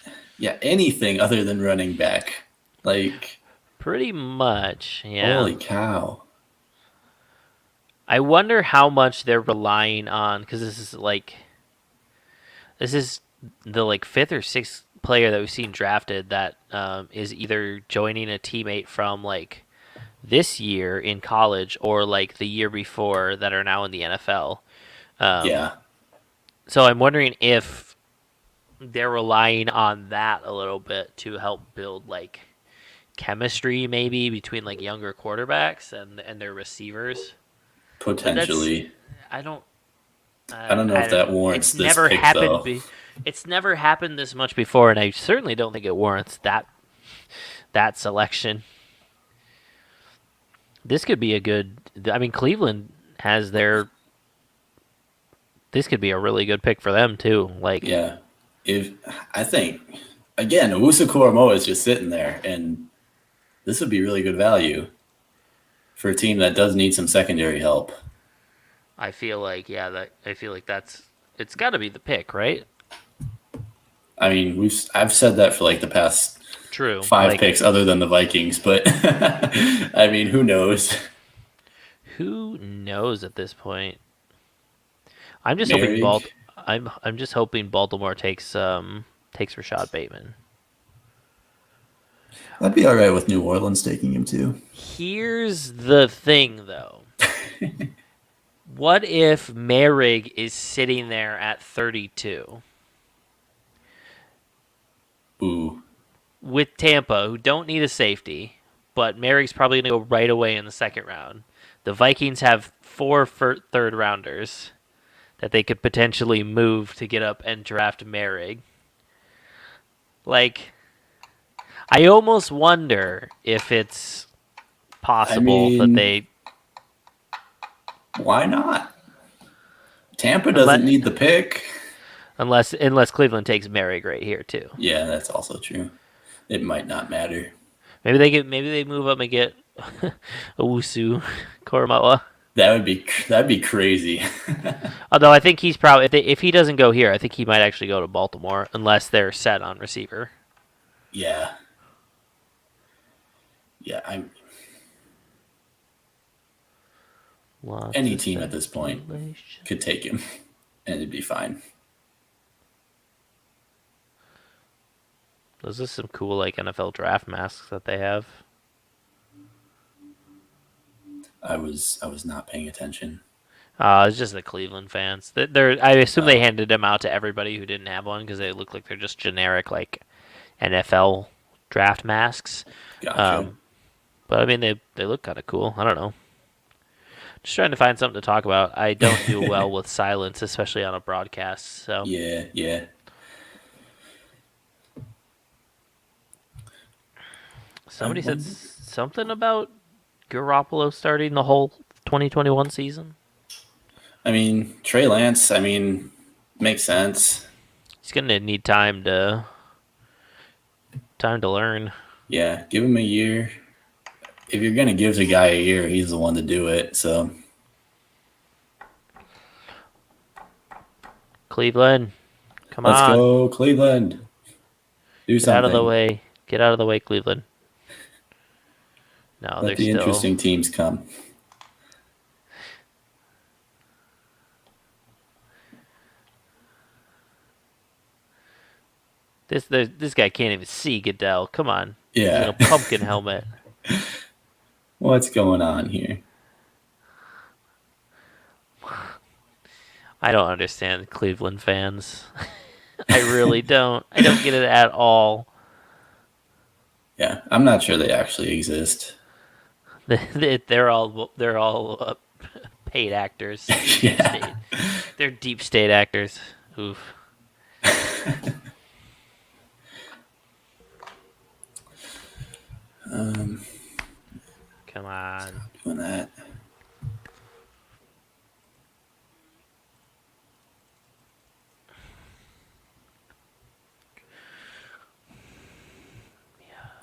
anything other than running back. Like, Pretty much, yeah. holy cow. I wonder how much they're relying on, because this is the like 5th or 6th player that we've seen drafted that is either joining a teammate from like this year in college or like the year before that are now in the NFL. Yeah. So I'm wondering if they're relying on that a little bit to help build like chemistry maybe between like younger quarterbacks and their receivers. Potentially. I don't know if that warrants it's this never pick, happened though. It's never happened this much before, and I certainly don't think it warrants that selection. This could be a good. I mean, Cleveland has their. This could be a really good pick for them too. Like, Yeah. If I think again, Owusu Koromoa is just sitting there, and this would be really good value for a team that does need some secondary help. I feel like it's got to be the pick, right? I mean, I've said that for like the past True. 5 Like, picks other than the Vikings, but I mean, who knows? who knows at this point? I'm just Merrick. hoping I'm just hoping Baltimore takes Rashad Bateman. I'd be all right with New Orleans taking him too. Here's the thing, though. What if Merrig is sitting there at 32 Ooh. with Tampa, who don't need a safety, but Merrick's probably going to go right away in the second round? The Vikings have 4 third rounders that they could potentially move to get up and draft Merrig. Like, I almost wonder if it's possible that mean, they. Why not? Tampa doesn't need the pick. Unless Cleveland takes Merrick right here too. Yeah, that's also true. It might not matter. Maybe they move up and get Owusu Koromoa. That'd be crazy. Although I think he's probably if he doesn't go here, I think he might actually go to Baltimore unless they're set on receiver. Yeah. Yeah, any team at this point could take him, and it'd be fine. Those are some cool like NFL draft masks that they have. I was not paying attention. It's just the Cleveland fans. I assume they handed them out to everybody who didn't have one because they look like they're just generic like NFL draft masks. Gotcha. But I mean, they look kind of cool. I don't know. Just trying to find something to talk about. I don't do well with silence, especially on a broadcast. So Yeah. somebody said something about Garoppolo starting the whole 2021 season. I mean, Trey Lance, makes sense. He's gonna need time to learn. Yeah, give him a year. If you're gonna give the guy a year, he's the one to do it. So Cleveland. Come Let's on. go, Cleveland. Do Get something. out of the way. Get out of the way, Cleveland. No, Let they're the still. interesting teams come. This guy can't even see Goodell. Come on. He's in Yeah. a pumpkin helmet. What's going on here? I don't understand Cleveland fans. I really don't. I don't get it at all. Yeah, I'm not sure they actually exist. They're all paid actors. Yeah. They're deep state actors. Oof. Come on. Doing that.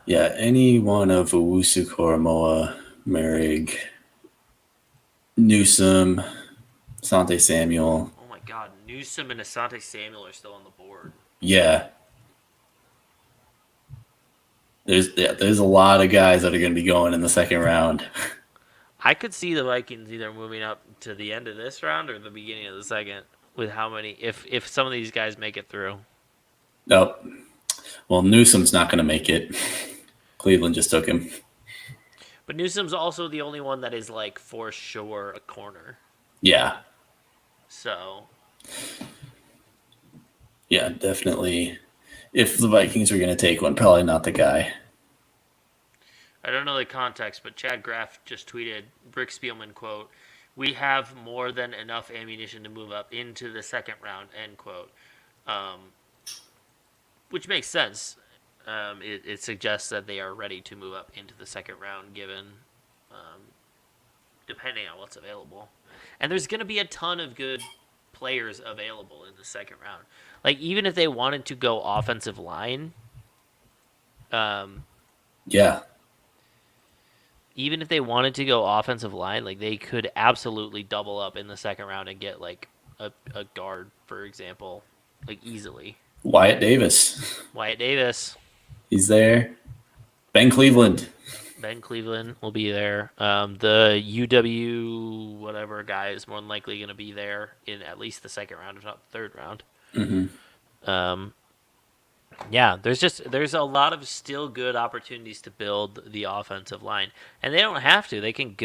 Yeah, any one of Owusu Koromoa, Merrig, Newsom, Sante Samuel. Oh my God, Newsom and Asante Samuel are still on the board. Yeah. There's a lot of guys that are going to be going in the second round. I could see the Vikings either moving up to the end of this round or the beginning of the second with how many if some of these guys make it through. Nope. Well, Newsom's not going to make it. Cleveland just took him. But Newsom's also the only one that is like for sure a corner. Yeah. So Yeah, definitely. If the Vikings were going to take one, probably not the guy. I don't know the context, but Chad Graff just tweeted Rick Spielman quote, "We have more than enough ammunition to move up into the second round," end quote. Which makes sense. It suggests that they are ready to move up into the second round, given depending on what's available. And there's going to be a ton of good players available in the second round. Like even if they wanted to go offensive line, Yeah. even if they wanted to go offensive line, like they could absolutely double up in the second round and get like a guard, for example, like easily. Wyatt Davis. Wyatt Davis, He's there. Ben Cleveland. Ben Cleveland will be there. The UW whatever guy is more than likely going to be there in at least the second round, if not the third round. Mm-hmm. Yeah, there's a lot of still good opportunities to build the offensive line, and they don't have to. They can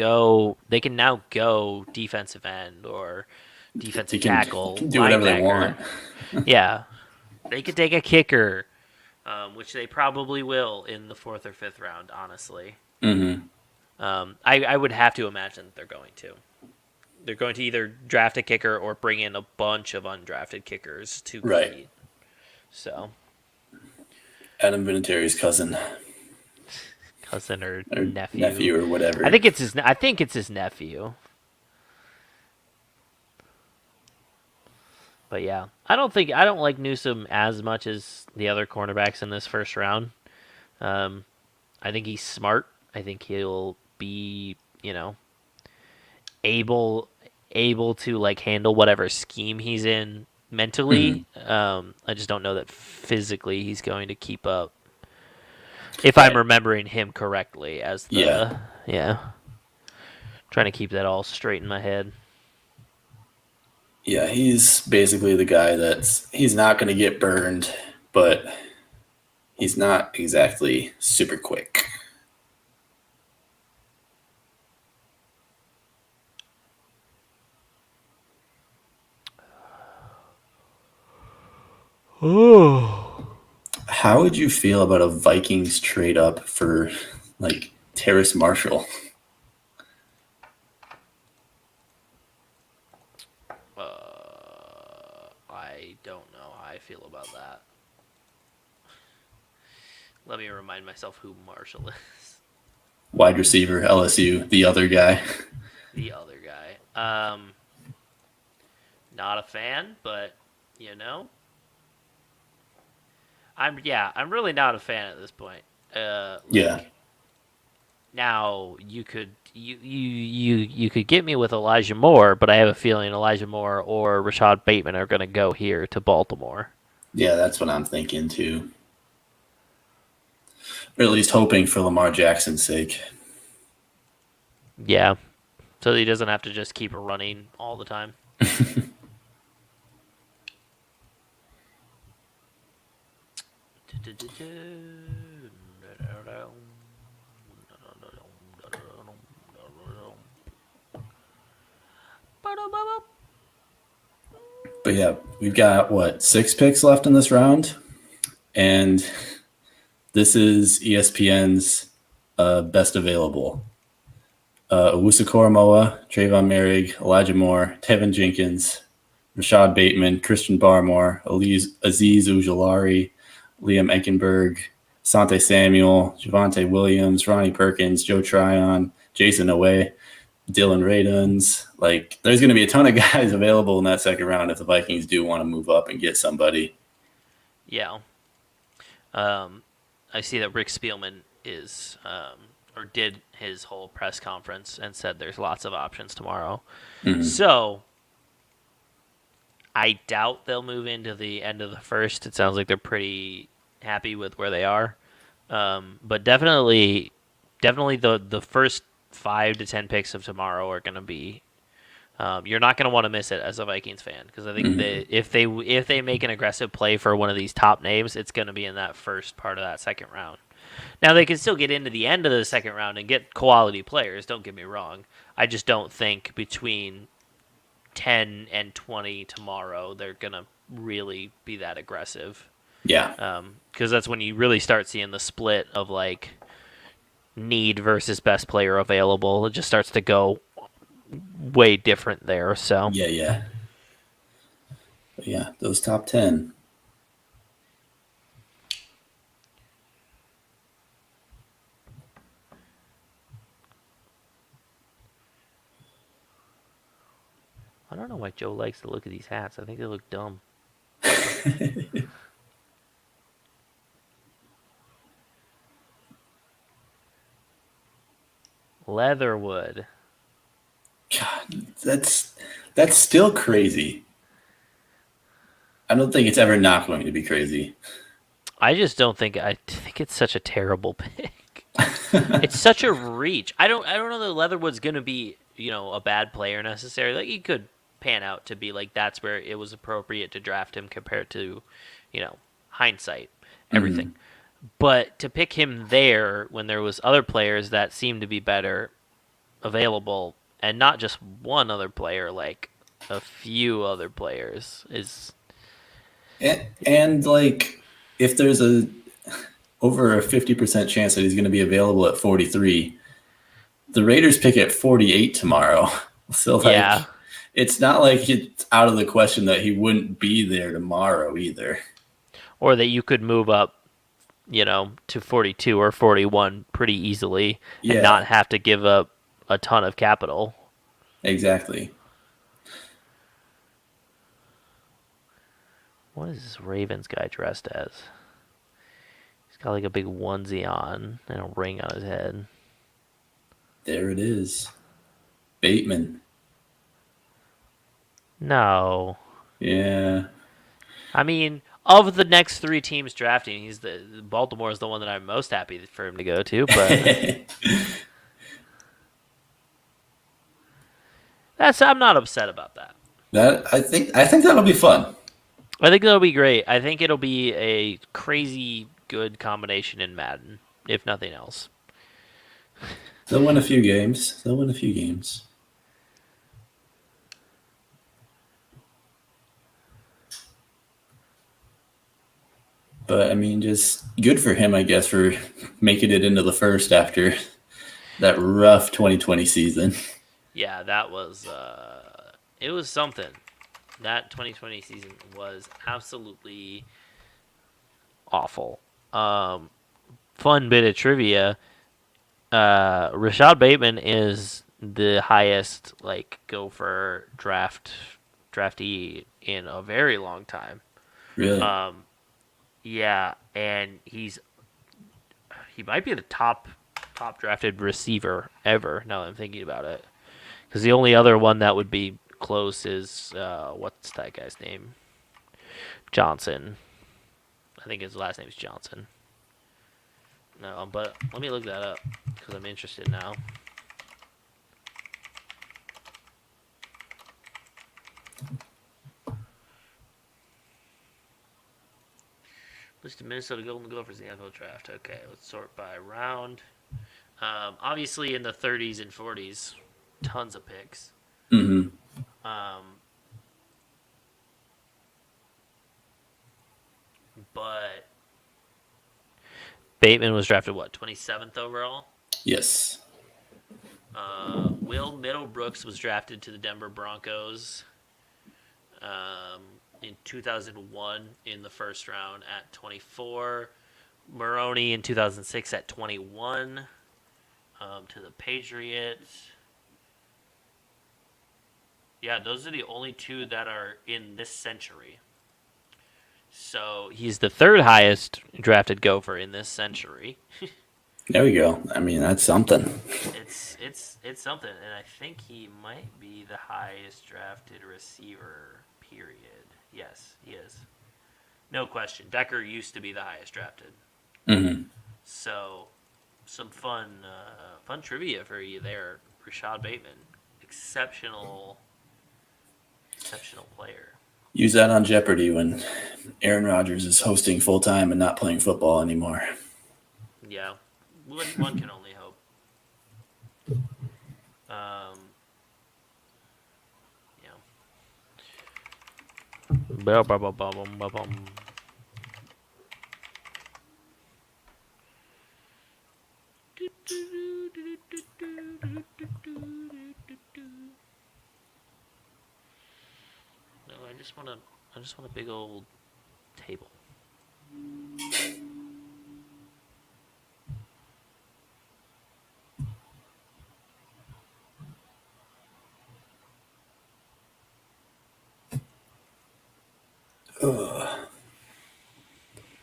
now go defensive end or defensive tackle, do whatever they linebacker. want. Yeah, they could take a kicker, which they probably will in the 4th or 5th round. Honestly, Mm-hmm. I would have to imagine that they're going to. They're going to either draft a kicker or bring in a bunch of undrafted kickers to compete. Right. So. Adam Vinatieri's cousin Or or nephew. or whatever. I think it's his nephew. But yeah, I don't like Newsom as much as the other cornerbacks in this first round. I think he's smart. I think he'll be, able to like handle whatever scheme he's in mentally. I just don't know that physically he's going to keep up. If I'm remembering him correctly, as the trying to keep that all straight in my head. Yeah, he's basically the guy he's not going to get burned, but he's not exactly super quick. Oh. How would you feel about a Vikings trade up for like Terrace Marshall? I don't know how I feel about that. Let me remind myself who Marshall is. Wide receiver, LSU, the other guy. The other guy. Not a fan, but I'm really not a fan at this point. Yeah. Now you could get me with Elijah Moore, but I have a feeling Elijah Moore or Rashad Bateman are going to go here to Baltimore. Yeah, that's what I'm thinking too. Or at least hoping for Lamar Jackson's sake. Yeah, so he doesn't have to just keep running all the time. But yeah, we've got 6 picks left in this round, and this is ESPN's best available. Owusu Koromoa, Trayvon Merrick, Elijah Moore, Tevin Jenkins, Rashad Bateman, Christian Barmore, Aziz Ujulari, Liam Eckenberg, Sante Samuel, Javonte Williams, Ronnie Perkins, Joe Tryon, Jason Owe, Dylan Raduns. Like, there's going to be a ton of guys available in that second round if the Vikings do want to move up and get somebody. Yeah. I see that Rick Spielman is or did his whole press conference and said there's lots of options tomorrow. Mhm. So I doubt they'll move into the end of the first. It sounds like they're pretty happy with where they are. But definitely the first 5 to 10 picks of tomorrow are going to be. You're not going to want to miss it as a Vikings fan, because I think that if they make an aggressive play for one of these top names, it's going to be in that first part of that second round. Now, they can still get into the end of the second round and get quality players, don't get me wrong. I just don't think between 10 and 20 tomorrow they're going to really be that aggressive. Yeah. Because that's when you really start seeing the split of, like, need versus best player available. It just starts to go way different there. So Yeah. But yeah, those top 10. I don't know why Joe likes to look at these hats. I think they look dumb. Leatherwood. God, that's still crazy. I don't think it's ever not going to be crazy. I think it's such a terrible pick. It's such a reach. I don't know that Leatherwood's gonna be, a bad player necessarily. Like, he could pan out to be like, that's where it was appropriate to draft him compared to, hindsight, everything. But to pick him there when there was other players that seemed to be better available, and not just one other player, like a few other players, is. And like, if there's over a 50% chance that he's going to be available at 43, the Raiders pick at 48 tomorrow. So like, Yeah. It's not like it's out of the question that he wouldn't be there tomorrow either. Or that you could move up, to 42 or 41 pretty easily and not have to give up a ton of capital. Exactly. What is this Ravens guy dressed as? He's got like a big onesie on and a ring on his head. There it is. Bateman. No. Yeah. I mean, of the next 3 teams drafting, Baltimore is the one that I'm most happy for him to go to, but I'm not upset about that. I think that'll be fun. I think that'll be great. I think it'll be a crazy good combination in Madden, if nothing else. They'll win a few games. But I mean, just good for him, I guess, for making it into the first after that rough 2020 season. Yeah, that was it was something. That 2020 season was absolutely awful. Fun bit of trivia. Rashad Bateman is the highest gopher draftee in a very long time. Really? Yeah, and he might be the top top drafted receiver ever. Now that I'm thinking about it, because the only other one that would be close is what's that guy's name? Johnson. I think his last name is Johnson. No, but let me look that up because I'm interested now. List of Minnesota Golden Gophers in the NFL draft. Okay, let's sort by round. Obviously, in the 30s and 40s, tons of picks. Mm-hmm. But Bateman was drafted, what, 27th overall? Yes. Will Middlebrooks was drafted to the Denver Broncos in 2001 in the first round at 24. Maroney in 2006 at 21 to the Patriots. Yeah, those are the only two that are in this century. So he's the third highest drafted Gopher in this century. There we go. I mean, that's something. It's something, and I think he might be the highest drafted receiver. Period. Yes, he is. No question. Decker used to be the highest drafted. Mm-hmm. So, some fun trivia for you there, Rashad Bateman, exceptional player. Use that on Jeopardy when Aaron Rodgers is hosting full time and not playing football anymore. Yeah, one can only hope. Yeah. Ba-ba-ba-bum-ba-bum. No, I just want a big old table.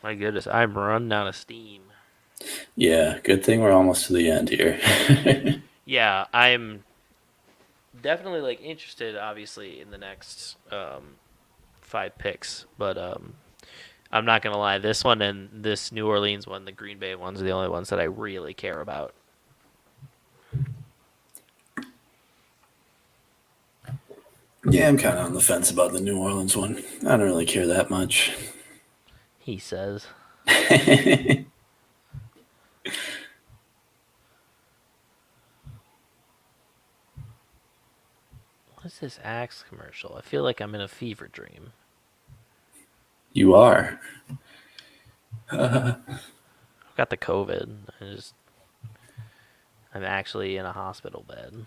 My goodness, I'm running out of steam. Yeah, good thing we're almost to the end here. Yeah, I'm definitely interested, obviously, in the next 5 picks, but I'm not gonna lie. This one and this New Orleans one, the Green Bay ones, are the only ones that I really care about. Yeah, I'm kind of on the fence about the New Orleans one. I don't really care that much. He says. What is this Axe commercial? I feel like I'm in a fever dream. You are. I've got the COVID. I'm actually in a hospital bed.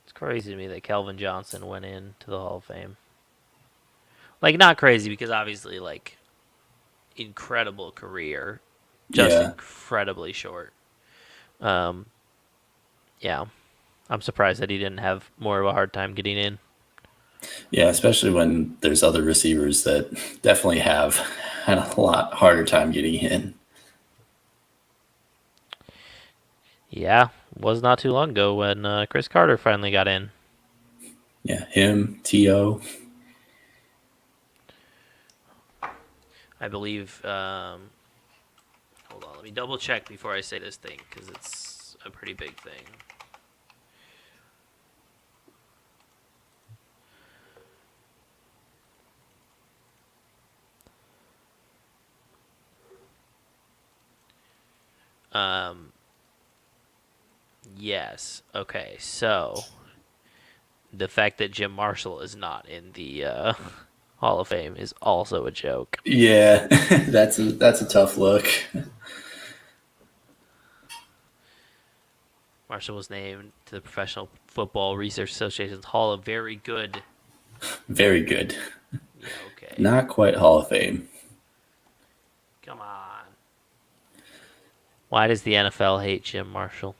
It's crazy to me that Calvin Johnson went into the Hall of Fame. Not crazy because obviously, incredible career, just incredibly short. Yeah, I'm surprised that he didn't have more of a hard time getting in. Yeah, especially when there's other receivers that definitely have had a lot harder time getting in. Yeah, was not too long ago when Chris Carter finally got in. Yeah, him, T.O. I believe. Hold on, let me double check before I say this thing because it's a pretty big thing. Yes. Okay. So the fact that Jim Marshall is not in the Hall of Fame is also a joke. Yeah, that's a tough look. Marshall was named to the Professional Football Research Association's Hall of Very Good. Very good. Yeah, okay. Not quite Hall of Fame. Come on. Why does the NFL hate Jim Marshall?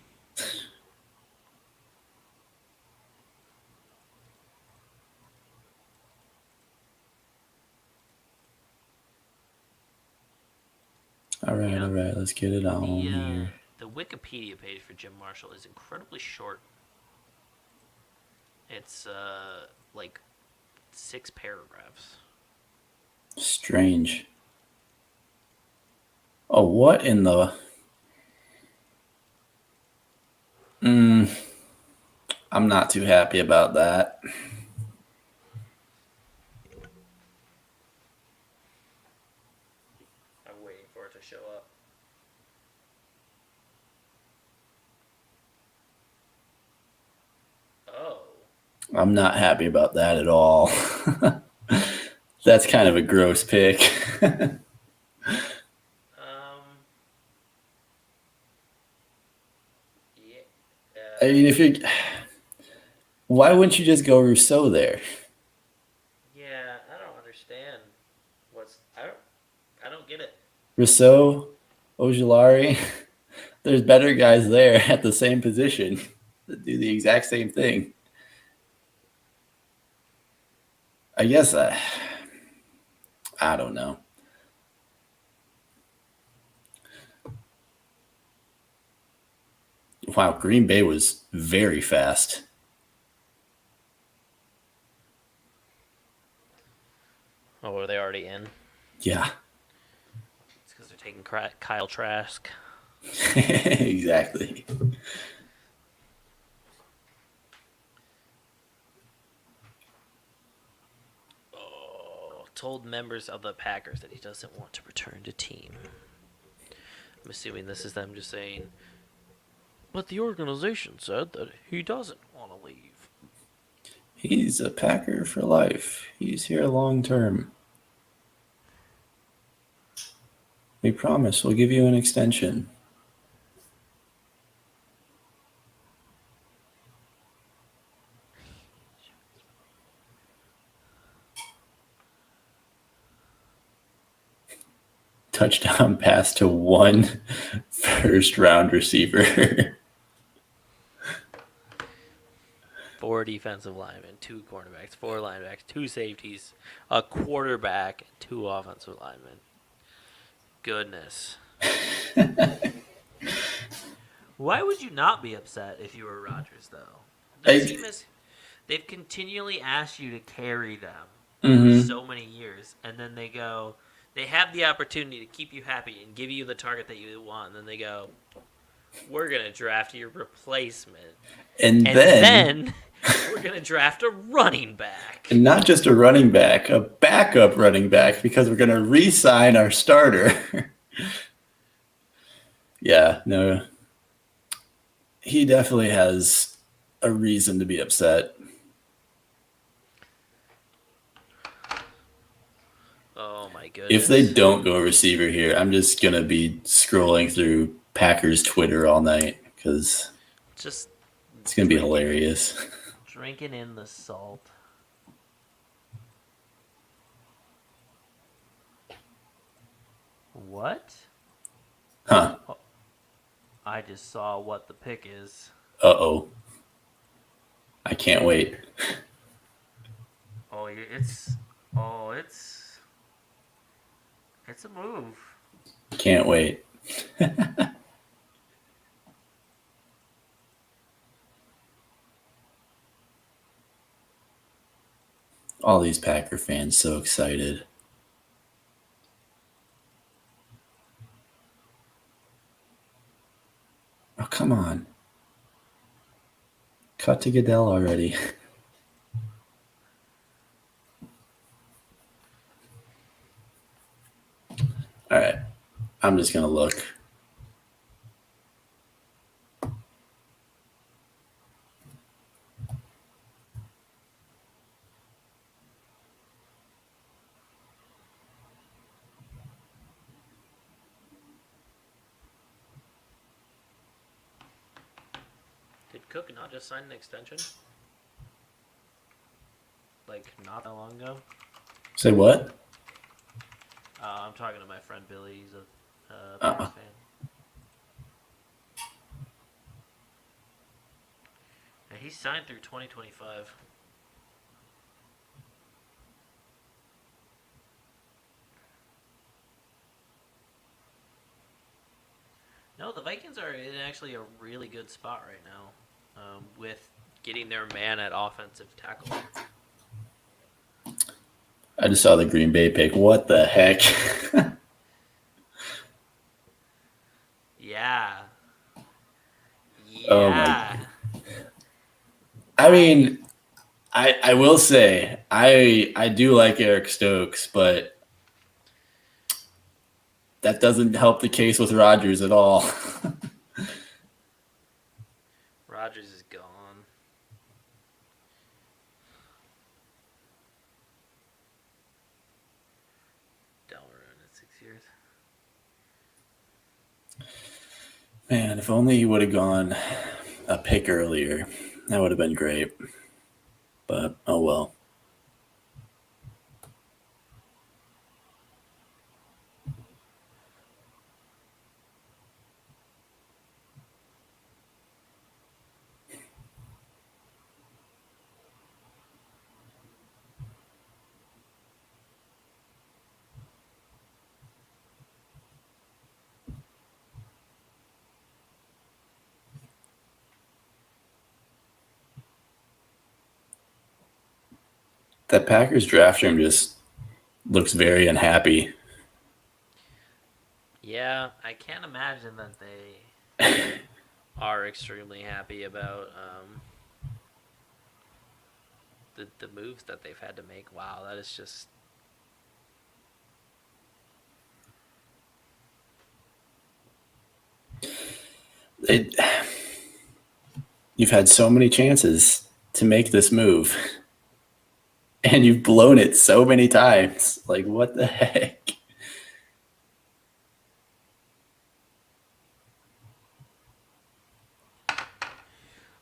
All right, Yeah. all right, let's get it on here. The Wikipedia page for Jim Marshall is incredibly short. It's like 6 paragraphs. Strange. Oh, what in the? I'm not too happy about that. I'm waiting for it to show up. Oh. I'm not happy about that at all. That's kind of a gross pick. Yeah. I mean, if you, why wouldn't you just go Rousseau there? Yeah, I don't understand. I don't get it. Rousseau, Ojulari, there's better guys there at the same position that do the exact same thing. I guess I don't know. Wow, Green Bay was very fast. Oh, were they already in? Yeah, It's because they're taking Kyle Trask. exactly. Told members of the Packers that he doesn't want to return to team. I'm assuming this is them just saying, but the organization said that he doesn't want to leave. He's a Packer for life. He's here long term. We promise we'll give you an extension. Touchdown pass to one first-round receiver. 4 defensive linemen, 2 cornerbacks, 4 linebackers, 2 safeties, a quarterback, and 2 offensive linemen. Goodness. Why would you not be upset if you were Rodgers, though? They've continually asked you to carry them for so many years, and then they have the opportunity to keep you happy and give you the target that you want, and then they go, we're going to draft your replacement. And then we're going to draft a running back. And not just a running back, a backup running back, because we're going to re-sign our starter. Yeah, no. He definitely has a reason to be upset. Oh, my goodness. If they don't go receiver here, I'm just going to be scrolling through Packers Twitter all night because it's going to be hilarious. Drinking in the salt. What? Huh. Oh, I just saw what the pick is. Uh-oh. I can't wait. Oh, it's a move. Can't wait. All these Packer fans so excited. Oh, come on. Cut to Goodell already. All right. I'm just going to look. Did Cook not just sign an extension? Like, not that long ago? Say what? I'm talking to my friend Billy. He's a Packers fan. Yeah, he's signed through 2025. No, the Vikings are in actually a really good spot right now, with getting their man at offensive tackle. I just saw the Green Bay pick. What the heck? Yeah. Oh Yeah. I mean, I will say I do like Eric Stokes, but that doesn't help the case with Rodgers at all. Rodgers is gone. Delaware in 6 years. Man, if only he would have gone a pick earlier, that would have been great. But oh well. That Packers draft room just looks very unhappy. Yeah, I can't imagine that they are extremely happy about the moves that they've had to make. Wow, that is just. You've had so many chances to make this move, and you've blown it so many times. Like, what the heck?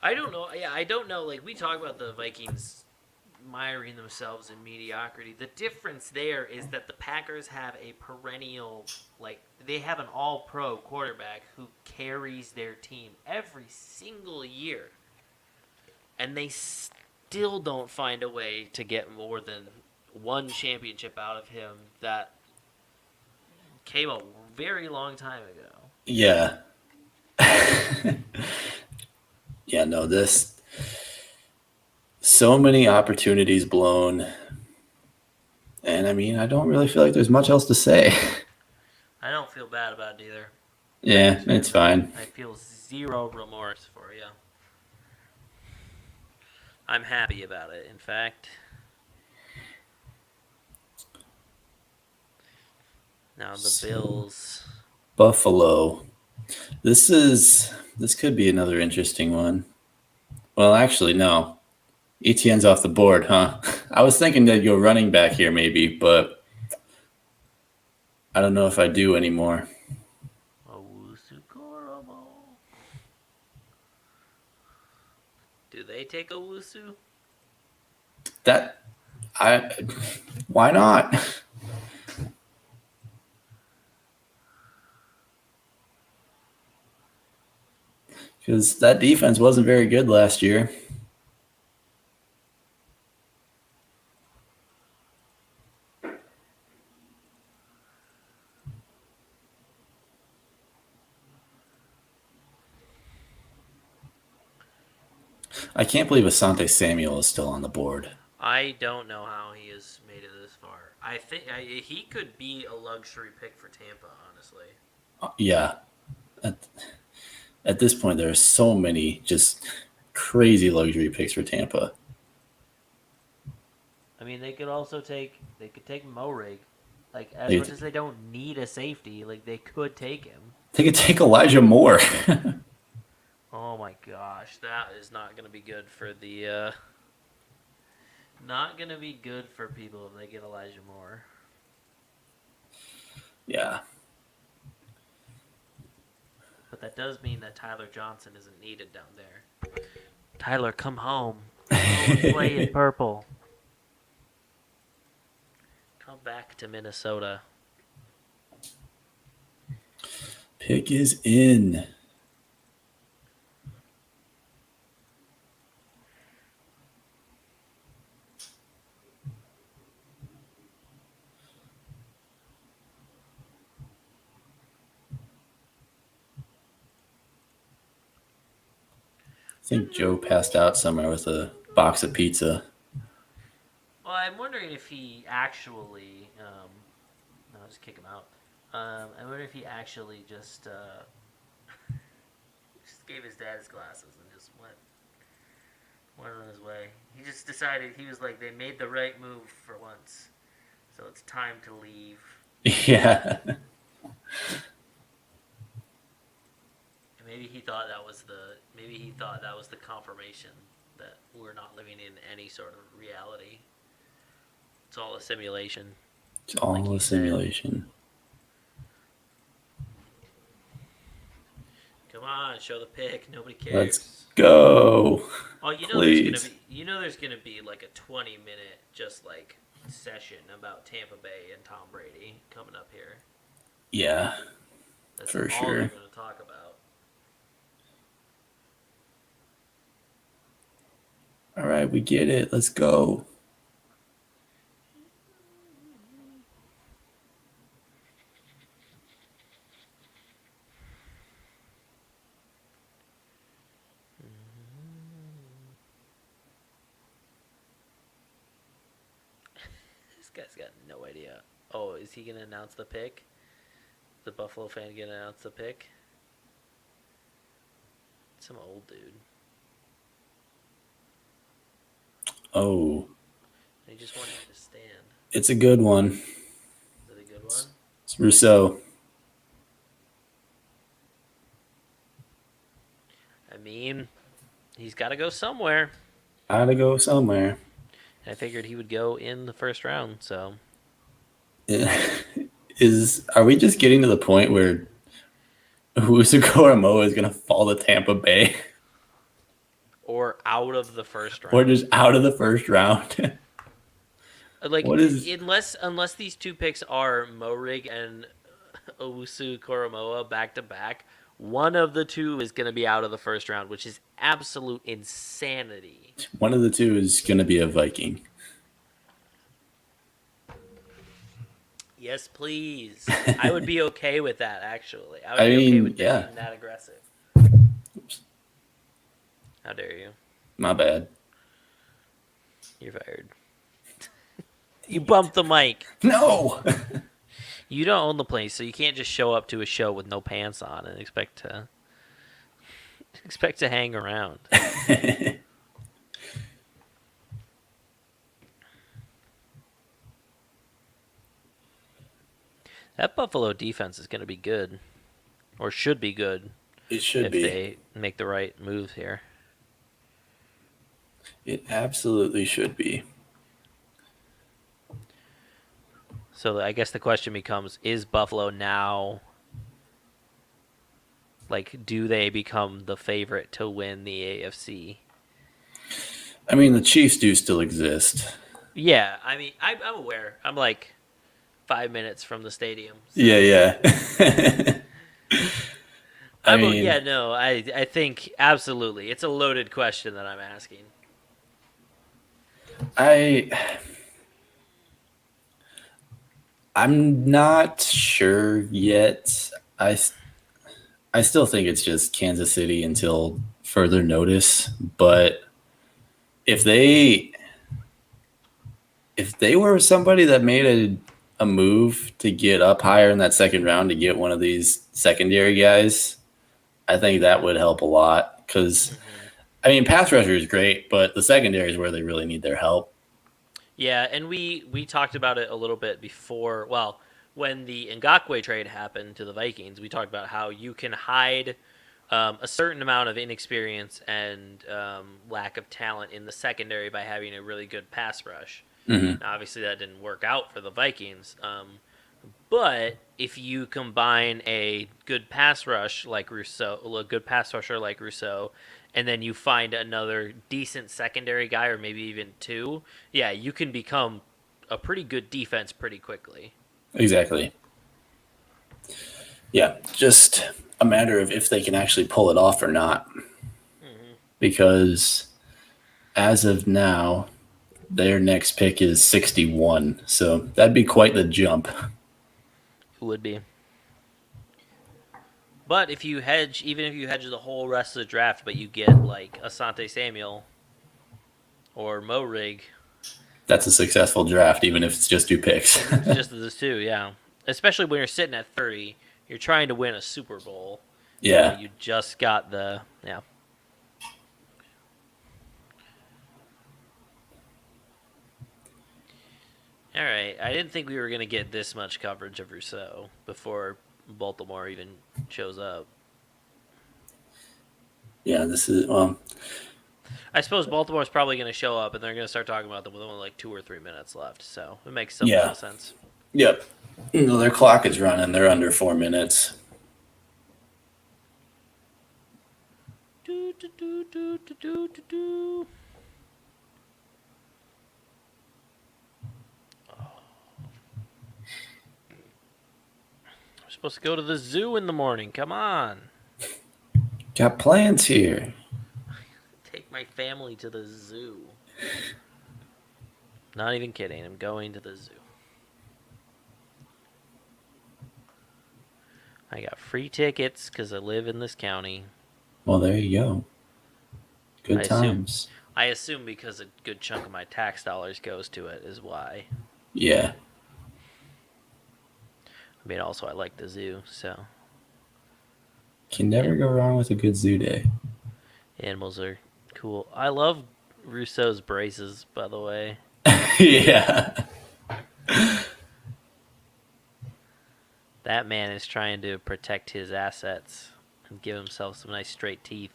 I don't know. Yeah, I don't know. Like, we talk about the Vikings miring themselves in mediocrity. The difference there is that the Packers have a perennial, like, they have an all-pro quarterback who carries their team every single year. And they still don't find a way to get more than one championship out of him that came a very long time ago. Yeah. Yeah, no, this. So many opportunities blown. And I mean, I don't really feel like there's much else to say. I don't feel bad about it either. Yeah, it's fine. I feel zero remorse for you. I'm happy about it, in fact. Now the Bills. Buffalo. This could be another interesting one. Well, actually, no. Etienne's off the board, huh? I was thinking they'd go running back here maybe, but I don't know if I do anymore. Owusu-Koromo. Do they take Owusu? Why not? Because that defense wasn't very good last year. I can't believe Asante Samuel is still on the board. I don't know how he has made it this far. I think he could be a luxury pick for Tampa, honestly. Yeah. At this point, there are so many just crazy luxury picks for Tampa. I mean, they could take Morig. Like, as They- much as they don't need a safety, like, they could take him. They could take Elijah Moore. Oh my gosh, that is not going to be good for the, not going to be good for people if they get Elijah Moore. Yeah. But that does mean that Tyler Johnson isn't needed down there. Tyler, come home. Play in purple. Come back to Minnesota. Pick is in. think Joe passed out somewhere with a box of pizza. Well, I'm wondering if he actually. No, just kick him out. I wonder if he actually just gave his dad his glasses and just went on his way. He just decided, he was like, they made the right move for once, so it's time to leave. Yeah. And maybe he thought that was the confirmation that we're not living in any sort of reality. It's all a simulation. It's all Like you a said. simulation. Come on, show the pick. Nobody cares. Let's go. Oh, you know Please. there's gonna be like a 20-minute just like session about Tampa Bay and Tom Brady coming up here. Yeah, That's for all sure. they're gonna talk about. All right, we get it. Let's go. This guy's got no idea. Oh, is he gonna announce the pick? The Buffalo fan gonna announce the pick? Some old dude. Oh, He just wanted him to stand. it's a good one. Is it a good one? It's Rousseau. I mean, he's got to go somewhere. Gotta go somewhere. And I figured he would go in the first round, so. Are we just getting to the point where Usu Koromoa is gonna fall to Tampa Bay, Or out of the first round. or just out of the first round? Like, what is- unless these two picks are Morig and Owusu Koromoa back to back, one of the two is going to be out of the first round, which is absolute insanity. One of the two is gonna be a Viking. Yes, please. I would be okay with that, actually. I would I be okay mean, with yeah. being that aggressive. Oops, How dare you? my bad. You're fired. You bumped the mic. No. You don't own the place, so you can't just show up to a show with no pants on and expect to hang around. That Buffalo defense is going to be good, or should be good, It should if be. they make the right moves here. It absolutely should be. So I guess the question becomes: is Buffalo now? Like, do they become the favorite to win the AFC? I mean, the Chiefs do still exist. Yeah, I mean, I'm aware. I'm like 5 minutes from the stadium. So Yeah. I think absolutely. It's a loaded question that I'm asking. I'm not sure yet. I still think it's just Kansas City until further notice. But if they were somebody that made a move to get up higher in that second round to get one of these secondary guys, I think that would help a lot. Because, I mean, pass rusher is great, but the secondary is where they really need their help. Yeah, and we talked about it a little bit before. Well, when the Ngakoue trade happened to the Vikings, we talked about how you can hide a certain amount of inexperience and lack of talent in the secondary by having a really good pass rush. Mm-hmm. Now, obviously, that didn't work out for the Vikings. But if you combine a good pass rush like Rousseau, and then you find another decent secondary guy, or maybe even two, yeah, you can become a pretty good defense pretty quickly. Exactly. Yeah, just a matter of if they can actually pull it off or not. Mm-hmm. Because as of now, their next pick is 61. So that'd be quite the jump. It would be. But if you hedge, even if you hedge the whole rest of the draft, but you get like Asante Samuel or Mo Rig, That's a successful draft, even if it's just 2 picks. just those two, yeah. Especially when you're sitting at 30, you're trying to win a Super Bowl. Yeah. You just got yeah. All right, I didn't think we were gonna get this much coverage of Rousseau before Baltimore even shows up. Yeah, this is I suppose Baltimore's probably going to show up, and they're going to start talking about them with only like 2 or 3 minutes left. So it makes some Yeah. sense. Yep. No, their clock is running. They're under 4 minutes. Do, do, do, do, do, do, do, do. We're supposed to go to the zoo in the morning. Come on. Got plans here. Take my family to the zoo. Not even kidding. I'm going to the zoo. I got free tickets because I live in this county. Well, there you go. Good I assume- times. I assume because a good chunk of my tax dollars goes to it is why. Yeah. I mean, also I like the zoo, so Can never go wrong with a good zoo day. animals are cool. I love Rousseau's braces, by the way. Yeah. That man is trying to protect his assets and give himself some nice straight teeth.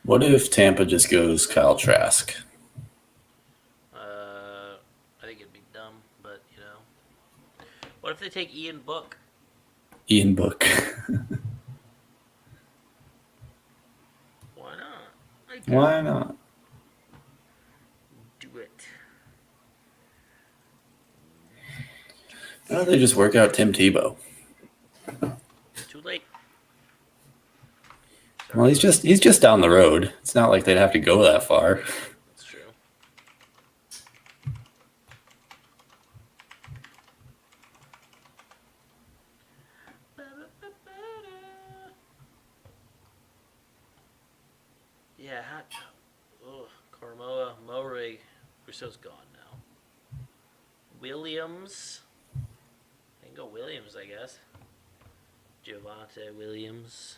What if Tampa just goes Kyle Trask? I think it'd be dumb, but you know. What if they take Ian Book? Ian Book. Why not? Why not? Do it. Why don't they just work out Tim Tebow? Too late. Well, he's just down the road. It's not like they'd have to go that far. That's true. Yeah, Cormoa, Morig, Rousseau's gone now. Williams. They can go Williams, I guess. Javonte Williams.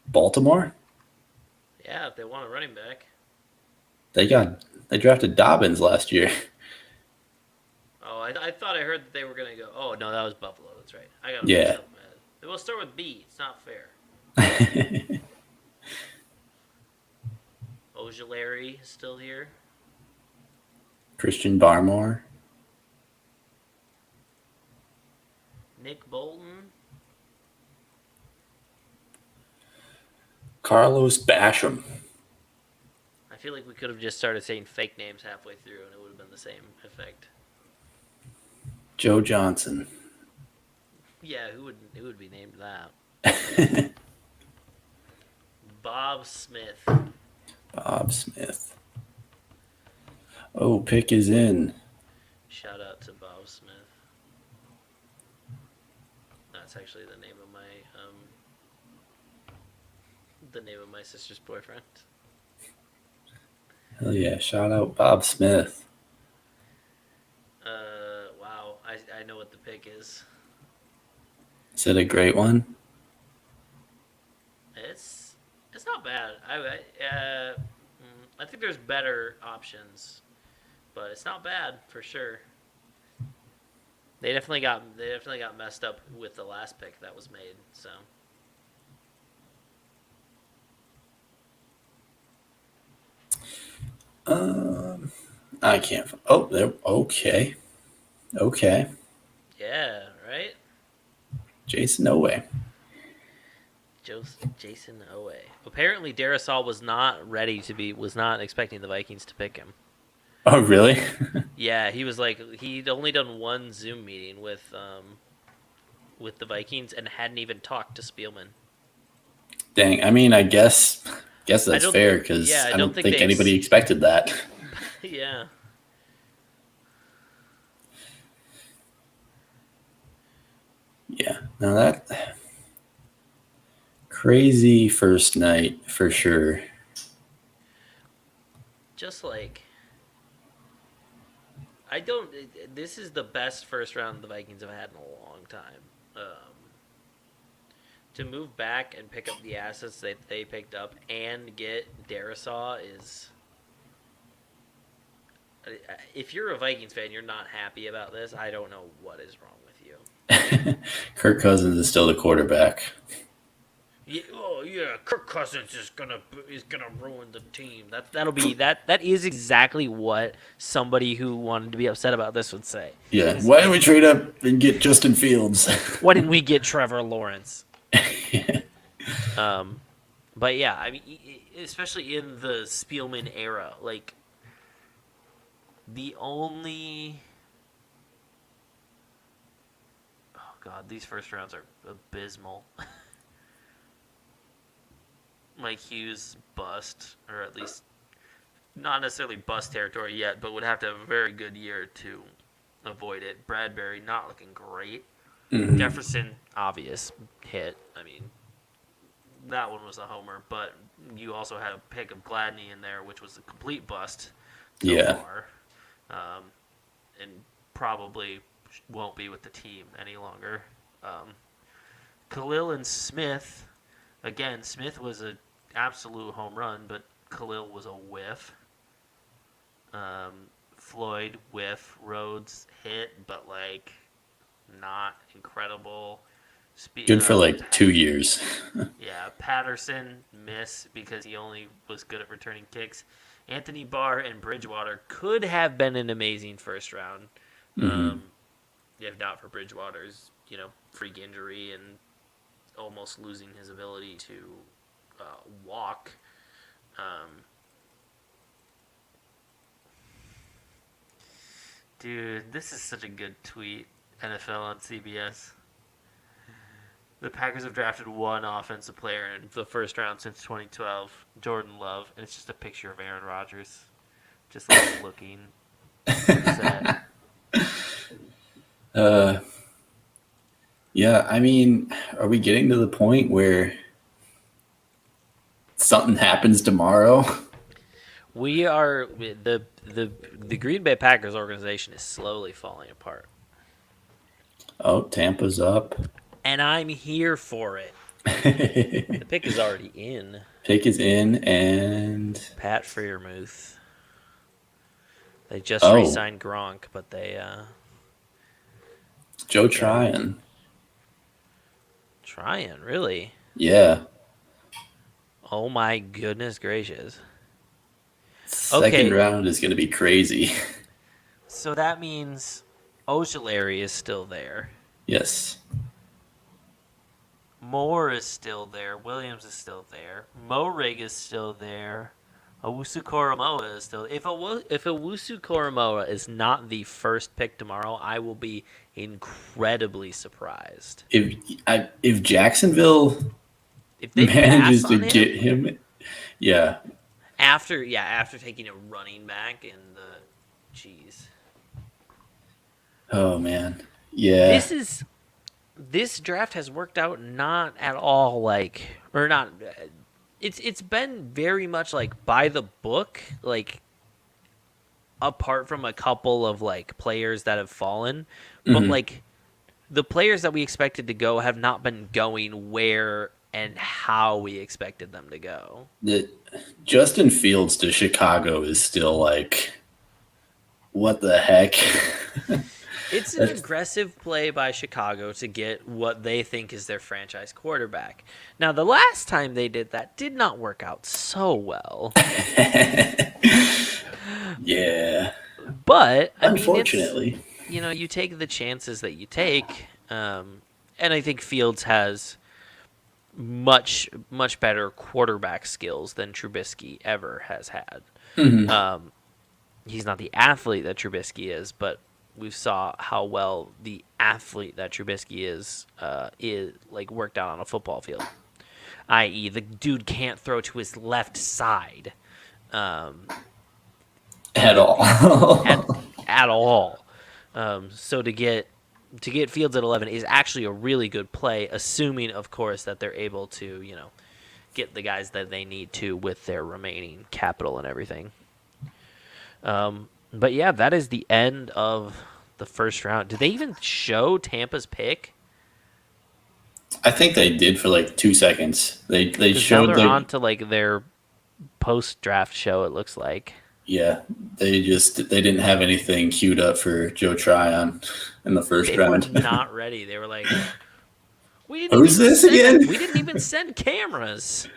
Baltimore? Yeah, if they want a running back. They drafted Dobbins last year. Oh, I thought I heard that they were going to go. Oh, no, that was Buffalo. That's right. I got Yeah. myself mad. We'll start with B. It's not fair. Ojulari is still here. Christian Barmore. Nick Bolton. Carlos Basham. I feel like we could have just started saying fake names halfway through and it would have been the same effect. Joe Johnson. Yeah, who would be named that? Bob Smith. Bob Smith. Oh, pick is in. Shout out to Bob Smith. That's actually the name of my sister's boyfriend. Hell yeah, shout out Bob Smith. Wow, I know what the pick is. Is it a great one? It's not bad. I think there's better options, but it's not bad for sure. They definitely got messed up with the last pick that was made. So I can't. Oh, there. Okay. yeah, right. Jason Owe. Jason Owe. Apparently, Darrisaw was not expecting the Vikings to pick him. Oh, really? Yeah, he was like he'd only done one Zoom meeting with the Vikings and hadn't even talked to Spielman. Dang. I mean, I guess I that's don't. fair because Yeah, I I don't don't think think they. anybody expected that. Yeah. Yeah. Now that crazy first night for sure. Just like I don't. This is the best first round the Vikings have had in a long time. To move back and pick up the assets that they picked up and get Darisaw is. If you're a Vikings fan, you're not happy about this. I don't know what is wrong with you. Kirk Cousins is still the quarterback. Yeah, oh yeah, Kirk Cousins is gonna ruin the team. That is exactly what somebody who wanted to be upset about this would say. Yeah. Why don't we trade up and get Justin Fields? Why didn't we get Trevor Lawrence? But yeah, I mean, especially in the Spielman era, like the only. Oh God, these first rounds are abysmal. Mike Hughes bust, or at least not necessarily bust territory yet, but would have to have a very good year to avoid it. Bradbury not looking great. Mhm. Jefferson, obvious hit. I mean, that one was a homer, but you also had a pick of Gladney in there, which was a complete bust so far. And probably won't be with the team any longer. Khalil and Smith, again, Smith was an absolute home run, but Khalil was a whiff. Floyd, whiff. Rhodes, hit, but, like, not incredible. Good for like 2 years. Yeah, Patterson, miss because he only was good at returning kicks. Anthony Barr and Bridgewater could have been an amazing first round. If not for Bridgewater's, freak injury and almost losing his ability to walk. Dude, this is such a good tweet. NFL on CBS. The Packers have drafted one offensive player in the first round since 2012, Jordan Love, and it's just a picture of Aaron Rodgers, just like looking upset. Yeah, I mean, are we getting to the point where something happens tomorrow? We are the Green Bay Packers organization is slowly falling apart, Oh, Tampa's up. and I'm here for it. The pick is already in. Pick is in, and Pat Freiermuth. They just Oh. re-signed Gronk, but they Joe Tryon. trying really. Yeah. Oh my goodness gracious! Second round is going to be crazy. So that means Ojulari is still there. Yes. Moore is still there. Williams is still there. Morig is still there. Owusu Koromoa is still. If Owusu Koromoa is not the first pick tomorrow, I will be incredibly surprised. If Jacksonville If they manages pass to on him, get him, yeah. after taking a running back in the jeez. Oh man. Yeah. This draft has worked out not at all like or not it's been very much like by the book, like apart from a couple of like players that have fallen, but like the players that we expected to go have not been going where and how we expected them to go. The Justin Fields to Chicago is still like, what the heck? It's an aggressive play by Chicago to get what they think is their franchise quarterback. Now, the last time they did that did not work out so well. Yeah. But, I mean, Unfortunately. you take the chances that you take. And I think Fields has much, much better quarterback skills than Trubisky ever has had. he's not the athlete that Trubisky is, but we saw how well the athlete that Trubisky is like worked out on a football field. I.e., the dude can't throw to his left side At all. at all. So to get Fields at 11 is actually a really good play, assuming, of course, that they're able to, get the guys that they need to with their remaining capital and everything. But yeah, that is the end of the first round. Did they even show Tampa's pick? I think they did for like 2 seconds. They 'Cause showed now they're on to like their post-draft show, it looks like. Yeah, they didn't have anything queued up for Joe Tryon in the first They round. were not ready. They were like, Who's this again? We didn't even send cameras.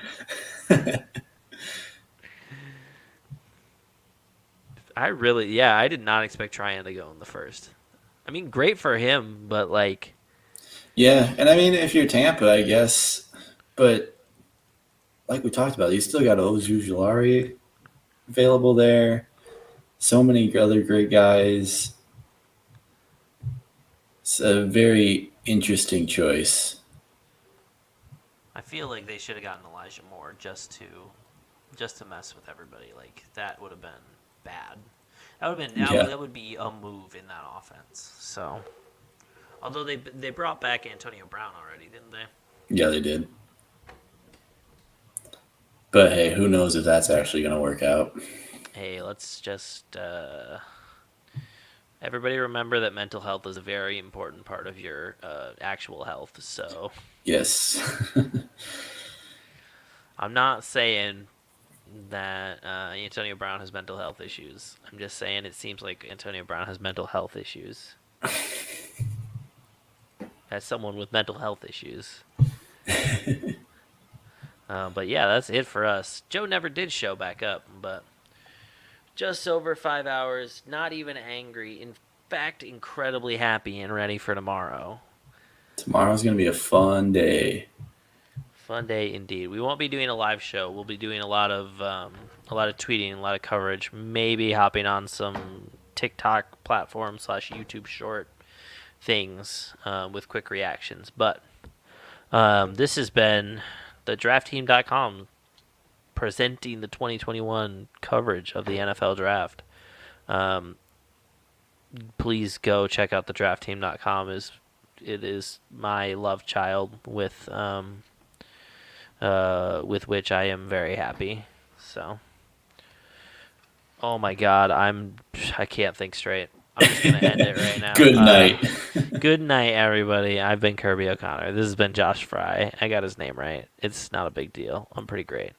I did not expect Tryon to go in the first. I mean, great for him, but like, Yeah, and I mean, if you're Tampa, I guess, but like we talked about, you still got Ojulari available there. So many other great guys. It's a very interesting choice. I feel like they should have gotten Elijah Moore just to mess with everybody. Like that would have been bad. That would be a move in that offense. So, although they brought back Antonio Brown already, didn't they? Yeah, they did. But hey, who knows if that's actually going to work out? Hey, let's just everybody remember that mental health is a very important part of your actual health. So Yes. I'm not saying that Antonio Brown has mental health issues. I'm just saying it seems like Antonio Brown has mental health issues. As someone with mental health issues. But yeah, that's it for us. Joe never did show back up, but just over 5 hours, not even angry. In fact, incredibly happy and ready for tomorrow. Tomorrow's going to be a fun day. Fun day indeed. We won't be doing a live show. We'll be doing a lot of tweeting, a lot of coverage. Maybe hopping on some TikTok platform / YouTube short things with quick reactions. But this has been the DraftTeam.com presenting the 2021 coverage of the NFL Draft. Please go check out the DraftTeam.com. It is my love child with which I am very happy. So, oh my God, I can't think straight. I'm just gonna end it right now. Good night. Good night, everybody. I've been Kirby O'Connor. This has been Josh Fry. I got his name right. It's not a big deal. I'm pretty great.